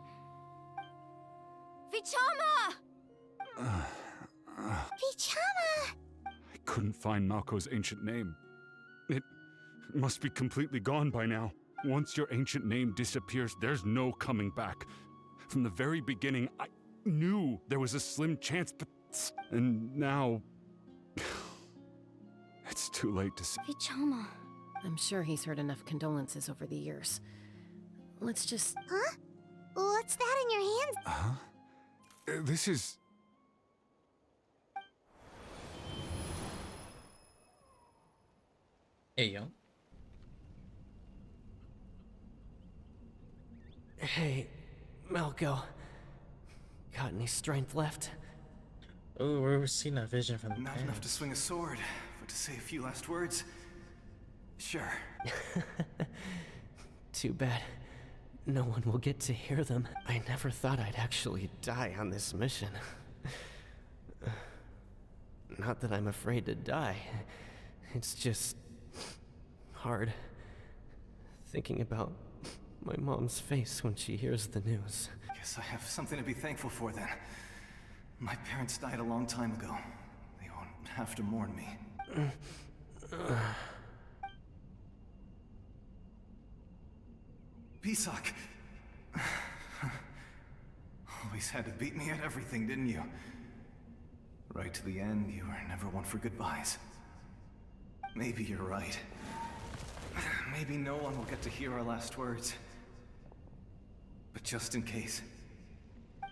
Speaker 2: Vichama!
Speaker 3: Vichama!
Speaker 14: I couldn't find Malco's ancient name. It must be completely gone by now. Once your ancient name disappears, there's no coming back. From the very beginning, I knew there was a slim chance, but... And now... It's too late to see.
Speaker 2: Vichama.
Speaker 6: I'm sure he's heard enough condolences over the years. Let's just...
Speaker 3: Huh? What's that in your hands?
Speaker 14: Huh? This is...
Speaker 1: Hey, yo.
Speaker 20: Hey, Malco. Got any strength left?
Speaker 1: Oh, we're seeing a vision from the
Speaker 7: Not enough to swing a sword, but to say a few last words. Sure.
Speaker 20: Too bad.
Speaker 13: no one will get to hear them. I never thought I'd actually die on this mission. Not that I'm afraid to die. It's just hard thinking about my mom's face when she hears the news.
Speaker 7: Guess I have something to be thankful for then. My parents died a long time ago. They won't have to mourn me. Pisak! Always had to beat me at everything, didn't you? Right to the end, you were never one for goodbyes. Maybe you're right. Maybe no one will get to hear our last words. But just in case,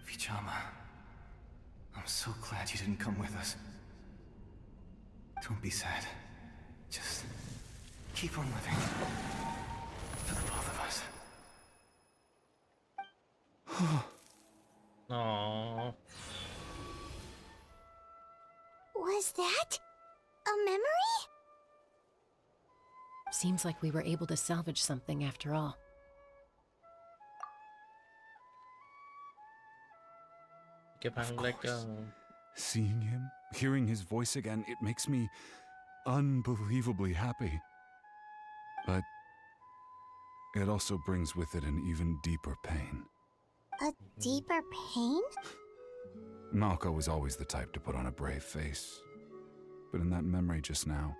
Speaker 7: Vichama, I'm so glad you didn't come with us. Don't be sad. Just keep on living. For the both of us.
Speaker 1: Aww.
Speaker 3: Was that a memory?
Speaker 6: Seems like we were able to salvage something after all.
Speaker 14: Seeing him, hearing his voice again, it makes me unbelievably happy. But it also brings with it an even deeper pain.
Speaker 3: A deeper pain?
Speaker 14: Malco was always the type to put on a brave face. But in that memory just now,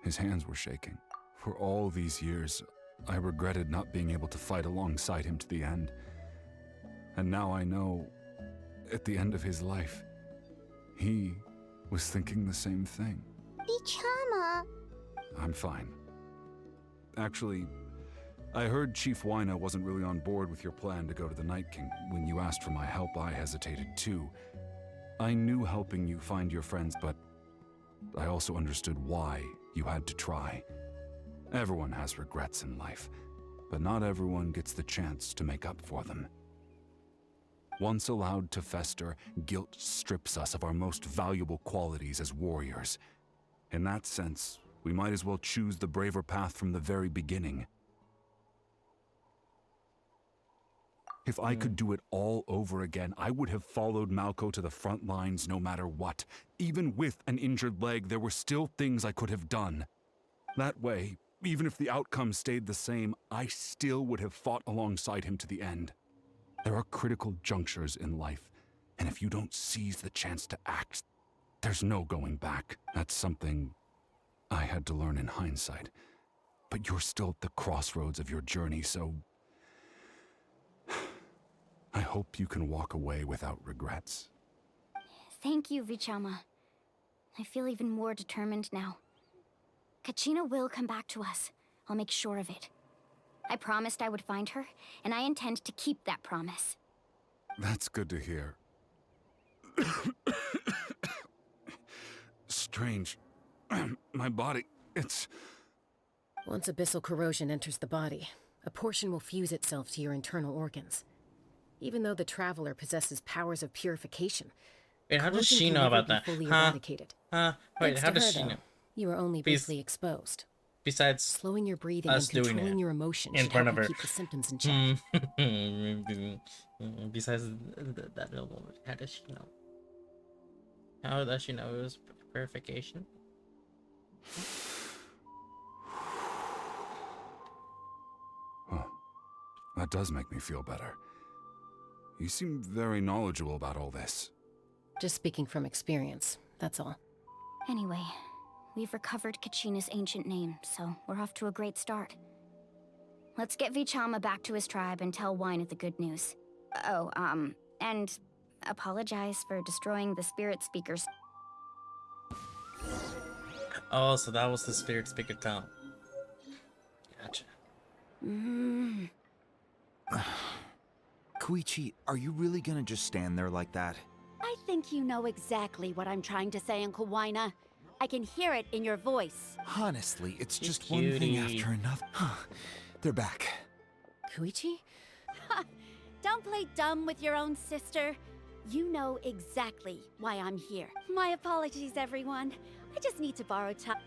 Speaker 14: his hands were shaking. For all these years, I regretted not being able to fight alongside him to the end. And now I know, at the end of his life, he was thinking the same thing.
Speaker 3: Vichama.
Speaker 14: I'm fine. Actually, I heard Chief Wyna wasn't really on board with your plan to go to the Night King. When you asked for my help, I hesitated too. I knew helping you find your friends, but I also understood why you had to try. Everyone has regrets in life, but not everyone gets the chance to make up for them. Once allowed to fester, guilt strips us of our most valuable qualities as warriors. In that sense, we might as well choose the braver path from the very beginning. If I could do it all over again, I would have followed Malco to the front lines no matter what. Even with an injured leg, there were still things I could have done. That way, even if the outcome stayed the same, I still would have fought alongside him to the end. There are critical junctures in life, and if you don't seize the chance to act, there's no going back. That's something I had to learn in hindsight. But you're still at the crossroads of your journey, so I hope you can walk away without regrets.
Speaker 18: Thank you, Vichama. I feel even more determined now. Kachina will come back to us. I'll make sure of it. I promised I would find her, and I intend to keep that promise.
Speaker 14: That's good to hear. Strange. My body, it's...
Speaker 6: Once abyssal corrosion enters the body, a portion will fuse itself to your internal organs. Even though the Traveler possesses powers of purification,
Speaker 1: wait, how does
Speaker 6: corrosion
Speaker 1: she
Speaker 6: can
Speaker 1: know
Speaker 6: never
Speaker 1: about
Speaker 6: be
Speaker 1: that?
Speaker 6: fully
Speaker 1: Huh?
Speaker 6: eradicated.
Speaker 1: Wait,
Speaker 6: Thanks
Speaker 1: how
Speaker 6: to
Speaker 1: does
Speaker 6: her,
Speaker 1: she
Speaker 6: though,
Speaker 1: know?
Speaker 6: You were only briefly exposed.
Speaker 1: Besides
Speaker 6: slowing your breathing
Speaker 1: us
Speaker 6: and
Speaker 1: doing
Speaker 6: controlling
Speaker 1: it
Speaker 6: your emotions
Speaker 1: in
Speaker 6: should
Speaker 1: front
Speaker 6: help
Speaker 1: of
Speaker 6: you
Speaker 1: her.
Speaker 6: keep the symptoms in check.
Speaker 1: Besides that little moment, how does she know? How does she know it was purification?
Speaker 14: That does make me feel better. You seem very knowledgeable about all this.
Speaker 6: Just speaking from experience, that's all.
Speaker 18: Anyway, we've recovered Kachina's ancient name, so we're off to a great start. Let's get Vichama back to his tribe and tell Wyna the good news. Oh, and apologize for destroying the spirit speakers.
Speaker 1: Oh, so that was the spirit speaker town. Gotcha.
Speaker 8: Koichi, are you really gonna just stand there like that?
Speaker 5: I think you know exactly what I'm trying to say, Uncle Wyna. I can hear it in your voice.
Speaker 8: Honestly, it's just one thing after another. They're back.
Speaker 6: Koichi?
Speaker 5: Don't play dumb with your own sister. You know exactly why I'm here. My apologies, everyone. I just need to borrow time.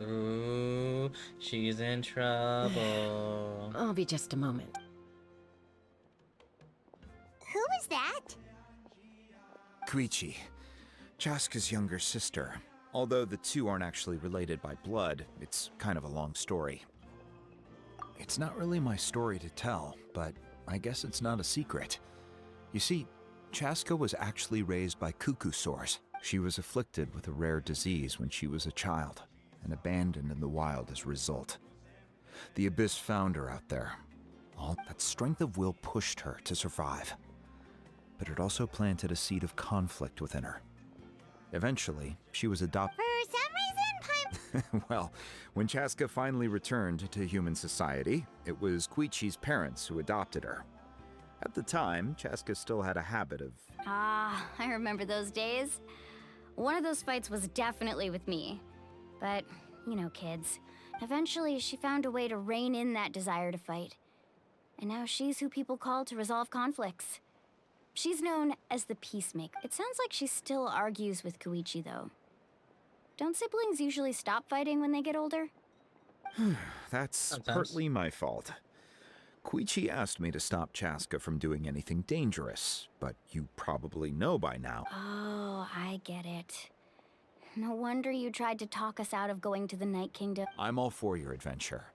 Speaker 1: Ooh, she's in trouble.
Speaker 6: I'll be just a moment.
Speaker 3: Who was that?
Speaker 8: Koichi, Chaska's younger sister. Although the two aren't actually related by blood, it's kind of a long story. It's not really my story to tell, but I guess it's not a secret. You see, Chaska was actually raised by cuckoo sores. She was afflicted with a rare disease when she was a child, and abandoned in the wild as a result. The Abyss found her out there. All that strength of will pushed her to survive. But it also planted a seed of conflict within her. Eventually, she was adopted.
Speaker 3: For some reason,
Speaker 8: Well, when Chaska finally returned to human society, it was Koichi's parents who adopted her. At the time, Chaska still had a habit of...
Speaker 18: Ah, I remember those days. One of those fights was definitely with me. But, you know, kids. Eventually, she found a way to rein in that desire to fight. And now she's who people call to resolve conflicts. She's known as the Peacemaker. It sounds like she still argues with Koichi, though. Don't siblings usually stop fighting when they get older?
Speaker 8: That's
Speaker 1: Sometimes.
Speaker 8: partly my fault. Koichi asked me to stop Chaska from doing anything dangerous, but you probably know by now.
Speaker 18: Oh, I get it. No wonder you tried to talk us out of going to the Night Kingdom.
Speaker 8: I'm all for your adventure.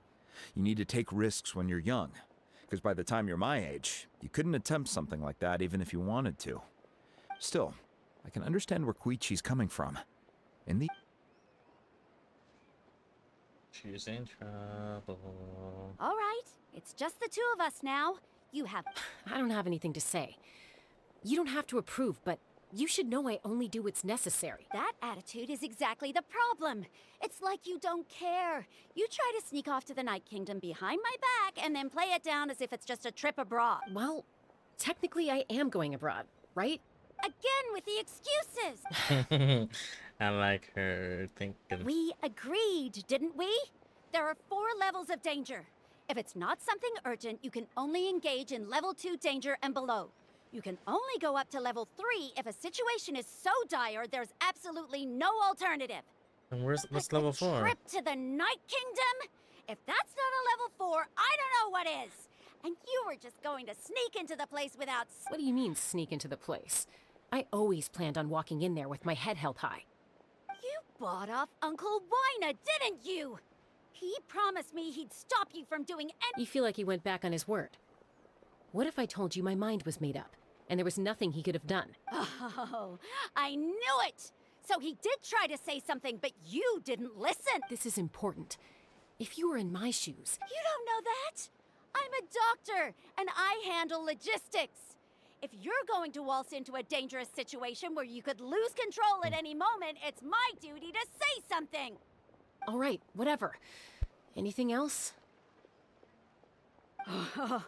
Speaker 8: You need to take risks when you're young, because by the time you're my age, you couldn't attempt something like that even if you wanted to. Still, I can understand where Koichi's coming from. In the...
Speaker 1: She's in trouble.
Speaker 5: All right, it's just the two of us now. You have...
Speaker 6: I don't have anything to say. You don't have to approve, but you should know I only do what's necessary.
Speaker 5: That attitude is exactly the problem. It's like you don't care. You try to sneak off to the Night Kingdom behind my back and then play it down as if it's just a trip abroad.
Speaker 6: Well, technically I am going abroad, right?
Speaker 5: Again with the excuses!
Speaker 1: I like her thinking.
Speaker 5: We agreed, didn't we? There are 4 levels of danger. If it's not something urgent, you can only engage in level 2 danger and below. You can only go up to level 3 if a situation is so dire there's absolutely no alternative.
Speaker 1: And what's level 4?
Speaker 5: Trip to the Night Kingdom? If that's not a level 4, I don't know what is. And you were just going to sneak into the place without...
Speaker 6: What do you mean, sneak into the place? I always planned on walking in there with my head held high.
Speaker 5: You bought off Uncle Wina, didn't you? He promised me he'd stop you from doing any...
Speaker 6: You feel like he went back on his word. What if I told you my mind was made up, and there was nothing he could have done?
Speaker 5: Oh, I knew it! So he did try to say something, but you didn't listen!
Speaker 6: This is important. If you were in my shoes...
Speaker 5: You don't know that! I'm a doctor, and I handle logistics. If you're going to waltz into a dangerous situation where you could lose control at any moment, it's my duty to say something!
Speaker 6: All right, whatever. Anything else?
Speaker 5: What do you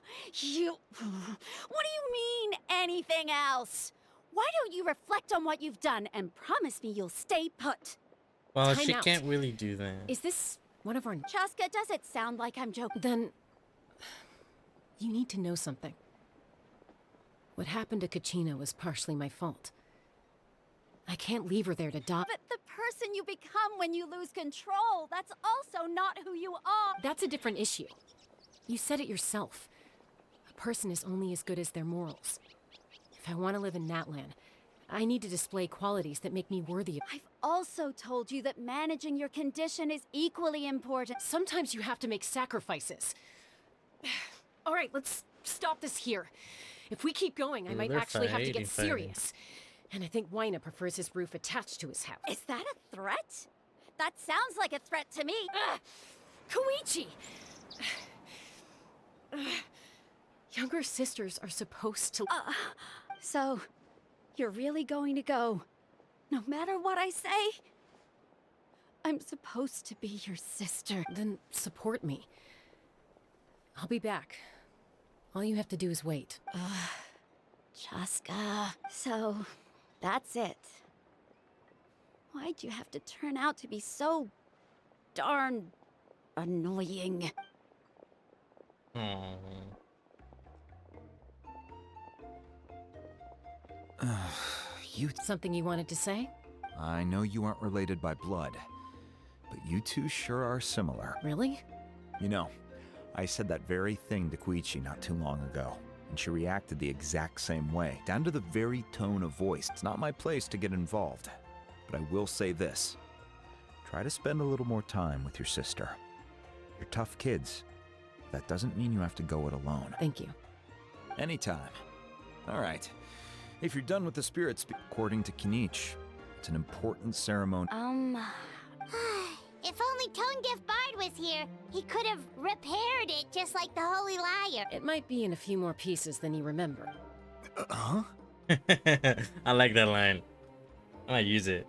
Speaker 5: mean, anything else? Why don't you reflect on what you've done and promise me you'll stay put?
Speaker 1: Well,
Speaker 6: Time
Speaker 1: she
Speaker 6: out.
Speaker 1: can't really do that.
Speaker 6: Is this one of our...
Speaker 5: Chaska, does it sound like I'm joking?
Speaker 6: Then... you need to know something. What happened to Kachina was partially my fault. I can't leave her there to die.
Speaker 5: But the person you become when you lose control, that's also not who you are.
Speaker 6: That's a different issue. You said it yourself. A person is only as good as their morals. If I want to live in Natlan, I need to display qualities that make me worthy of...
Speaker 5: I've also told you that managing your condition is equally important.
Speaker 6: Sometimes you have to make sacrifices. All right, let's stop this here. If we keep going, I might
Speaker 1: they're
Speaker 6: actually have to get
Speaker 1: fighting.
Speaker 6: serious. And I think Wina prefers his roof attached to his house.
Speaker 5: Is that a threat? That sounds like a threat to me.
Speaker 6: Koichi! Younger sisters are supposed to...
Speaker 5: So, you're really going to go, no matter what I say? I'm supposed to be your sister.
Speaker 6: Then support me. I'll be back. All you have to do is wait.
Speaker 5: Chaska. So, that's it. Why'd you have to turn out to be so darn annoying?
Speaker 8: You...
Speaker 6: Something you wanted to say?
Speaker 8: I know you aren't related by blood. but you two sure are similar.
Speaker 6: Really?
Speaker 8: You know, I said that very thing to Koichi not too long ago, and she reacted the exact same way, down to the very tone of voice. It's not my place to get involved, but I will say this. Try to spend a little more time with your sister. You're tough kids. That doesn't mean you have to go it alone.
Speaker 6: Thank you.
Speaker 8: Anytime. All right. If you're done with the spirits, according to Kinich, it's an important ceremony.
Speaker 3: If only Tone-Deaf Bard was here, he could have repaired it just like the Holy Liar.
Speaker 6: It might be in a few more pieces than you remember.
Speaker 8: Huh?
Speaker 1: I like that line. I might use it.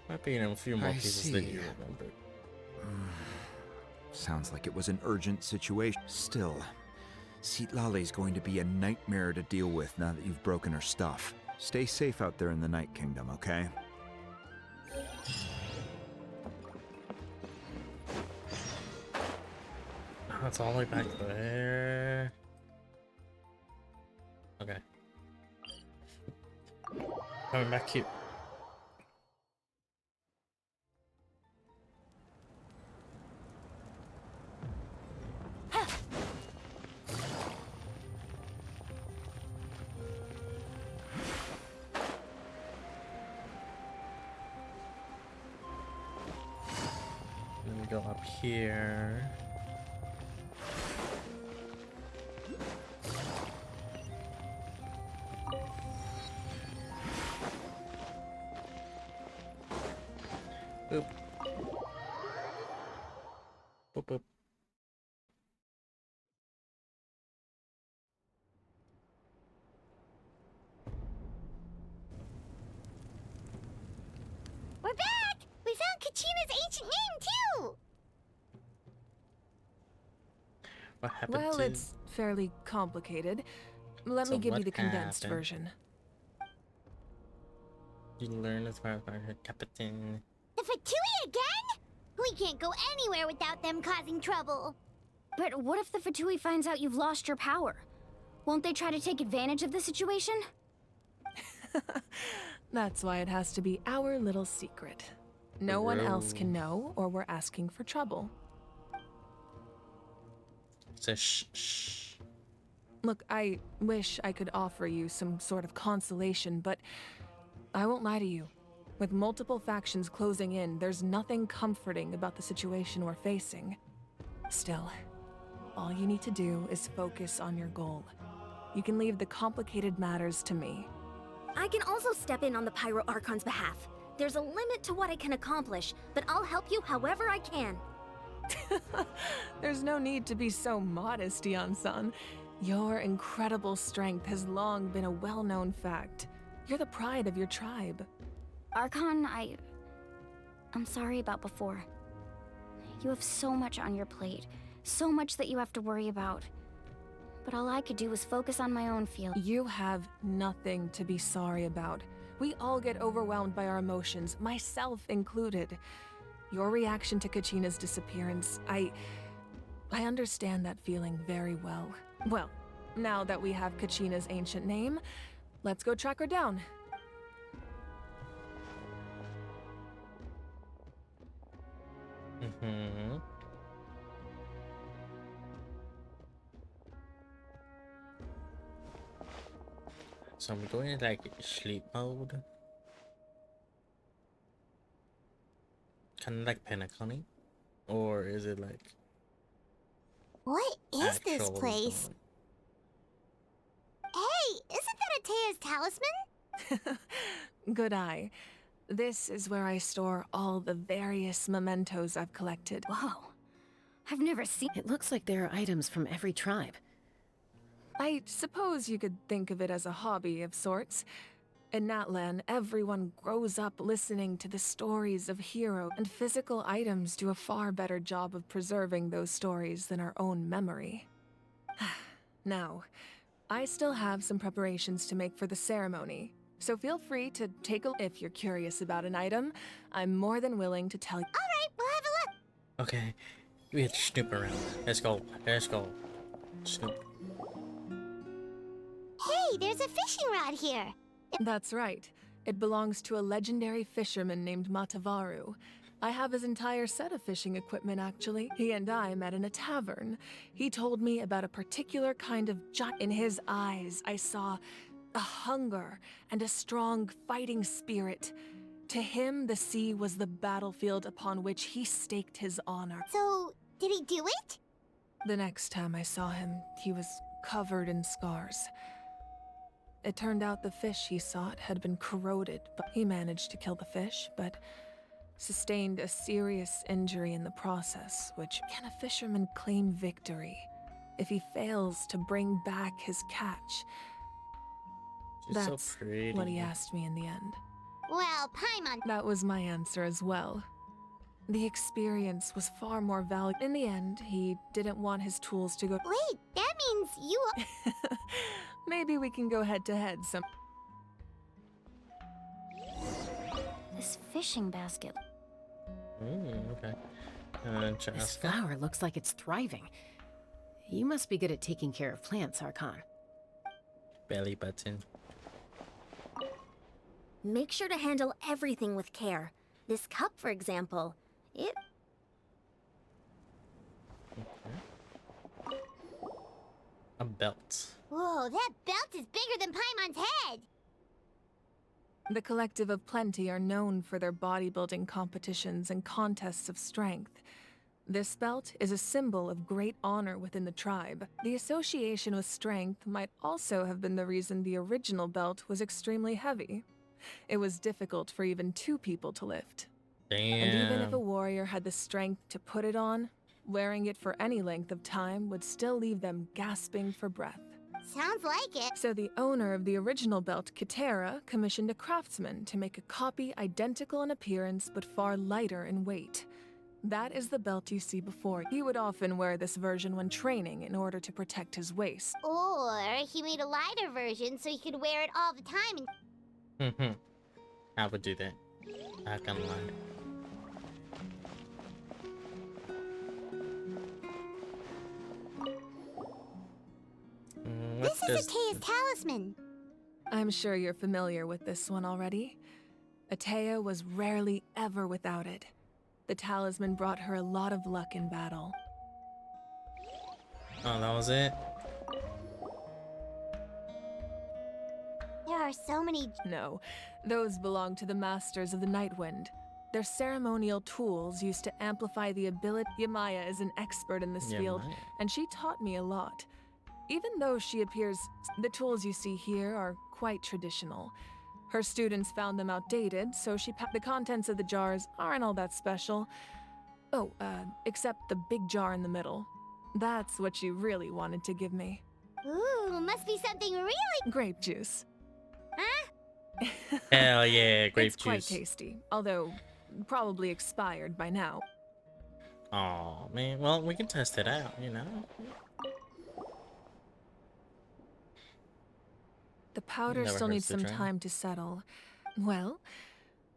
Speaker 1: Might be in a few more pieces than you remember.
Speaker 8: Sounds like it was an urgent situation. Still, Citlali's going to be a nightmare to deal with now that you've broken her stuff. Stay safe out there in the Night Kingdom, okay?
Speaker 1: Oh, it's all the way back there. Okay. Coming back cute. Let me go up here. Boop. Boop boop.
Speaker 3: We're back! We found Kachina's ancient name, too!
Speaker 1: What happened
Speaker 17: Well,
Speaker 1: to...
Speaker 17: it's fairly complicated. Let me give you the condensed version.
Speaker 1: You learn as far as her captain.
Speaker 3: The Fatui again? We can't go anywhere without them causing trouble.
Speaker 18: But what if the Fatui finds out you've lost your power? Won't they try to take advantage of the situation?
Speaker 17: That's why it has to be our little secret. No one else can know, or we're asking for trouble.
Speaker 1: So shh.
Speaker 17: Look, I wish I could offer you some sort of consolation, but I won't lie to you. With multiple factions closing in, there's nothing comforting about the situation we're facing. Still, all you need to do is focus on your goal. You can leave the complicated matters to me.
Speaker 18: I can also step in on the Pyro Archon's behalf. There's a limit to what I can accomplish, but I'll help you however I can.
Speaker 17: There's no need to be so modest, Yan-san. Your incredible strength has long been a well-known fact. You're the pride of your tribe.
Speaker 18: Archon, I'm sorry about before. You have so much on your plate, so much that you have to worry about. But all I could do was focus on my own feelings.
Speaker 17: You have nothing to be sorry about. We all get overwhelmed by our emotions, myself included. Your reaction to Kachina's disappearance, I understand that feeling very well. Well, now that we have Kachina's ancient name, let's go track her down.
Speaker 1: So I'm going in like sleep mode. Kind of like Penacony? Or is it like...
Speaker 3: What is this
Speaker 1: actual
Speaker 3: place? Hey, isn't that Atea's talisman?
Speaker 17: Good eye. This is where I store all the various mementos I've collected.
Speaker 6: Whoa. I've never seen... It looks like there are items from every tribe.
Speaker 17: I suppose you could think of it as a hobby of sorts. In Natlan, everyone grows up listening to the stories of heroes, and physical items do a far better job of preserving those stories than our own memory. Now, I still have some preparations to make for the ceremony, so feel free to take a look. If you're curious about an item, I'm more than willing to tell you.
Speaker 3: All right, we'll have a look.
Speaker 1: Okay, we have to snoop around. Let's go. Snoop.
Speaker 3: Hey, there's a fishing rod here.
Speaker 17: That's right. It belongs to a legendary fisherman named Matavaru. I have his entire set of fishing equipment, actually. He and I met in a tavern. He told me about a particular kind of giant. In his eyes, I saw a hunger and a strong fighting spirit. To him, the sea was the battlefield upon which he staked his honor.
Speaker 3: So, did he do it?
Speaker 17: The next time I saw him, he was covered in scars. It turned out the fish he sought had been corroded, but he managed to kill the fish, but sustained a serious injury in the process, which can a fisherman claim victory if he fails to bring back his catch?
Speaker 1: She's so
Speaker 17: That's
Speaker 1: pretty.
Speaker 17: what he asked me in the end.
Speaker 3: Well, Paimon...
Speaker 17: That was my answer as well. The experience was far more valuable. In the end, he didn't want his tools to go...
Speaker 3: Wait, that means you...
Speaker 17: Maybe we can go head-to-head some...
Speaker 18: This fishing basket.
Speaker 1: Okay.
Speaker 6: This flower looks like it's thriving. You must be good at taking care of plants, Archon.
Speaker 1: Belly button.
Speaker 4: Make sure to handle everything with care. This cup, for example, it...
Speaker 1: A belt.
Speaker 3: Whoa, that belt is bigger than Paimon's head!
Speaker 17: The Collective of Plenty are known for their bodybuilding competitions and contests of strength. This belt is a symbol of great honor within the tribe. The association with strength might also have been the reason the original belt was extremely heavy. It was difficult for even 2 people to lift.
Speaker 1: Damn.
Speaker 17: And even if a warrior had the strength to put it on, wearing it for any length of time would still leave them gasping for breath.
Speaker 3: Sounds like it.
Speaker 17: So the owner of the original belt, Kitera, commissioned a craftsman to make a copy identical in appearance but far lighter in weight. That is the belt you see before. He would often wear this version when training in order to protect his waist.
Speaker 3: Or he made a lighter version so he could wear it all the time and...
Speaker 1: I would do that. Not gonna lie.
Speaker 3: This is Atea's talisman.
Speaker 17: I'm sure you're familiar with this one already. Atea was rarely ever without it. The talisman brought her a lot of luck in battle.
Speaker 1: Oh, that was it?
Speaker 3: There are so many...
Speaker 17: No, those belong to the Masters of the Nightwind. They're ceremonial tools used to amplify the ability. Yamaya is an expert in this field, and she taught me a lot. Even though she appears... The tools you see here are quite traditional. Her students found them outdated, so the contents of the jars aren't all that special. Oh, except the big jar in the middle. That's what she really wanted to give me.
Speaker 3: Ooh, must be something really...
Speaker 17: Grape juice.
Speaker 3: Huh?
Speaker 1: Hell yeah, grape
Speaker 17: it's
Speaker 1: juice.
Speaker 17: Quite tasty, although probably expired by now.
Speaker 1: Oh man, well we can test it out, you know.
Speaker 17: The powder
Speaker 1: Never
Speaker 17: still
Speaker 1: hurts
Speaker 17: needs
Speaker 1: to
Speaker 17: some
Speaker 1: try.
Speaker 17: time to settle. Well,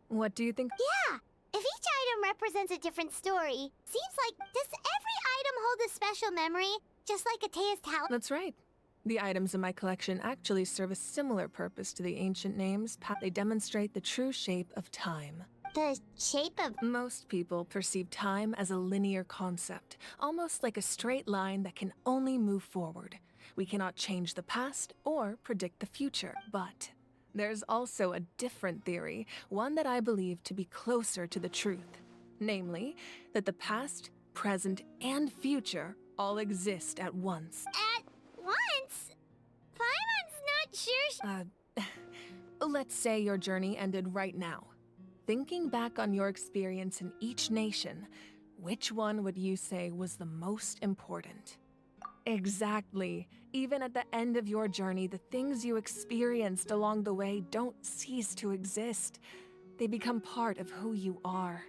Speaker 17: what do you think?
Speaker 3: Yeah! If each item represents a different story, seems like, does every item hold a special memory? Just like Atea's talisman?
Speaker 17: That's right. The items in my collection actually serve a similar purpose to the ancient names. They demonstrate the true shape of time.
Speaker 3: The shape of...
Speaker 17: Most people perceive time as a linear concept, almost like a straight line that can only move forward. We cannot change the past or predict the future, but there's also a different theory, one that I believe to be closer to the truth. Namely, that the past, present, and future all exist at once.
Speaker 3: At once? Paimon's not sure...
Speaker 17: Let's say your journey ended right now. Thinking back on your experience in each nation, which one would you say was the most important? Exactly. Even at the end of your journey, the things you experienced along the way don't cease to exist. They become part of who you are.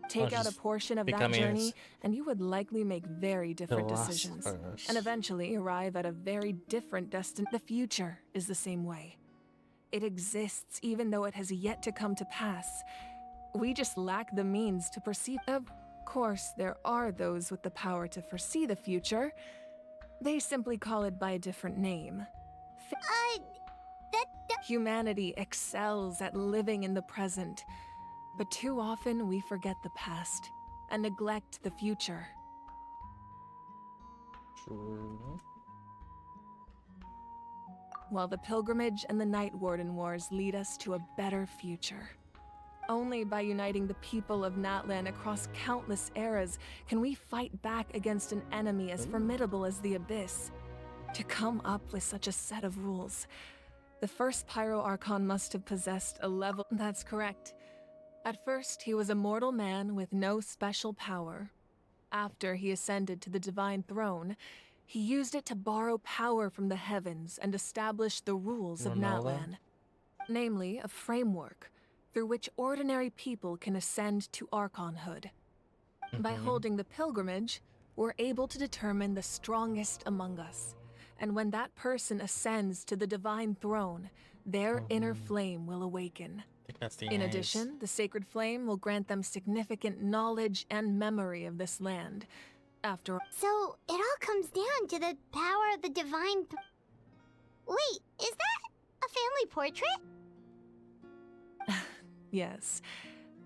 Speaker 17: Take out a portion of that journey, and you would likely make very different decisions. And eventually arrive at a very different destination. The future is the same way. It exists even though it has yet to come to pass. We just lack the means to perceive. Of course, there are those with the power to foresee the future. They simply call it by a different name. Humanity excels at living in the present, but too often we forget the past and neglect the future.
Speaker 1: True.
Speaker 17: While the pilgrimage and the Night Warden Wars lead us to a better future. Only by uniting the people of Natlan across countless eras can we fight back against an enemy as formidable as the Abyss. To come up with such a set of rules, the first Pyro Archon must have possessed a level— That's correct. At first, he was a mortal man with no special power. After he ascended to the Divine Throne, he used it to borrow power from the heavens and establish the rules of Natlan. Namely, a framework through which ordinary people can ascend to Archonhood. By holding the pilgrimage, we're able to determine the strongest among us. And when that person ascends to the Divine Throne, their inner flame will awaken.
Speaker 1: I think that's the
Speaker 17: In
Speaker 1: eyes.
Speaker 17: addition, the Sacred Flame will grant them significant knowledge and memory of this land. After all—
Speaker 3: So, it all comes down to the power of the divine. Wait, is that a family portrait?
Speaker 17: Yes,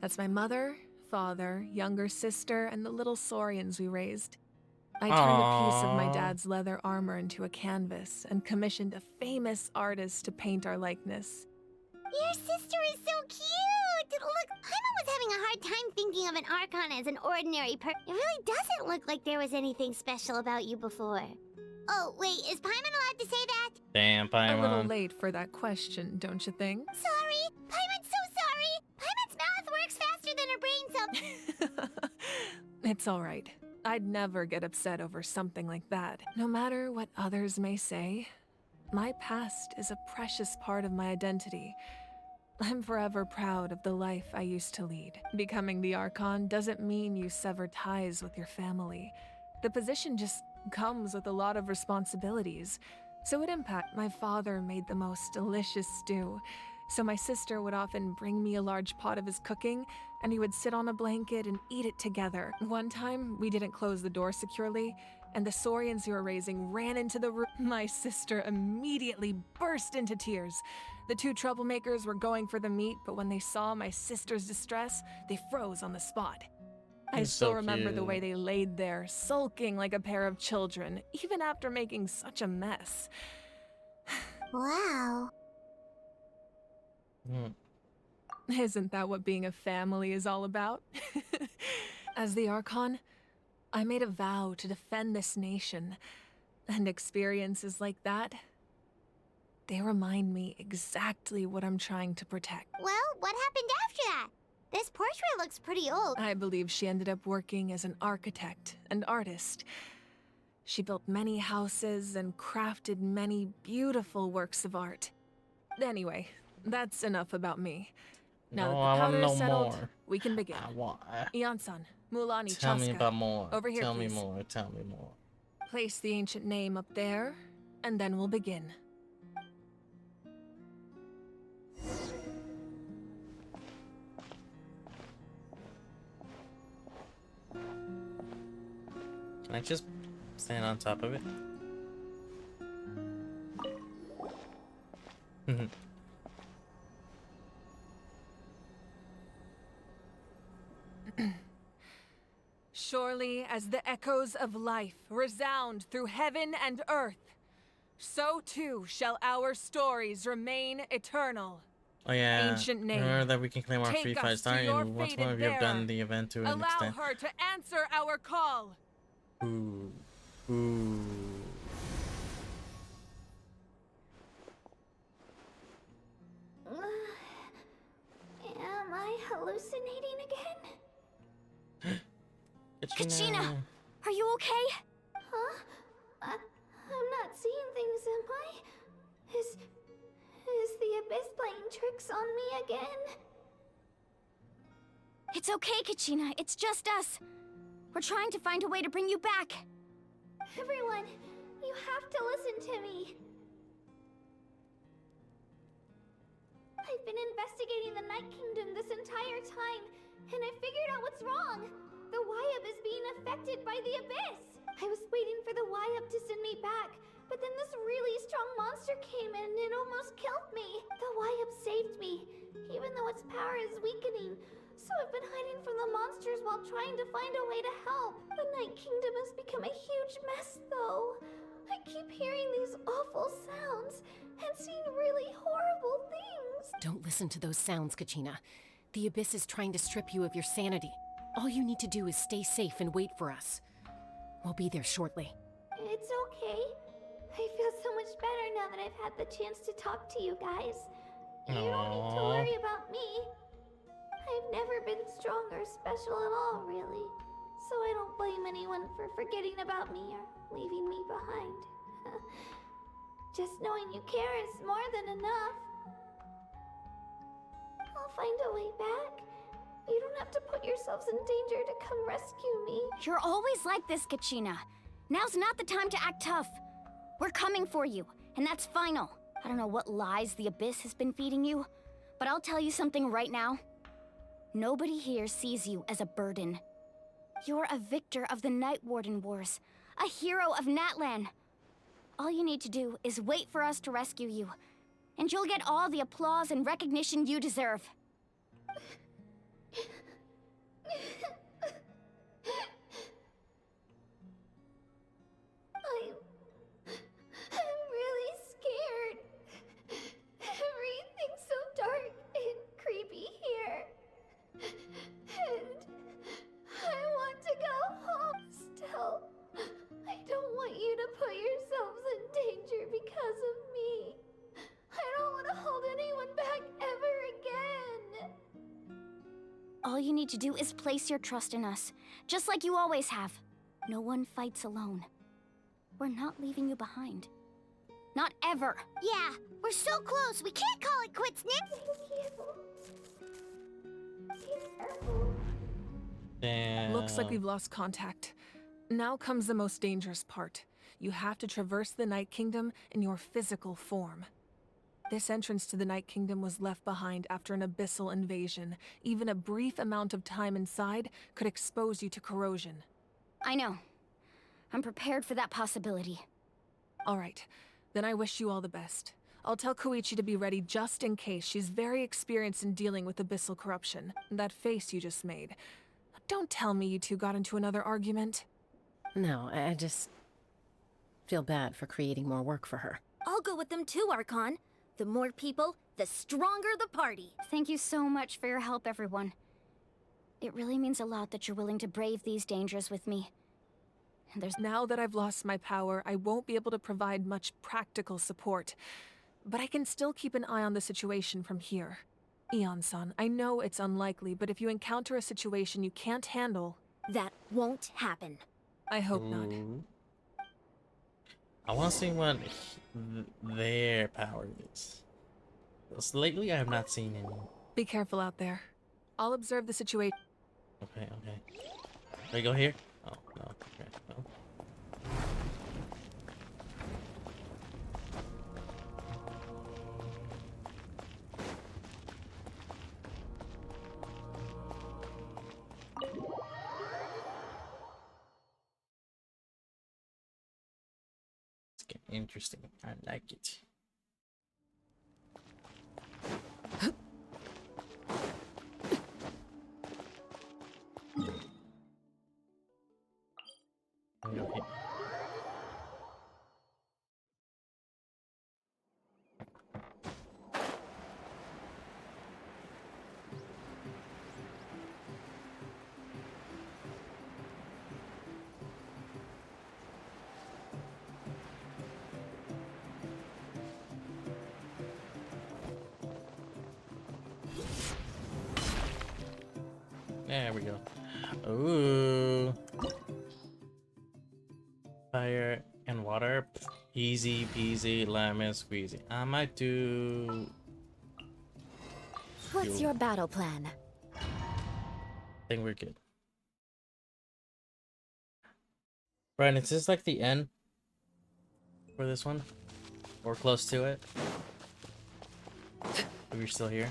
Speaker 17: that's my mother, father, younger sister, and the little saurians we raised. I turned a piece of my
Speaker 1: Aww.
Speaker 17: dad's leather armor into a canvas and commissioned a famous artist to paint our likeness.
Speaker 3: Your sister is so cute! Look, Paimon was having a hard time thinking of an Archon as an ordinary It really doesn't look like there was anything special about you before. Oh, wait, is Paimon allowed to say that?
Speaker 1: Damn,
Speaker 17: A little
Speaker 1: Paimon.
Speaker 17: late for that question, don't you think?
Speaker 3: Sorry! Paimon's so sorry! Paimon's mouth works faster than her brain cell.
Speaker 17: It's all right. I'd never get upset over something like that. No matter what others may say, my past is a precious part of my identity. I'm forever proud of the life I used to lead. Becoming the Archon doesn't mean you sever ties with your family. The position just comes with a lot of responsibilities. So it impacts. My father made the most delicious stew, so my sister would often bring me a large pot of his cooking, and we would sit on a blanket and eat it together. One time, we didn't close the door securely, and the saurians we were raising ran into the room. My sister immediately burst into tears. The two troublemakers were going for the meat, but when they saw my sister's distress, they froze on the spot. I
Speaker 1: He's
Speaker 17: still
Speaker 1: so
Speaker 17: remember the
Speaker 1: cute.
Speaker 17: way they laid there, sulking like a pair of children, even after making such a mess.
Speaker 3: Wow.
Speaker 17: Isn't that what being a family is all about? As the Archon, I made a vow to defend this nation, and experiences like that, they remind me exactly what I'm trying to protect.
Speaker 3: Well, what happened after that? This portrait looks pretty old.
Speaker 17: I believe she ended up working as an architect and artist. She built many houses and crafted many beautiful works of art. Anyway, that's enough about me. Now
Speaker 1: No,
Speaker 17: that
Speaker 1: I
Speaker 17: the
Speaker 1: want
Speaker 17: powder
Speaker 1: no
Speaker 17: is settled,
Speaker 1: more.
Speaker 17: we can begin.
Speaker 1: I want.
Speaker 17: Iansan, Mulani,
Speaker 1: Tell me
Speaker 17: Chaska.
Speaker 1: about more.
Speaker 17: Over here,
Speaker 1: Tell
Speaker 17: please.
Speaker 1: me more. Tell me more.
Speaker 17: Place the ancient name up there, and then we'll begin.
Speaker 1: Can I just stand on top of it?
Speaker 17: Surely as the echoes of life resound through heaven and earth, so too shall our stories remain eternal.
Speaker 1: Oh yeah.
Speaker 17: Ancient name,
Speaker 1: Remember that we can claim our
Speaker 17: take
Speaker 1: free
Speaker 17: us
Speaker 1: 5
Speaker 17: to
Speaker 1: star
Speaker 17: your
Speaker 1: and once
Speaker 17: fated
Speaker 1: more we have done
Speaker 17: bearer.
Speaker 1: the event to an
Speaker 17: Allow
Speaker 1: extent.
Speaker 17: her to answer our call.
Speaker 1: Ooh. Ooh.
Speaker 3: Am I hallucinating again?
Speaker 1: Kachina.
Speaker 3: Are you okay? Huh? I'm not seeing things, am I? Is the Abyss playing tricks on me again?
Speaker 18: It's okay, Kachina. It's just us. We're trying to find a way to bring you back.
Speaker 3: Everyone, you have to listen to me. I've been investigating the Night Kingdom this entire time, and I figured out what's wrong. The Wyab is being affected by the Abyss. I was waiting for the Wyab to send me back, but then this really strong monster came in and it almost killed me. The saved me, even though its power is weakening. So I've been hiding from the monsters while trying to find a way to help. The Night Kingdom has become a huge mess, though. I keep hearing these awful sounds and seeing really horrible things.
Speaker 6: Don't listen to those sounds, Kachina. The Abyss is trying to strip you of your sanity. All you need to do is stay safe and wait for us. We'll be there shortly.
Speaker 3: It's okay. I feel so much better now that I've had the chance to talk to you guys. You don't need to worry about me. I've never been strong or special at all, really. So I don't blame anyone for forgetting about me or leaving me behind. Just knowing you care is more than enough. I'll find a way back. You don't have to put yourselves in danger to come rescue me.
Speaker 18: You're always like this, Kachina. Now's not the time to act tough. We're coming for you, and that's final. I don't know what lies the Abyss has been feeding you, but I'll tell you something right now. Nobody here sees you as a burden. You're a victor of the Night Warden Wars, a hero of Natlan. All you need to do is wait for us to rescue you, and you'll get all the applause and recognition you deserve.
Speaker 3: I'm really scared. Everything's so dark and creepy here. And I want to go home still. I don't want you to put yourselves in danger because of me. I don't want to hold anyone back ever again.
Speaker 18: All you need to do is place your trust in us, just like you always have. No one fights alone. We're not leaving you behind. Not ever.
Speaker 3: Yeah, we're so close. We can't call it quits, Nick.
Speaker 1: Damn.
Speaker 17: Looks like we've lost contact. Now comes the most dangerous part. You have to traverse the Night Kingdom in your physical form. This entrance to the Night Kingdom was left behind after an abyssal invasion. Even a brief amount of time inside could expose you to corrosion.
Speaker 18: I know. I'm prepared for that possibility.
Speaker 17: All right, then I wish you all the best. I'll tell Koichi to be ready just in case. She's very experienced in dealing with abyssal corruption. That face you just made. Don't tell me you two got into another argument.
Speaker 6: No, I just feel bad for creating more work for her.
Speaker 4: I'll go with them too, Archon. The more people, the stronger the party.
Speaker 18: Thank you so much for your help, everyone. It really means a lot that you're willing to brave these dangers with me. And
Speaker 17: Now that I've lost my power, I won't be able to provide much practical support. But I can still keep an eye on the situation from here. Eon-san, I know it's unlikely, but if you encounter a situation you can't handle...
Speaker 4: That won't happen.
Speaker 17: I hope not.
Speaker 1: I want to see what their power is. Because lately I have not seen any.
Speaker 17: Be careful out there. I'll observe the situation.
Speaker 1: Okay, okay. Can we go here? Oh, no. Okay, no. It's getting interesting. I like it. Okay. There we go. Ooh. Fire and water. Easy peasy lemon squeezy. I might do...
Speaker 4: What's your battle plan?
Speaker 1: I think we're good. Brian, is this like the end for this one? Or close to it? If you're still here?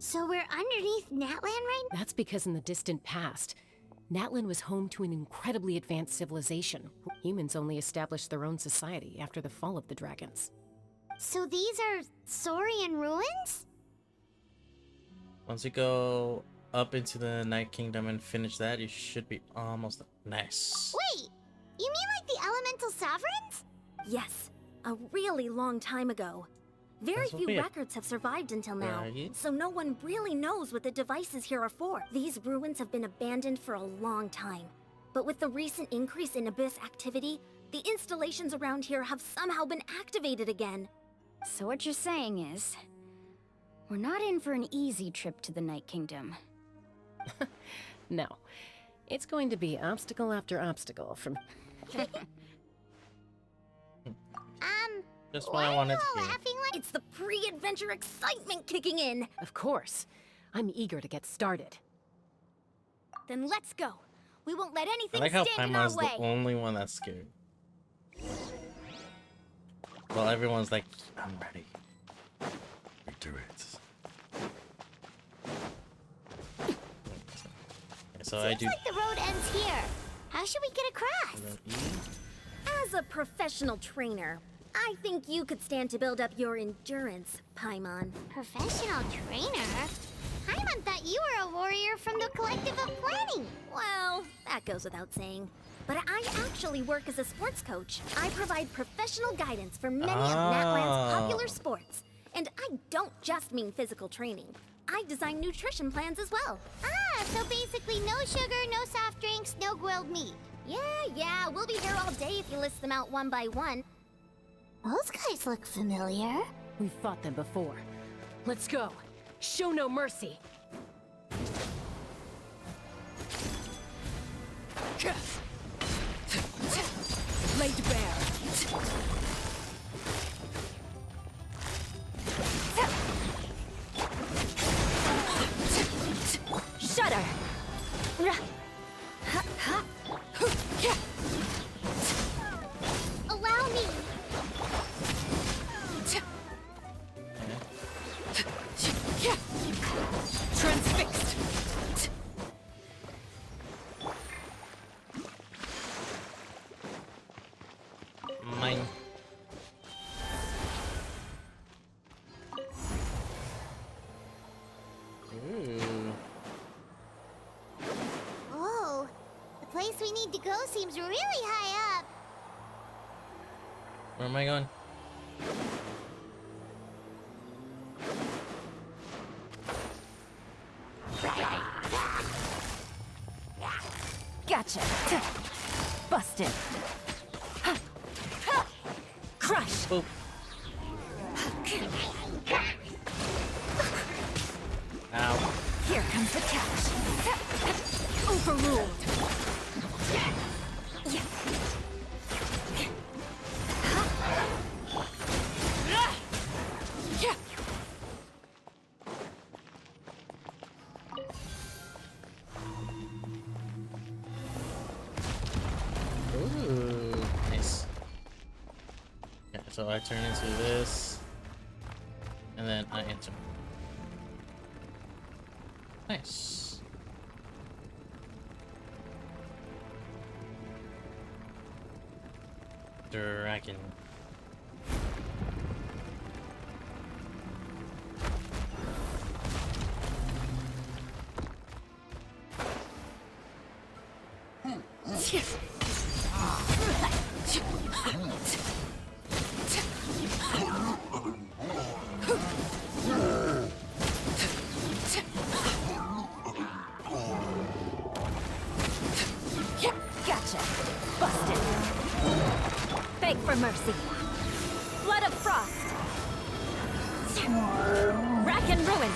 Speaker 3: So we're underneath Natlan right now?
Speaker 6: That's because in the distant past, Natlan was home to an incredibly advanced civilization. Humans only established their own society after the fall of the dragons.
Speaker 3: So these are Saurian ruins?
Speaker 1: Once you go up into the Night Kingdom and finish that, you should be almost nice.
Speaker 3: Wait, you mean like the elemental sovereigns?
Speaker 4: Yes, a really long time ago. Very
Speaker 1: That's what
Speaker 4: few
Speaker 1: we-
Speaker 4: records have survived until now,
Speaker 1: Right.
Speaker 4: so no one really knows what the devices here are for. These ruins have been abandoned for a long time. But with the recent increase in Abyss activity, the installations around here have somehow been activated again.
Speaker 2: So what you're saying is, we're not in for an easy trip to the Night Kingdom.
Speaker 6: No. It's going to be obstacle after obstacle from...
Speaker 1: Just what I wanted to hear.
Speaker 4: Like it's the pre-adventure excitement kicking in.
Speaker 6: Of course. I'm eager to get started.
Speaker 4: Then let's go. We won't let
Speaker 1: I
Speaker 4: anything
Speaker 1: like how
Speaker 4: stand in our
Speaker 1: Paimon's
Speaker 4: way.
Speaker 1: the only one that's scared. Well, everyone's like, I'm ready. We do it. Okay, so I
Speaker 3: Seems
Speaker 1: do.
Speaker 3: like the road ends here. How should we get across?
Speaker 4: As a professional trainer, I think you could stand to build up your endurance, Paimon.
Speaker 3: Professional trainer? Paimon thought you were a warrior from the Collective of Planning.
Speaker 4: Well, that goes without saying. But I actually work as a sports coach. I provide professional guidance for many of Natlan's popular sports. And I don't just mean physical training. I design nutrition plans as well.
Speaker 3: Ah, so basically no sugar, no soft drinks, no grilled meat.
Speaker 4: Yeah, we'll be here all day if you list them out one by one.
Speaker 3: Those guys look familiar.
Speaker 6: We've fought them before. Let's go. Show no mercy. Laid bare.
Speaker 4: Shudder!
Speaker 3: Allow me.
Speaker 6: Transfixed.
Speaker 1: Mine. Ooh.
Speaker 3: Oh, the place we need to go seems really high up.
Speaker 1: Where am I going?
Speaker 5: Gotcha. Busted. Crush.
Speaker 1: Boop. Ow.
Speaker 5: Here comes the catch. Overruled.
Speaker 1: Ooh, nice. Yeah, so I turn into this, and then I enter. Nice. Dragon.
Speaker 5: Gotcha. Busted. Beg for mercy. Flood of frost. Rack and ruin.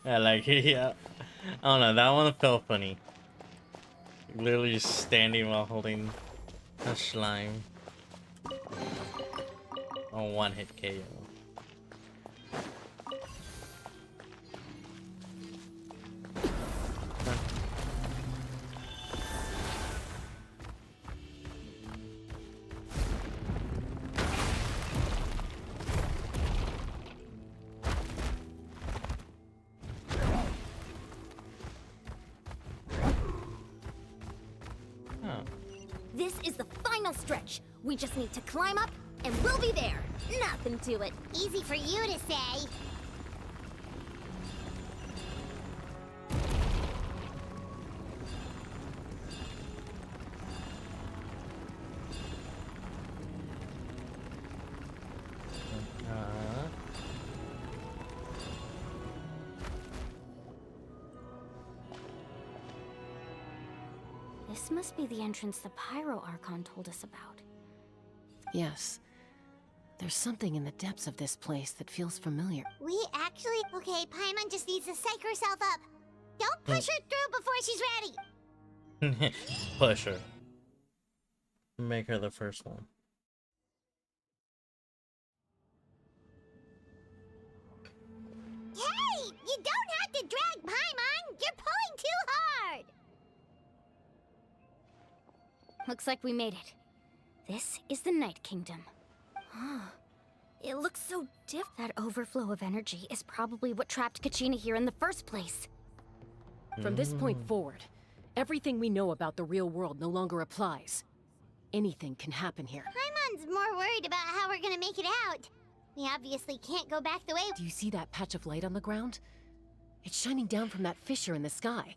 Speaker 1: I like it. Yeah. I don't know. That one felt funny. Literally just standing while holding a slime. A one-hit KO. Oh.
Speaker 4: This is the final stretch. We just need to climb up, and we'll be there. Nothing to it.
Speaker 3: Easy for you to say.
Speaker 18: This must be the entrance the Pyro Archon told us about.
Speaker 6: Yes. There's something in the depths of this place that feels familiar.
Speaker 3: We actually... Okay, Paimon just needs to psych herself up. Don't push her through before she's ready.
Speaker 1: Push her. Make her the first one.
Speaker 3: Hey! You don't have to drag Paimon! You're pulling too hard!
Speaker 18: Looks like we made it. This is the Night Kingdom. It looks so different. That overflow of energy is probably what trapped Kachina here in the first place.
Speaker 6: From this point forward, everything we know about the real world no longer applies. Anything can happen here.
Speaker 3: Paimon's more worried about how we're gonna make it out. We obviously can't go back the way...
Speaker 6: Do you see that patch of light on the ground? It's shining down from that fissure in the sky.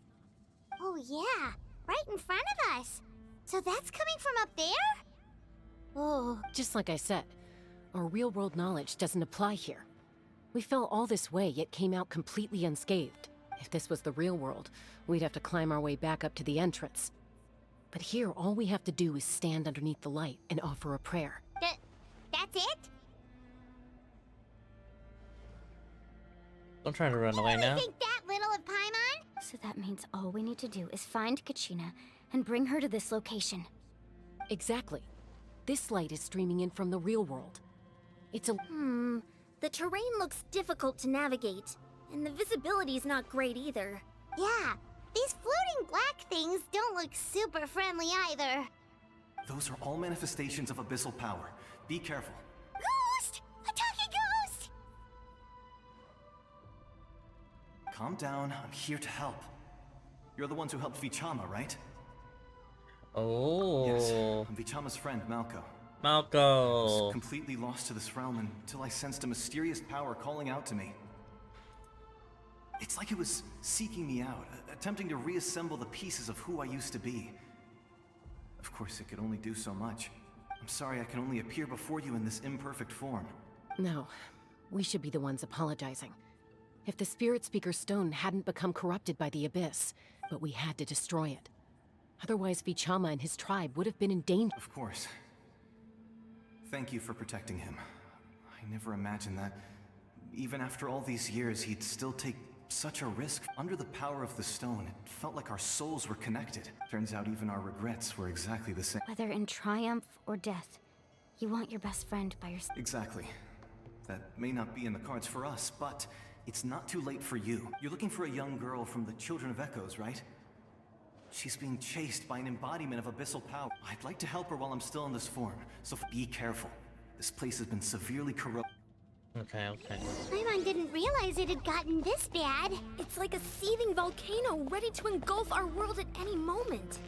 Speaker 3: Oh yeah, right in front of us. So that's coming from up there? Oh.
Speaker 6: Just like I said, our real-world knowledge doesn't apply here. We fell all this way, yet came out completely unscathed. If this was the real world, we'd have to climb our way back up to the entrance. But here, all we have to do is stand underneath the light and offer a prayer.
Speaker 3: That's it?
Speaker 1: Don't try to run away now.
Speaker 3: You think that little of Paimon?
Speaker 18: So that means all we need to do is find Kachina and bring her to this location.
Speaker 6: Exactly. This light is streaming in from the real world. It's a...
Speaker 4: The terrain looks difficult to navigate, and the visibility's not great either.
Speaker 3: Yeah, these floating black things don't look super friendly either.
Speaker 7: Those are all manifestations of abyssal power. Be careful.
Speaker 3: Ghost! A talking ghost!
Speaker 7: Calm down, I'm here to help. You're the ones who helped Vichama, right?
Speaker 1: Oh.
Speaker 7: Yes, I'm Vichama's friend, Malco.
Speaker 1: Malco.
Speaker 7: I was completely lost to this realm until I sensed a mysterious power calling out to me. It's like it was seeking me out, attempting to reassemble the pieces of who I used to be. Of course, it could only do so much. I'm sorry I can only appear before you in this imperfect form.
Speaker 6: No, we should be the ones apologizing. If the Spirit Speaker Stone hadn't become corrupted by the Abyss, but we had to destroy it. Otherwise, Vichama and his tribe would have been in danger.
Speaker 7: Of course. Thank you for protecting him. I never imagined that, even after all these years, he'd still take such a risk. Under the power of the stone, it felt like our souls were connected. Turns out even our regrets were exactly the same.
Speaker 18: Whether in triumph or death, you want your best friend by your side.
Speaker 7: Exactly. That may not be in the cards for us, but it's not too late for you. You're looking for a young girl from the Children of Echoes, right? She's being chased by an embodiment of abyssal power. I'd like to help her while I'm still in this form, so be careful. This place has been severely corrupted.
Speaker 1: Okay, okay.
Speaker 3: Paimon didn't realize it had gotten this bad.
Speaker 4: It's like a seething volcano ready to engulf our world at any moment.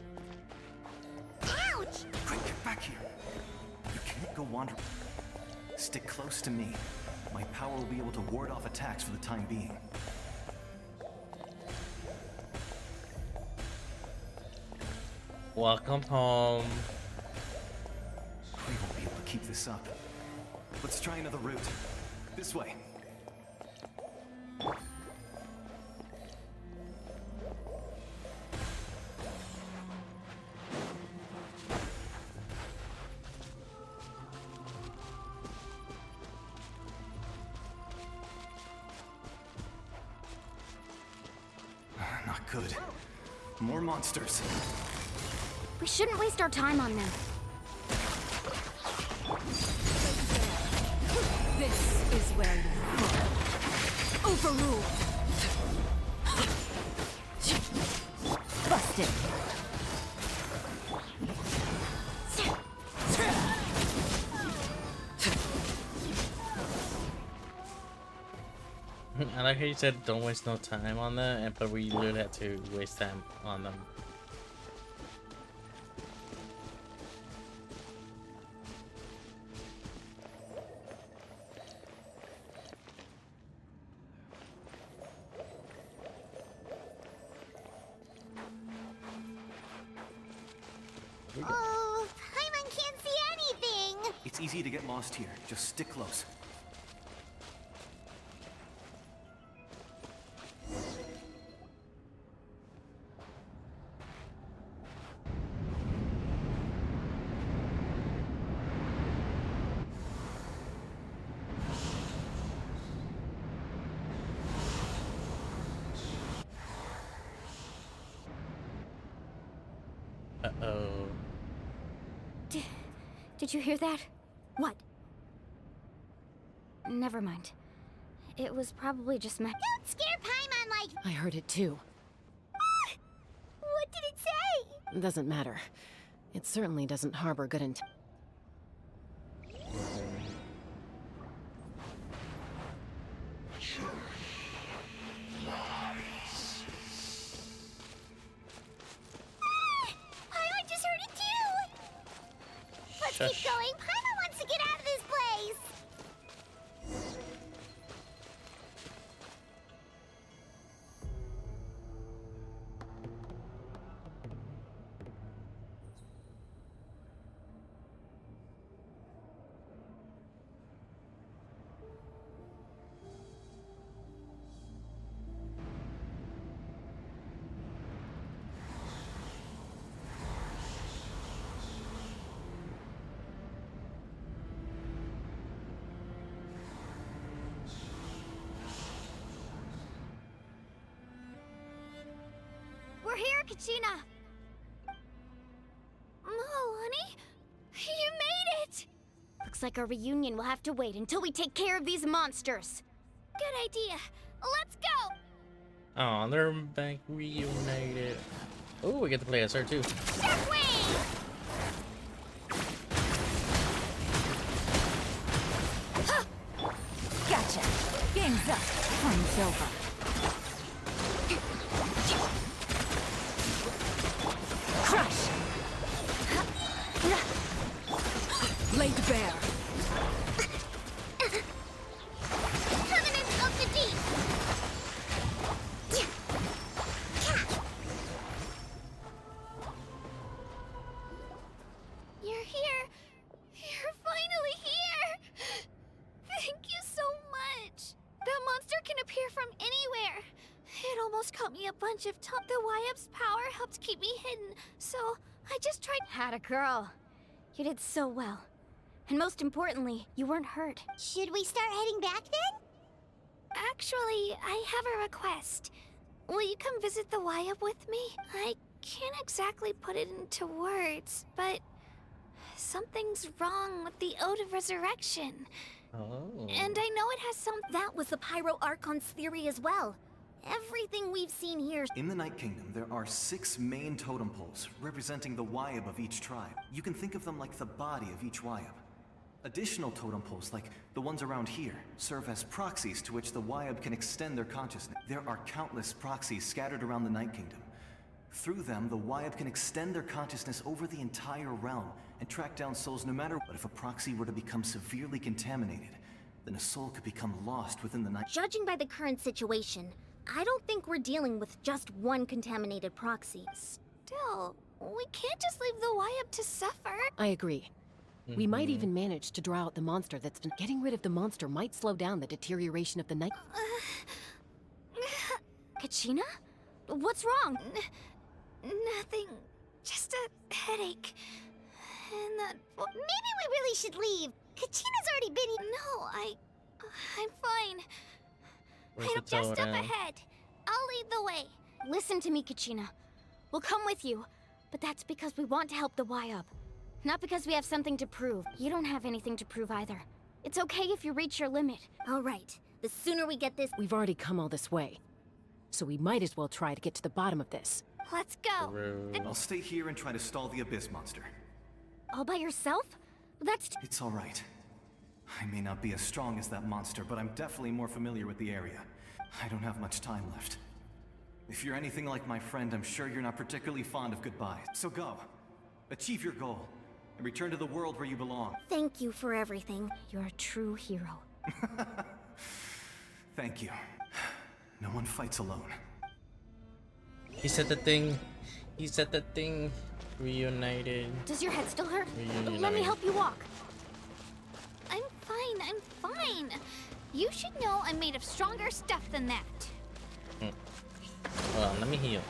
Speaker 3: Ouch!
Speaker 7: Quick, get back here. You can't go wandering. Stick close to me. My power will be able to ward off attacks for the time being.
Speaker 1: Welcome home.
Speaker 7: We won't be able to keep this up. Let's try another route. This way. Not good. More monsters.
Speaker 18: We shouldn't waste our time on them.
Speaker 15: This is where you fall. Overruled. Busted.
Speaker 1: I like how you said don't waste no time on that, but we literally had to waste time on them.
Speaker 3: Oh, Paimon can't see anything!
Speaker 7: It's easy to get lost here. Just stick close.
Speaker 1: Uh-oh.
Speaker 18: Did you hear that?
Speaker 4: What?
Speaker 18: Never mind. It was probably just my...
Speaker 3: Don't scare Paimon like...
Speaker 6: I heard it too.
Speaker 3: What did it say?
Speaker 6: Doesn't matter. It certainly doesn't harbor good intent.
Speaker 3: Paimon just heard it too! Let's keep going. Paimon wants to get out of this place!
Speaker 4: We're here, Kachina!
Speaker 18: Oh, honey? You made it!
Speaker 4: Looks like our reunion will have to wait until we take care of these monsters.
Speaker 18: Good idea. Let's go!
Speaker 1: Oh, they're back reunited. Oh, we get to play as her too.
Speaker 18: Shockwave!
Speaker 10: Gotcha. Game's up. Fun's over. Crush! Laid bare.
Speaker 3: Covenant of the Deep!
Speaker 18: You're here. You're finally here. Thank you so much. That monster can appear from anywhere. It almost caught me a bunch of times. The YF's power helped keep me hidden, so I just tried.
Speaker 4: Had a girl. You did so well. And most importantly, you weren't hurt.
Speaker 3: Should we start heading back then?
Speaker 18: Actually, I have a request. Will you come visit the YF with me? I can't exactly put it into words, but something's wrong with the Ode of Resurrection.
Speaker 1: Oh.
Speaker 18: And I know it has some...
Speaker 4: That was the Pyro Archon's theory as well. Everything we've seen here...
Speaker 7: In the Night Kingdom, there are 6 main totem poles, representing the Wyab of each tribe. You can think of them like the body of each Wyab. Additional totem poles, like the ones around here, serve as proxies to which the Wyab can extend their consciousness. There are countless proxies scattered around the Night Kingdom. Through them, the Wyab can extend their consciousness over the entire realm and track down souls no matter what. But if a proxy were to become severely contaminated, then a soul could become lost within the night.
Speaker 4: Judging by the current situation, I don't think we're dealing with just one contaminated proxy.
Speaker 18: Still, we can't just leave the YF to suffer.
Speaker 6: I agree. We might even manage to draw out the monster that's been... Getting rid of the monster might slow down the deterioration of the night...
Speaker 4: Kachina? What's wrong?
Speaker 18: Nothing. Just a headache. And that...
Speaker 3: Maybe we really should leave. Kachina's already been...
Speaker 18: No, I'm fine.
Speaker 1: Where's
Speaker 18: I'm
Speaker 1: the
Speaker 18: just up
Speaker 1: totem?
Speaker 18: ahead. I'll lead the way.
Speaker 4: Listen to me, Kachina. We'll come with you, but that's because we want to help the YUB. Not because we have something to prove. You don't have anything to prove either. It's okay if you reach your limit. All right. The sooner we get this...
Speaker 6: We've already come all this way. So we might as well try to get to the bottom of this.
Speaker 18: Let's go.
Speaker 7: I'll stay here and try to stall the Abyss monster.
Speaker 4: All by yourself? That's...
Speaker 7: It's all right. I may not be as strong as that monster, but I'm definitely more familiar with the area. I don't have much time left. If you're anything like my friend, I'm sure you're not particularly fond of goodbyes. So go. Achieve your goal. And return to the world where you belong.
Speaker 4: Thank you for everything. You're a true hero.
Speaker 7: Thank you. No one fights alone.
Speaker 1: He said the thing. He said the thing. Reunited.
Speaker 2: Does your head still hurt? Let me
Speaker 1: Reunited.
Speaker 2: help you walk. I'm fine. You should know I'm made of stronger stuff than that.
Speaker 1: Hold on, let me heal.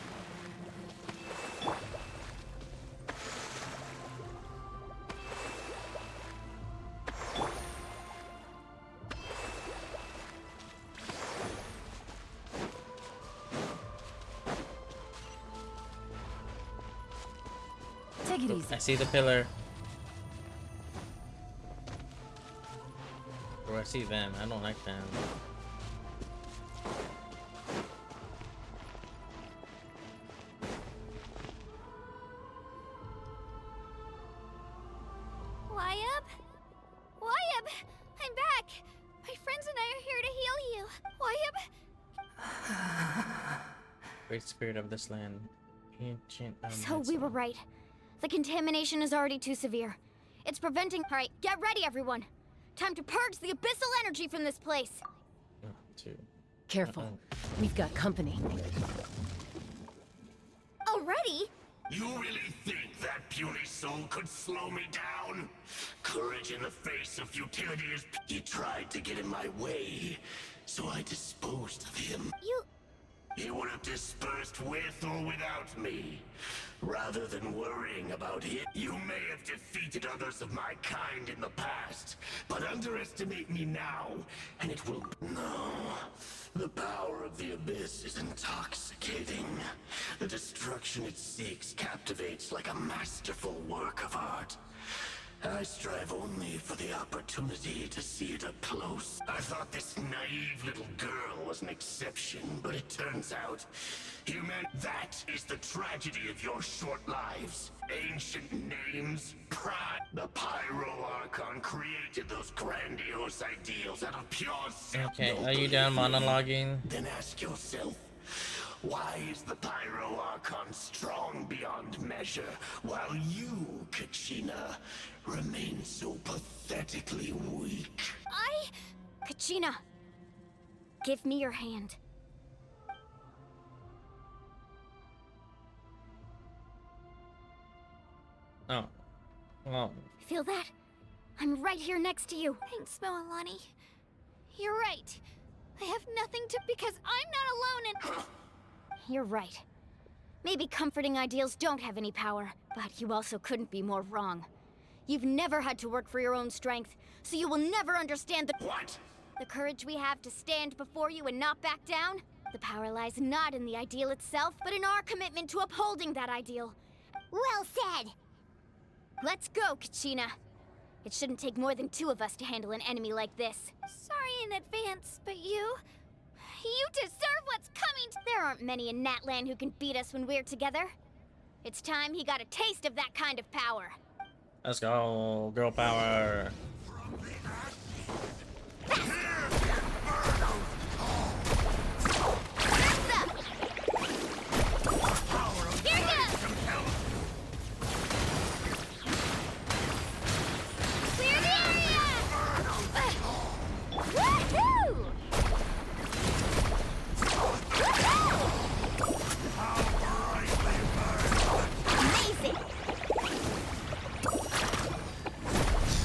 Speaker 10: Take it easy.
Speaker 1: I see the pillar. Or I see them. I don't like them.
Speaker 2: Wyabb? Wyabb! I'm back! My friends and I are here to heal you. Wyabb?
Speaker 1: Great spirit of this land. Ancient.
Speaker 2: So we were right. The contamination is already too severe. It's preventing. Alright, get ready, everyone. Time to purge the abyssal energy from this place.
Speaker 6: Careful. We've got company.
Speaker 2: Already?
Speaker 9: You really think that puny soul could slow me down? Courage in the face of futility is... He tried to get in my way, so I disposed of him. He would have dispersed with or without me. Rather than worrying about it, you may have defeated others of my kind in the past, but underestimate me now, and it will... No. The power of the Abyss is intoxicating. The destruction it seeks captivates like a masterful work of art. I strive only for the opportunity to see it up close. I thought this naive little girl was an exception, but it turns out that is the tragedy of your short lives. Ancient names, pride. The Pyro Archon created those grandiose ideals out of pure self.
Speaker 1: Okay, are you done monologuing?
Speaker 9: Then ask yourself, why is the Pyro Archon strong beyond measure, while you, Kachina, remain so pathetically weak?
Speaker 2: Kachina, give me your hand.
Speaker 1: Oh. Oh.
Speaker 2: Feel that? I'm right here next to you. Thanks, Moalani. You're right. I have nothing to... because I'm not alone and... You're right. Maybe comforting ideals don't have any power, but you also couldn't be more wrong. You've never had to work for your own strength, so you will never understand the...
Speaker 9: What?
Speaker 2: The courage we have to stand before you and not back down? The power lies not in the ideal itself, but in our commitment to upholding that ideal.
Speaker 3: Well said!
Speaker 2: Let's go, Kachina. It shouldn't take more than two of us to handle an enemy like this. Sorry in advance, but you deserve what's coming. There aren't many in Natlan who can beat us when we're together. It's time he got a taste of that kind of power.
Speaker 1: Let's go, girl power.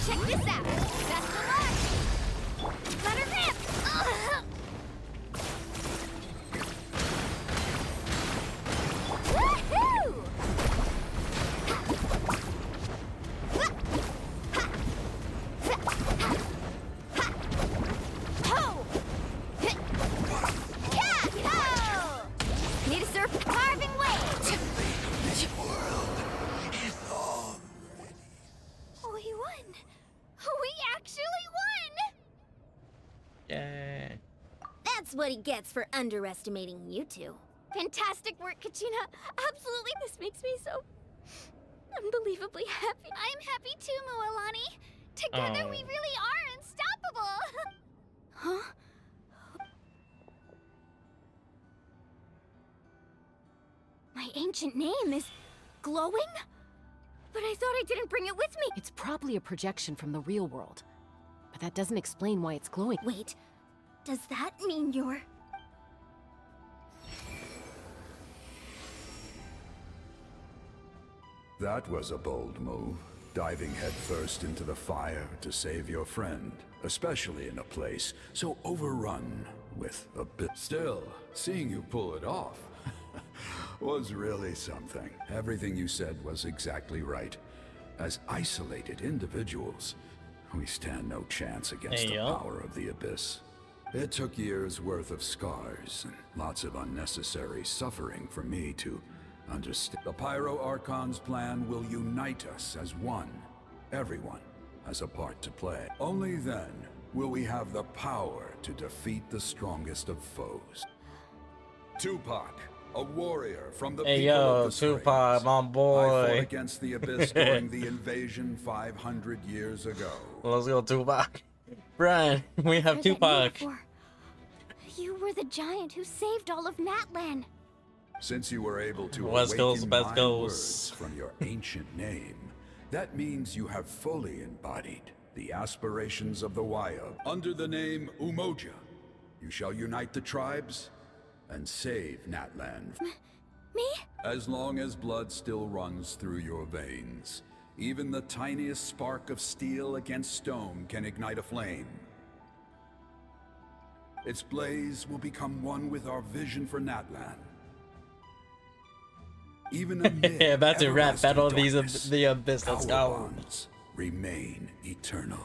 Speaker 2: Check this out. That's the launch. Let her rip. Woohoo! Need to surf carving waves. We won. We actually won.
Speaker 1: Yay.
Speaker 4: That's what he gets for underestimating you two.
Speaker 2: Fantastic work, Kachina. Absolutely, this makes me so unbelievably happy. I'm happy too, Moalani. Together we really are unstoppable. Huh? My ancient name is glowing? But I thought I didn't bring it with me.
Speaker 6: It's probably a projection from the real world. But that doesn't explain why it's glowing.
Speaker 4: Wait, does that mean you're...
Speaker 16: That was a bold move, diving headfirst into the fire to save your friend, especially in a place so overrun with a bit. Still, seeing you pull it off was really something. Everything you said was exactly right. As isolated individuals, we stand no chance against the power of the Abyss. It took years' worth of scars and lots of unnecessary suffering for me to understand. The Pyro Archon's plan will unite us as one. Everyone has a part to play. Only then will we have the power to defeat the strongest of foes. Tupac, a warrior from the people of the
Speaker 1: Tupac,
Speaker 16: Springs.
Speaker 1: my boy.
Speaker 16: I fought against the Abyss during the invasion 500 years ago.
Speaker 1: Let's go, Tupac. Brian, we have Tupac.
Speaker 18: You were the giant who saved all of Natlan.
Speaker 16: Since you were able to
Speaker 1: West Coast,
Speaker 16: awaken
Speaker 1: West
Speaker 16: my
Speaker 1: Coast.
Speaker 16: words from your ancient name, that means you have fully embodied the aspirations of the Waya. Under the name Umoja, you shall unite the tribes and save Natlan.
Speaker 18: Me?
Speaker 16: As long as blood still runs through your veins, even the tiniest spark of steel against stone can ignite a flame. Its blaze will become one with our vision for Natlan. Even amid
Speaker 1: about to rap battle these
Speaker 16: darkness,
Speaker 1: the Abyss. Let's
Speaker 16: our
Speaker 1: go.
Speaker 16: bonds remain eternal.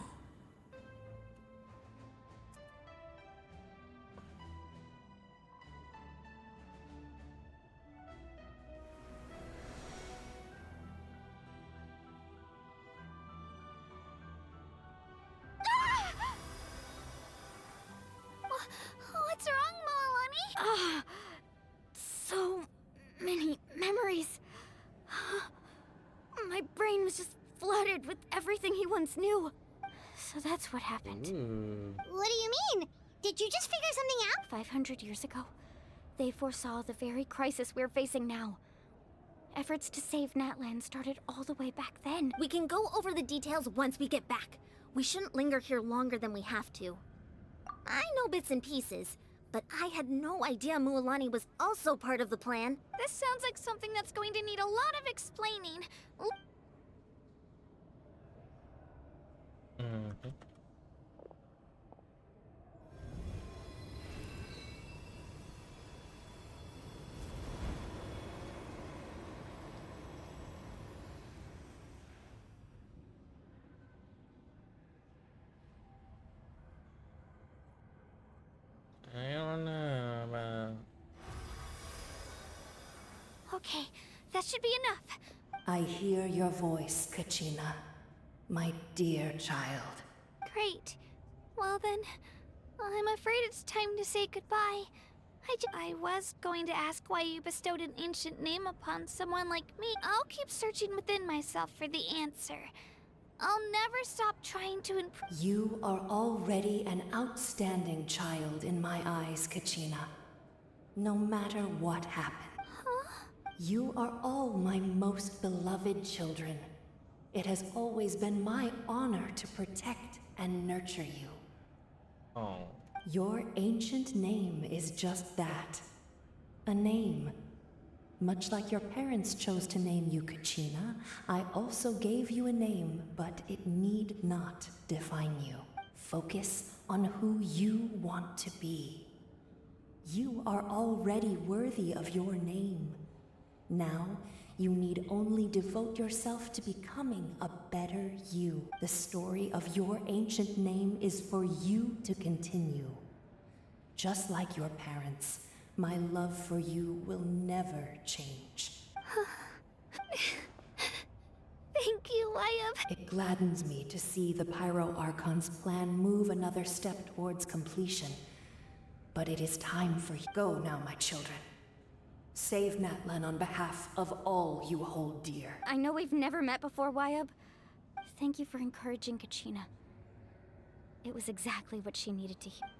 Speaker 18: What's wrong, Moalani? So many memories. My brain was just flooded with everything he once knew. So that's what happened.
Speaker 3: What do you mean? Did you just figure something out?
Speaker 18: 500 years ago, they foresaw the very crisis we're facing now. Efforts to save Natlan started all the way back then.
Speaker 4: We can go over the details once we get back. We shouldn't linger here longer than we have to. I know bits and pieces, but I had no idea Mualani was also part of the plan.
Speaker 18: This sounds like something that's going to need a lot of explaining.
Speaker 1: I don't know, man.
Speaker 18: Okay, that should be enough.
Speaker 19: I hear your voice, Kachina, my dear child.
Speaker 18: Great. Well then, I'm afraid it's time to say goodbye. I was going to ask why you bestowed an ancient name upon someone like me. I'll keep searching within myself for the answer. I'll never stop trying to improve.
Speaker 19: You are already an outstanding child in my eyes, Kachina. No matter what happened. You are all my most beloved children. It has always been my honor to protect and nurture you.
Speaker 1: Oh.
Speaker 19: Your ancient name is just that. A name. Much like your parents chose to name you Kachina, I also gave you a name, but it need not define you. Focus on who you want to be. You are already worthy of your name. Now, you need only devote yourself to becoming a better you. The story of your ancient name is for you to continue. Just like your parents, my love for you will never change.
Speaker 18: Thank you, Wyatt.
Speaker 19: It gladdens me to see the Pyro Archon's plan move another step towards completion. But it is time for you. Go now, my children. Save Natlan on behalf of all you hold dear.
Speaker 18: I know we've never met before, Wyatt. Thank you for encouraging Kachina. It was exactly what she needed to hear.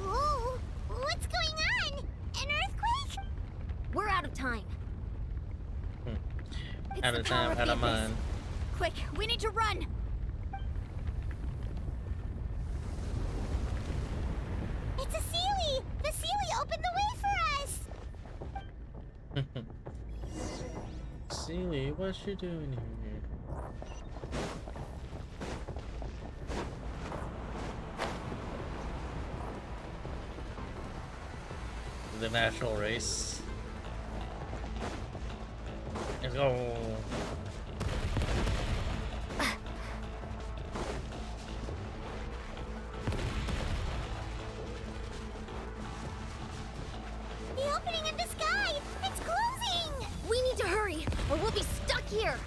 Speaker 3: Whoa! What's going on? An earthquake?
Speaker 4: We're out of time.
Speaker 1: Out of time, out of mind.
Speaker 4: Quick, we need to run!
Speaker 3: It's a Sealy! The Sealy opened the way for us!
Speaker 1: Sealy, What's she doing here? The natural race. Let's go.
Speaker 3: The opening in the sky! It's closing!
Speaker 4: We need to hurry, or we'll be stuck here!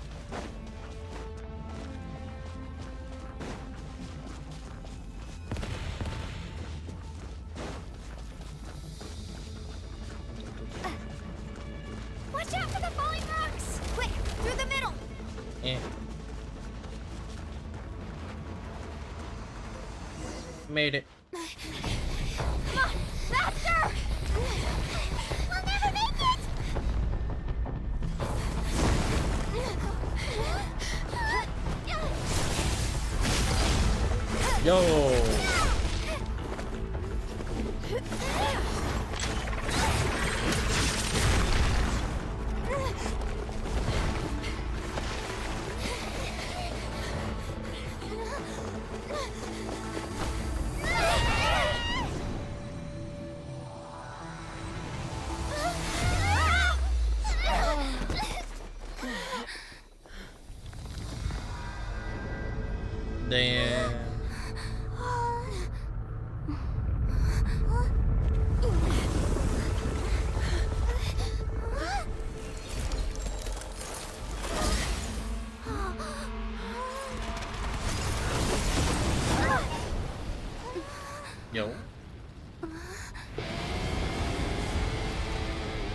Speaker 3: Watch out for the falling rocks!
Speaker 4: Quick, through the middle!
Speaker 1: Eh. Made it.
Speaker 3: Come on, faster! We'll never make it!
Speaker 1: Yo. Damn. Yo.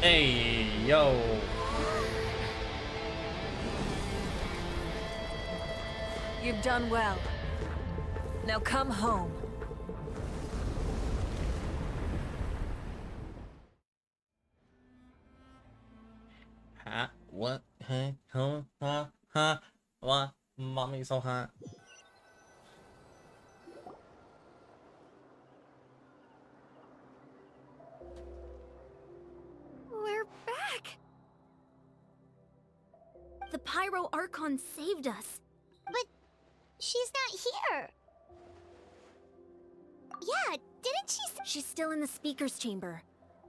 Speaker 1: Hey, yo.
Speaker 17: You've done well. Now come home.
Speaker 1: Hot? What? Huh? Huh? Huh? Huh? What? Mommy's so hot.
Speaker 4: We're back! The Pyro Archon saved us.
Speaker 3: But she's not here. Yeah, didn't she?
Speaker 4: She's still in the speaker's chamber.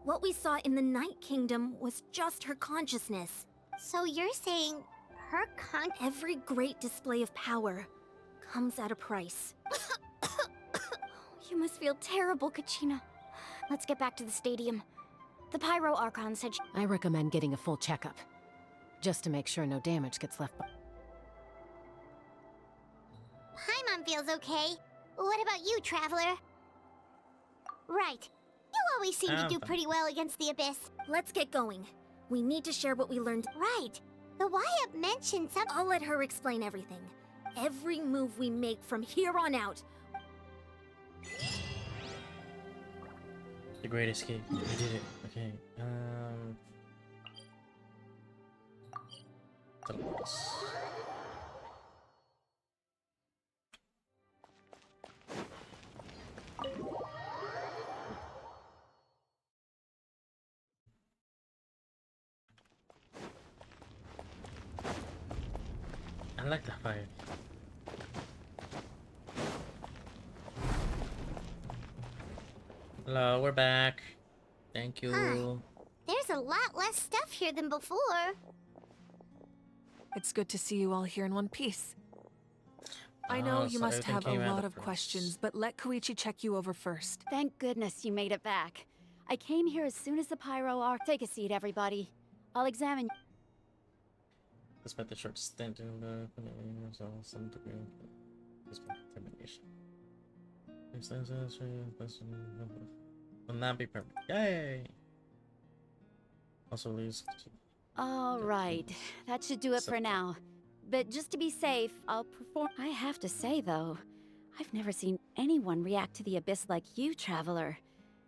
Speaker 4: What we saw in the Night Kingdom was just her consciousness.
Speaker 3: So you're saying her
Speaker 4: Every great display of power comes at a price. You must feel terrible, Kachina. Let's get back to the stadium. The Pyro Archon said
Speaker 6: I recommend getting a full checkup, just to make sure no damage gets left.
Speaker 3: Paimon feels okay. What about you, Traveler? Right. You always seem to do pretty well against the Abyss.
Speaker 4: Let's get going. We need to share what we learned.
Speaker 3: Right. The Wyatt mentioned some—
Speaker 4: I'll let her explain everything. Every move we make from here on out.
Speaker 1: The Great Escape. We did it. Okay. Teleports. I like that fire. Hello, we're back. Thank you.
Speaker 3: Huh. There's a lot less stuff here than before.
Speaker 17: It's good to see you all here in one piece. I know you
Speaker 1: so
Speaker 17: must
Speaker 1: everything
Speaker 17: have a
Speaker 1: came out
Speaker 17: lot
Speaker 1: of
Speaker 17: of questions, but let Koichi check you over first.
Speaker 5: Thank goodness you made it back. I came here as soon as the Pyro Arc. Take a seat, everybody. I'll examine.
Speaker 1: Despite the short stint in the some degree of contamination. Will not be permanent. Yay! Also leaves.
Speaker 5: All right, that should do it for now. But just to be safe, I'll perform. I have to say, though, I've never seen anyone react to the Abyss like you, Traveler.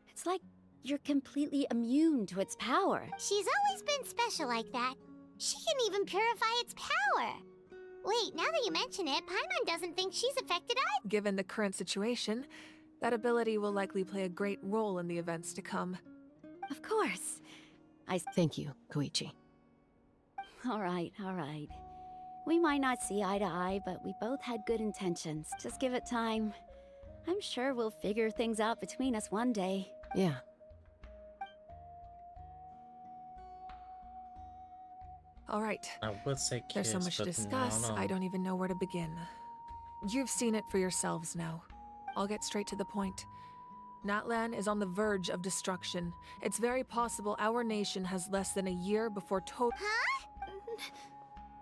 Speaker 5: It's like you're completely immune to its power.
Speaker 3: She's always been special like that. She can even purify its power. Wait, now that you mention it, Paimon doesn't think she's affected either.
Speaker 17: Given the current situation, that ability will likely play a great role in the events to come.
Speaker 5: Of course.
Speaker 6: Thank you, Koichi.
Speaker 5: All right, all right. We might not see eye to eye, but we both had good intentions. Just give it time. I'm sure we'll figure things out between us one day.
Speaker 6: Yeah.
Speaker 17: All right.
Speaker 1: I would say
Speaker 17: There's so
Speaker 1: kiss,
Speaker 17: much to
Speaker 1: but
Speaker 17: discuss,
Speaker 1: no.
Speaker 17: I don't even know where to begin. You've seen it for yourselves now. I'll get straight to the point. Natlan is on the verge of destruction. It's very possible our nation has less than a year before total—
Speaker 3: Huh?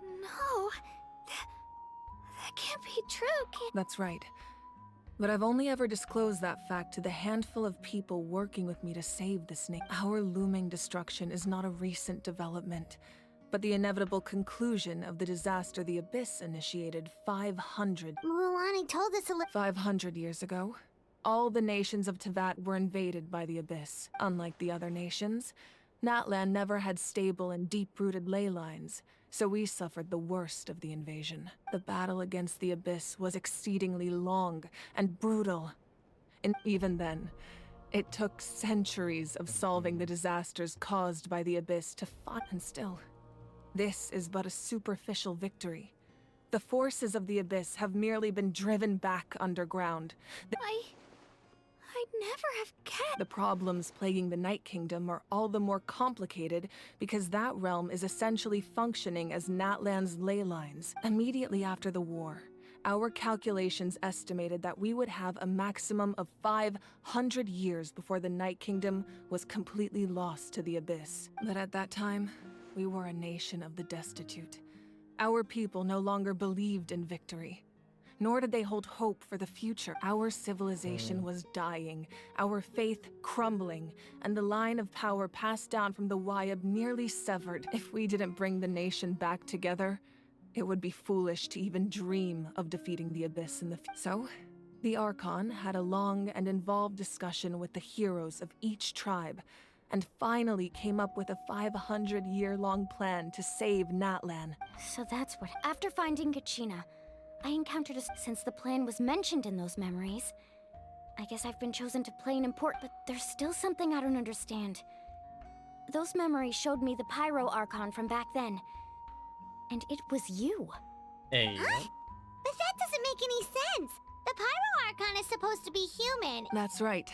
Speaker 3: No. That can't be true.
Speaker 17: That's right. But I've only ever disclosed that fact to the handful of people working with me to save this nation. Our looming destruction is not a recent development, but the inevitable conclusion of the disaster the Abyss initiated
Speaker 3: Mulani told us
Speaker 17: 500 years ago. All the nations of Tevat were invaded by the Abyss. Unlike the other nations, Natlan never had stable and deep-rooted ley lines, so we suffered the worst of the invasion. The battle against the Abyss was exceedingly long and brutal. And even then, it took centuries of solving the disasters caused by the Abyss to fight. And still, this is but a superficial victory. The forces of the Abyss have merely been driven back underground.
Speaker 3: I'd never have guessed.
Speaker 17: The problems plaguing the Night Kingdom are all the more complicated because that realm is essentially functioning as Natlan's ley lines. Immediately after the war, our calculations estimated that we would have a maximum of 500 years before the Night Kingdom was completely lost to the Abyss. But at that time, we were a nation of the destitute. Our people no longer believed in victory, nor did they hold hope for the future. Our civilization was dying, our faith crumbling, and the line of power passed down from the Wayab nearly severed. If we didn't bring the nation back together, it would be foolish to even dream of defeating the Abyss in the future. So, the Archon had a long and involved discussion with the heroes of each tribe, and finally came up with a 500-year-long plan to save Natlan.
Speaker 18: So that's what— After finding Kachina, I encountered since the plan was mentioned in those memories. I guess I've been chosen to play an important— but there's still something I don't understand. Those memories showed me the Pyro Archon from back then. And it was you.
Speaker 1: Hey.
Speaker 3: Huh? But that doesn't make any sense. The Pyro Archon is supposed to be human.
Speaker 17: That's right.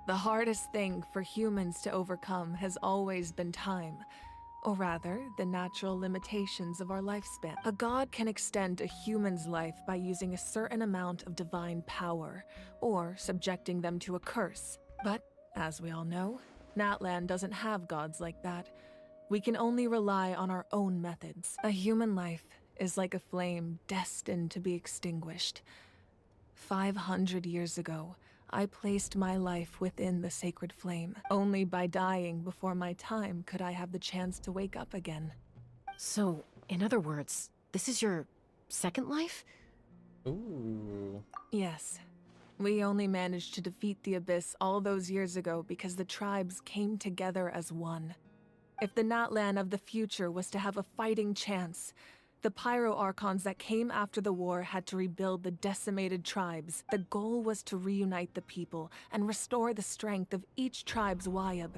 Speaker 17: The hardest thing for humans to overcome has always been time. Or rather, the natural limitations of our lifespan. A god can extend a human's life by using a certain amount of divine power, or subjecting them to a curse. But, as we all know, Natlan doesn't have gods like that. We can only rely on our own methods. A human life is like a flame destined to be extinguished. 500 years ago, I placed my life within the sacred flame. Only by dying before my time could I have the chance to wake up again.
Speaker 6: So, in other words, this is your second life?
Speaker 1: Ooh.
Speaker 17: Yes. We only managed to defeat the Abyss all those years ago because the tribes came together as one. If the Natlan of the future was to have a fighting chance, the Pyro Archons that came after the war had to rebuild the decimated tribes. The goal was to reunite the people and restore the strength of each tribe's Wayab.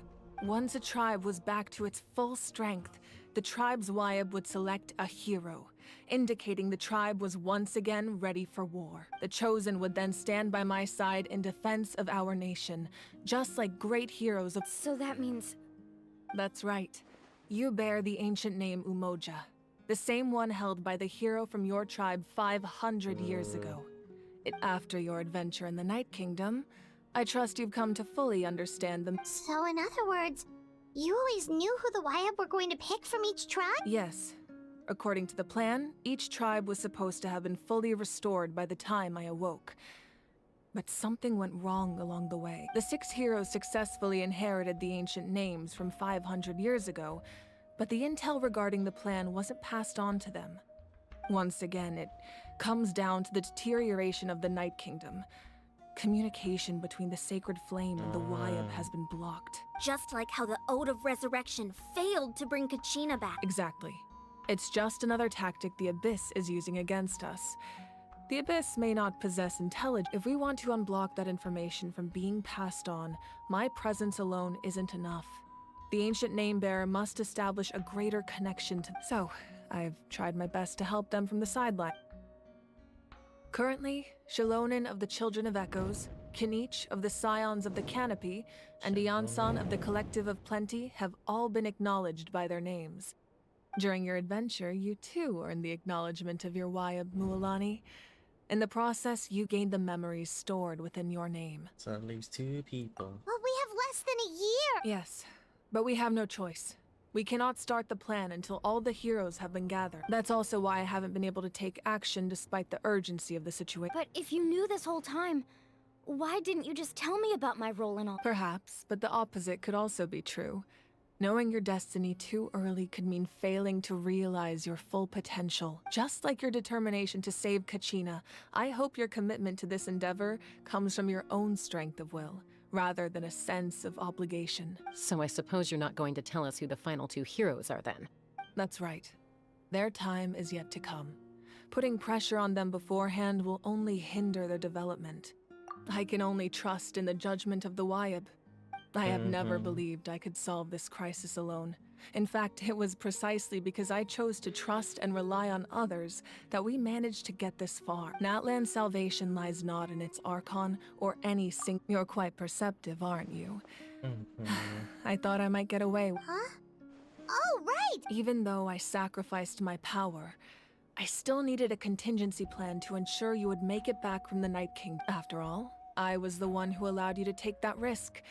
Speaker 17: Once a tribe was back to its full strength, the tribe's Wayab would select a hero, indicating the tribe was once again ready for war. The Chosen would then stand by my side in defense of our nation, just like great heroes of—
Speaker 18: So that means—
Speaker 17: That's right. You bear the ancient name Umoja. The same one held by the hero from your tribe 500 years ago. After your adventure in the Night Kingdom, I trust you've come to fully understand them.
Speaker 3: So in other words, you always knew who the Wayab were going to pick from each tribe?
Speaker 17: Yes. According to the plan, each tribe was supposed to have been fully restored by the time I awoke. But something went wrong along the way. The 6 heroes successfully inherited the ancient names from 500 years ago, but the intel regarding the plan wasn't passed on to them. Once again, it comes down to the deterioration of the Night Kingdom. Communication between the Sacred Flame and the Wayab has been blocked.
Speaker 4: Just like how the Ode of Resurrection failed to bring Kachina back.
Speaker 17: Exactly. It's just another tactic the Abyss is using against us. The Abyss may not possess intelligence. If we want to unblock that information from being passed on, my presence alone isn't enough. The ancient name bearer must establish a greater connection to. So, I've tried my best to help them from the sideline. Currently, Shilonin of the Children of Echoes, Kinich of the Scions of the Canopy, and Iansan of the Collective of Plenty have all been acknowledged by their names. During your adventure, you too earned the acknowledgement of your Wayab Mualani. In the process, you gained the memories stored within your name.
Speaker 1: So that leaves 2 people.
Speaker 3: Well, we have less than a year!
Speaker 17: Yes, but we have no choice. We cannot start the plan until all the heroes have been gathered. That's also why I haven't been able to take action despite the urgency of the situation.
Speaker 18: But if you knew this whole time, why didn't you just tell me about my role in all?
Speaker 17: Perhaps, but the opposite could also be true. Knowing your destiny too early could mean failing to realize your full potential. Just like your determination to save Kachina, I hope your commitment to this endeavor comes from your own strength of will, rather than a sense of obligation.
Speaker 6: So I suppose you're not going to tell us who the final 2 heroes are then?
Speaker 17: That's right. Their time is yet to come. Putting pressure on them beforehand will only hinder their development. I can only trust in the judgment of the Wayab. I have never believed I could solve this crisis alone. In fact, it was precisely because I chose to trust and rely on others that we managed to get this far. Natlan's salvation lies not in its Archon or any You're quite perceptive, aren't you? I thought I might get away.
Speaker 3: Huh? Oh, right!
Speaker 17: Even though I sacrificed my power, I still needed a contingency plan to ensure you would make it back from the Night King. After all, I was the one who allowed you to take that risk.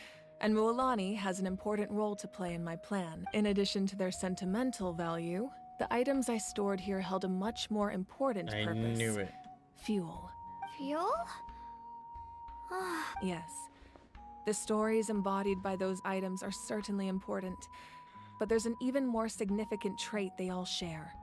Speaker 17: And Mualani has an important role to play in my plan. In addition to their sentimental value, the items I stored here held a much more important purpose.
Speaker 1: I knew it.
Speaker 17: Fuel.
Speaker 3: Fuel?
Speaker 17: Yes. The stories embodied by those items are certainly important, but there's an even more significant trait they all share.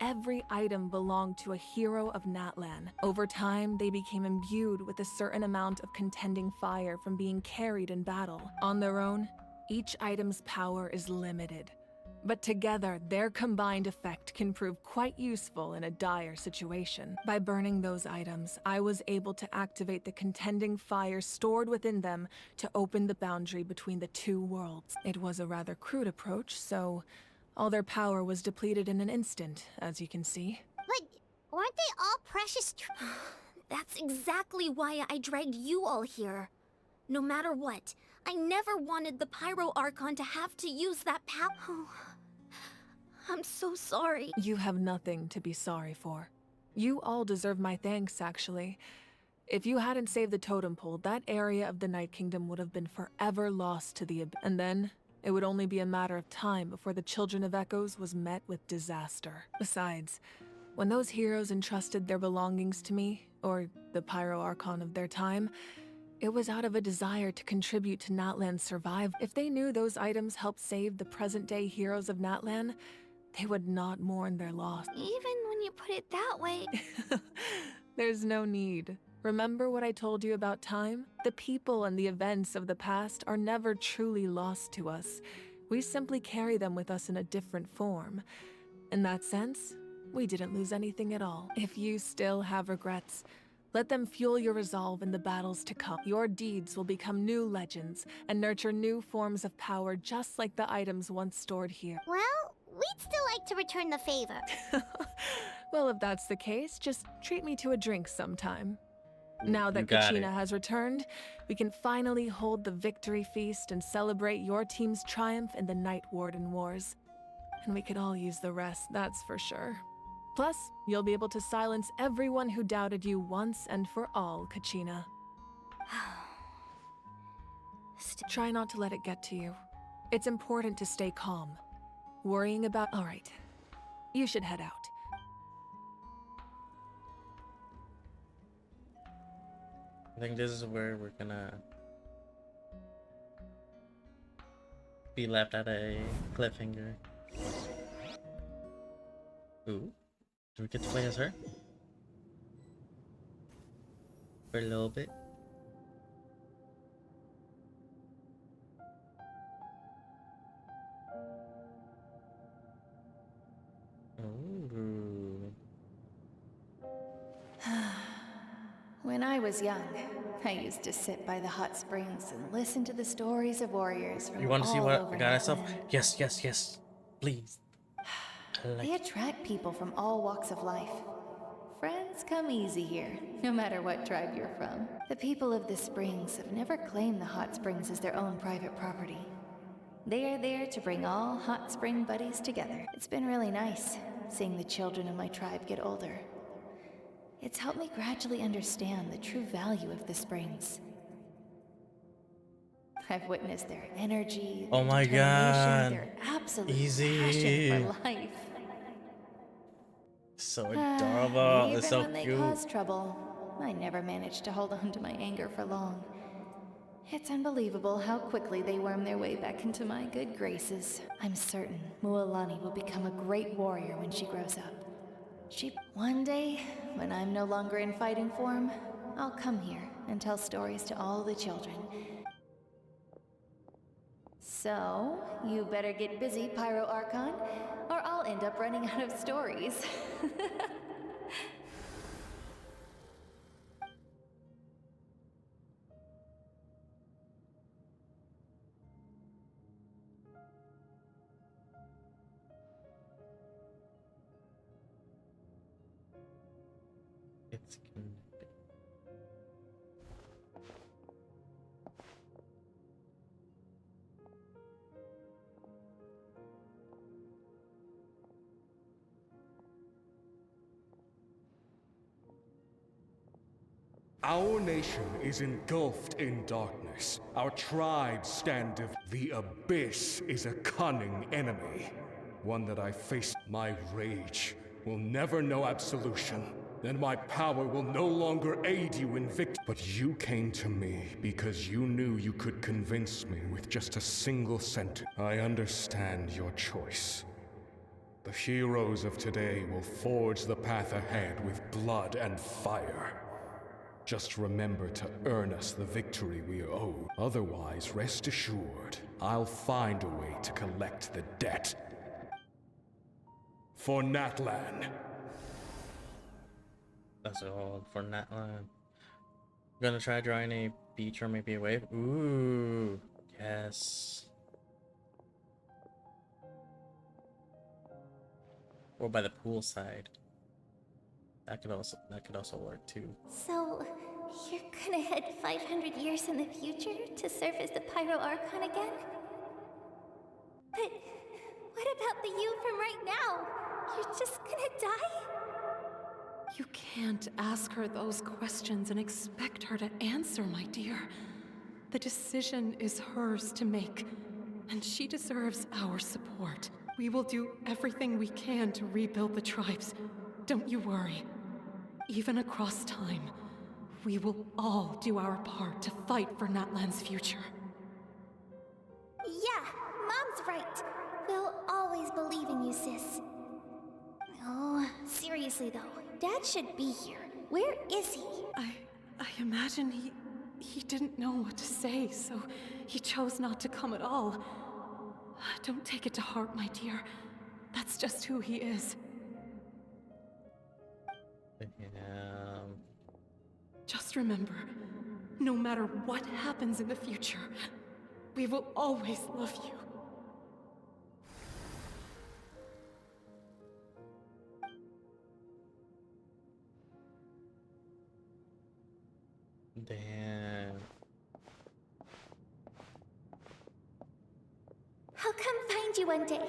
Speaker 17: Every item belonged to a hero of Natlan. Over time, they became imbued with a certain amount of contending fire from being carried in battle. On their own, each item's power is limited. But together, their combined effect can prove quite useful in a dire situation. By burning those items, I was able to activate the contending fire stored within them to open the boundary between the 2 worlds. It was a rather crude approach, so all their power was depleted in an instant, as you can see.
Speaker 3: But weren't they all precious?
Speaker 4: That's exactly why I dragged you all here. No matter what, I never wanted the Pyro Archon to have to use that power. Oh, I'm so sorry.
Speaker 17: You have nothing to be sorry for. You all deserve my thanks, actually. If you hadn't saved the totem pole, that area of the Night Kingdom would have been forever lost to the abyss. And then it would only be a matter of time before the Children of Echoes was met with disaster. Besides, when those heroes entrusted their belongings to me, or the Pyro Archon of their time, it was out of a desire to contribute to Natlan's survival. If they knew those items helped save the present-day heroes of Natlan, they would not mourn their loss.
Speaker 18: Even when you put it that way.
Speaker 17: There's no need. Remember what I told you about time? The people and the events of the past are never truly lost to us. We simply carry them with us in a different form. In that sense, we didn't lose anything at all. If you still have regrets, let them fuel your resolve in the battles to come. Your deeds will become new legends and nurture new forms of power just like the items once stored here.
Speaker 3: Well, we'd still like to return the favor.
Speaker 17: Well, if that's the case, just treat me to a drink sometime. Now that
Speaker 1: got it.
Speaker 17: Kachina has returned, we can finally hold the victory feast and celebrate your team's triumph in the Night Warden Wars. And we could all use the rest, that's for sure. Plus, you'll be able to silence everyone who doubted you once and for all, Kachina. Try not to let it get to you. It's important to stay calm. Worrying about... All right. You should head out.
Speaker 1: I think this is where we're gonna be left at a cliffhanger. Ooh, do we get to play as her? For a little bit. Ooh.
Speaker 12: When I was young, I used to sit by the hot springs and listen to the stories of warriors from
Speaker 1: You want to see
Speaker 12: all
Speaker 1: what
Speaker 12: over
Speaker 1: I got myself?
Speaker 12: Natlan.
Speaker 1: Yes, yes, yes. Please.
Speaker 12: They attract people from all walks of life. Friends come easy here, no matter what tribe you're from. The people of the springs have never claimed the hot springs as their own private property. They are there to bring all hot spring buddies together. It's been really nice, seeing the children of my tribe get older. It's helped me gradually understand the true value of the springs. I've witnessed their energy, their
Speaker 1: Oh my
Speaker 12: determination,
Speaker 1: god.
Speaker 12: their absolute
Speaker 1: Easy.
Speaker 12: passion for life.
Speaker 1: So adorable.
Speaker 12: Even
Speaker 1: It's so
Speaker 12: when they
Speaker 1: cute.
Speaker 12: cause trouble, I never managed to hold on to my anger for long. It's unbelievable how quickly they worm their way back into my good graces. I'm certain Mualani will become a great warrior when she grows up. One day, when I'm no longer in fighting form, I'll come here and tell stories to all the children. So, you better get busy, Pyro Archon, or I'll end up running out of stories.
Speaker 1: It's gonna be.
Speaker 22: Our nation is engulfed in darkness. Our tribes stand The Abyss is a cunning enemy. One that I face. My rage will never know absolution. And my power will no longer aid you in victory. But you came to me because you knew you could convince me with just a single sentence. I understand your choice. The heroes of today will forge the path ahead with blood and fire. Just remember to earn us the victory we owe. Otherwise, rest assured, I'll find a way to collect the debt. For Natlan.
Speaker 1: That's all for Natlan. Gonna try drawing a beach or maybe a wave. Ooh, yes. Or by the poolside. That could also work too.
Speaker 18: So, you're gonna head 500 years in the future to serve as the Pyro Archon again? But what about the you from right now? You're just gonna die?
Speaker 6: You can't ask her those questions and expect her to answer, my dear. The decision is hers to make, and she deserves our support. We will do everything we can to rebuild the tribes. Don't you worry. Even across time, we will all do our part to fight for Natlan's future.
Speaker 18: Yeah, Mom's right. We'll always believe in you, sis. Oh, seriously though, Dad should be here. Where is he?
Speaker 6: I imagine he didn't know what to say, so he chose not to come at all. Don't take it to heart, my dear. That's just who he is. Just remember, no matter what happens in the future, we will always love you.
Speaker 1: Damn.
Speaker 18: I'll come find you one day.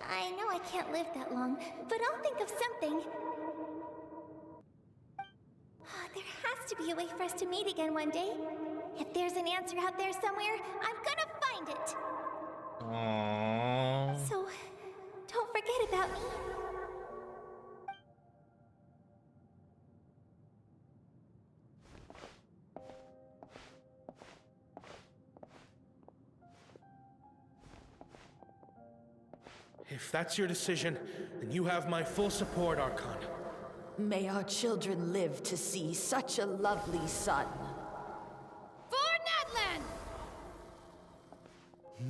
Speaker 18: I know I can't live that long, but I'll think of something. There has to be a way for us to meet again one day. If there's an answer out there somewhere, I'm gonna find it.
Speaker 1: Aww.
Speaker 18: So, don't forget about me.
Speaker 20: If that's your decision, then you have my full support, Archon.
Speaker 23: May our children live to see such a lovely son.
Speaker 17: For Natlan!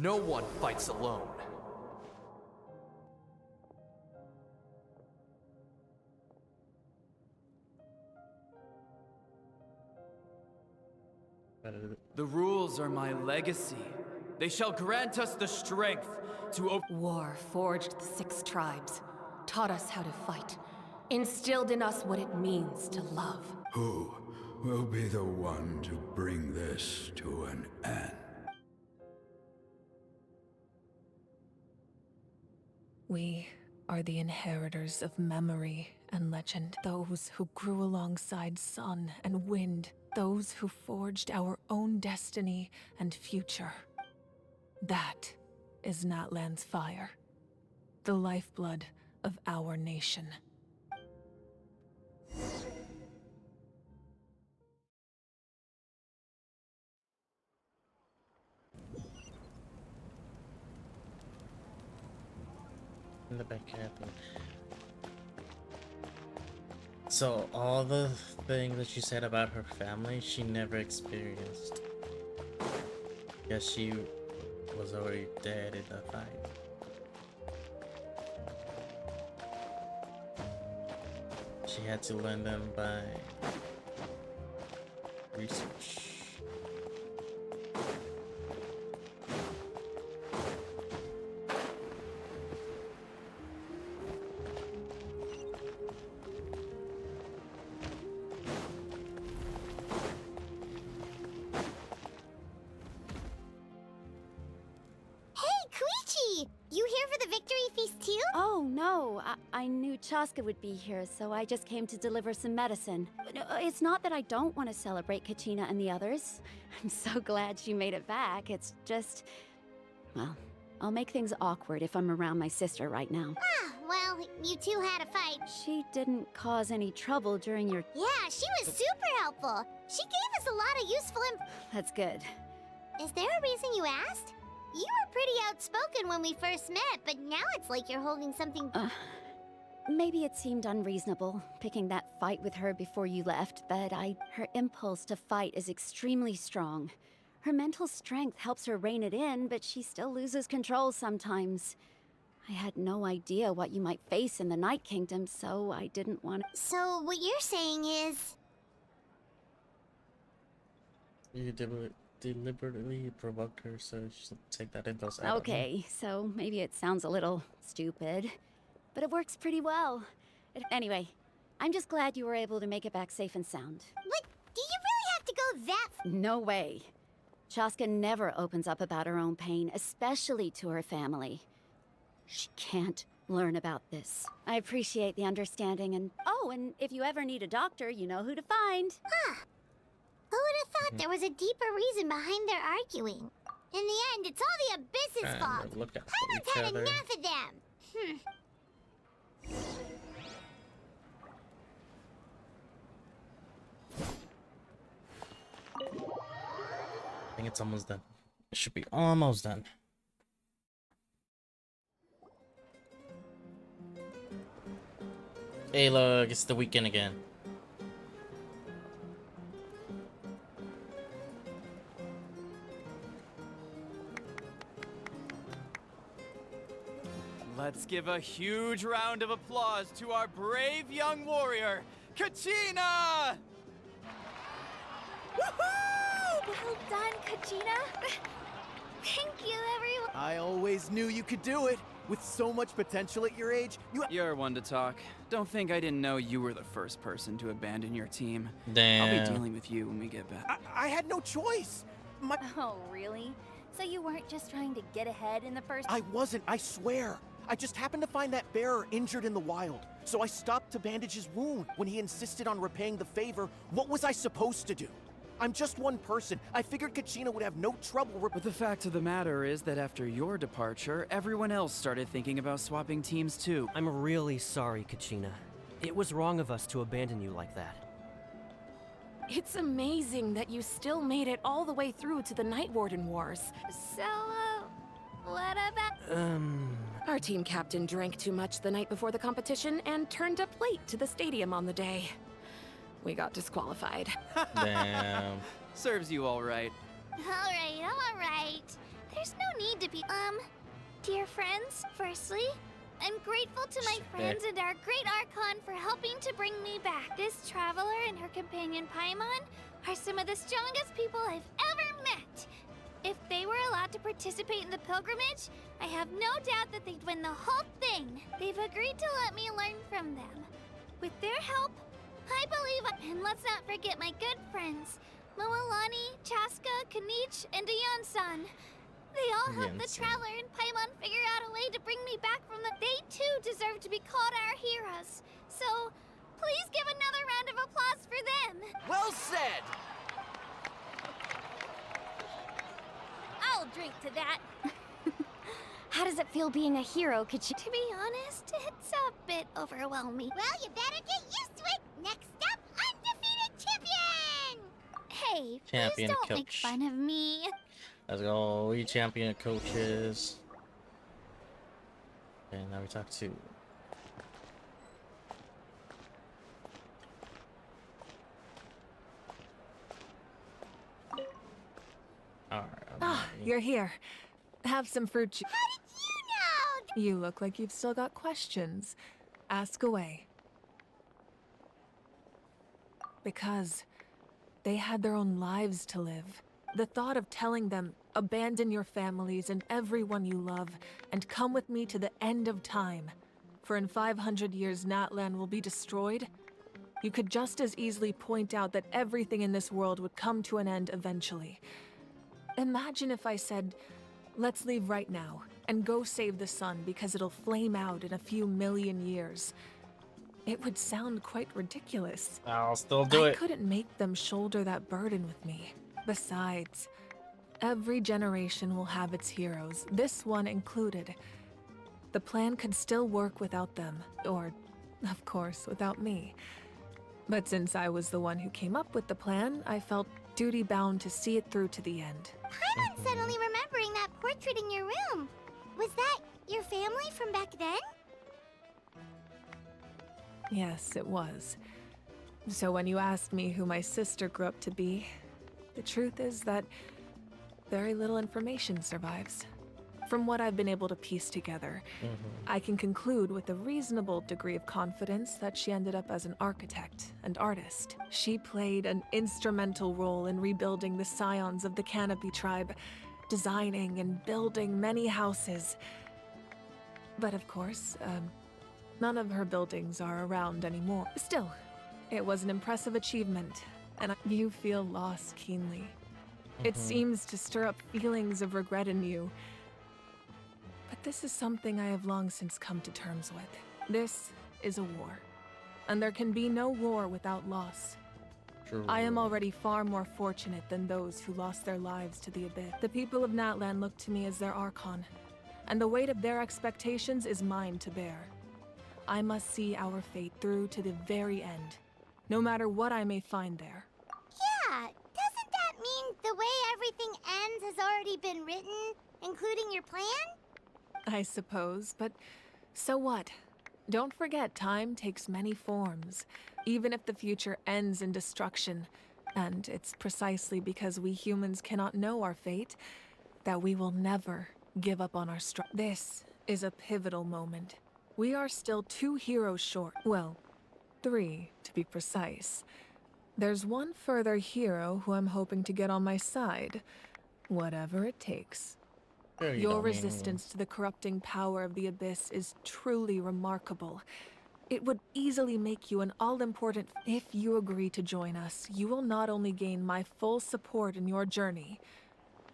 Speaker 24: No one fights alone.
Speaker 11: The rules are my legacy. They shall grant us the strength to
Speaker 15: War forged the 6 tribes, taught us how to fight, instilled in us what it means to love.
Speaker 16: Who will be the one to bring this to an end?
Speaker 13: We are the inheritors of memory and legend. Those who grew alongside sun and wind. Those who forged our own destiny and future. That is Natlan's fire. The lifeblood of our nation.
Speaker 1: In the backyard. So all the things that you said about her family, she never experienced. Guess she was already dead in the fight. She had to learn them by research.
Speaker 5: Oh, no. I knew Chaska would be here, so I just came to deliver some medicine. It's not that I don't want to celebrate Kachina and the others. I'm so glad she made it back. It's just... well, I'll make things awkward if I'm around my sister right now.
Speaker 3: Ah, well, you two had a fight.
Speaker 5: She didn't cause any trouble during your...
Speaker 3: Yeah, she was super helpful. She gave us a lot of useful
Speaker 5: That's good.
Speaker 3: Is there a reason you asked? You were pretty outspoken when we first met, but now it's like you're holding something...
Speaker 5: Maybe it seemed unreasonable, picking that fight with her before you left, but her impulse to fight is extremely strong. Her mental strength helps her rein it in, but she still loses control sometimes. I had no idea what you might face in the Night Kingdom, so I didn't want to...
Speaker 3: So what you're saying is...
Speaker 1: You deliberately provoked her, so she'll take that impulse out.
Speaker 5: Okay, so maybe it sounds a little stupid, but it works pretty well. Anyway, I'm just glad you were able to make it back safe and sound.
Speaker 3: But do you really have to go that...
Speaker 5: No way. Chaska never opens up about her own pain, especially to her family. She can't learn about this. I appreciate the understanding and... Oh, and if you ever need a doctor, you know who to find.
Speaker 3: Huh. Who would have thought there was a deeper reason behind their arguing? In the end, it's all the Abyss's fault. Paimon's had enough of them.
Speaker 1: I think it's almost done. It should be almost done. Hey look, it's the weekend again.
Speaker 11: Let's give a huge round of applause to our brave young warrior, Kachina!
Speaker 2: Woohoo! Well done, Kachina. Thank you, everyone.
Speaker 14: I always knew you could do it. With so much potential at your age,
Speaker 11: You're one to talk. Don't think I didn't know you were the first person to abandon your team.
Speaker 1: Damn.
Speaker 11: I'll be dealing with you when we get back.
Speaker 14: I had no choice.
Speaker 4: Oh, really? So you weren't just trying to get ahead in the first...
Speaker 14: I wasn't, I swear. I just happened to find that bearer injured in the wild. So I stopped to bandage his wound. When he insisted on repaying the favor, what was I supposed to do? I'm just one person. I figured Kachina would have no trouble
Speaker 11: But the fact of the matter is that after your departure, everyone else started thinking about swapping teams too.
Speaker 21: I'm really sorry, Kachina. It was wrong of us to abandon you like that.
Speaker 15: It's amazing that you still made it all the way through to the Night Warden Wars.
Speaker 2: So, what about...
Speaker 15: Our team captain drank too much the night before the competition and turned up late to the stadium on the day. We got disqualified.
Speaker 1: Damn.
Speaker 11: Serves you all right.
Speaker 3: All right. There's no need to be...
Speaker 2: Dear friends, firstly, I'm grateful to my friends and our great Archon for helping to bring me back. This traveler and her companion Paimon
Speaker 3: are some of the strongest people I've ever met. If they were allowed to participate in the pilgrimage, I have no doubt that they'd win the whole thing. They've agreed to let me learn from them. With their help, I believe and let's not forget my good friends, Moalani, Chaska, Kanich, and Dayan-san. They all helped the Traveler and Paimon figure out a way to bring me back from the... They too deserve to be called our heroes. So, please give another round of applause for them.
Speaker 20: Well said!
Speaker 3: I'll drink to that. How does it feel being a hero, Kachi? To be honest, it's a bit overwhelming. Well, you better get used to it. Next up, undefeated champion! Hey,
Speaker 1: Champion
Speaker 3: please don't
Speaker 1: coach.
Speaker 3: make fun of me.
Speaker 1: Let's go. We champion coaches. Okay, now we talk to. Alright.
Speaker 13: Ah, you're here. Have some fruit juice.
Speaker 3: How did you know?
Speaker 13: You look like you've still got questions. Ask away. Because they had their own lives to live. The thought of telling them, abandon your families and everyone you love, and come with me to the end of time. For in 500 years, Natlan will be destroyed. You could just as easily point out that everything in this world would come to an end eventually. Imagine if I said, let's leave right now, and go save the sun because it'll flame out in a few million years. It would sound quite ridiculous.
Speaker 1: I'll still do it.
Speaker 13: I couldn't make them shoulder that burden with me. Besides, every generation will have its heroes, this one included. The plan could still work without them, or, of course, without me. But since I was the one who came up with the plan, I felt duty-bound to see it through to the end.
Speaker 3: I'm suddenly remembering that portrait in your room. Was that your family from back then?
Speaker 13: Yes, it was. So when you asked me who my sister grew up to be, the truth is that very little information survives. From what I've been able to piece together, I can conclude with a reasonable degree of confidence that she ended up as an architect and artist. She played an instrumental role in rebuilding the scions of the Canopy tribe, designing and building many houses. But of course, none of her buildings are around anymore. Still, it was an impressive achievement, and you feel loss keenly. It seems to stir up feelings of regret in you. But this is something I have long since come to terms with. This is a war, and there can be no war without loss.
Speaker 1: True.
Speaker 13: I am already far more fortunate than those who lost their lives to the abyss. The people of Natlan look to me as their Archon, and the weight of their expectations is mine to bear. I must see our fate through to the very end, no matter what I may find there.
Speaker 3: Yeah, doesn't that mean the way everything ends has already been written, including your plan?
Speaker 13: I suppose, but so what? Don't forget, time takes many forms, even if the future ends in destruction. And it's precisely because we humans cannot know our fate that we will never give up on our struggle. This is a pivotal moment. We are still 2 heroes short. Well, 3, to be precise. There's one further hero who I'm hoping to get on my side, whatever it takes. Your resistance to the corrupting power of the Abyss is truly remarkable. It would easily make you an all-important... If you agree to join us, you will not only gain my full support in your journey,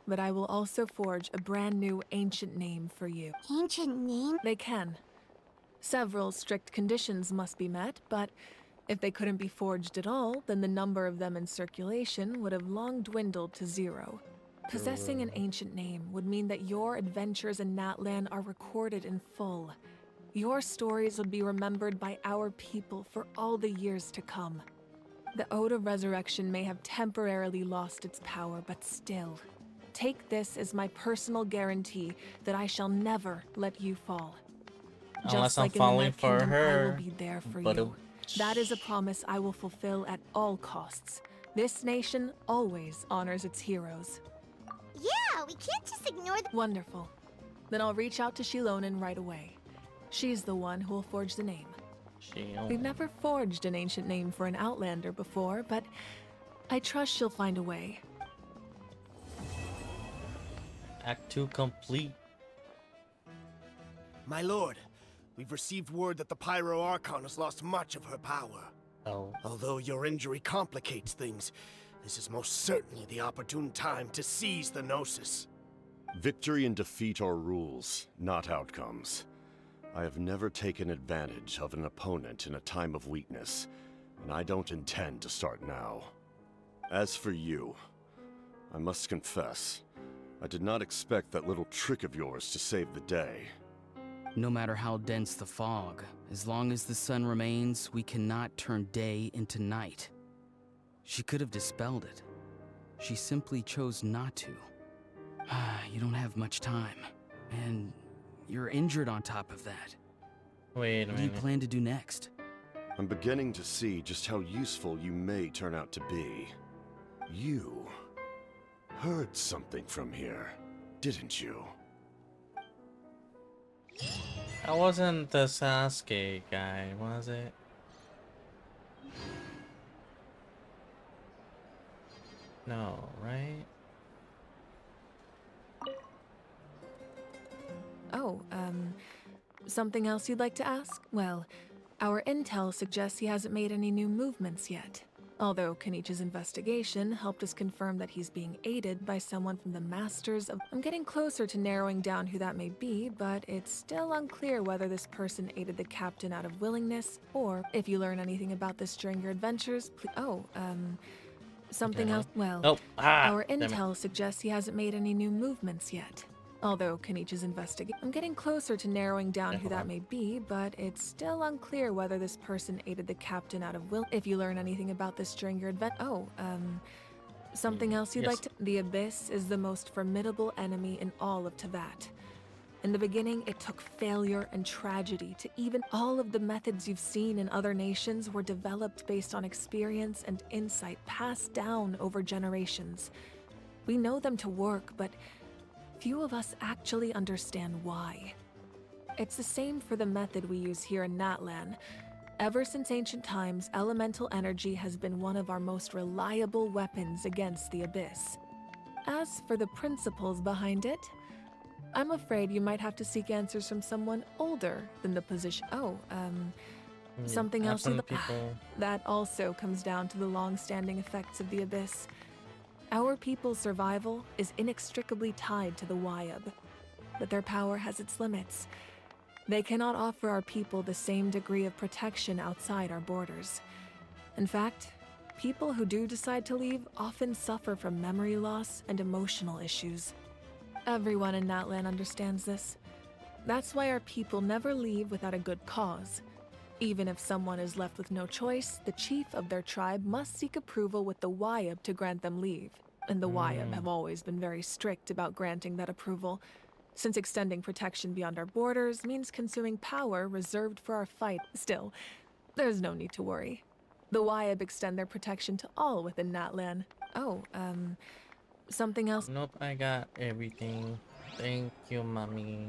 Speaker 13: but I will also forge a brand new ancient name for you.
Speaker 3: Ancient name?
Speaker 13: They can. Several strict conditions must be met, but if they couldn't be forged at all, then the number of them in circulation would have long dwindled to 0. Possessing an ancient name would mean that your adventures in Natlan are recorded in full. Your stories would be remembered by our people for all the years to come. The Ode of Resurrection may have temporarily lost its power, but still, take this as my personal guarantee that I shall never let you fall.
Speaker 1: Unless
Speaker 13: Just
Speaker 1: I'm
Speaker 13: like in the
Speaker 1: falling
Speaker 13: Night
Speaker 1: for
Speaker 13: Kingdom,
Speaker 1: her.
Speaker 13: I will be there for
Speaker 1: But
Speaker 13: you. That is a promise I will fulfill at all costs. This nation always honors its heroes.
Speaker 3: Yeah, we can't just ignore the...
Speaker 13: Wonderful. Then I'll reach out to Shilonen right away. She's the one who will forge the name. We've never forged an ancient name for an Outlander before, but I trust she'll find a way.
Speaker 1: Act 2 complete.
Speaker 7: My lord, we've received word that the Pyro Archon has lost much of her power.
Speaker 1: Oh.
Speaker 7: Although your injury complicates things, this is most certainly the opportune time to seize the Gnosis.
Speaker 8: Victory and defeat are rules, not outcomes. I have never taken advantage of an opponent in a time of weakness, and I don't intend to start now. As for you, I must confess, I did not expect that little trick of yours to save the day.
Speaker 9: No matter how dense the fog, as long as the sun remains, we cannot turn day into night. She could have dispelled it. She simply chose not to. You don't have much time, and you're injured on top of that.
Speaker 1: Wait a minute.
Speaker 9: What do you plan to do next?
Speaker 8: I'm beginning to see just how useful you may turn out to be. You heard something from here, didn't you?
Speaker 1: That wasn't the Sasuke guy, was it? No, right?
Speaker 13: Oh, something else you'd like to ask? Well, our intel suggests he hasn't made any new movements yet. Although Kenichi's investigation helped us confirm that he's being aided by someone from the Masters of... I'm getting closer to narrowing down who that may be, but it's still unclear whether this person aided the captain out of willingness, or if you learn anything about this during your adventures, something else... Well, our intel suggests he hasn't made any new movements yet. Although Kenichi's investigation... I'm getting closer to narrowing down who that may be, but it's still unclear whether this person aided the captain out of will... If you learn anything about this during your something else you'd like to... The Abyss is the most formidable enemy in all of Teyvat. In the beginning, it took failure and tragedy to even... All of the methods you've seen in other nations were developed based on experience and insight passed down over generations. We know them to work, but... few of us actually understand why. It's the same for the method we use here in Natlan. Ever since ancient times, elemental energy has been one of our most reliable weapons against the Abyss. As for the principles behind it, I'm afraid you might have to seek answers from someone older than the position. Something else. That also comes down to the long-standing effects of the Abyss. Our people's survival is inextricably tied to the Wyab, but their power has its limits. They cannot offer our people the same degree of protection outside our borders. In fact, people who do decide to leave often suffer from memory loss and emotional issues. Everyone in Natlan understands this. That's why our people never leave without a good cause. Even if someone is left with no choice, the chief of their tribe must seek approval with the Wyab to grant them leave. And the Wyab have always been very strict about granting that approval, since extending protection beyond our borders means consuming power reserved for our fight. Still, there's no need to worry. The Wyab extend their protection to all within Natlan. Something else?
Speaker 1: Nope, I got everything. Thank you, mommy.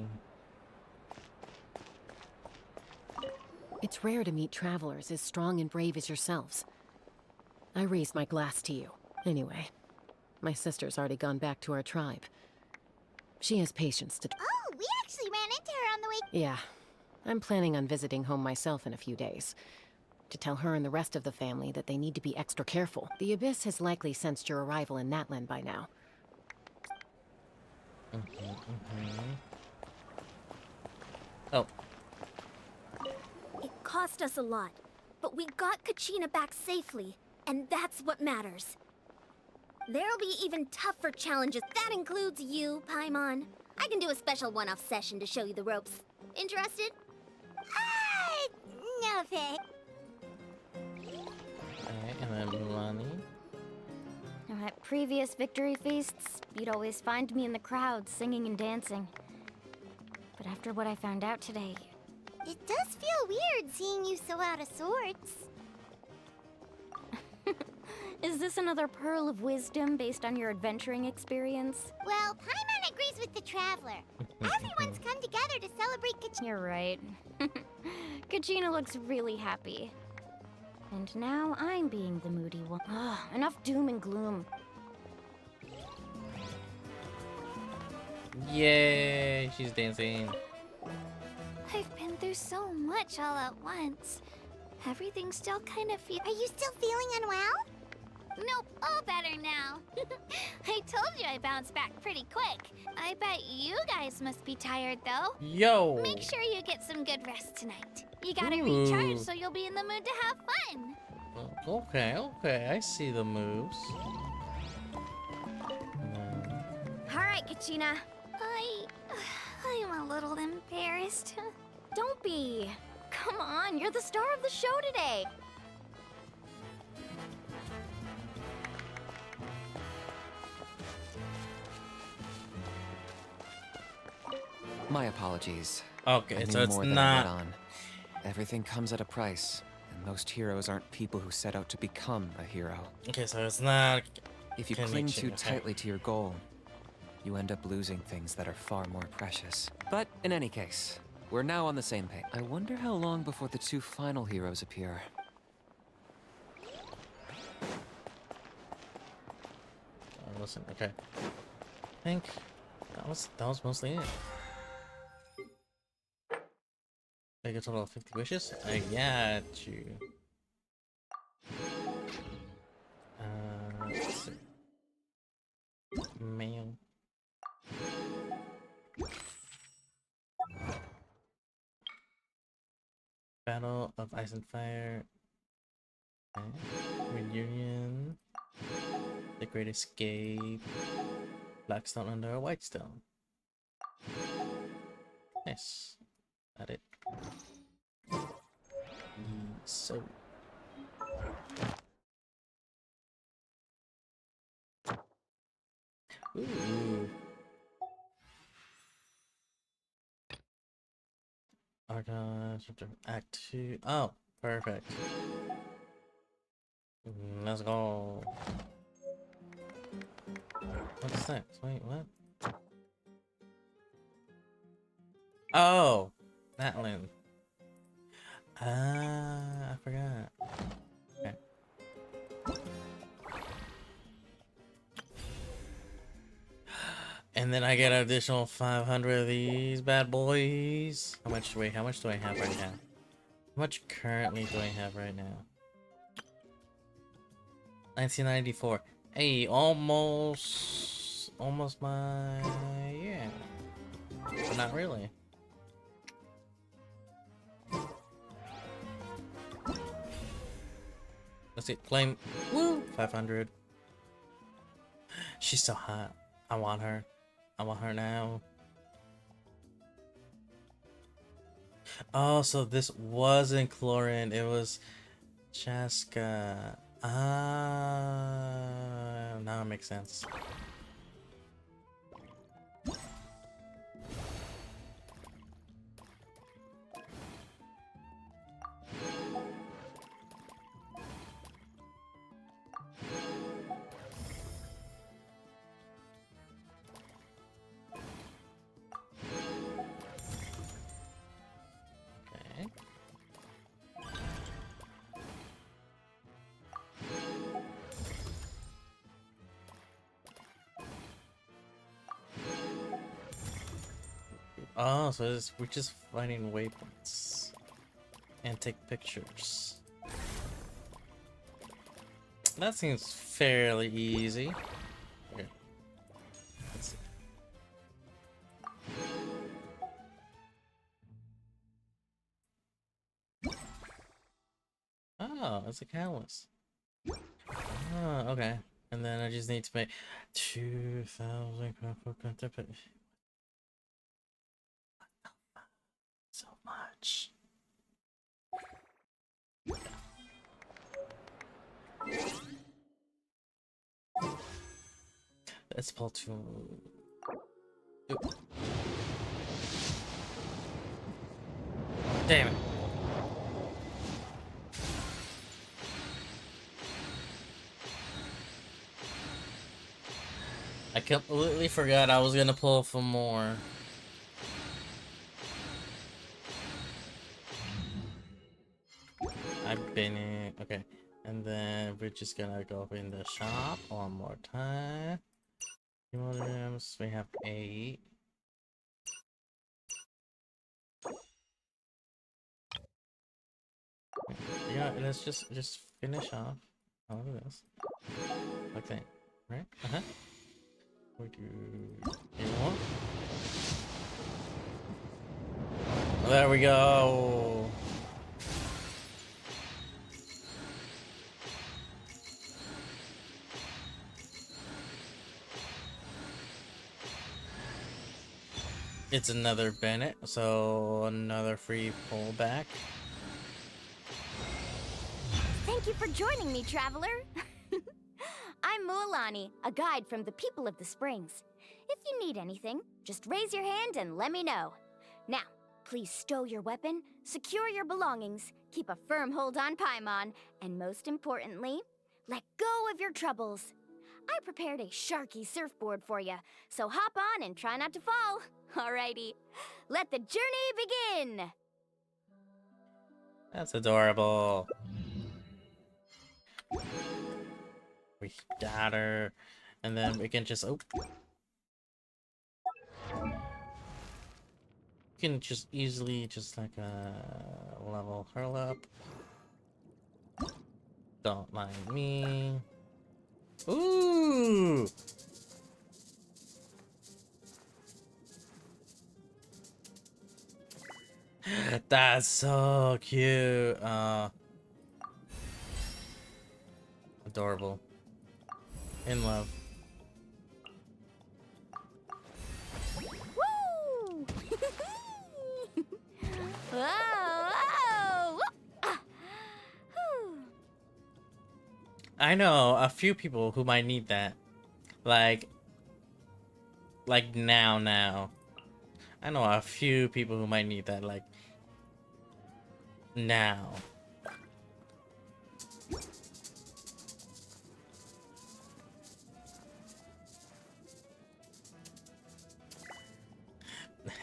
Speaker 6: It's rare to meet travelers as strong and brave as yourselves. I raise my glass to you. Anyway, my sister's already gone back to our tribe. She has patience to...
Speaker 3: Oh, we actually ran into her on the way...
Speaker 6: Yeah. I'm planning on visiting home myself in a few days. To tell her and the rest of the family that they need to be extra careful. The Abyss has likely sensed your arrival in Natlan by now.
Speaker 1: Oh.
Speaker 4: It cost us a lot, but we got Kachina back safely, and that's what matters. There'll be even tougher challenges. That includes you, Paimon. I can do a special one-off session to show you the ropes. Interested?
Speaker 3: No thanks.
Speaker 1: Alright, and then money.
Speaker 18: At previous victory feasts, you'd always find me in the crowd singing and dancing. But after what I found out today...
Speaker 3: It does feel weird seeing you so out of sorts.
Speaker 18: Is this another pearl of wisdom based on your adventuring experience?
Speaker 3: Well, Paimon agrees with the Traveler. Everyone's come together to celebrate Kachina.
Speaker 18: You're right. Kachina looks really happy. And now I'm being the moody one. Ugh, enough doom and gloom.
Speaker 1: Yay, she's dancing.
Speaker 3: I've been through so much all at once. Everything still kind of feels... Are you still feeling unwell?
Speaker 2: Nope, all better now. I told you I bounced back pretty quick. I bet you guys must be tired though.
Speaker 1: Yo.
Speaker 2: Make sure you get some good rest tonight. You gotta
Speaker 1: Ooh.
Speaker 2: recharge so you'll be in the mood to have fun.
Speaker 1: Okay, okay, I see the moves.
Speaker 18: Alright, Kachina.
Speaker 2: I'm a little embarrassed.
Speaker 18: Don't be. Come on, you're the star of the show today.
Speaker 10: My apologies.
Speaker 1: Okay,
Speaker 10: I knew
Speaker 1: so it's
Speaker 10: more than I
Speaker 1: not...
Speaker 10: let on. Everything comes at a price, and most heroes aren't people who set out to become a hero.
Speaker 1: Okay, so it's not...
Speaker 10: If you cling too tightly to your goal, you end up losing things that are far more precious. But in any case, we're now on the same page. I wonder how long before the two final heroes appear.
Speaker 1: Listen, okay. I think that was mostly it. Make a total of 50 wishes? I got you. Let's see. Mail. Battle of Ice and Fire. Okay. Reunion. The Great Escape. Blackstone under a Whitestone. Nice. Got it. So. Ooh. Act 2. Oh, perfect. Let's go. What's next? Wait, what? Oh, that one. I forgot. Okay. And then I get an additional 500 of these bad boys. How much do I have right now? How much currently do I have right now? 1994. Hey, almost my, yeah. But not really. Let's see, claim, woo, 500. She's so hot. I want her. I want her now. Oh, so this wasn't Chlorine, it was Chaska. Ah, now it makes sense. Oh, so we're just finding waypoints and take pictures. That seems fairly easy. Okay. Let's see. Oh, it's a catalyst. Oh, okay. And then I just need to make 2,000 so much. Let's pull two. Oop. Damn it. I completely forgot I was gonna pull for more. I've been in. Okay. And then we're just gonna go in the shop one more time. Kilograms, we have 8. Yeah, let's just finish off all of this. Like that, right? We do more. There we go. It's another Bennett, so another free pullback.
Speaker 4: Thank you for joining me, traveler. I'm Mualani, a guide from the people of the Springs. If you need anything, just raise your hand and let me know. Now, please stow your weapon, secure your belongings, keep a firm hold on Paimon, and most importantly, let go of your troubles. I prepared a Sharky surfboard for you, so hop on and try not to fall. Alrighty, let the journey begin!
Speaker 1: That's adorable. We got her, and then we can just you can just easily just like level her up. Don't mind me. Ooh. That's so cute. Adorable. In love.
Speaker 4: Woo! Whoa, whoa!
Speaker 1: I know a few people who might need that. Like now. I know a few people who might need that, like, now.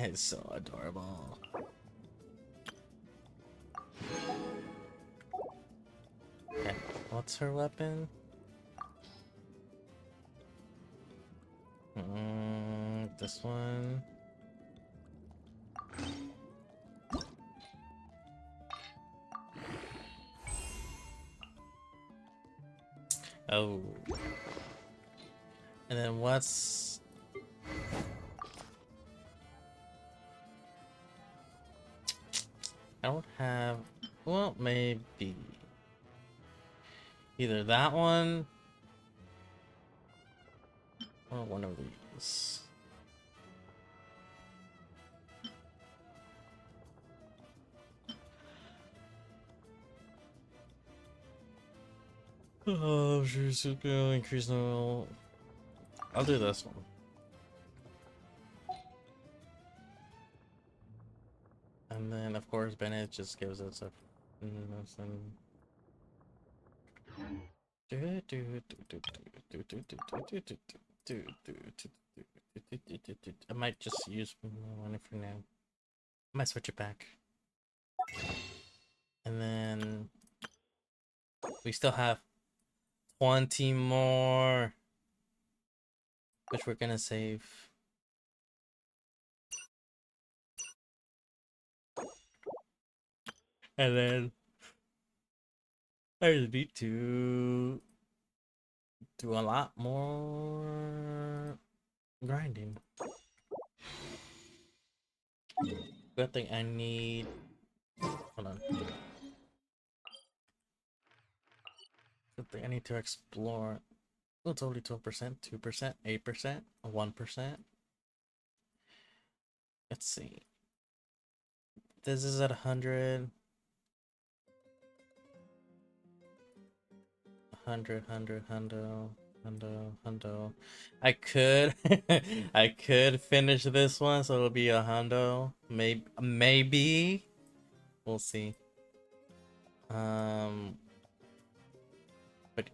Speaker 1: It's so adorable. Okay, what's her weapon? This one. Oh. And then what's... I don't have... Well, maybe... Either that one... or one of these. Oh, she's gonna increase no... I'll do this one. And then, of course, Bennett just gives us a... I might just use one for now. I might switch it back. And then... we still have 20 more, which we're gonna save. And then I just need to do a lot more grinding. Good thing I need... Hold on. Good thing I need to explore. Oh, it's only 12%, 2%, 8%, 1%. Let's see. This is at 100. 100. I could I could finish this one, so it'll be a hundo. Maybe. We'll see. But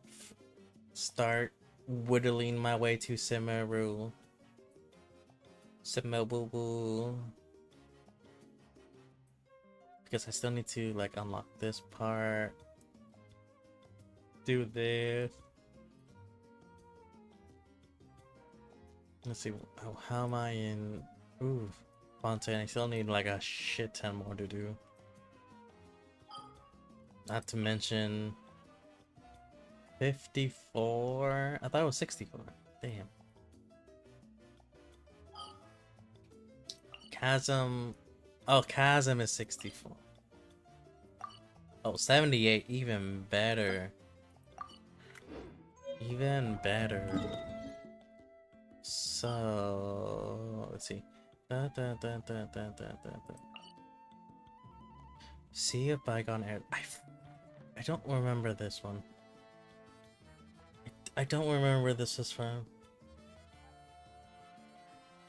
Speaker 1: start whittling my way to Simeru. Because I still need to like unlock this part. do this. Let's see. How am I in? Ooh, Fontaine. I still need like a shit ton more to do. Not to mention 54. I thought it was 64. Damn. Chasm. Oh, Chasm is 64. Oh, 78. Even better. Even better. So let's see. Sea of Bygone Air. I don't remember this one. I don't remember where this is from.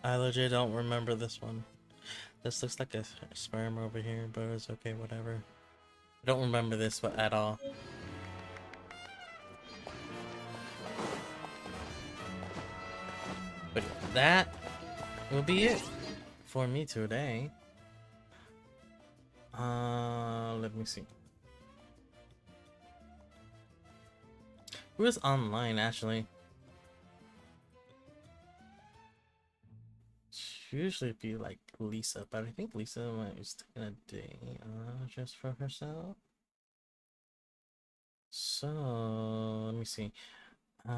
Speaker 1: I legit don't remember this one. This looks like a sperm over here, but it's okay, whatever. I don't remember this at all. But that will be it for me today. Let me see. Who is online actually? Should usually be like Lisa, but I think Lisa is taking a day just for herself. So let me see. What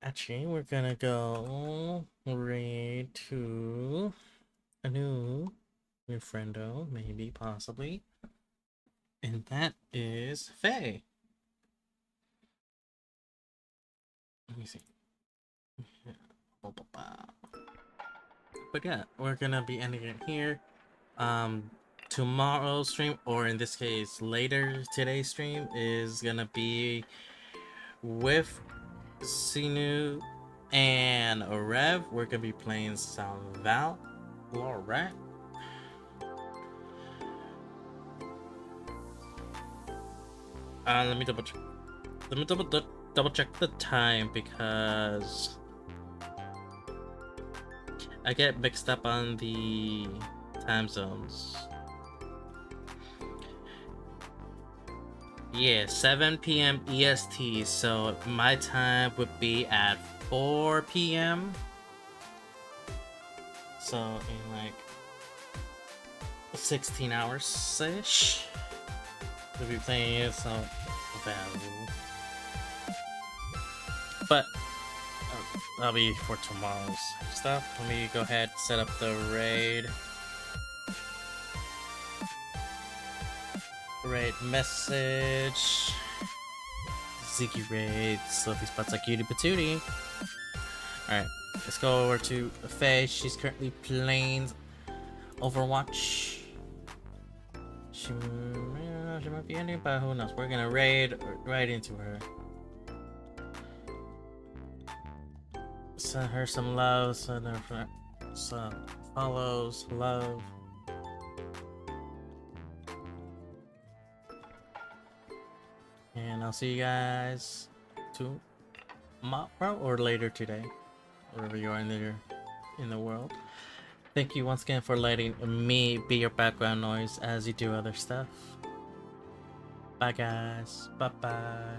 Speaker 1: actually, we're gonna go raid to a new friendo, maybe, possibly. And that is Faye. Let me see. But yeah, we're gonna be ending it here. Tomorrow's stream, or in this case later today's stream, is gonna be with Sinu and Rev. We're gonna be playing some Valorant. Let me double check. Let me double check the time because I get mixed up on the time zones. Yeah, 7 p.m. EST, so my time would be at 4 p.m. So in like 16 hours-ish, we'll be playing it, so value. But that'll be for tomorrow's stuff. Let me go ahead and set up the raid. Raid message. Ziggy raid. Sophie spots like cutie patootie. Alright, let's go over to Faye. She's currently playing Overwatch. She might be ending, but who knows? We're gonna raid right into her. Send her some love, send her some follows, love. And I'll see you guys tomorrow or later today, wherever you are in the world. Thank you once again for letting me be your background noise as you do other stuff. Bye guys. Bye bye.